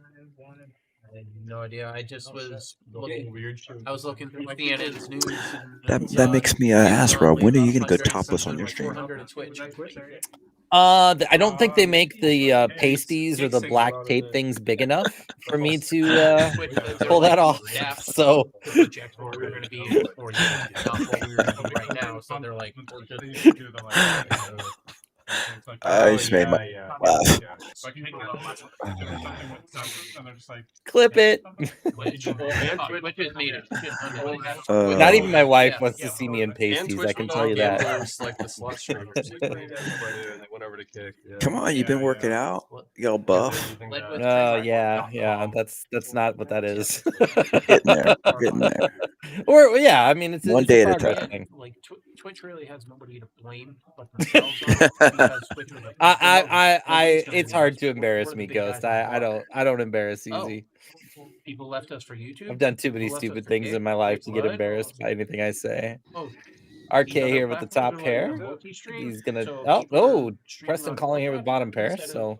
I had no idea. I just was looking. Weird shit. I was looking through CNN's news. And, That makes me ask, Rob, when are you gonna go topless on your like stream? 400 at Twitch. I don't think they make the pasties or the black tape things big enough for me to pull that off. So the project where we're going to be in 4 years, not what we're going to be right now. So they're like, I just made my laugh. clip it. Twitch is needed. Not even my wife wants to see me in pasties. I can tell you that. Like the slot streamers. They went over to kick. Yeah. Come on, you've been working out. You all buff. Yeah. That's not what that is. Getting there. Getting there. Or yeah, I mean it's one it's day a at a progress time. thing. Like Twitch really has nobody to blame but themselves. Because Twitch was like, It's hard to embarrass me, Ghost. I don't embarrass easy. People left us for YouTube. I've done too many stupid things in my life to get embarrassed by anything I say. RK here with the top pair. He's gonna Preston calling here with bottom pair. So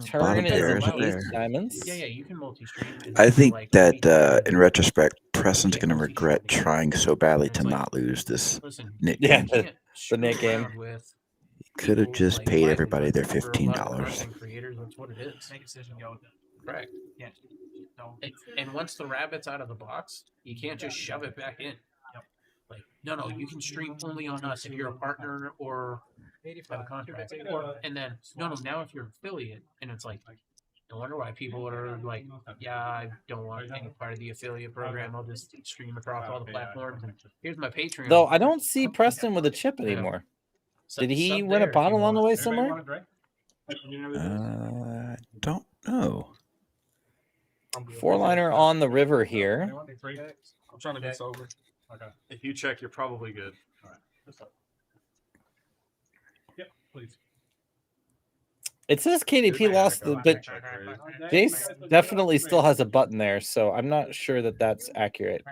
turn is an ace diamonds. Yeah, you can multi-stream. I think that in retrospect, Preston's going to regret trying so badly to not lose this Nick game. The Nick game. Could have just paid everybody their $15. Creators, that's what it is. Make a decision, go with it. Correct. Yeah. And once the rabbit's out of the box, you can't just shove it back in. Like, no, you can stream only on us if you're a partner or have a contract. And then, now if you're an affiliate, and it's like, no wonder why people are like, yeah, I don't want any part of the affiliate program. I'll just stream across all the platforms. And here's my Patreon. Though I don't see Preston with a chip anymore. Did he win a pot along the way somewhere? Don't know. 4-liner on the river here. I'm trying to be sober. Okay. If you check, you're probably good. All right. Yep, please. It says KDP lost, but Jace definitely still has a button there, so I'm not sure that that's accurate.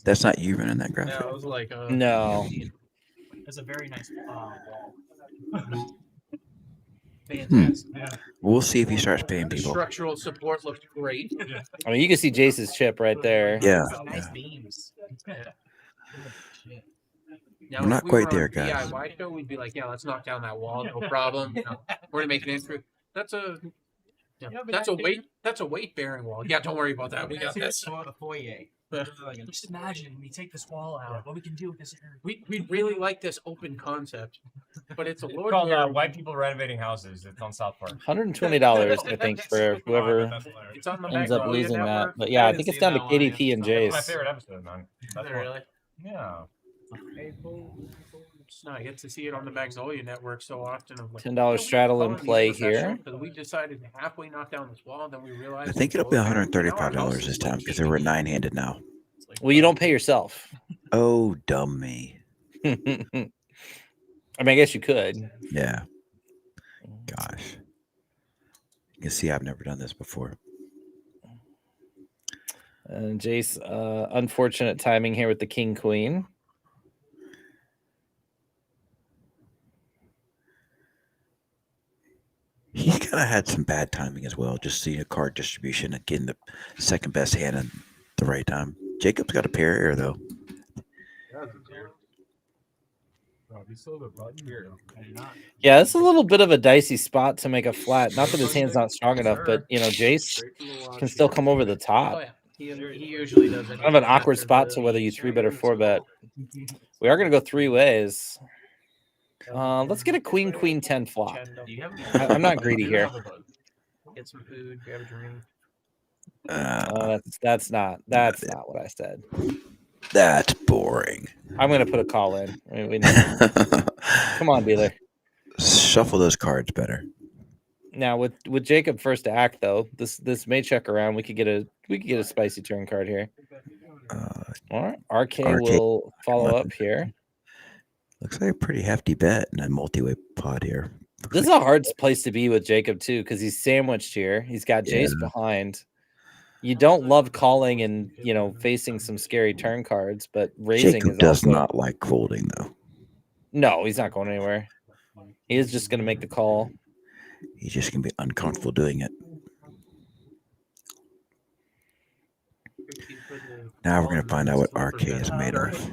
That's not you running that graphic. Yeah, it was like no. It's a very nice wall. We'll see if he starts paying The people. structural support looked great. I mean, you can see Jace's chip right there. Yeah. Nice beams. Now, We're not if we quite were there, on guys. DIY show, we'd be like, yeah, let's knock down that wall, no problem. We're gonna make an intro. That's a weight bearing wall. Yeah, don't worry about that. We got this. The foyer. Just imagine we take this wall out. What we can do with this area. We really like this open concept, but it's a It's Lord called Mayor. White People Renovating Houses. It's on South Park. $120, I think, for whoever It's on the ends up Magnolia losing Network. that. But yeah, I think it's down to KDP and That's my Jace. favorite episode, man. That's one. Really? Yeah. No, I get to see it on the Magnolia Network so often. I'm like, $10 straddle in play here. because we decided to halfway knock down this wall, then we realized. I think it'll be $135 this time because we're 9-handed now. Well, you don't pay yourself. Oh, dumb me. I mean, I guess you could. Yeah. Gosh. You can see I've never done this before. And Jace, unfortunate timing here with the king queen. He's kind of had some bad timing as well. Just seeing a card distribution and getting the second best hand at the right time. Jacob's got a pair here, though. Yeah, it's a little bit of a dicey spot to make a flat. Not that his hand's not strong enough, but Jace can still come over the top. Oh, yeah. He usually does it. Kind of an awkward spot to whether you 3-bet or 4-bet. We are going to go 3 ways. Let's get a queen 10 flop. I'm not greedy here. Get some food, grab a drink. That's not what I said. That's boring. I'm going to put a call in. I mean, come on, dealer. Shuffle those cards better. Now with Jacob first to act though, this may check around. We could get a spicy turn card here. All right, RK will follow up here. Looks like a pretty hefty bet in a multi-way pot here. This is a hard place to be with Jacob too, because he's sandwiched here. He's got Jace behind. You don't love calling and facing some scary turn cards, but raising Jacob is does also... not like folding though. No, he's not going anywhere. He is just going to make the call. He's just going to be uncomfortable doing it. Now we're gonna find out what RK is made of.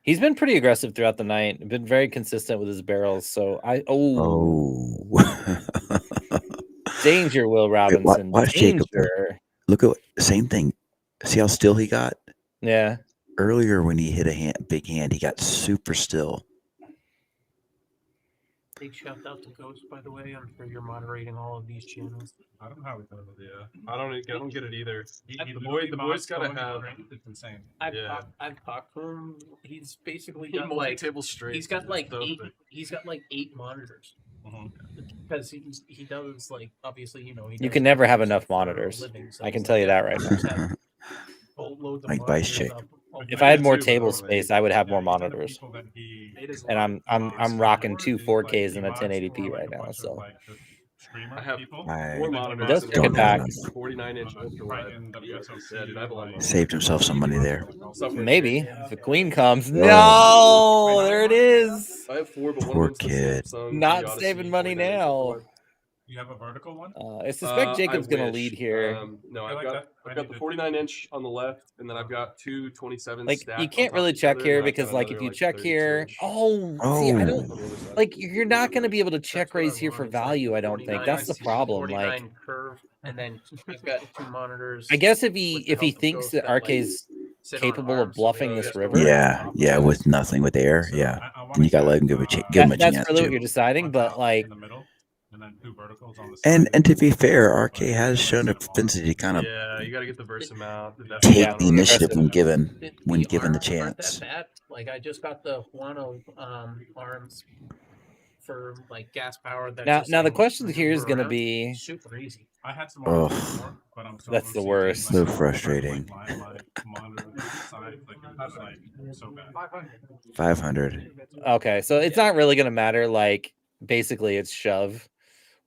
He's been pretty aggressive throughout the night. Been very consistent with his barrels. So danger, Will Robinson. Watch Jacob. Danger. Look at same thing. See how still he got? Yeah. Earlier when he hit a big hand, he got super still. Big shout out to Ghost, by the way. I'm sure you're moderating all of these channels. I don't have it though. Yeah, I don't get it either. The boy's gotta have. It's insane. I've talked to him. He's basically Put got him like multi-table straight. He's got like So eight. thick. He's got like 8 monitors. Because he does like obviously he You does can never have stuff enough for a monitors. living, so I can he's tell like, you that right just now. have boatloads of Like Vice Chick. monitors up. If I had more table space, I would have more monitors. And I'm rocking 2 4Ks and a 1080p right now. So I have I 4 it monitors. does and kick it back. 49-inch ultra wide. Yeah, dude, I have a lot of Saved himself some money there. Maybe if the queen comes. Oh. No, there it is. I have 4, but one Poor of them's the kid. Samsung, Not the Odyssey, saving money 49-inch now. ultra wide. You have a vertical one? I suspect Jacob's gonna wish. lead here. No, I've got the 49-inch on the left, and then I've got 2 27 Like stacked you on can't top really of each check other, here and I've because got like if another, you like, check here, 32-inch. see, I Oh. don't like you're not gonna be able to check raise here for value. I don't think that's the problem. Like 49 curve, and then I've got 2 monitors. I guess if he thinks that RK's capable of bluffing this river, Yeah, with nothing, with air, yeah. Then you gotta let him give him a that's chance really what too. you're deciding. But like, And to be fair, RK has shown a propensity to kind of Yeah, you got to get the verse amount. take the initiative when given the Arms aren't chance. that bad. Like I just got the Huano arms for like gas power. now the question here is gonna be super easy. I had some Oh, but I'm so that's the OCD, worst. so frustrating. monitor side, so bad. 500. Okay, so it's not really gonna matter. Like basically, it's shove.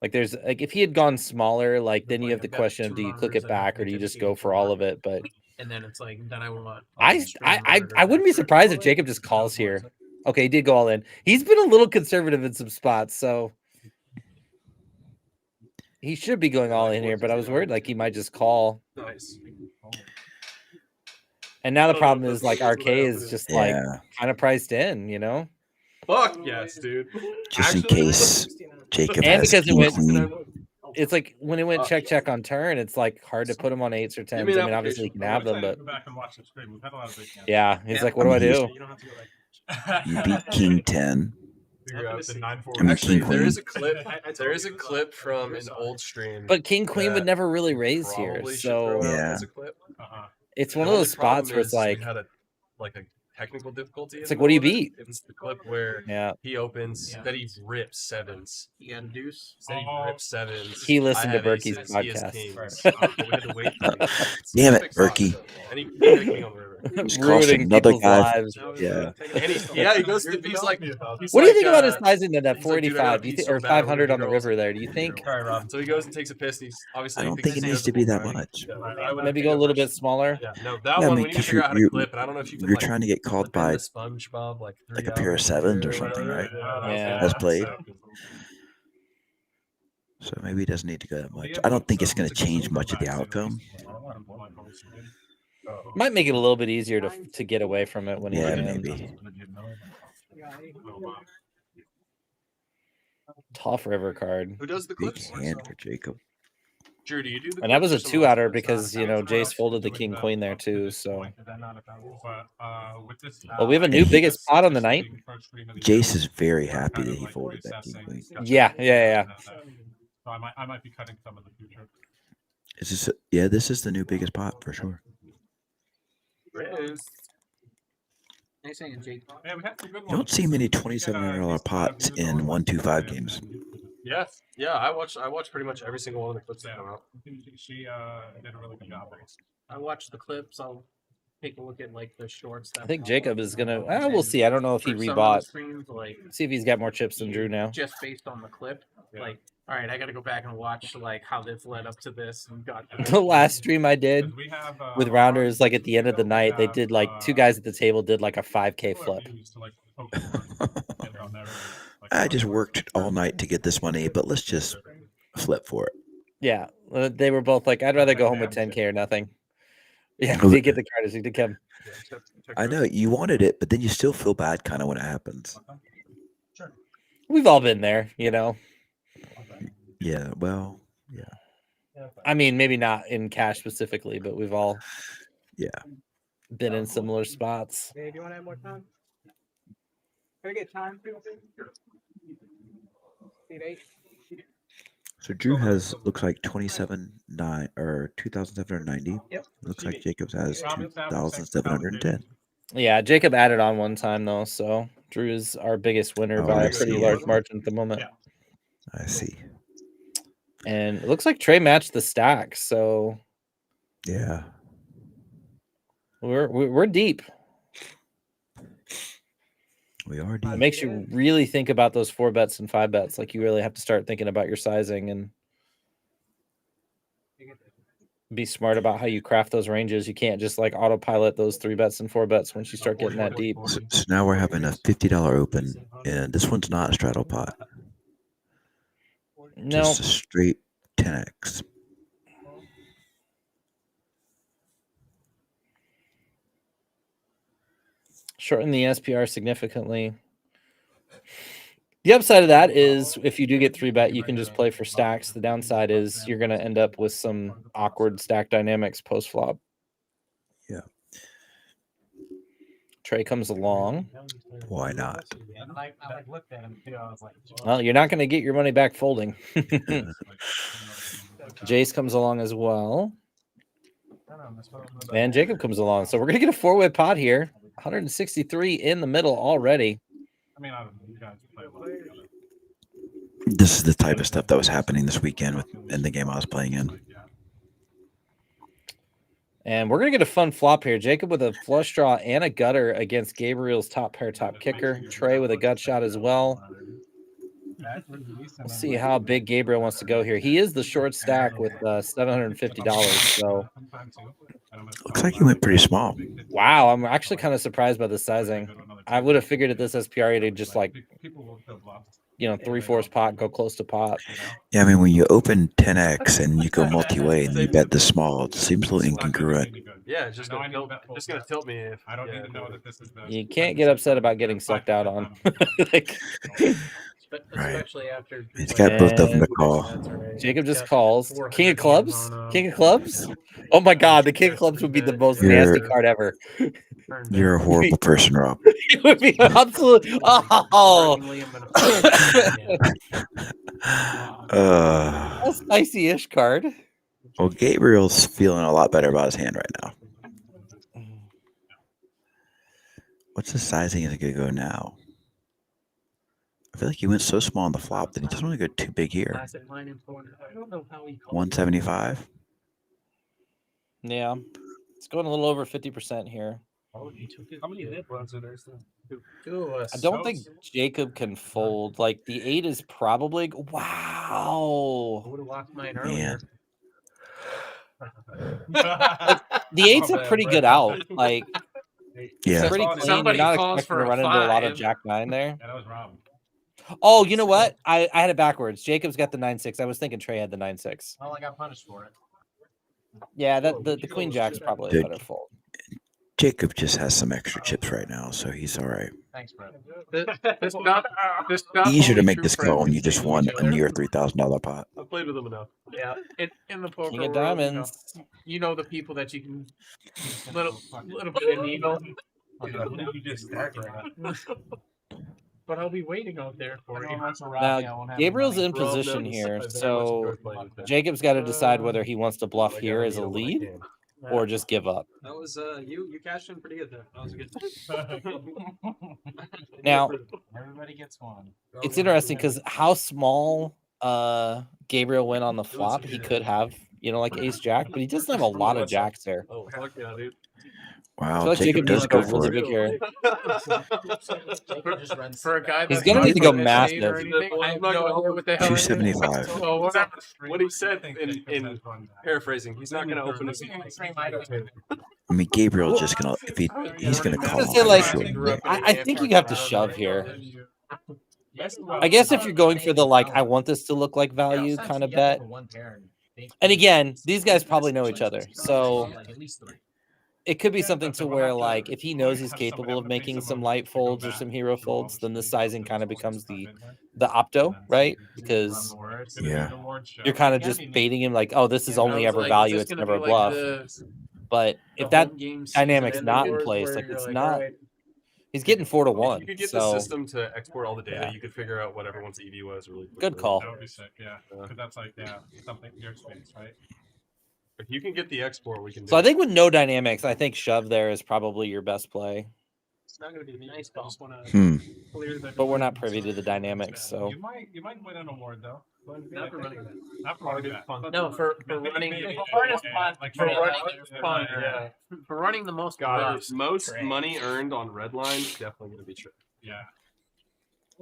Like there's like if he had gone smaller, like then you have the question of do you click it back or do you just go for all of it? But And then it's like then I want. I wouldn't be surprised if Jacob just calls here. Okay, he did go all in. He's been a little conservative in some spots, so he should be going all in here. But I was worried like he might just call. Nice. And now the problem is like RK is just like Yeah. kind of priced in, you know. Fuck yes, dude. Just in case Jacob And has because it king went, queen. it's like when it went check on turn, it's like hard to put him on 8s or 10s. me an I mean, obviously you can have them, but Go back and watch the stream. We've had a lot of big hands. yeah, he's like, what do I do? You beat king 10. Figure out the 9-4. I mean, Actually, king there queen. is a clip. There is a clip from an old stream. But king queen would that never really raise here, probably should so throw out Yeah. as a clip. it's The one of only those spots problem where it's is we like, had a technical difficulty. It's in like, the what do you middle of it. beat? It's the clip where yeah, he opens, that he rips 7s. He had a deuce. Said he rips 7s. He listened I to have Berkey's aces, he has podcast. kings. But we had to wait for Damn it, specific spots, Berkey. And he picked me on the river. Just cost ruining another people's guy. lives. Yeah. And he goes to, he's like, What do you think about his sizing to that he's like, dude, I 485? gotta Do you pee think, so or bad, I 500 on the wanna river there? Do you think All right, Rob. So he goes and takes a piss. And he's obviously I don't he think thinks it he needs has to the be full that bag. much. maybe go a little bit smaller? Yeah, no, that Yeah, I one mean, we need to 'cause figure out how to clip, and I don't know if you can you're like trying to get called clip by in the SpongeBob like like a pair of 7s or something, right? Yeah. As played. So maybe he doesn't need to go that much. I don't think it's going to change much of the outcome. Might make it a little bit easier to get away from it when he Yeah, jams. maybe. Tough river card. Who does the Big clips? hand for Jacob. Drew, do you do the And that was a clips or someone 2-outer else? because you know Jace folded the king queen there too. So Well, well, we have a new he- biggest pot on the night. Jace is very happy that he folded that king queen. Yeah. So I might be cutting some of the future. Is this? Yeah, this is the new biggest pot for sure. Nice saying, Jake. Yeah, we had some good You don't see many $2,700 pots in 1-2-5 games. Yes. Yeah, I watched pretty much every single one of the clips that come out. She did a really good job. I watched the clips. I'll take a look at like the shorts. I think Jacob is gonna. We'll see. I don't know if he For some of the rebought. streams, like See if he's got more chips than Drew now. just based on the clip. Like, all right, I got to go back and watch like how this led up to this and got The last stream I did with rounders, like at the end of the night, they did like 2 guys at the table did like a 5K flip. I just worked all night to get this money, but let's just flip for it. Yeah, they were both like, I'd rather go home with 10K or nothing. Yeah, we did get the card. He did come. I know you wanted it, but then you still feel bad kind of when it happens. We've all been there, you know. Yeah, well, yeah. I mean, maybe not in cash specifically, but we've all been in similar spots. Hey, do you want to have more time? Can I get time? Need 8. So Drew has looks like 27,900 or 2,790. Yep. Looks like Jacobs has 2,710. Yeah, Jacob added on one time though, so Drew is our biggest winner by a pretty large margin at the moment. I see. And it looks like Trey matched the stack, so yeah, we're deep. We are deep. It makes you really think about those 4 bets and 5 bets. Like you really have to start thinking about your sizing and be smart about how you craft those ranges. You can't just like autopilot those 3 bets and 4 bets once you start getting that deep. So now we're having a $50 open, and this one's not a straddle pot. No, just a straight 10x. Shorten the SPR significantly. The upside of that is if you do get 3 bet, you can just play for stacks. The downside is you're going to end up with some awkward stack dynamics post flop. Yeah. Trey comes along. Why not? Well, you're not going to get your money back folding. Jace comes along as well. And Jacob comes along. So we're going to get a 4-way pot here. 163 in the middle already. This is the type of stuff that was happening this weekend in the game I was playing in. And we're going to get a fun flop here. Jacob with a flush draw and a gutter against Gabriel's top pair, top kicker. Trey with a gut shot as well. We'll see how big Gabriel wants to go here. He is the short stack with $750. So looks like he went pretty small. Wow, I'm actually kind of surprised by the sizing. I would have figured at this SPR to just like, 3/4 pot, go close to pot. Yeah, I mean, when you open 10x and you go multi-way and you bet this small, it seems a little incongruent. Yeah, it's just gonna tilt me. If I don't need to know that this is the. You can't get upset about getting sucked out on. Especially after he's got both of them to call. Jacob just calls. King of clubs? King of clubs? Oh my god, the king of clubs would be the most nasty card ever. You're a horrible person, Rob. It would be absolute. Oh, a spicy-ish card. Well, Gabriel's feeling a lot better about his hand right now. What's the sizing is it gonna go now? I feel like he went so small on the flop that he doesn't want to go too big here. 175. Yeah, it's going a little over 50% here. How many hit runs are there still? I don't think Jacob can fold. Like the 8 is probably wow. I would have lost mine earlier. The 8's a pretty good out. Like yeah, it's pretty clean. You're not expecting to run into a lot of Jack 9 there. Yeah, that was Rob. Oh, you know what? I had it backwards. Jacob's got the 9-6. I was thinking Trey had the 9-6. Well, I got punished for it. Yeah, the Queen Jack's probably a better fold. Jacob just has some extra chips right now, so he's all right. Thanks, Brett. Easier to make this call when you just won a near $3,000 pot. I played with him enough. Yeah, in the poker King of world, diamonds. you know the people that you can little bit of needle. You just start right. But I'll be waiting out there for you. Now, Gabriel's in position here, so Jacob's got to decide whether he wants to bluff here as a lead or just give up. That was you cashed in pretty good there. That was a good. Now, Everybody gets one. it's interesting because how small Gabriel went on the flop. He could have, like ace jack, but he doesn't have a lot of jacks there. Oh fuck yeah, dude. Wow, like Jacob does go for really big here. For a guy He's gonna need to go massive. I have no idea what the hell. 275. What he said in paraphrasing, he's not gonna open his. I mean, Gabriel's just gonna he's gonna call. I think you have to shove here. I guess if you're going for the I want this to look like value kind of bet. And again, these guys probably know each other, so it could be something to where, like, if he knows he's capable of making some light folds or some hero folds, then the sizing kind of becomes the opto, right? Because Yeah. you're kind of just baiting him, like, oh, this is only ever value, it's never a bluff. But if that dynamic's not in place, like, it's not. He's getting 4 to 1. If you could get the so system to export all the data, yeah. you could figure out what everyone's EV was really quickly. Good call. That would be sick, yeah. Because that's like, something your experience, right? If you can get the export, we can do So I it. think with no dynamics, I think shove there is probably your best play. It's not going to be nice, but I just want to clear the. But we're not privy to the dynamics, so. You might win an award though. Not for running that. Not for running that. No, for running. For running the most. Most money earned on red line definitely going to be Trey. Yeah.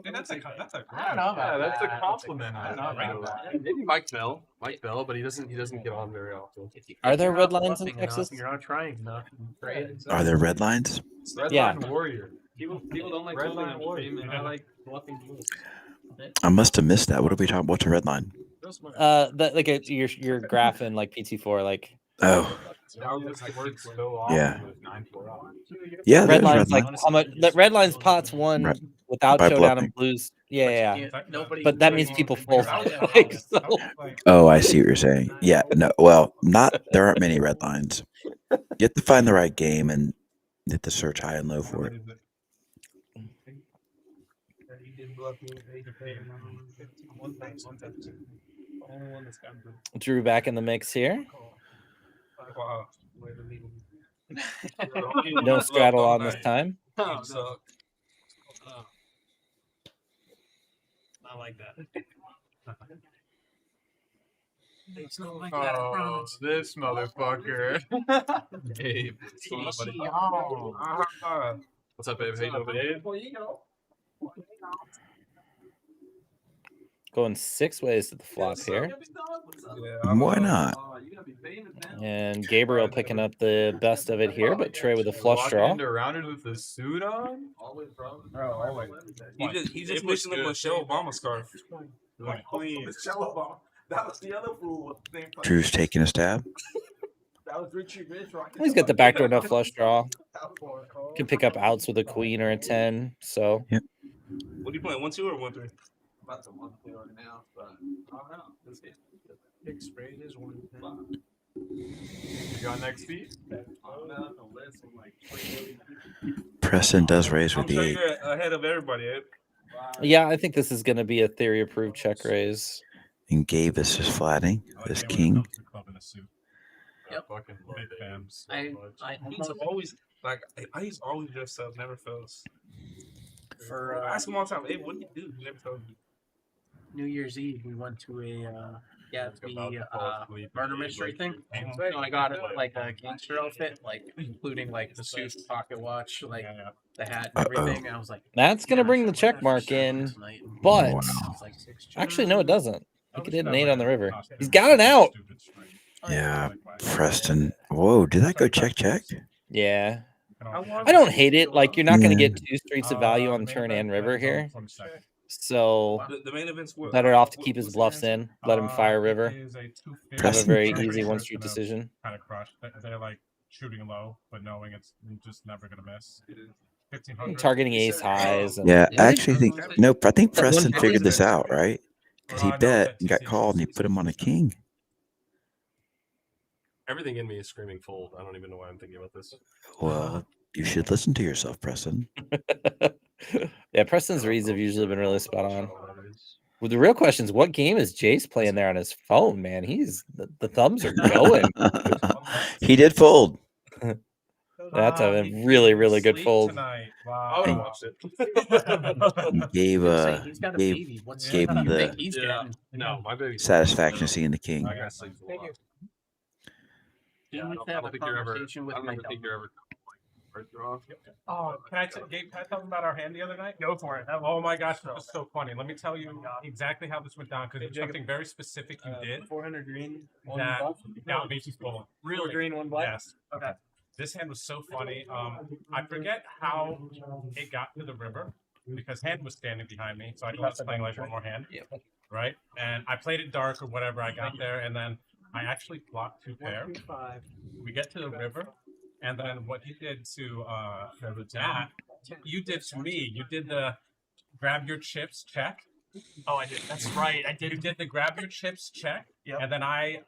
Hey, that's a I don't know about that's that. a compliment. I don't know about that. Maybe Mike Bell, but he doesn't get on very often. Are there You're red not lines in bluffing enough, Texas? You're not trying enough. Are there red lines? Red Yeah. line warrior. People don't like Red bluffing line on warrior. stream, and I like bluffing the most. I must have missed that. What are we talking? What's a red line? That like your graph in like PT4, like Oh, Yeah. yeah. Yeah, red there's lines, red like lines. how much the red lines pots won Right. without By showdown bluffing. and blues. Yeah. Nobody. But that means people fold. Like, so. Oh, I see what you're saying. Yeah, no, well, there aren't many red lines. You have to find the right game and you have to search high and low for it. Drew back in the mix here. No straddle on this time. Oh, no. Not like that. It's not like that, I promise. This motherfucker. Babe. What's up, babe? How you doing, babe? Going 6 ways to the flop here. Why not? And Gabriel picking up the best of it here, but Trey with a flush draw. Walking into rounded with the suit on? Always, bro. He just mixing up Michelle Obama scarf. Like, clean. Michelle Obama. That was the other fool. Drew's taking a stab. That was Richie Rich. He's got the backdoor no flush draw. Can pick up outs with a queen or a 10. So yep. What are you playing? 1-2 or 1-3? About to 1-2 right now, but I don't know. This big spread is 1-10. You got next beat? Preston does raise with I'm the sure 8. you're ahead of everybody, Ed. yeah, I think this is going to be a theory approved check raise. And Gabe is just flatting this king. Yep. Fucking Big fans. He's always like he's always dressed up, never fails. For I ask him all the time, hey, what do you do? He never tells me. New Year's Eve, we went to a murder mystery thing. So I got like a gangster outfit, like including like the suit, pocket watch, like the hat, and everything. I was like, That's going to bring the check mark in, but actually, no, it doesn't. He could hit an 8 on the river. He's got it out. Yeah, Preston. Whoa, did that go check? Yeah. I don't hate it. Like, you're not going to get 2 streets of value on turn and river here. So The main event's what? better off to keep his bluffs in. Let him fire river. Have a very easy 1 street decision. Kind of crush. They're like shooting low, but knowing it's just never going to miss. 1500. Targeting ace highs. And Yeah, I actually think I think Preston figured this out, right? Because he bet and got called and he put him on a king. Everything in me is screaming fold. I don't even know why I'm thinking about this. Well, you should listen to yourself, Preston. Yeah, Preston's reads have usually been really spot on. Well, the real question is, what game is Jace playing there on his phone, man? The thumbs are going. He did fold. That's a really, really good fold. Wow. I would have watched it. He gave he's got a baby. gave him the He's getting. No, my baby. satisfaction of seeing the king. I gotta sleep a lot. Didn't I we don't have a think you're ever. conversation with I my don't think you're ever. First draw. Oh, Gabe, can I tell them about our hand the other night? Go for it. Oh my gosh, that was so funny. Let me tell you exactly how this went down because it's something very specific you did. 400 green. That made you full. Really green, 1 black. Yes. Okay. This hand was so funny. I forget how it got to the river because hand was standing behind me, so I was playing like one more hand. Right, and I played it dark or whatever. I got there, and then I actually blocked 2 pair. We get to the river, And then what he did to Matt, you did to me. You did the grab your chips check. Oh, I did. That's right. I did. You did the grab your chips check. Yep. And then I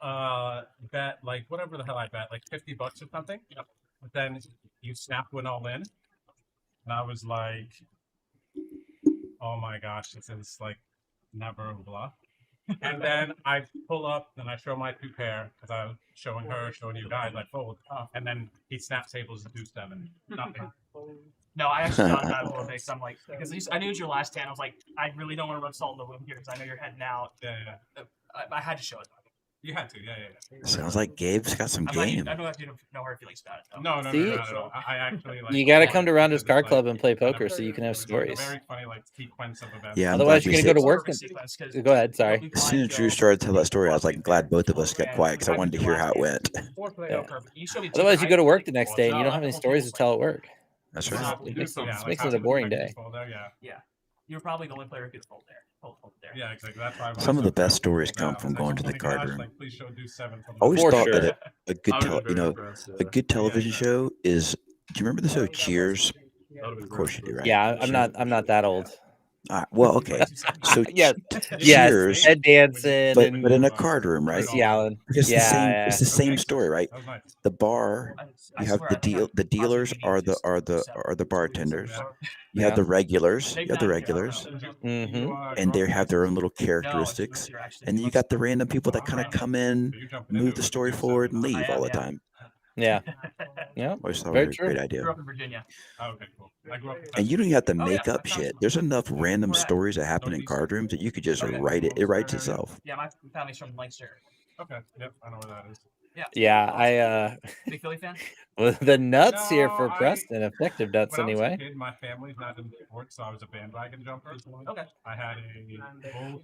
bet like whatever the hell I bet, like $50 or something. Yep. But then you snapped one all in. And I was like, oh my gosh, this is like never a bluff. And then I pull up and I show my 2 pair because I was showing her, showing you guys, I fold. And then he snaps tables and 2-7. Nothing. No, I actually thought about it a little bit because I'm like, because I knew it was your last hand. I was like, I really don't want to rub salt in the wound here because I know you're heading out. Yeah. I had to show it. You had to, yeah. Sounds like Gabe's got some game. I know that you don't know her feelings about it. Though. No, See? not at all. I actually like. You got to come to Rounder's Car Club and play poker so you can have stories. Very funny, like sequence of events. Yeah, I'm Otherwise, glad you're we going to go to said- work. Go ahead. Sorry. As soon as Drew started to tell that story, I was like glad both of us got quiet because I wanted to hear how it went. Yeah. Otherwise, you go to work the next day and you don't have any stories to tell at work. That's right. It makes it a boring day. Yeah. You're probably the only player who could fold there. Fold there. Yeah, exactly. That's why Some of the best stories come from going to the card room. Please show do 7 from Always For thought sure. that a good, a good television show is. Do you remember the show Cheers? Of course you do, right? Yeah, I'm not that old. Well, okay. So yes, Cheers, Ed Danson, but in a card room, right? Missy Allen. It's the same. It's the same story, right? The bar, you have the dealers are the bartenders. You have the regulars. You have the regulars, and they have their own little characteristics. And then you got the random people that kind of come in, move the story forward, and leave all the time. Yeah. Yeah. Always thought Very it was a true. great idea. Grew up in Virginia. Oh, okay, cool. I grew up in And you don't even have to make up shit. There's enough random stories that happen in card rooms that you could just write it. It writes itself. Yeah, my family's from Lancaster. Okay. Yep, I know where that is. Yeah, Big Philly fan? well, the nuts here No, for Preston, effective nuts When I was a anyway. kid, my family's not in sports, so I was a bandwagon jumper. Okay. I had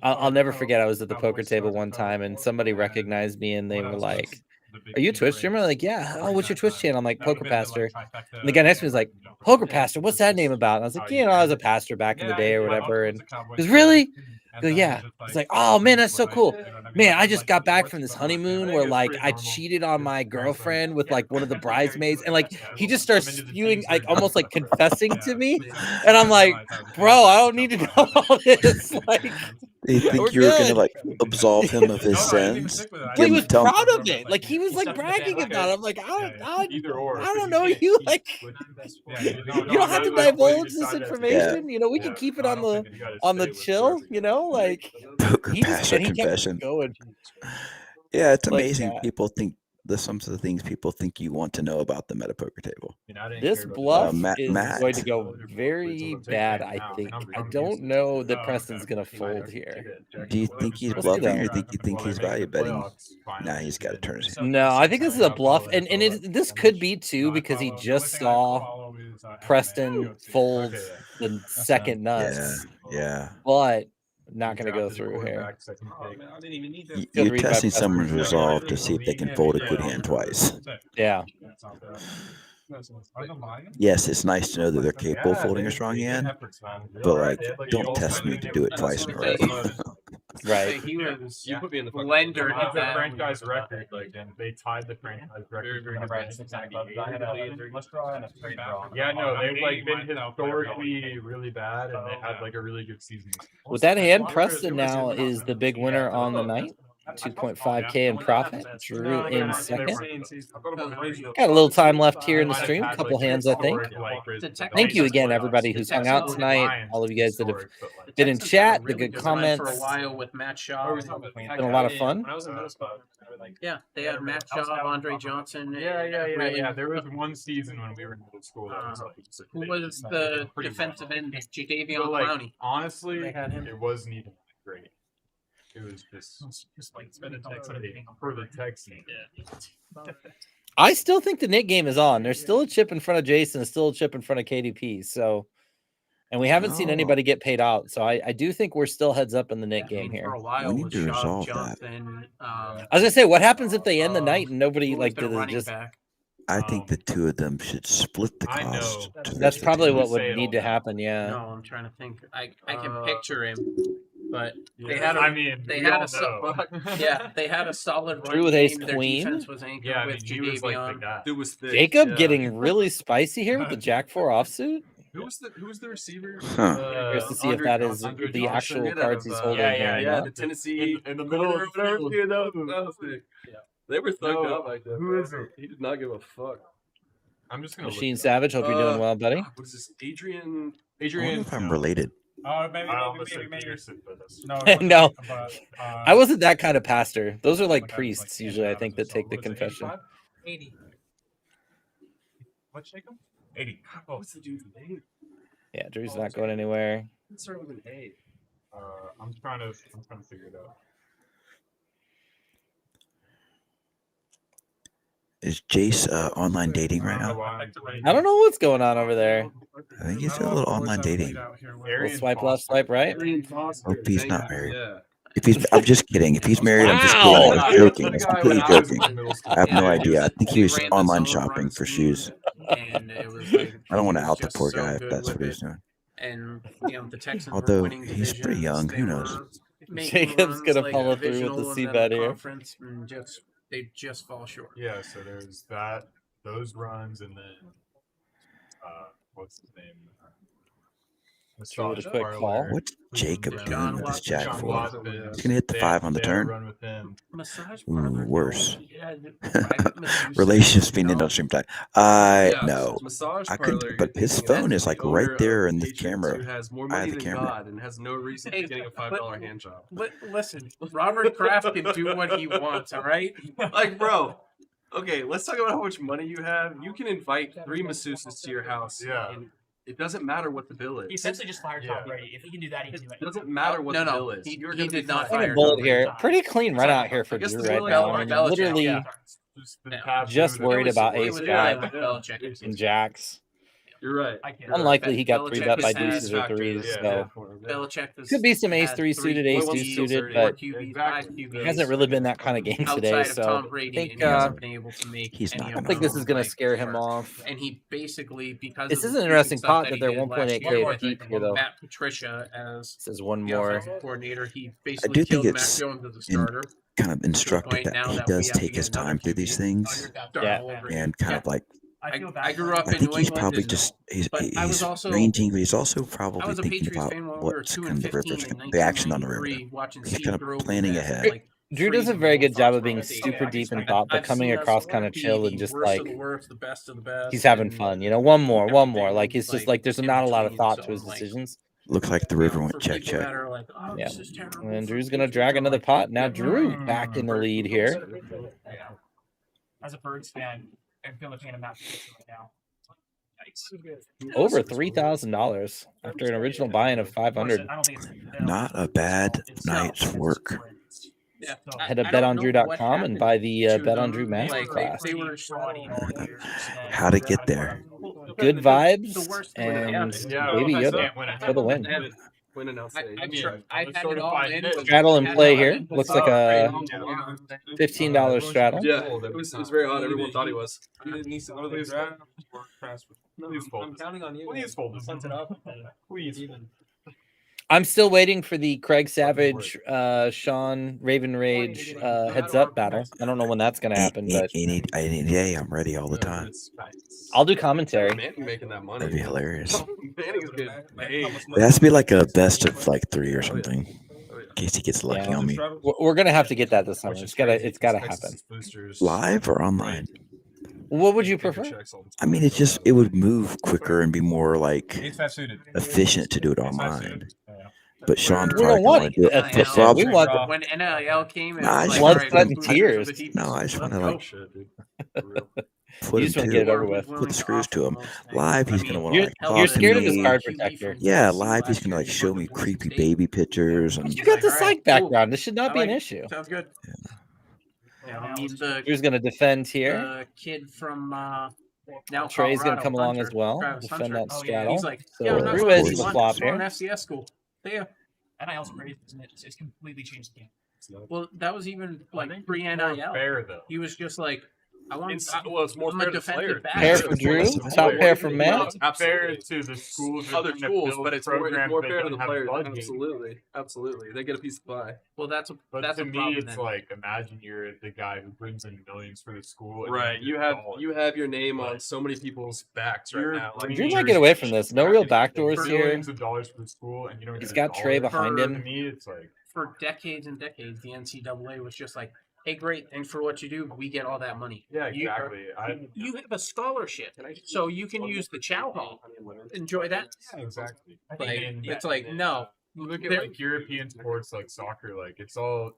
I'll never forget. I was at the poker table one time and somebody recognized me and they were like, "Are you a Twitch streamer?" I'm like, "Yeah." "Oh, what's your Twitch channel?" I'm like, "Poker Pastor." And the guy next to me was like, "Poker Pastor, what's that name about?" And I was like, "I was a pastor back in the day or whatever." And he goes, "Really?" I go, "Yeah." It's like, "Oh man, that's so cool." Man, I just got back from this honeymoon where like I cheated on my girlfriend with like one of the bridesmaids, and like he just starts spewing, like almost like confessing to me, and I'm like, "Bro, I don't need to know all this." Like, Do you think you were gonna like absolve him of his sins? well, he was proud of it. Like he was like bragging about it. I'm like, I don't know you. Like, you don't have to divulge this information. You know, we can keep it on the chill. You know, like Poker he just Pastor and he kept confession. going. Yeah, it's Like amazing. that. People think some of the things people think you want to know about them at a poker table. This bluff Matt, is going to go very bad, I think. I don't know that Preston's going to fold here. Do you think he's We'll see, bluffing, or though. think you think he's value betting? Nah, he's got to turn his hand. No, I think this is a bluff, and this could be too because he just saw Preston fold the second nuts. Yeah. But not going to go through here. You're testing someone's resolve to see if they can fold a good hand twice. Yeah. Yes, it's nice to know that they're capable of folding a strong hand, but like, don't test me to do it twice in a row. Right. He was You put me in the blender It's of the that. franchise record. Like, and they tied the franchise record. Yeah, no, they've like been historically really bad, and they had like a really good season. With that hand, Preston now is the big winner on the night. 2.5K in profit. Drew in second. Got a little time left here in the stream. A couple hands, I think. Thank you again, everybody who's hung out tonight. All of you guys that have been in chat, the good comments. For a while with Matt Shaw. It's been a lot of fun. Yeah, they had Matt Shaw, Andre Johnson. Yeah. There was one season when we were in middle school. That was like, Who was the defensive end? Jadavion But, like, Clowney. honestly, it wasn't even great. It was just like for the Texans. I still think the Nick game is on. There's still a chip in front of Jason, still a chip in front of KDP. So, and we haven't seen anybody get paid out. So I do think we're still heads up in the Nick game here. For a while, We need was to Shaw, resolve that. Jonathan, I was gonna say, what happens if they end the night and nobody who was like their does it running just? back? I think the two of them should split the cost. That's probably what would need to happen. Yeah. No, I'm trying to think. I can picture him. But they Yeah. had a, I mean, they we had all a so- know. yeah, they had a solid run Drew with ace game. Their queen. defense was anchored Yeah, I with mean, he was like the Jadavion. guy. Dude was thick. Jacob yeah. getting really spicy here with the Jack 4 offsuit. Who was the receiver? Huh. Curious to see if that is Andre the Johnson, actual yeah, cards out he's of, holding yeah, here. or Yeah, not. the Tennessee in the middle of the field. Yeah, that was sick. Yeah. They were thugged No, up like that. who bro. is it? He did not give a fuck. I'm just gonna Machine look Savage, hope you're doing well, buddy. What is this? Adrian. I wonder if I'm related. Maybe No, No, but, I wasn't that kind of pastor. Those are like priests usually, I think, that take the confession. 80. What, Jacob? 80. Oh, what's the dude's name? Yeah, Drew's not going anywhere. Let's start with an A. I'm trying to figure it out. Is Jace online dating right now? I don't know what's going on over there. I think he's doing a little online dating. We'll swipe left, swipe right. Hope he's not married. Yeah. If he's, I'm just kidding. If he's married, I'm just kidding. I'm joking. I'm completely joking. I have no idea. I think he was online shopping for shoes. And it was like, I don't want to out the just poor so guy if good that's with what he's it. doing. And the Texans were Although winning he's pretty divisions. young, They who knows? were making Jacob's runs gonna like follow through with divisional the and C then bet here. conference, and they just fall short. Yeah, so there's those runs, and then what's his name? Drew with a quick Parler. call. What's Jacob doing with this Jack John 4? Watson. He's gonna hit the 5 on the They had a turn. run with him. Massage Ooh, parlor, worse. yeah, private masseuse Relationships being centers, in on stream time. I Yeah, no. massage I parlor, couldn't. But you're his thinking phone that's is like the right owner there of in the Patriots camera. Who has more I money have the than camera. God and has no reason for getting a $5 hand job. Listen, Robert Kraft can do what he wants. All right. Like, bro. Okay, let's talk about how much money you have. You can invite 3 masseuses to your house. Yeah. And it doesn't matter what the bill is. He essentially just fired Tom Brady. If he can do that, he can do It it. doesn't matter what No, the no, bill is. he- You're he gonna be did not fine. Kind fire of bold Tom here. Pretty clean run out here for I guess Drew the right Belichick- now. I mean, Belichick, literally yeah. just worried about It ace was jack like Belichick. and jacks. You're right. Unlikely he got Belichick 3-bet by has deuces or threes, so Belichick has could be some ace had 3 suited, ace 2 QBs, suited, 4 but QBs, 5 QBs. it hasn't really been that kind of game today. Outside of So Tom I Brady, think and he hasn't been able to make he's any not of I gonna think this them, is going to like, scare him work. off. And he basically, because This of is the an interesting stuff pot that that he they're did last 1.8K year, at peak here, though. Matt Patricia as Says one the more. offensive coordinator, he I basically do think killed Mac it's Jones as a in, starter. kind of instructive point that now he that we does have to take get his another time through QB. these things Start Yeah. over. and kind of like. I grew up I in think New he's England, probably and- just he's but I was he's also ranging, but he's also I probably was a thinking Patriots about fan when we were what's 2 kind and of 15 the action on the 1993, river. watching He's Steve kind of Grove planning pass, ahead. like, Drew does a freezing very the good job Fox of being Run Stadium. super deep in thought, but I've coming seen us across kind of be chill the and just worst like of the worst, the best of the best. he's having and fun. You know, one more. Like it's just like, like there's in not a lot of between, thought so to his I'm like, decisions. Looks like the river went for check people check. that are like, oh, Yeah. this is terrible And for Drew's gonna Patriots, drag I'm another like, pot. Now Drew back in the lead here. As a Birds fan, I feel the pain of not right now. Yikes. Over $3,000 after an original buy-in of 500. I don't think it's Not a bad night's work. Yeah. Head to I don't know what betondrew.com and buy the happened to BetOnDrew them. Like, Masterclass. they were How to get there? Good the vibes worst thing that and happened. Baby Yoda for the win. I had it all in. Straddle in play here. Looks like a $15 straddle. Yeah, it was very odd. Everyone thought he was. Please fold. I'm counting on you. Please fold this. Sent it up. Please. I'm still waiting for the Craig Savage, Sean Raven Rage heads up battle. I don't know when that's going to happen, but Any day, I'm ready all the time. I'll do commentary. Manning making that money. That'd be hilarious. Manning's good. Hey. It has to be like a best of like 3 or something. In case he gets lucky Yeah. on me. We're gonna have to get that this summer. It's gotta happen. Live or online? What would you prefer? I mean, it would move quicker and be more like efficient to do it online. But Sean We probably don't want want to do it efficient. flip-flop. We want When NIL came, it Nah, I was just like, blood, want- sweat, and tears. No, I just want to like You put him just wanna to get it over with. put the screws to him. Live, he's gonna want to You're, like you're talk to scared of this me. card protector. Yeah, live, he's gonna like show me creepy baby pictures and You got the psych background. This should not be an issue. Sounds good. Yeah, I mean, the Drew's gonna defend here. the kid from now Trey's gonna Colorado, come along Hunter, as well. Travis Defend Hunter. that straddle. He's like, So yeah, I'm not Drew supposed is to the be flop still in here. FCS school. Yeah. NIL's crazy, isn't it? It's completely changed the game. Well, that was even like pre-NIL. Fair though. He was just like, want. Well, it's more I'm fair a to defensive players. back. Pair for Drew, top pair for Matt. Fair to the schools, Other schools, but it's more that fair to don't the have players. budget. Absolutely. They get a piece of pie. Well, that's But a to me, problem. it's then. like imagine you're the guy who brings in millions for the school. And Right. you're You have your name on so many people's backs right now. Like Drew might get away from this. No real backdoors here. Millions of dollars for the school, and you don't. He's get a got Trey dollar. behind To him. me, it's like For decades and decades, the NCAA was just like, "Hey, great, thanks for what you do. We get all that money." Yeah, exactly. You have a scholarship, so you can use the chow hall. Enjoy that. Yeah, exactly. Like, it's like no. Look at There- like European sports like soccer, like it's all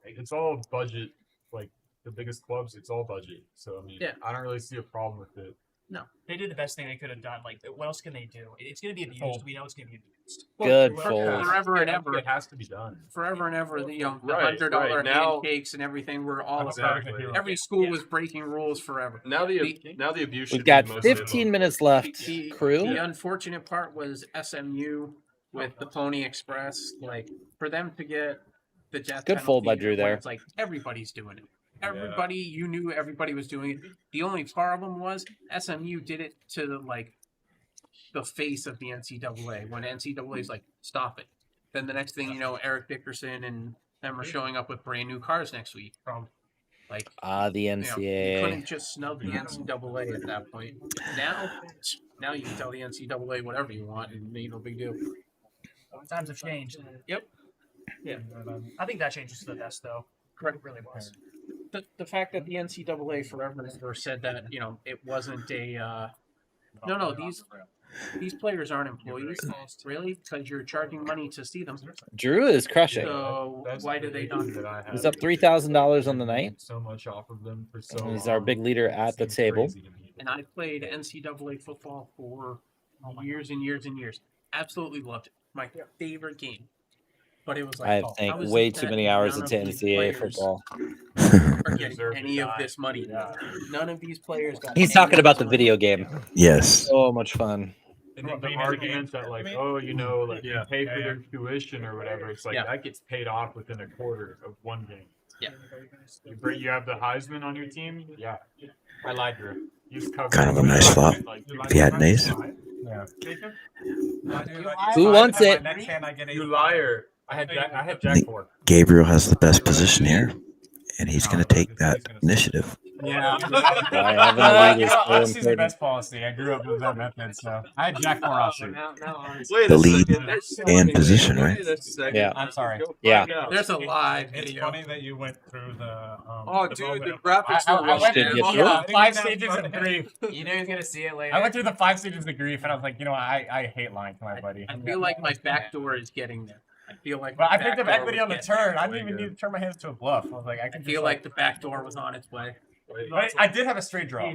budget. Like the biggest clubs, it's all budget. So I mean, Yeah. I don't really see a problem with it. No, they did the best thing they could have done. Like, what else can they do? It's going to be abused. We know it's going to be abused. Good for- fold. Forever and ever, It has to be done. forever and ever, the Right, $100 right. Now- handshakes and everything were all Exactly. every school was breaking rules forever. now the abuse. We've should got be mostly 15 minutes left, The crew. unfortunate part was SMU with the Pony Express. Like, for them to get the death Good fold by penalty, Drew there. It's like everybody's doing it. Everybody, you knew everybody was doing it. The only problem was SMU did it to like the face of the NCAA when NCAA's like, stop it. Then the next thing you know, Eric Dickerson and them are showing up with brand new cars next week. Like The you NCAA. couldn't just snub the NCAA at that point. Now you can tell the NCAA whatever you want, and ain't no big deal. Times have changed. Yep. Yeah. I think that changes to the best, though. Correct. It really was. The fact that the NCAA forever said that it wasn't a no these players aren't employees really because you're charging money to see them. Drew is crushing. So why do they not? He's up $3,000 on the night. So much off of them for so He's our big leader at the table. And I played NCAA football for years and years and years. Absolutely loved it. My favorite game. But it was like, I how think is way it too that many hours none into of these NCAA players football. are getting any of this money? None of these players got He's any talking of about this the money. video game. Yes. So much fun. And the argument that like, you pay for their tuition or whatever, it's like that gets paid off within a quarter of one game. Yeah. You have the Heisman on your team? Yeah. I lied, Drew. Kind of a nice flop. If you had an ace. Yeah. Who wants it? You liar. I had Jack 4. Gabriel has the best position here, and he's going to take that initiative. Yeah. This is the best policy. I grew up with that method, so I had Jack 4 offsuit. The lead and position, right? Yeah. I'm sorry. Yeah. There's a live It's video. funny that you went through the. The graphics I were went Did through you the get 5 stages of grief. You know he's going to see it later. I went through the 5 stages of grief, and I was like, I hate lying to my buddy. I feel like my backdoor is getting there. I feel like But my I picked up backdoor equity was on the getting turn. I didn't even need to turn my hands to a bluff. I was like, I there. can I feel like the backdoor was on its way. But I did have a straight draw.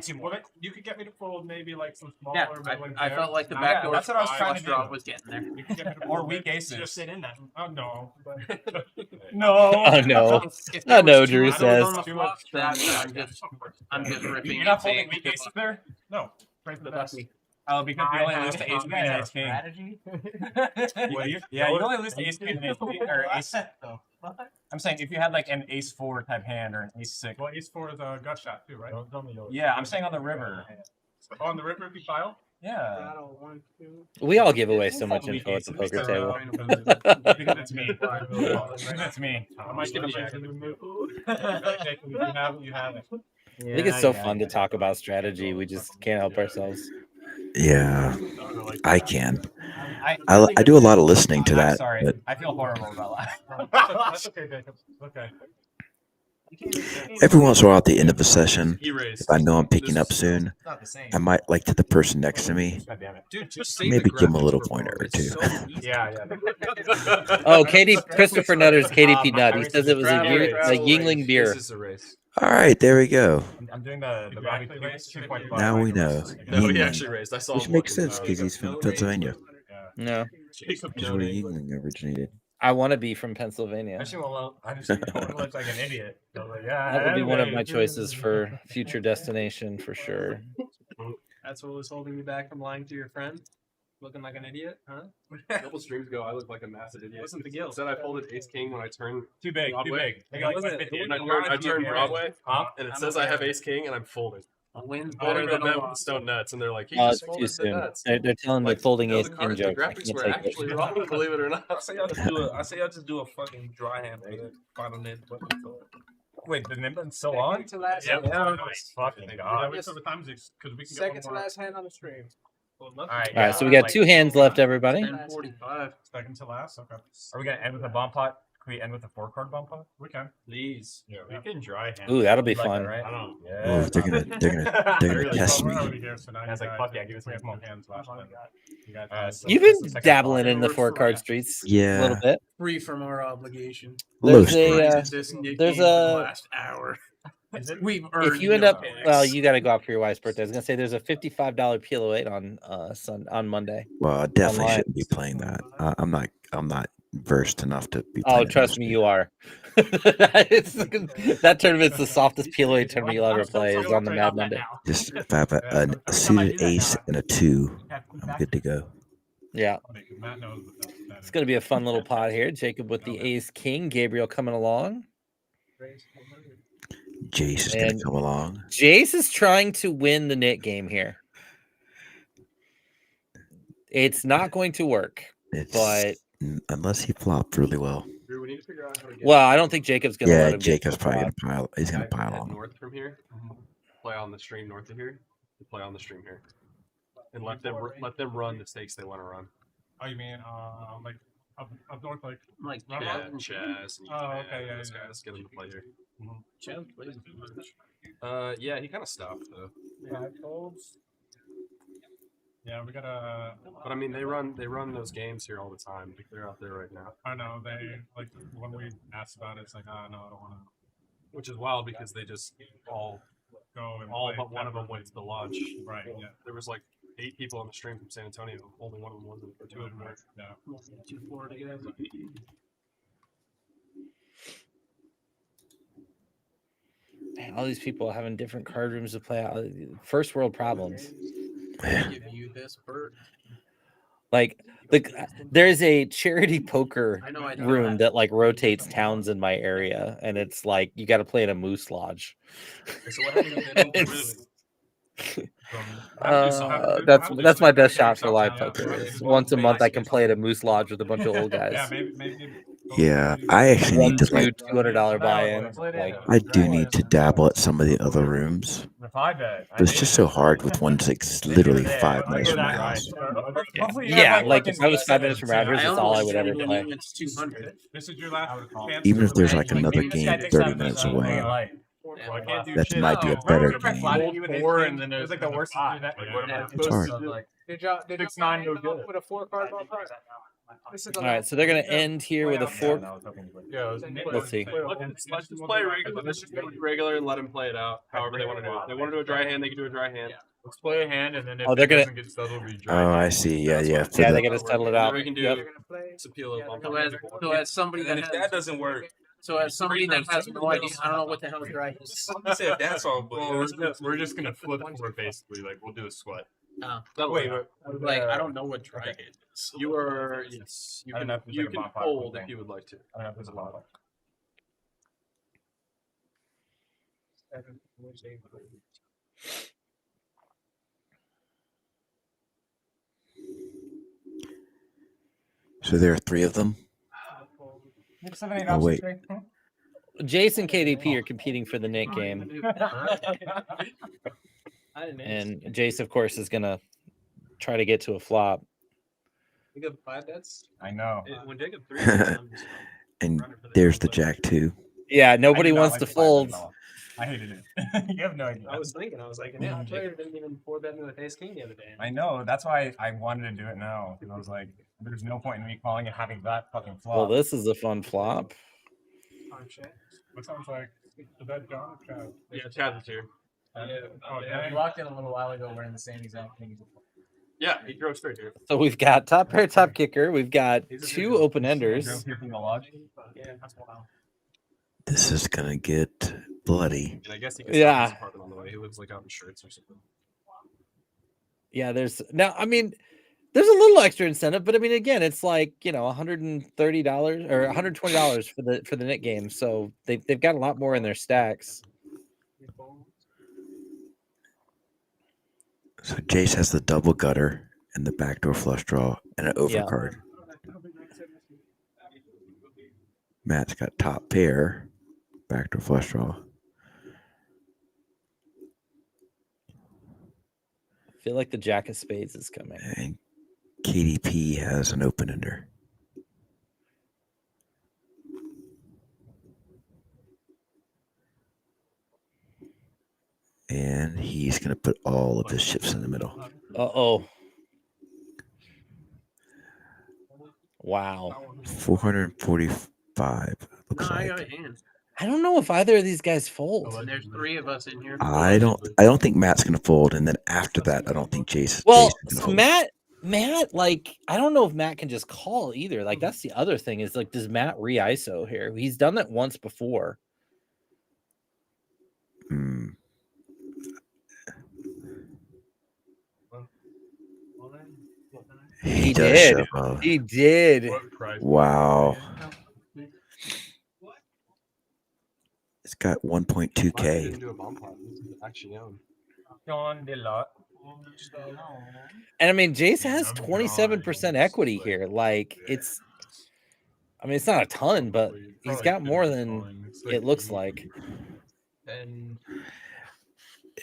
You could get me to fold maybe like some smaller. Yeah, I felt like the backdoor that's what I was trying to do. was getting there. You can get me to Or fold, weak maybe aces. Just sit in that. Oh no. No. Oh no. Oh no, Drew says. I'm just ripping. You're not folding weak aces there? No. Pray for the best. Oh, because you only lose to ace queen and ace king. Strategy? Yeah, you only lose to ace queen and ace queen, or ace. I'm saying if you had like an ace 4 type hand or an ace 6. Well, ace 4 is a gut shot too, right? Yeah, I'm saying on the river. Oh, on the river if you file. Yeah. We all give away so much info at the poker table. Because it's me. Because it's me. I might get a chance to move. You have it. I think it's so fun to talk about strategy. We just can't help ourselves. Yeah, I can. I do a lot of listening to I'm that. sorry. But I feel horrible about that. That's okay, Jacob. Okay. every once in a while at the end of a session, Erase. if I know I'm picking up soon, Not the same. I might like to the person next to me, God damn it. Dude, just say maybe the give him a graphics little were pointer or wrong. two. It's so easy. Yeah. Oh, Christopher Nutter's KDP Nut. He says it was a Yingling beer. This is a race. All right, there we go. I'm doing the barbecue race 2.5. Now we know. No, he Yingling. actually raised. I saw Which him makes looking. sense because he's from Pennsylvania. No, Jacob Which is where noting. Yingling originated. I want to be from Pennsylvania. Actually, well, I just look like an idiot. So like, yeah, That would be one of my anyway. choices for future destination for sure. That's what was holding you back from lying to your friend? Looking like an idiot, huh? A couple streams ago, I looked like a massive idiot. Wasn't the guilt. Said I folded ace king when I turned Too big, Broadway. too big. I got like Wasn't it- 50. And I turned Broadway, Huh? and it I'm says okay. I have ace king, and I'm folding. Wins I wanted better to than a bet with the loss. stone nuts, and they're like, he Oh, just it's too folded the soon. nuts. They're telling me folding no, ace king the jokes. I graphics can't were take it. actually wrong, believe it or not. I say y'all just do a fucking dry hand with it. Wait, the nimble's still on? To last Yeah, hand. fucking Yeah, god. wait till the time's because we can Second to last hand on the stream. All All right, so we got 2 hands left, everybody. 10:45. Second to last. Okay. Are we gonna end with a bomb pot? Can we end with a 4-card bomb pot? We can. Please. Yeah. We can dry hand. Ooh, that'll be You like fun. that, right? I don't. Yeah. Oh, they're gonna test me. I was like, fuck yeah, give us some more hands last time. You've been dabbling in the 4-card streets a Yeah. little bit. Free from our obligation. There's This a Nick there's game for the a last hour. if We've you already end no up picks. well, you got to go out for your wife's birthday. I was gonna say there's a $55 PLO8 on Monday. Well, I definitely online. shouldn't be playing that. I'm not versed enough to be. Oh, playing trust me, you are. That tournament's the softest PLO8 tournament you'll ever play. Is on the Mad Monday. Just if I have a suited ace and a 2, I'm good to go. Yeah. It's going to be a fun little pot here. Jacob with the ace king. Gabriel coming along. Jace is going to come along. Jace is trying to win the knit game here. It's not going to work, but Unless he flopped really well. We need to figure out how to get. well, I don't think Jacob's going to let him Jacob's get probably flop. going to pile. He's going to pile Head on. north from here. Play on the stream north of here. Play on the stream here, and let them run the stakes they want to run. Oh, you mean like up north, like Yeah, Chaz. And okay, yeah, those yeah. guys, get them to play here. Chaz plays too much. Yeah, he kind of stopped though. Yeah, we gotta. But I mean, they run those games here all the time. Like, they're out there right now. I know they like when we asked about it, it's like, oh no, I don't want to. Which is wild because they just all Go and all play but one of them separately. went to the lodge. Right. Yeah. There was like 8 people on the stream from San Antonio. Only one of them wasn't, or 2 of them were. Yeah. 2 Florida guys. Man, all these people having different card rooms to play out. First world problems. Give you this bird. Like there's a charity poker I know room that like rotates towns in my area, and it's like you got to play in a moose lodge. So what happened It's- that's my best shot for live poker. Is once a month I can play at a moose lodge with a bunch of old guys. Yeah, maybe. Yeah, I actually need to like. $200 buy-in. Like, I do need to dabble at some of the other rooms. But it's just so hard with one that's like literally 5 minutes from my house. yeah, like if I was 5 minutes from Rounders, that's all I would ever play. It's 200. This is your last chance. Even if there's like another game 30 minutes away, that might be a better game. And then it's like the worst pot. It's hard. Did y'all 6-9 no good. with a 4-card ball card? All right, so they're gonna end here with a 4. Yeah, Let's see. Let's just play regular. Let's just play regular and let them play it out however they want to do it. They want to do a dry hand, they can do a dry hand. Let's play a hand, and then if Oh, they're it gonna- doesn't get settled, we dry Oh, hand. I see. Yeah. For Yeah, the- they gotta settle it out. We can do Yep. is appeal it. So as somebody And that if that has, doesn't work, so as somebody that has no idea, I don't know what the hell dry is. I said that's all. But we're just gonna flip for basically. Like we'll do a sweat. Wait, Like I don't know what dry is. You are yes. You I don't can know if there's you like a can bonfire fold thing. if you would like to. I don't know if there's a lot of. So there are 3 of them. Oh wait, Jason KDP are competing for the Nick game, and Jace, of course, is gonna try to get to a flop. You got 5 bets. I know. When Jacob 3, and there's the Jack 2. Yeah, nobody I did not wants like to the five fold. at all. I hated it. You have no idea. I was thinking, I was like, yeah, player didn't even 4-bet me with Ace King the other day. I know. That's why I wanted to do it now. Because I was like, there's no point in me calling and having that fucking flop. Well, this is a fun flop. What sounds like? Is that John or Chad? Yeah, Chaz is here. Oh, Yeah, dang. he walked in a little while ago wearing the same exact thing. Yeah, he drove straight here. So we've got top pair, top kicker. We've got 2 open enders. Drove here from the lodge. Yeah, that's wild. This is gonna get bloody. And I guess he can Yeah. his apartment on the way. He lives like out in Shirts or something. Yeah, there's now. I mean, there's a little extra incentive, but I mean, again, it's like $130 or $120 for the Nick game. So they've got a lot more in their stacks. So Jace has the double gutter and the backdoor flush draw and an overcard. Matt's got top pair, backdoor flush draw. I feel like the jack of spades is coming. And KDP has an open ender. And he's going to put all of his chips in the middle. Uh-oh. Wow. 445 looks like. I don't know if either of these guys fold. And there's 3 of us in here. I don't think Matt's going to fold, and then after that, I don't think Jace. Well, Jace is gonna fold. Matt, like, I don't know if Matt can just call either. Like, that's the other thing is, like, does Matt re-ISO here? He's done that once before. He did. shove up. He did. Wow. It's got 1.2K. Didn't do a bomb pot. This is actually own. And I mean, Jace has 27% equity here. Like, it's, I mean, it's not a ton, but he's got more than it looks like.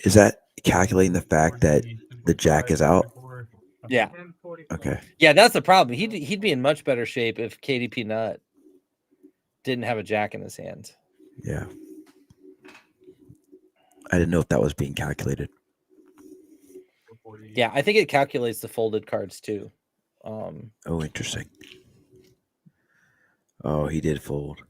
Is that calculating the fact that the jack is out? Yeah. Okay. Yeah, that's the problem. He'd be in much better shape if KDP Nut didn't have a jack in his hand. Yeah. I didn't know if that was being calculated. Yeah, I think it calculates the folded cards too. Oh, interesting. Oh, he did fold.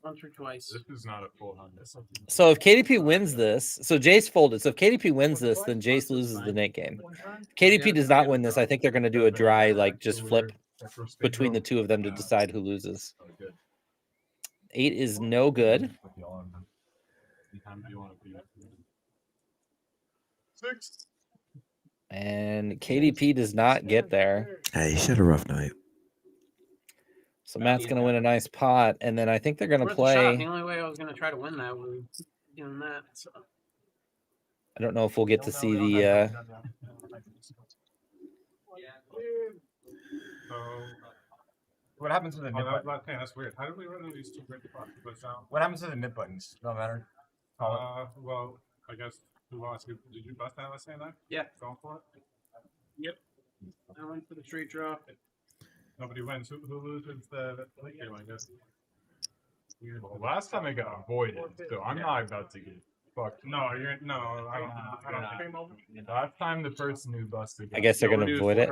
Once or twice. This is not a full on this. So if KDP wins this, so Jace folded. So if KDP wins this, then Jace loses the Nate game. If KDP does not win this, I think they're going to do a dry, like, just flip between the two of them to decide who loses. 8 is no good. 6. And KDP does not get there. Hey, he's had a rough night. So Matt's going to win a nice pot, and then I think they're going to Worth a shot. play. The only way I was going to try to win that was doing that. So. I don't know if we'll get to see the. What happens to the nip buttons? That's weird. How did we run these 2 great spots? What happens to the nip buttons? Don't matter. Well, I guess who lost? Did you bust that last night? Yeah. Going for it? Yep. I went for the straight draw. Nobody wins. Who loses the late game, I guess? Well, last time I got avoided, so I'm not about to get fucked. No, I don't think. Last time the person who busted. I guess they're going to avoid it.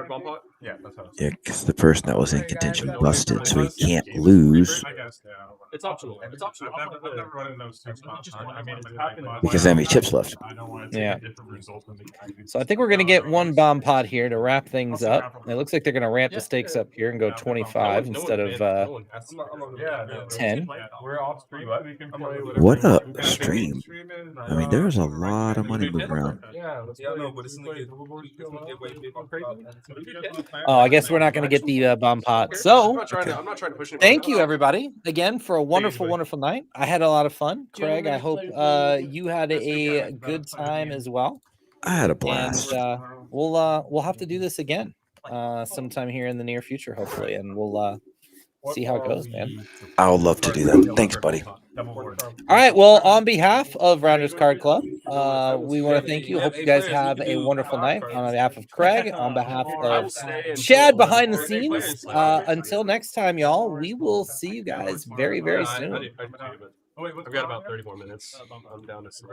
Yeah, that's how. Yeah, because the person that was in contention busted, so he can't lose. I guess, yeah. It's optional. It's optional. I've never run in those 2 spots. I mean, it's happened. Because how many chips left? I don't want to take Yeah. a different result than the So I think we're going to get one bomb pot here to wrap things up. It looks like they're going to ramp the stakes up here and go 25 instead of 10. We're off stream. What a stream. I mean, there's a lot of money moving around. Oh, I guess we're not going to get the bomb pot. So I'm not trying to push it. thank you, everybody, again for a wonderful, wonderful night. I had a lot of fun. Craig, I hope you had a good time as well. I had a blast. And we'll have to do this again sometime here in the near future, hopefully, and we'll see how it goes, man. I would love to do that. Thanks, buddy. All right. Well, on behalf of Rounders Card Club, we want to thank you. Hope you guys have a wonderful night. On behalf of Craig, on behalf of Chad behind the scenes. Until next time, y'all, we will see you guys very, very soon. I've got about 30 more minutes. I'm down to 6.